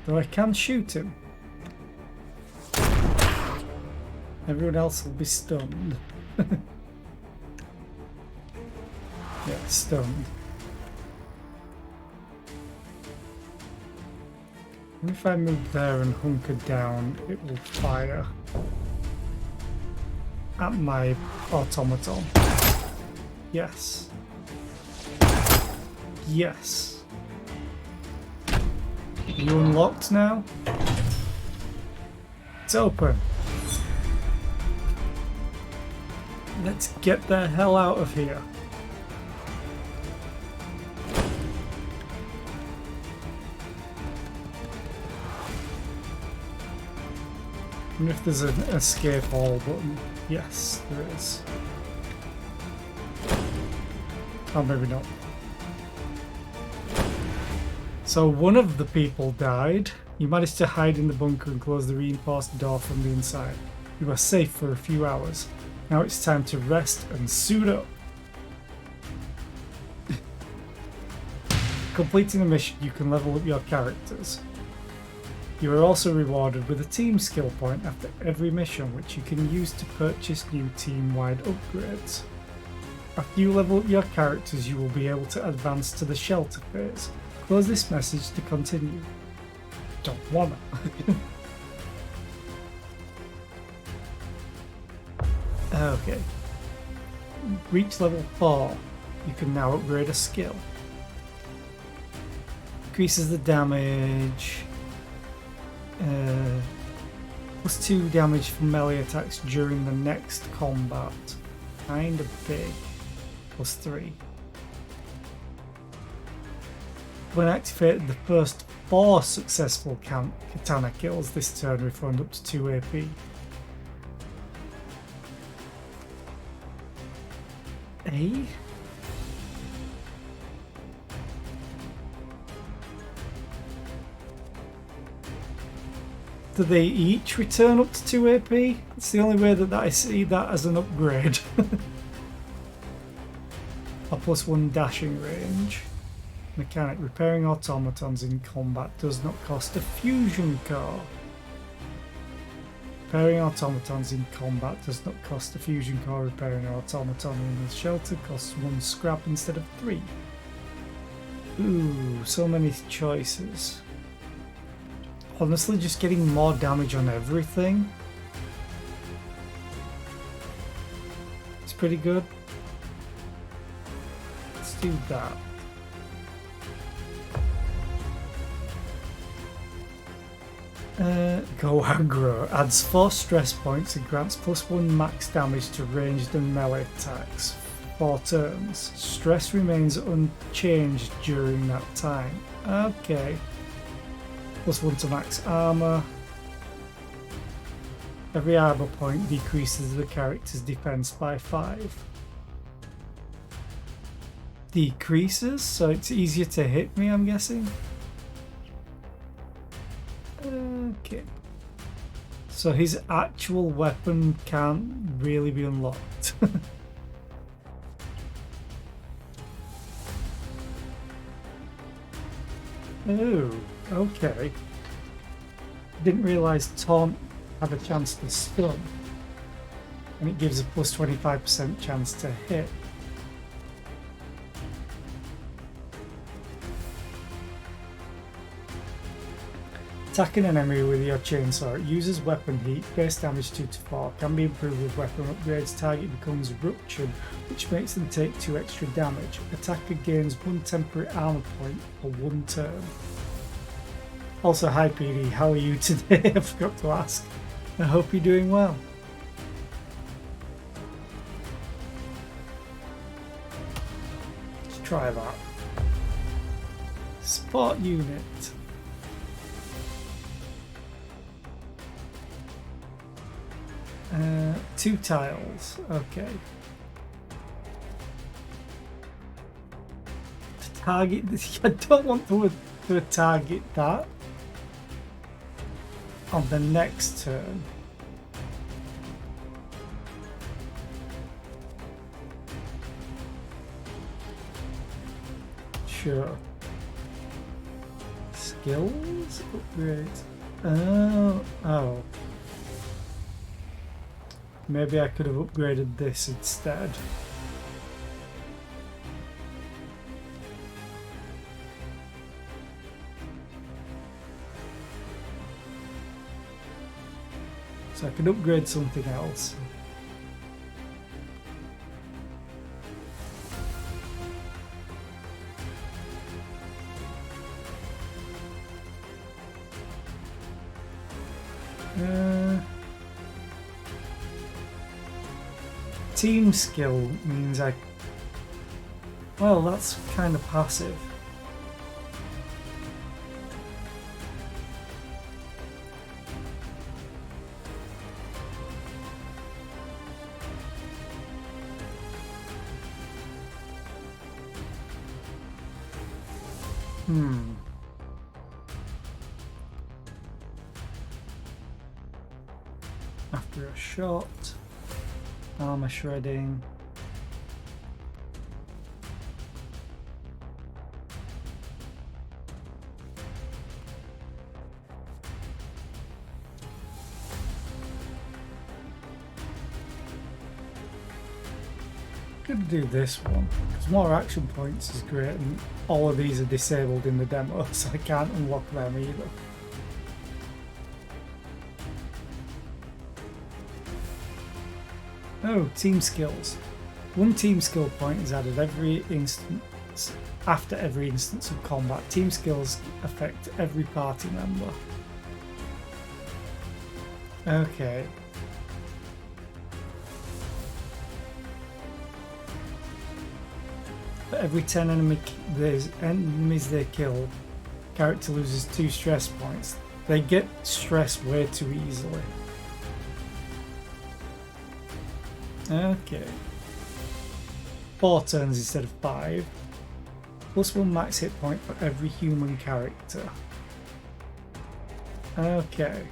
Though I can shoot him. Everyone else will be stunned. Yeah, stunned. And if I move there and hunker down, it will fire at my automaton. Yes. Yes. Are you unlocked now? It's open. Let's get the hell out of here. And if there's an escape all button, yes, there is. Oh, maybe not. So one of the people died. You managed to hide in the bunker and close the reinforced door from the inside. You are safe for a few hours. Now it's time to rest and suit up. Completing the mission, you can level up your characters. You are also rewarded with a team skill point after every mission, which you can use to purchase new team-wide upgrades. After you level up your characters, you will be able to advance to the shelter phase. Close this message to continue. Don't wanna. Okay. Reach level 4. You can now upgrade a skill. Increases the damage. +2 damage from melee attacks during the next combat. Kinda big. +3. When activated, the first 4 successful katana kills this turn refund up to 2 AP. A? Do they each return up to 2 AP? It's the only way that I see that as an upgrade. A +1 dashing range. Mechanic: repairing automatons in combat does not cost a fusion core. Repairing automatons in combat does not cost a fusion core. Repairing an automaton in the shelter costs 1 scrap instead of 3. Ooh, so many choices. Honestly, just getting more damage on everything. It's pretty good. Let's do that. Go aggro. Adds 4 stress points and grants +1 max damage to ranged and melee attacks. 4 turns. Stress remains unchanged during that time. Okay. +1 to max armor. Every armor point decreases the character's defense by 5. Decreases, so it's easier to hit me, I'm guessing. Okay. So his actual weapon can't really be unlocked. Oh, okay. Didn't realise Taunt had a chance to stun. And it gives a +25% chance to hit. Attacking an enemy with your chainsaw, it uses weapon heat, base damage 2 to 4, can be improved with weapon upgrades, target becomes ruptured, which makes them take 2 extra damage. Attacker gains 1 temporary armor point for 1 turn. Also, hi PD, how are you today? I forgot to ask. I hope you're doing well. Let's try that. Spot unit. Two tiles, okay. To target this, I don't want to target that on the next turn. Sure. Skills upgrades. Oh. Maybe I could have upgraded this instead. So I could upgrade something else. Team skill means well, that's kind of passive. After a shot. Armor shredding. Could do this one, because more action points is great, and all of these are disabled in the demo, so I can't unlock them either. Oh, team skills. 1 team skill point is added every instance after every instance of combat. Team skills affect every party member. Okay. For every 10 enemies they kill, character loses 2 stress points. They get stressed way too easily. Okay. 4 turns instead of 5. Plus 1 max hit point for every human character. Okay.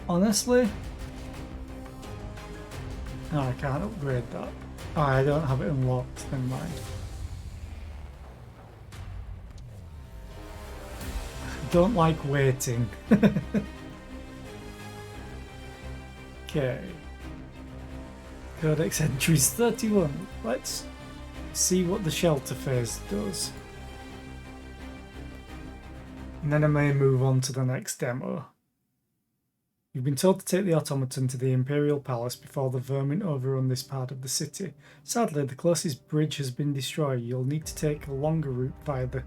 Honestly, no, I can't upgrade that. Oh, I don't have it unlocked, never mind. I don't like waiting. Okay. Codex entries 31. Let's see what the shelter phase does. And then I may move on to the next demo. You've been told to take the automaton to the Imperial Palace before the vermin overrun this part of the city. Sadly, the closest bridge has been destroyed. You'll need to take a longer route via the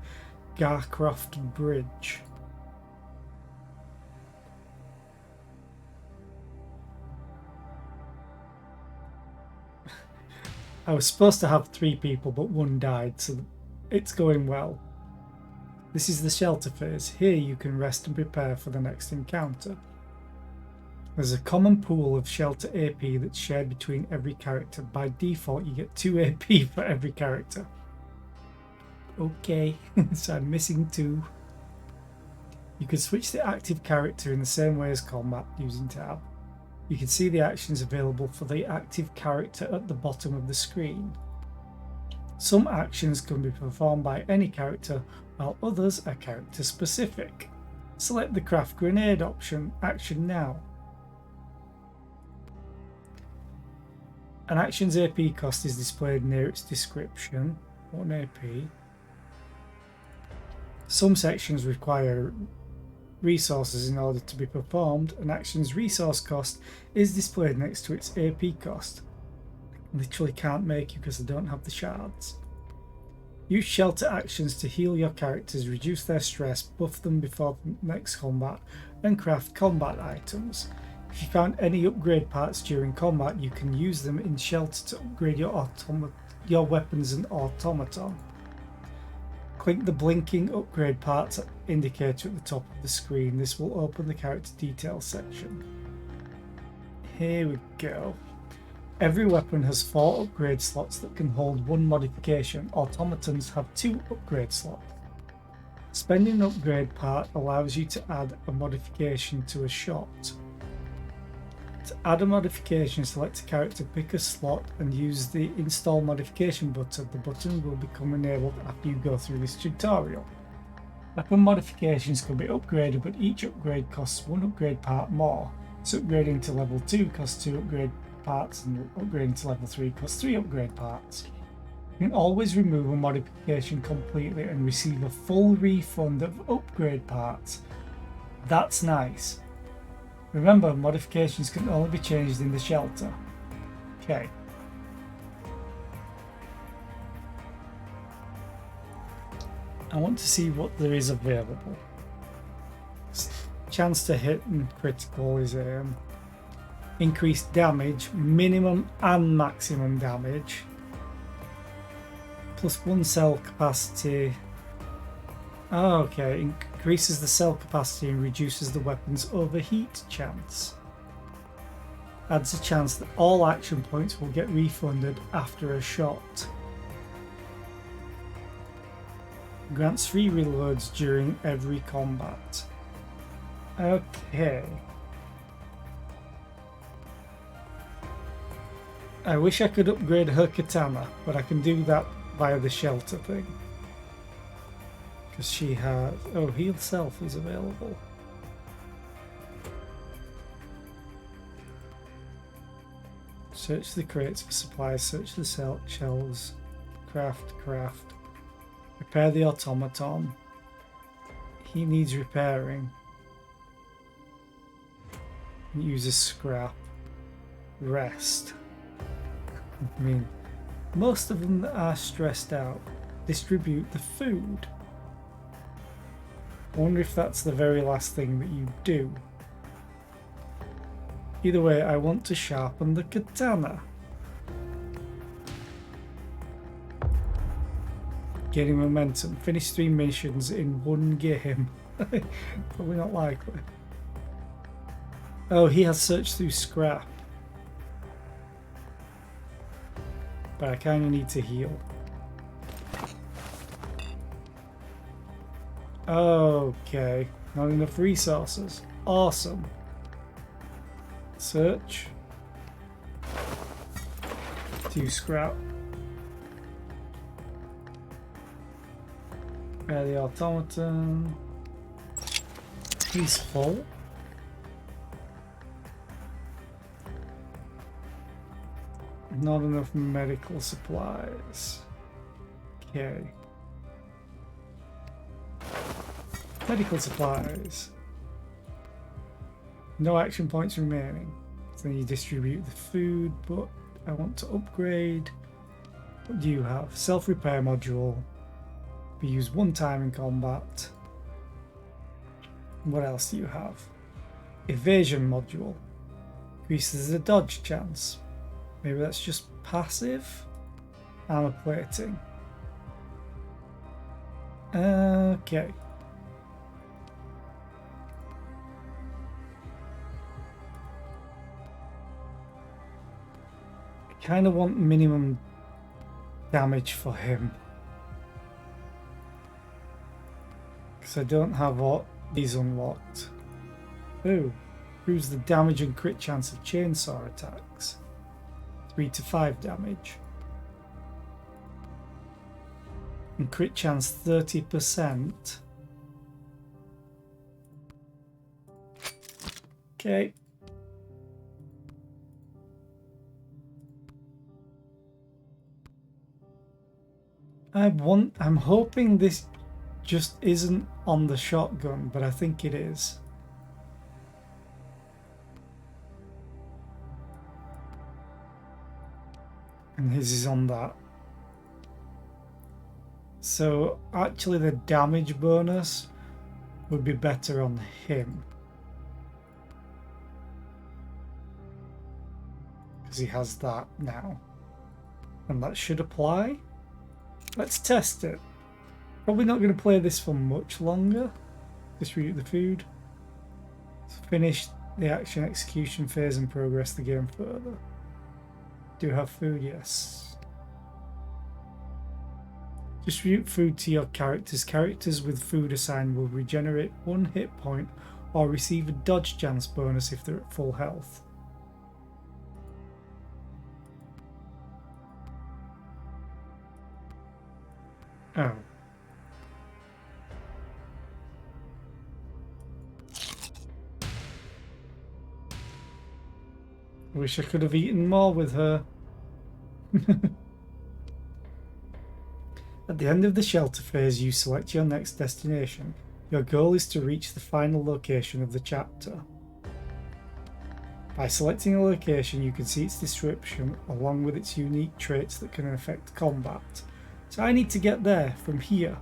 Garcroft Bridge. I was supposed to have 3 people, but 1 died, so it's going well. This is the shelter phase. Here you can rest and prepare for the next encounter. There's a common pool of shelter AP that's shared between every character. By default, you get 2 AP for every character. Okay, so I'm missing 2. You can switch the active character in the same way as combat using tab. You can see the actions available for the active character at the bottom of the screen. Some actions can be performed by any character, while others are character specific. Select the craft grenade option. Action now. An action's AP cost is displayed near its description. 1 AP. Some sections require resources in order to be performed. An action's resource cost is displayed next to its AP cost. I literally can't make you because I don't have the shards. Use shelter actions to heal your characters, reduce their stress, buff them before the next combat, and craft combat items. If you found any upgrade parts during combat, you can use them in shelter to upgrade your weapons and automaton. Click the blinking upgrade parts indicator at the top of the screen. This will open the character details section. Here we go. Every weapon has 4 upgrade slots that can hold 1 modification. Automatons have 2 upgrade slots. Spending an upgrade part allows you to add a modification to a shot. To add a modification, select a character, pick a slot, and use the install modification button. The button will become enabled after you go through this tutorial. Weapon modifications can be upgraded, but each upgrade costs 1 upgrade part more. So upgrading to level 2 costs 2 upgrade parts, and upgrading to level 3 costs 3 upgrade parts. You can always remove a modification completely and receive a full refund of upgrade parts. That's nice. Remember, modifications can only be changed in the shelter. Okay. I want to see what there is available. Chance to hit and critical is increased damage, minimum and maximum damage, +1 cell capacity. Oh, okay, increases the cell capacity and reduces the weapon's overheat chance. Adds a chance that all action points will get refunded after a shot. Grants 3 reloads during every combat. Okay. I wish I could upgrade her katana, but I can do that via the shelter thing. Because she has... Oh, heal self is available. Search the crates for supplies, search the shelves, craft. Repair the automaton. He needs repairing. Use a scrap. Rest. I mean, most of them that are stressed out distribute the food. I wonder if that's the very last thing that you do. Either way, I want to sharpen the katana. Gaining momentum. Finish 3 missions in 1 game. Probably not likely. Oh, he has searched through scrap. But I kind of need to heal. Okay, not enough resources. Awesome. Search. 2 scrap. Repair the automaton. He's full. Not enough medical supplies. Okay. Medical supplies. No action points remaining. So then you distribute the food, but I want to upgrade. What do you have? Self-repair module. Be used 1 time in combat. What else do you have? Evasion module. Increases the dodge chance. Maybe that's just passive. Armor plating. Okay. I kind of want minimum damage for him. Because I don't have all these unlocked. Ooh. Improves the damage and crit chance of chainsaw attacks. 3 to 5 damage. And crit chance 30%. Okay. I'm hoping this just isn't on the shotgun, but I think it is. And his is on that. So actually the damage bonus would be better on him. Because he has that now. And that should apply. Let's test it. Probably not going to play this for much longer. Distribute the food. Finish the action execution phase and progress the game further. Do you have food? Yes. Distribute food to your characters. Characters with food assigned will regenerate 1 hit point or receive a dodge chance bonus if they're at full health. Oh. I wish I could have eaten more with her. At the end of the shelter phase, you select your next destination. Your goal is to reach the final location of the chapter. By selecting a location, you can see its description along with its unique traits that can affect combat. So I need to get there from here.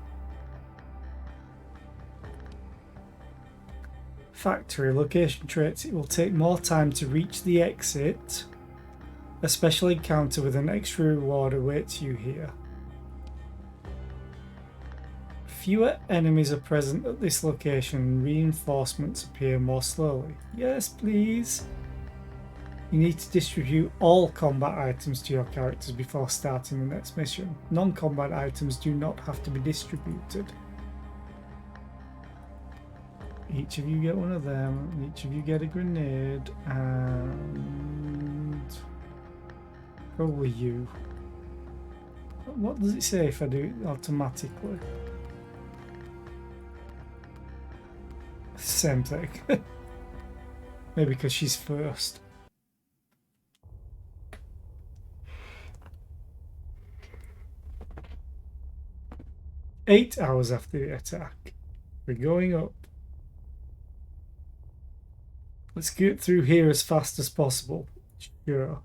Factory location traits. It will take more time to reach the exit. A special encounter with an extra reward awaits you here. Fewer enemies are present at this location and reinforcements appear more slowly. Yes, please. You need to distribute all combat items to your characters before starting the next mission. Non-combat items do not have to be distributed. Each of you get one of them, each of you get a grenade, and probably you. What does it say if I do it automatically? Same thing. Maybe because she's first. Eight hours after the attack. We're going up. Let's get through here as fast as possible. Sure.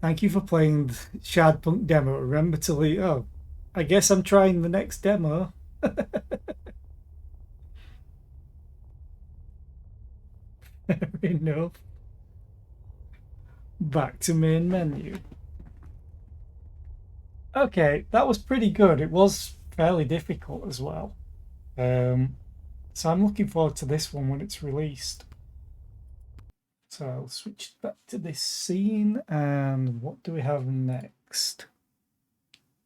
Thank you for playing the Shardpunk demo. Remember to leave. Oh, I guess I'm trying the next demo. Fair enough. Back to main menu. Okay, that was pretty good. It was fairly difficult as well. So I'm looking forward to this one when it's released. So I'll switch back to this scene, and what do we have next?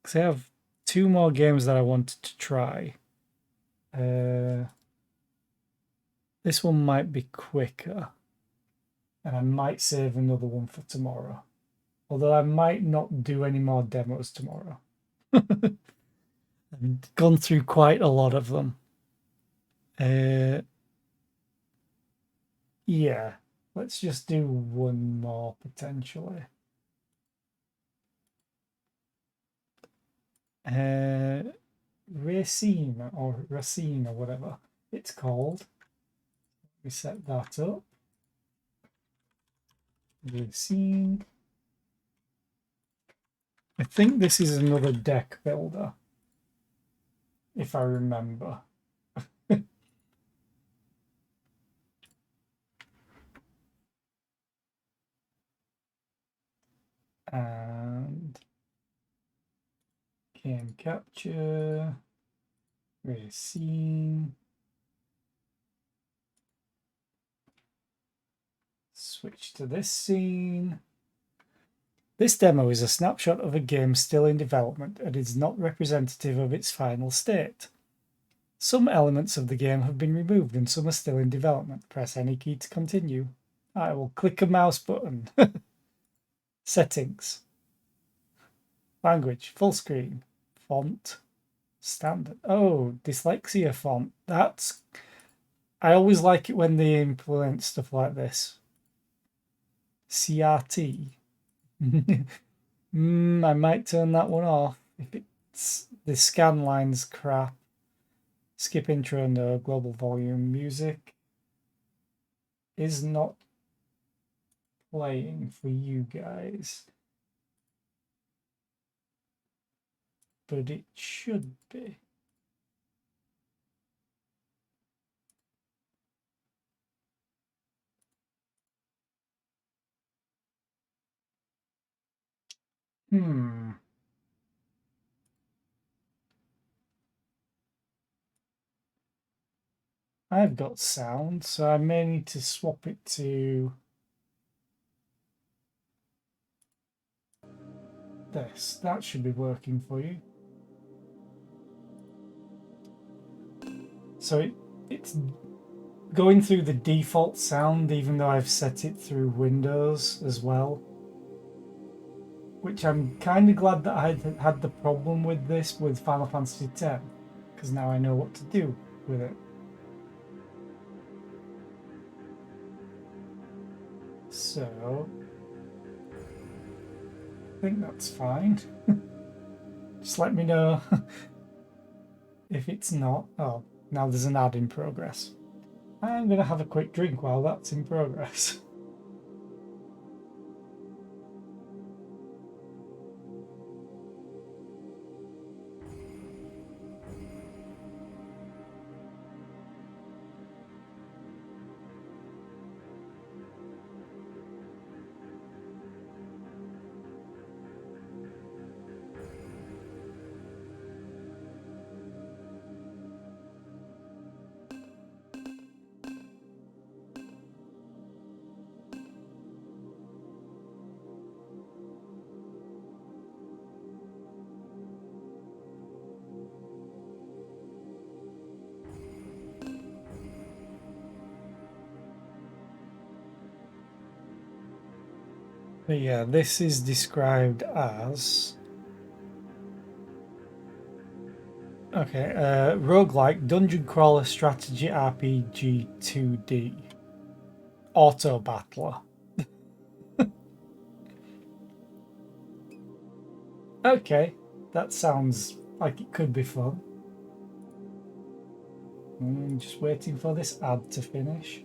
Because I have 2 more games that I wanted to try. This one might be quicker, and I might save another one for tomorrow. Although I might not do any more demos tomorrow. I've gone through quite a lot of them. Yeah, let's just do one more potentially. Racine or Racine or whatever it's called. We set that up. Racine. I think this is another deck builder, if I remember. And game capture, Racine. Switch to this scene. This demo is a snapshot of a game still in development and is not representative of its final state. Some elements of the game have been removed and some are still in development. Press any key to continue. I will click a mouse button. Settings. Language, full screen. Font, standard. Oh, dyslexia font. That's I always like it when they implement stuff like this. CRT. I might turn that one off if it's the scan lines crap. Skip intro, no. Global volume. Music is not playing for you guys, but it should be. I've got sound, so I may need to swap it to this. That should be working for you. So it's going through the default sound, even though I've set it through Windows as well. Which I'm kind of glad that I had the problem with this with Final Fantasy X, because now I know what to do with it. So, I think that's fine. Just let me know if it's not. Oh, now there's an ad in progress. I'm going to have a quick drink while that's in progress. But yeah, this is described as roguelike dungeon crawler strategy RPG 2D auto battler. Okay, that sounds like it could be fun. I'm just waiting for this ad to finish.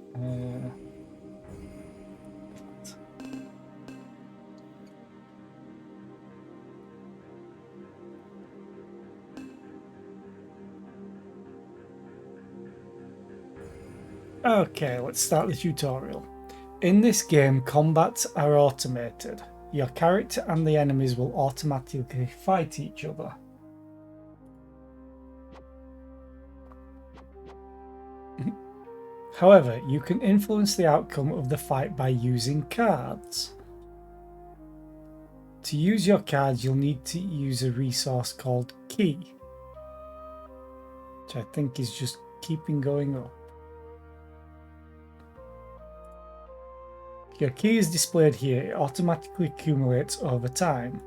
Okay, let's start the tutorial. In this game, combats are automated. Your character and the enemies will automatically fight each other. However, you can influence the outcome of the fight by using cards. To use your cards, you'll need to use a resource called Key, which I think is just keeping going up. Your key is displayed here. It automatically accumulates over time.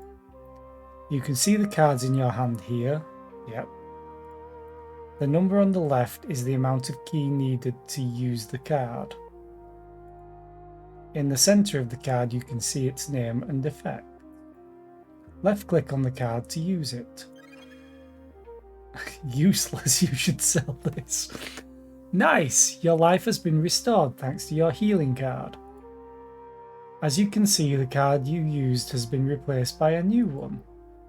You can see the cards in your hand here. Yep. The number on the left is the amount of key needed to use the card. In the center of the card, you can see its name and effect. Left click on the card to use it. Useless, you should sell this. Nice! Your life has been restored thanks to your healing card. As you can see, the card you used has been replaced by a new one,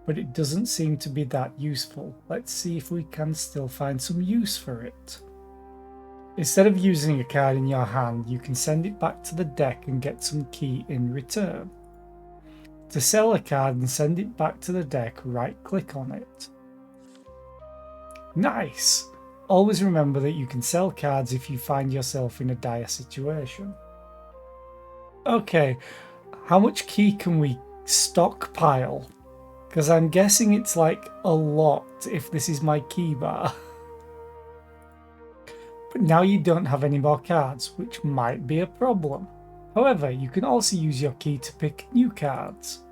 but it doesn't seem to be that useful. Let's see if we can still find some use for it. Instead of using a card in your hand, you can send it back to the deck and get some key in return. To sell a card and send it back to the deck, right-click on it. Nice! Always remember that you can sell cards if you find yourself in a dire situation. Okay, how much key can we stockpile? Because I'm guessing it's like a lot if this is my key bar. But now you don't have any more cards, which might be a problem. However, you can also use your key to pick new cards.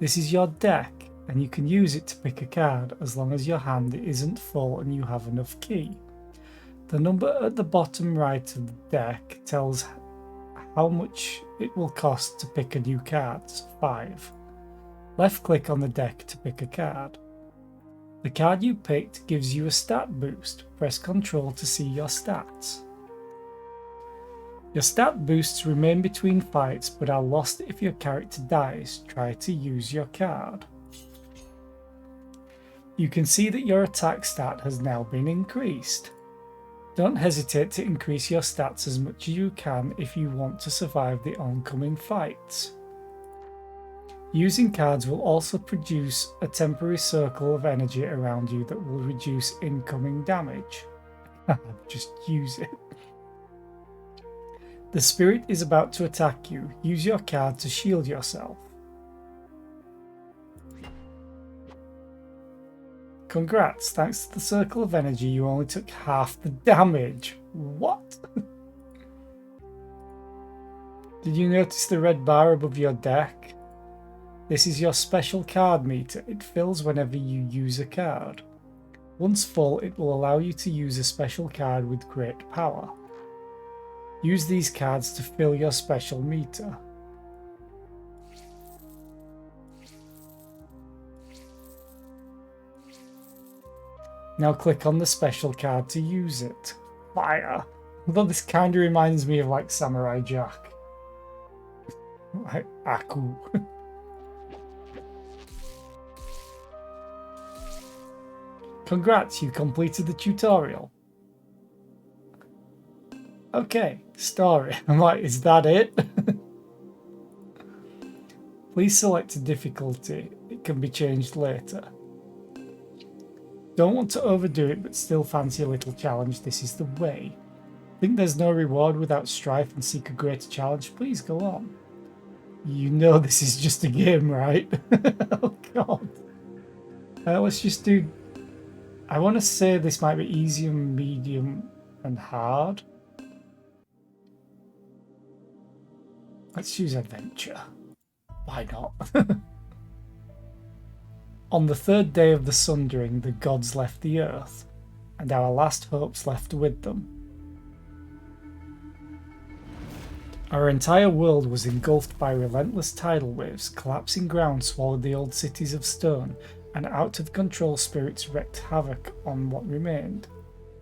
This is your deck, and you can use it to pick a card as long as your hand isn't full and you have enough key. The number at the bottom right of the deck tells how much it will cost to pick a new card, 5. Left click on the deck to pick a card. The card you picked gives you a stat boost. Press Ctrl to see your stats. Your stat boosts remain between fights but are lost if your character dies. Try to use your card. You can see that your attack stat has now been increased. Don't hesitate to increase your stats as much as you can if you want to survive the oncoming fights. Using cards will also produce a temporary circle of energy around you that will reduce incoming damage. Just use it. The spirit is about to attack you. Use your card to shield yourself. Congrats, thanks to the circle of energy you only took half the damage. What? Did you notice the red bar above your deck? This is your special card meter. It fills whenever you use a card. Once full, it will allow you to use a special card with great power. Use these cards to fill your special meter. Now click on the special card to use it. Fire. Although this kind of reminds me of like Samurai Jack. Like Aku. Congrats, you completed the tutorial. Okay, story. I'm like, is that it? Please select a difficulty. It can be changed later. Don't want to overdo it, but still fancy a little challenge. This is the way. Think there's no reward without strife and seek a greater challenge? Please go on. You know this is just a game, right? Oh god. Let's just do... I want to say this might be easy, medium, and hard. Let's choose adventure. Why not? On the third day of the sundering, the gods left the earth, and our last hopes left with them. Our entire world was engulfed by relentless tidal waves. Collapsing ground swallowed the old cities of stone, and out-of-control spirits wreaked havoc on what remained.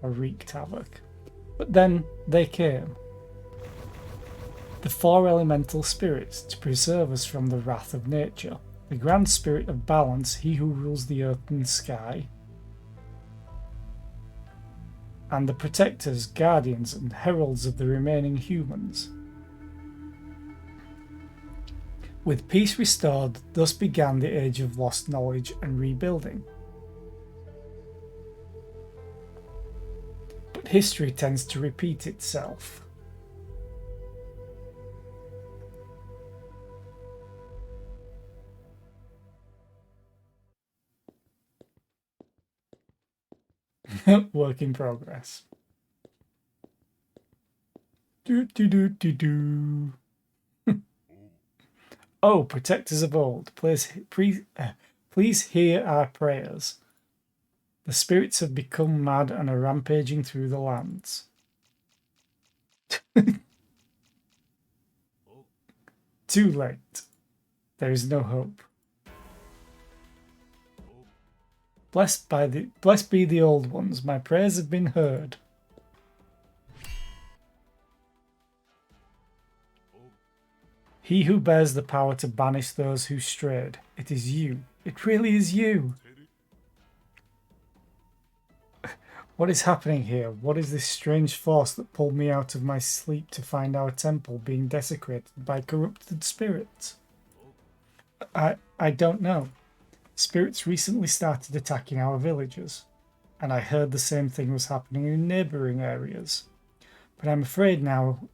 Or wreaked havoc. But then they came. The 4 elemental spirits to preserve us from the wrath of nature. The grand spirit of balance, he who rules the earth and sky. And the protectors, guardians, and heralds of the remaining humans. With peace restored, thus began the age of lost knowledge and rebuilding. But history tends to repeat itself. Work in progress. Do do do do do. Oh, protectors of old, please hear our prayers. The spirits have become mad and are rampaging through the lands. Too late. There is no hope. Blessed be the old ones. My prayers have been heard. He who bears the power to banish those who strayed. It is you. It really is you. What is happening here? What is this strange force that pulled me out of my sleep to find our temple being desecrated by corrupted spirits? I don't know. Spirits recently started attacking our villagers, and I heard the same thing was happening in neighbouring areas. But I'm afraid now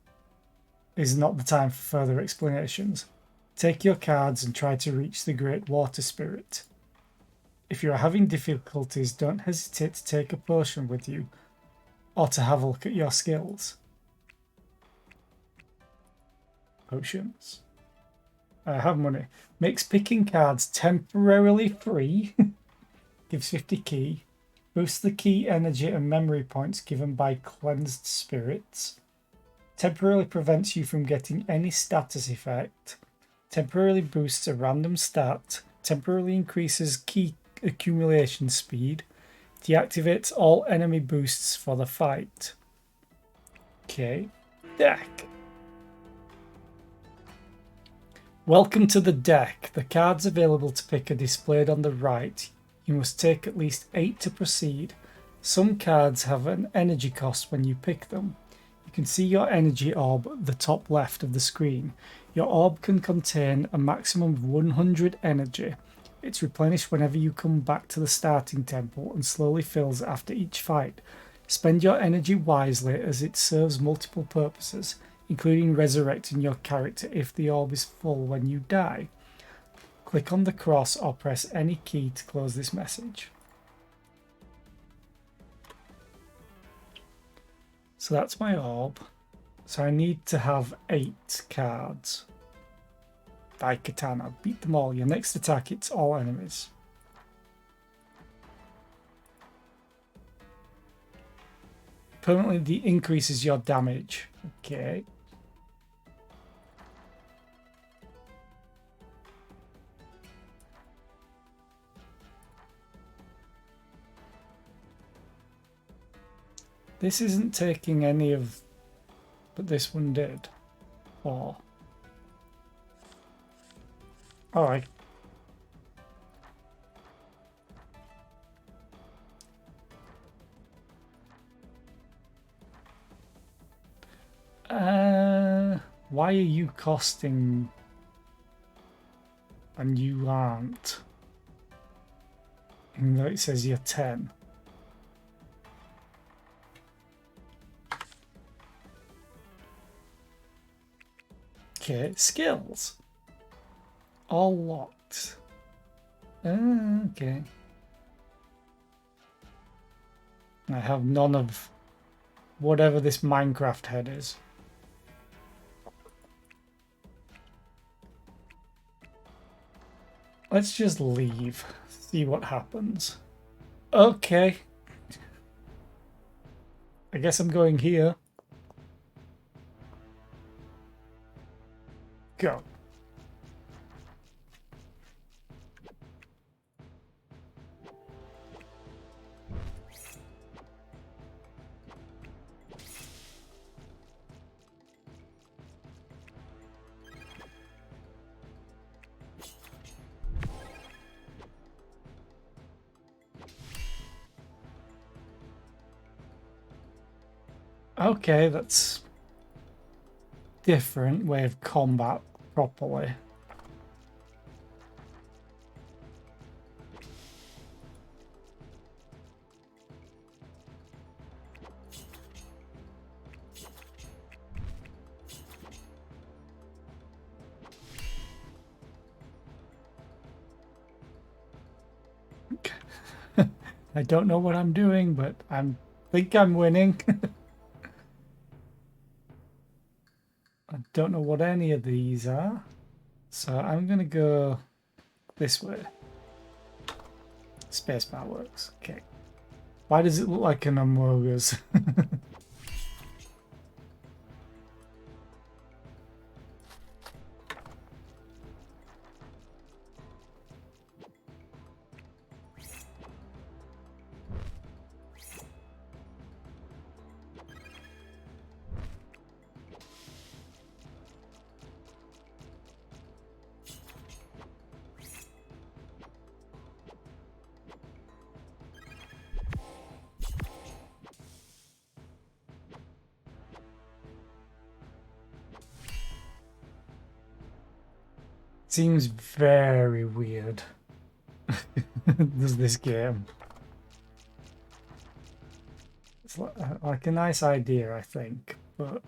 is not the time for further explanations. Take your cards and try to reach the Great Water Spirit. If you are having difficulties, don't hesitate to take a potion with you, or to have a look at your skills. Potions. I have money. Makes picking cards temporarily free. Gives 50 key. Boosts the key energy and memory points given by cleansed spirits. Temporarily prevents you from getting any status effect. Temporarily boosts a random stat. Temporarily increases key accumulation speed. Deactivates all enemy boosts for the fight. Okay. Deck. Welcome to the deck. The cards available to pick are displayed on the right. You must take at least 8 to proceed. Some cards have an energy cost when you pick them. You can see your energy orb at the top left of the screen. Your orb can contain a maximum of 100 energy. It's replenished whenever you come back to the starting temple and slowly fills after each fight. Spend your energy wisely as it serves multiple purposes, including resurrecting your character if the orb is full when you die. Click on the cross or press any key to close this message. So that's my orb. So I need to have 8 cards. Daikatana. Beat them all. Your next attack, it's all enemies. Permanently increases your damage. Okay. This isn't taking any of, but this one did. Or, alright. Why are you costing and you aren't? Even though it says you're 10. Okay, skills. All locked. Okay. I have none of whatever this Minecraft head is. Let's just leave. See what happens. Okay. I guess I'm going here. Go. Okay, that's different way of combat properly. I don't know what I'm doing, but I think I'm winning. I don't know what any of these are, so I'm gonna go this way. Spacebar works. Okay. Why does it look like an Among Us? Seems very weird. Does this game? It's like a nice idea, I think, but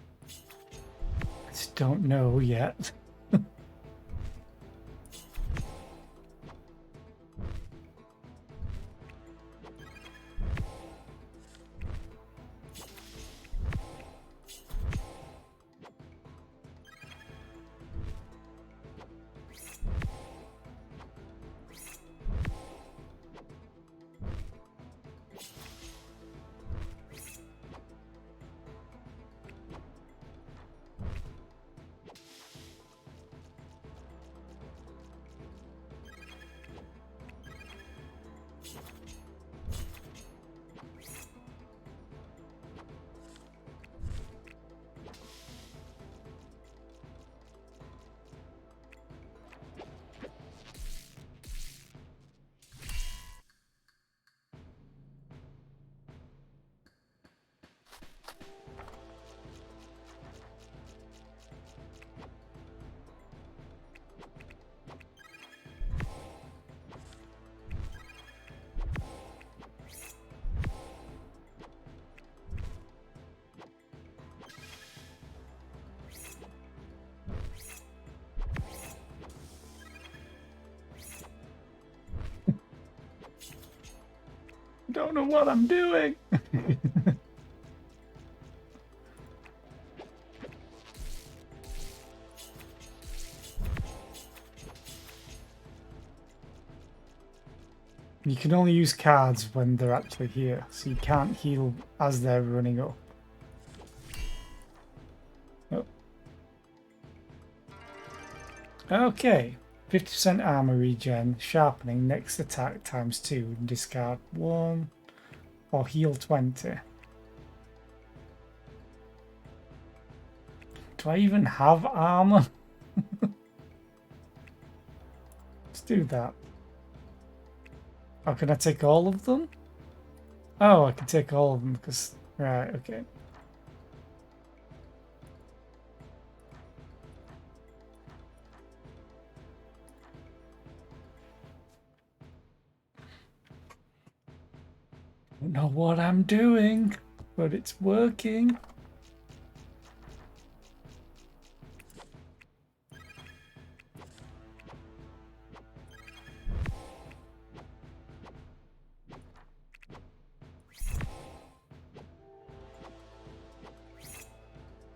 I just don't know yet. Don't know what I'm doing. You can only use cards when they're actually here, so you can't heal as they're running up. Oh. Okay, 50% armor regen, sharpening, next attack ×2, discard 1, or heal 20. Do I even have armor? Let's do that. Oh, can I take all of them? Oh, I can take all of them because... Right, okay. Don't know what I'm doing, but it's working.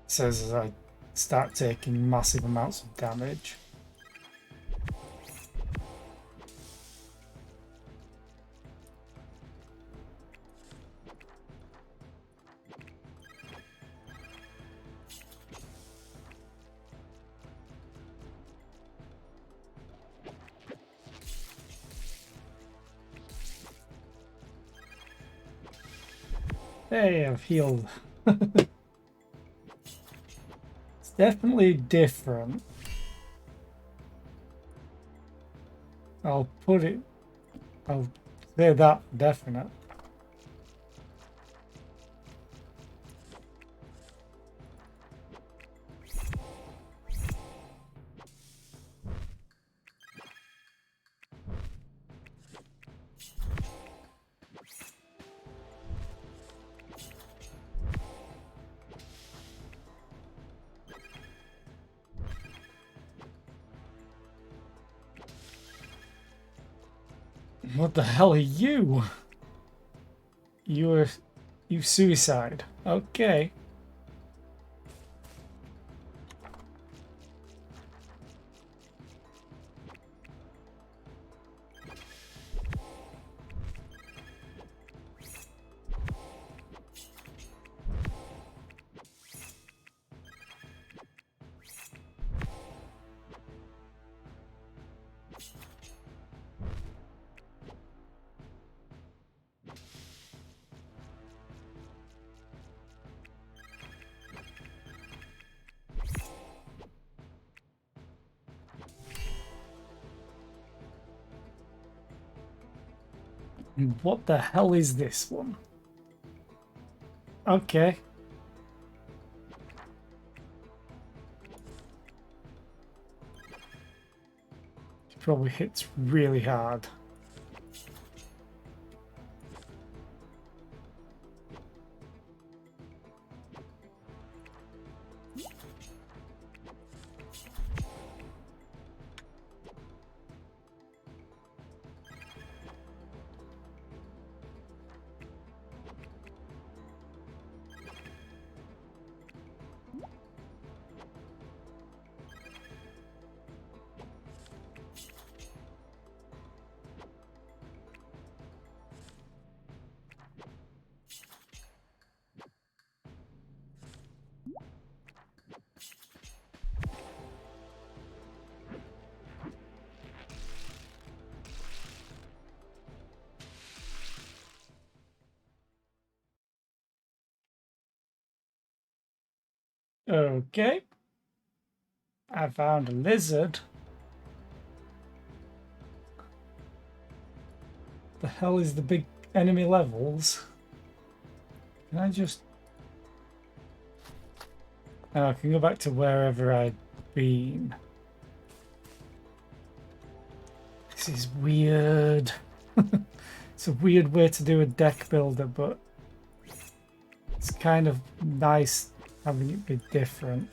Says as I start taking massive amounts of damage. Hey, I've healed. Definitely different. I'll say that for definite. What the hell are you? You suicide. Okay. What the hell is this one? Okay. It probably hits really hard. Okay. I found a lizard. The hell is the big enemy levels? Can I just... Oh, I can go back to wherever I'd been. This is weird. It's a weird way to do a deck builder, but it's kind of nice having it be different.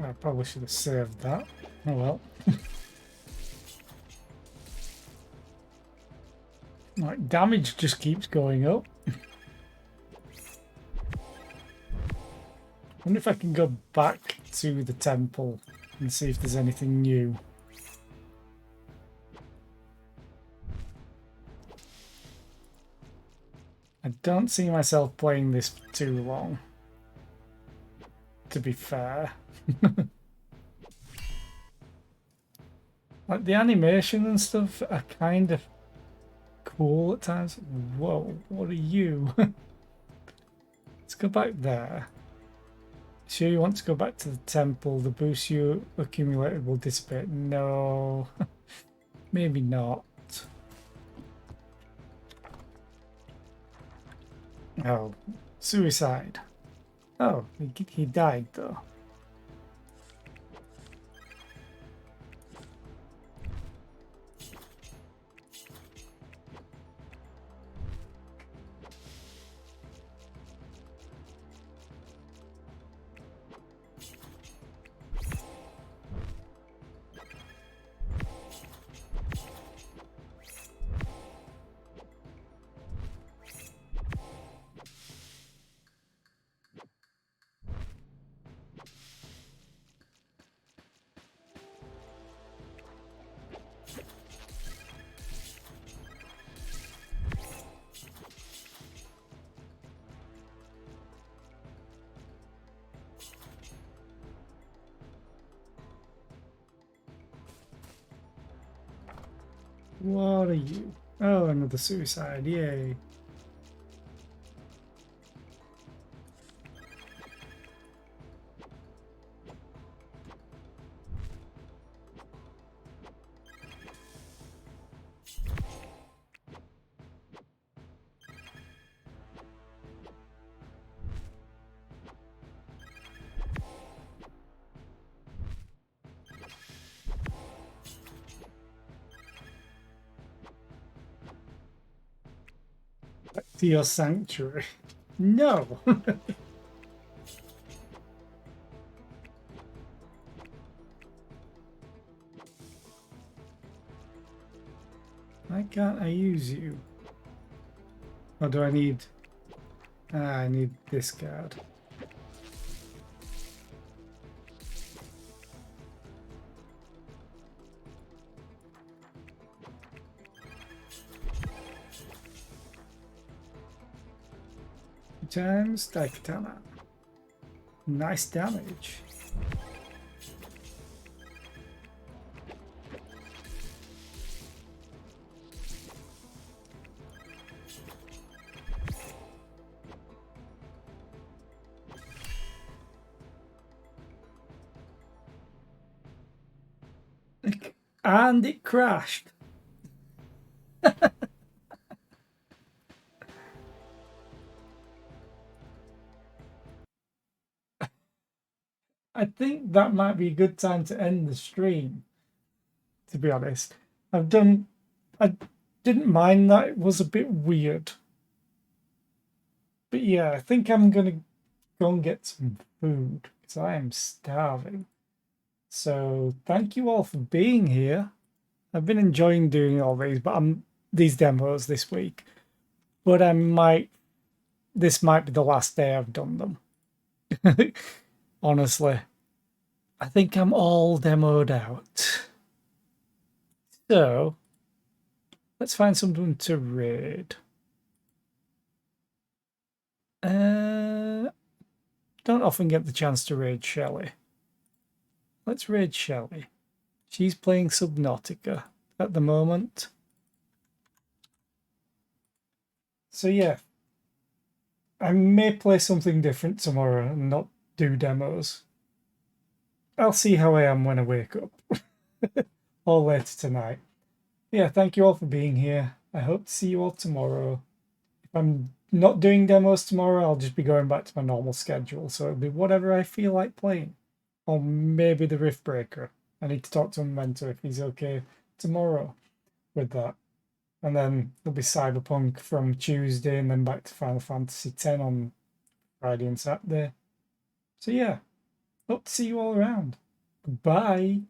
I probably should have saved that. Oh well. Like, damage just keeps going up. Wonder if I can go back to the temple and see if there's anything new. I don't see myself playing this for too long, to be fair. Like, the animation and stuff are kind of cool at times. Whoa, what are you? Let's go back there. Sure you want to go back to the temple? The boost you accumulated will dissipate. No. Maybe not. Oh, suicide. Oh, he died though. What are you? Oh, another suicide. Yay. Back to your sanctuary. No! Why can't I use you? Or do I need... I need this card. Times Daikatana. Nice damage. And it crashed. I think that might be a good time to end the stream, to be honest. I didn't mind that it was a bit weird. But yeah, I think I'm going to go and get some food because I am starving. So thank you all for being here. I've been enjoying doing all these demos this week, but this might be the last day I've done them. Honestly, I think I'm all demoed out. So let's find someone to raid. Don't often get the chance to raid Shelly. Let's raid Shelly. She's playing Subnautica at the moment. So yeah, I may play something different tomorrow and not do demos. I'll see how I am when I wake up. Or later tonight. Yeah, thank you all for being here. I hope to see you all tomorrow. If I'm not doing demos tomorrow, I'll just be going back to my normal schedule. So it'll be whatever I feel like playing. Or maybe the Riftbreaker. I need to talk to my mentor if he's okay tomorrow with that. And then there'll be Cyberpunk from Tuesday and then back to Final Fantasy X on Friday and Saturday. So yeah, Hope to see you all around. Goodbye.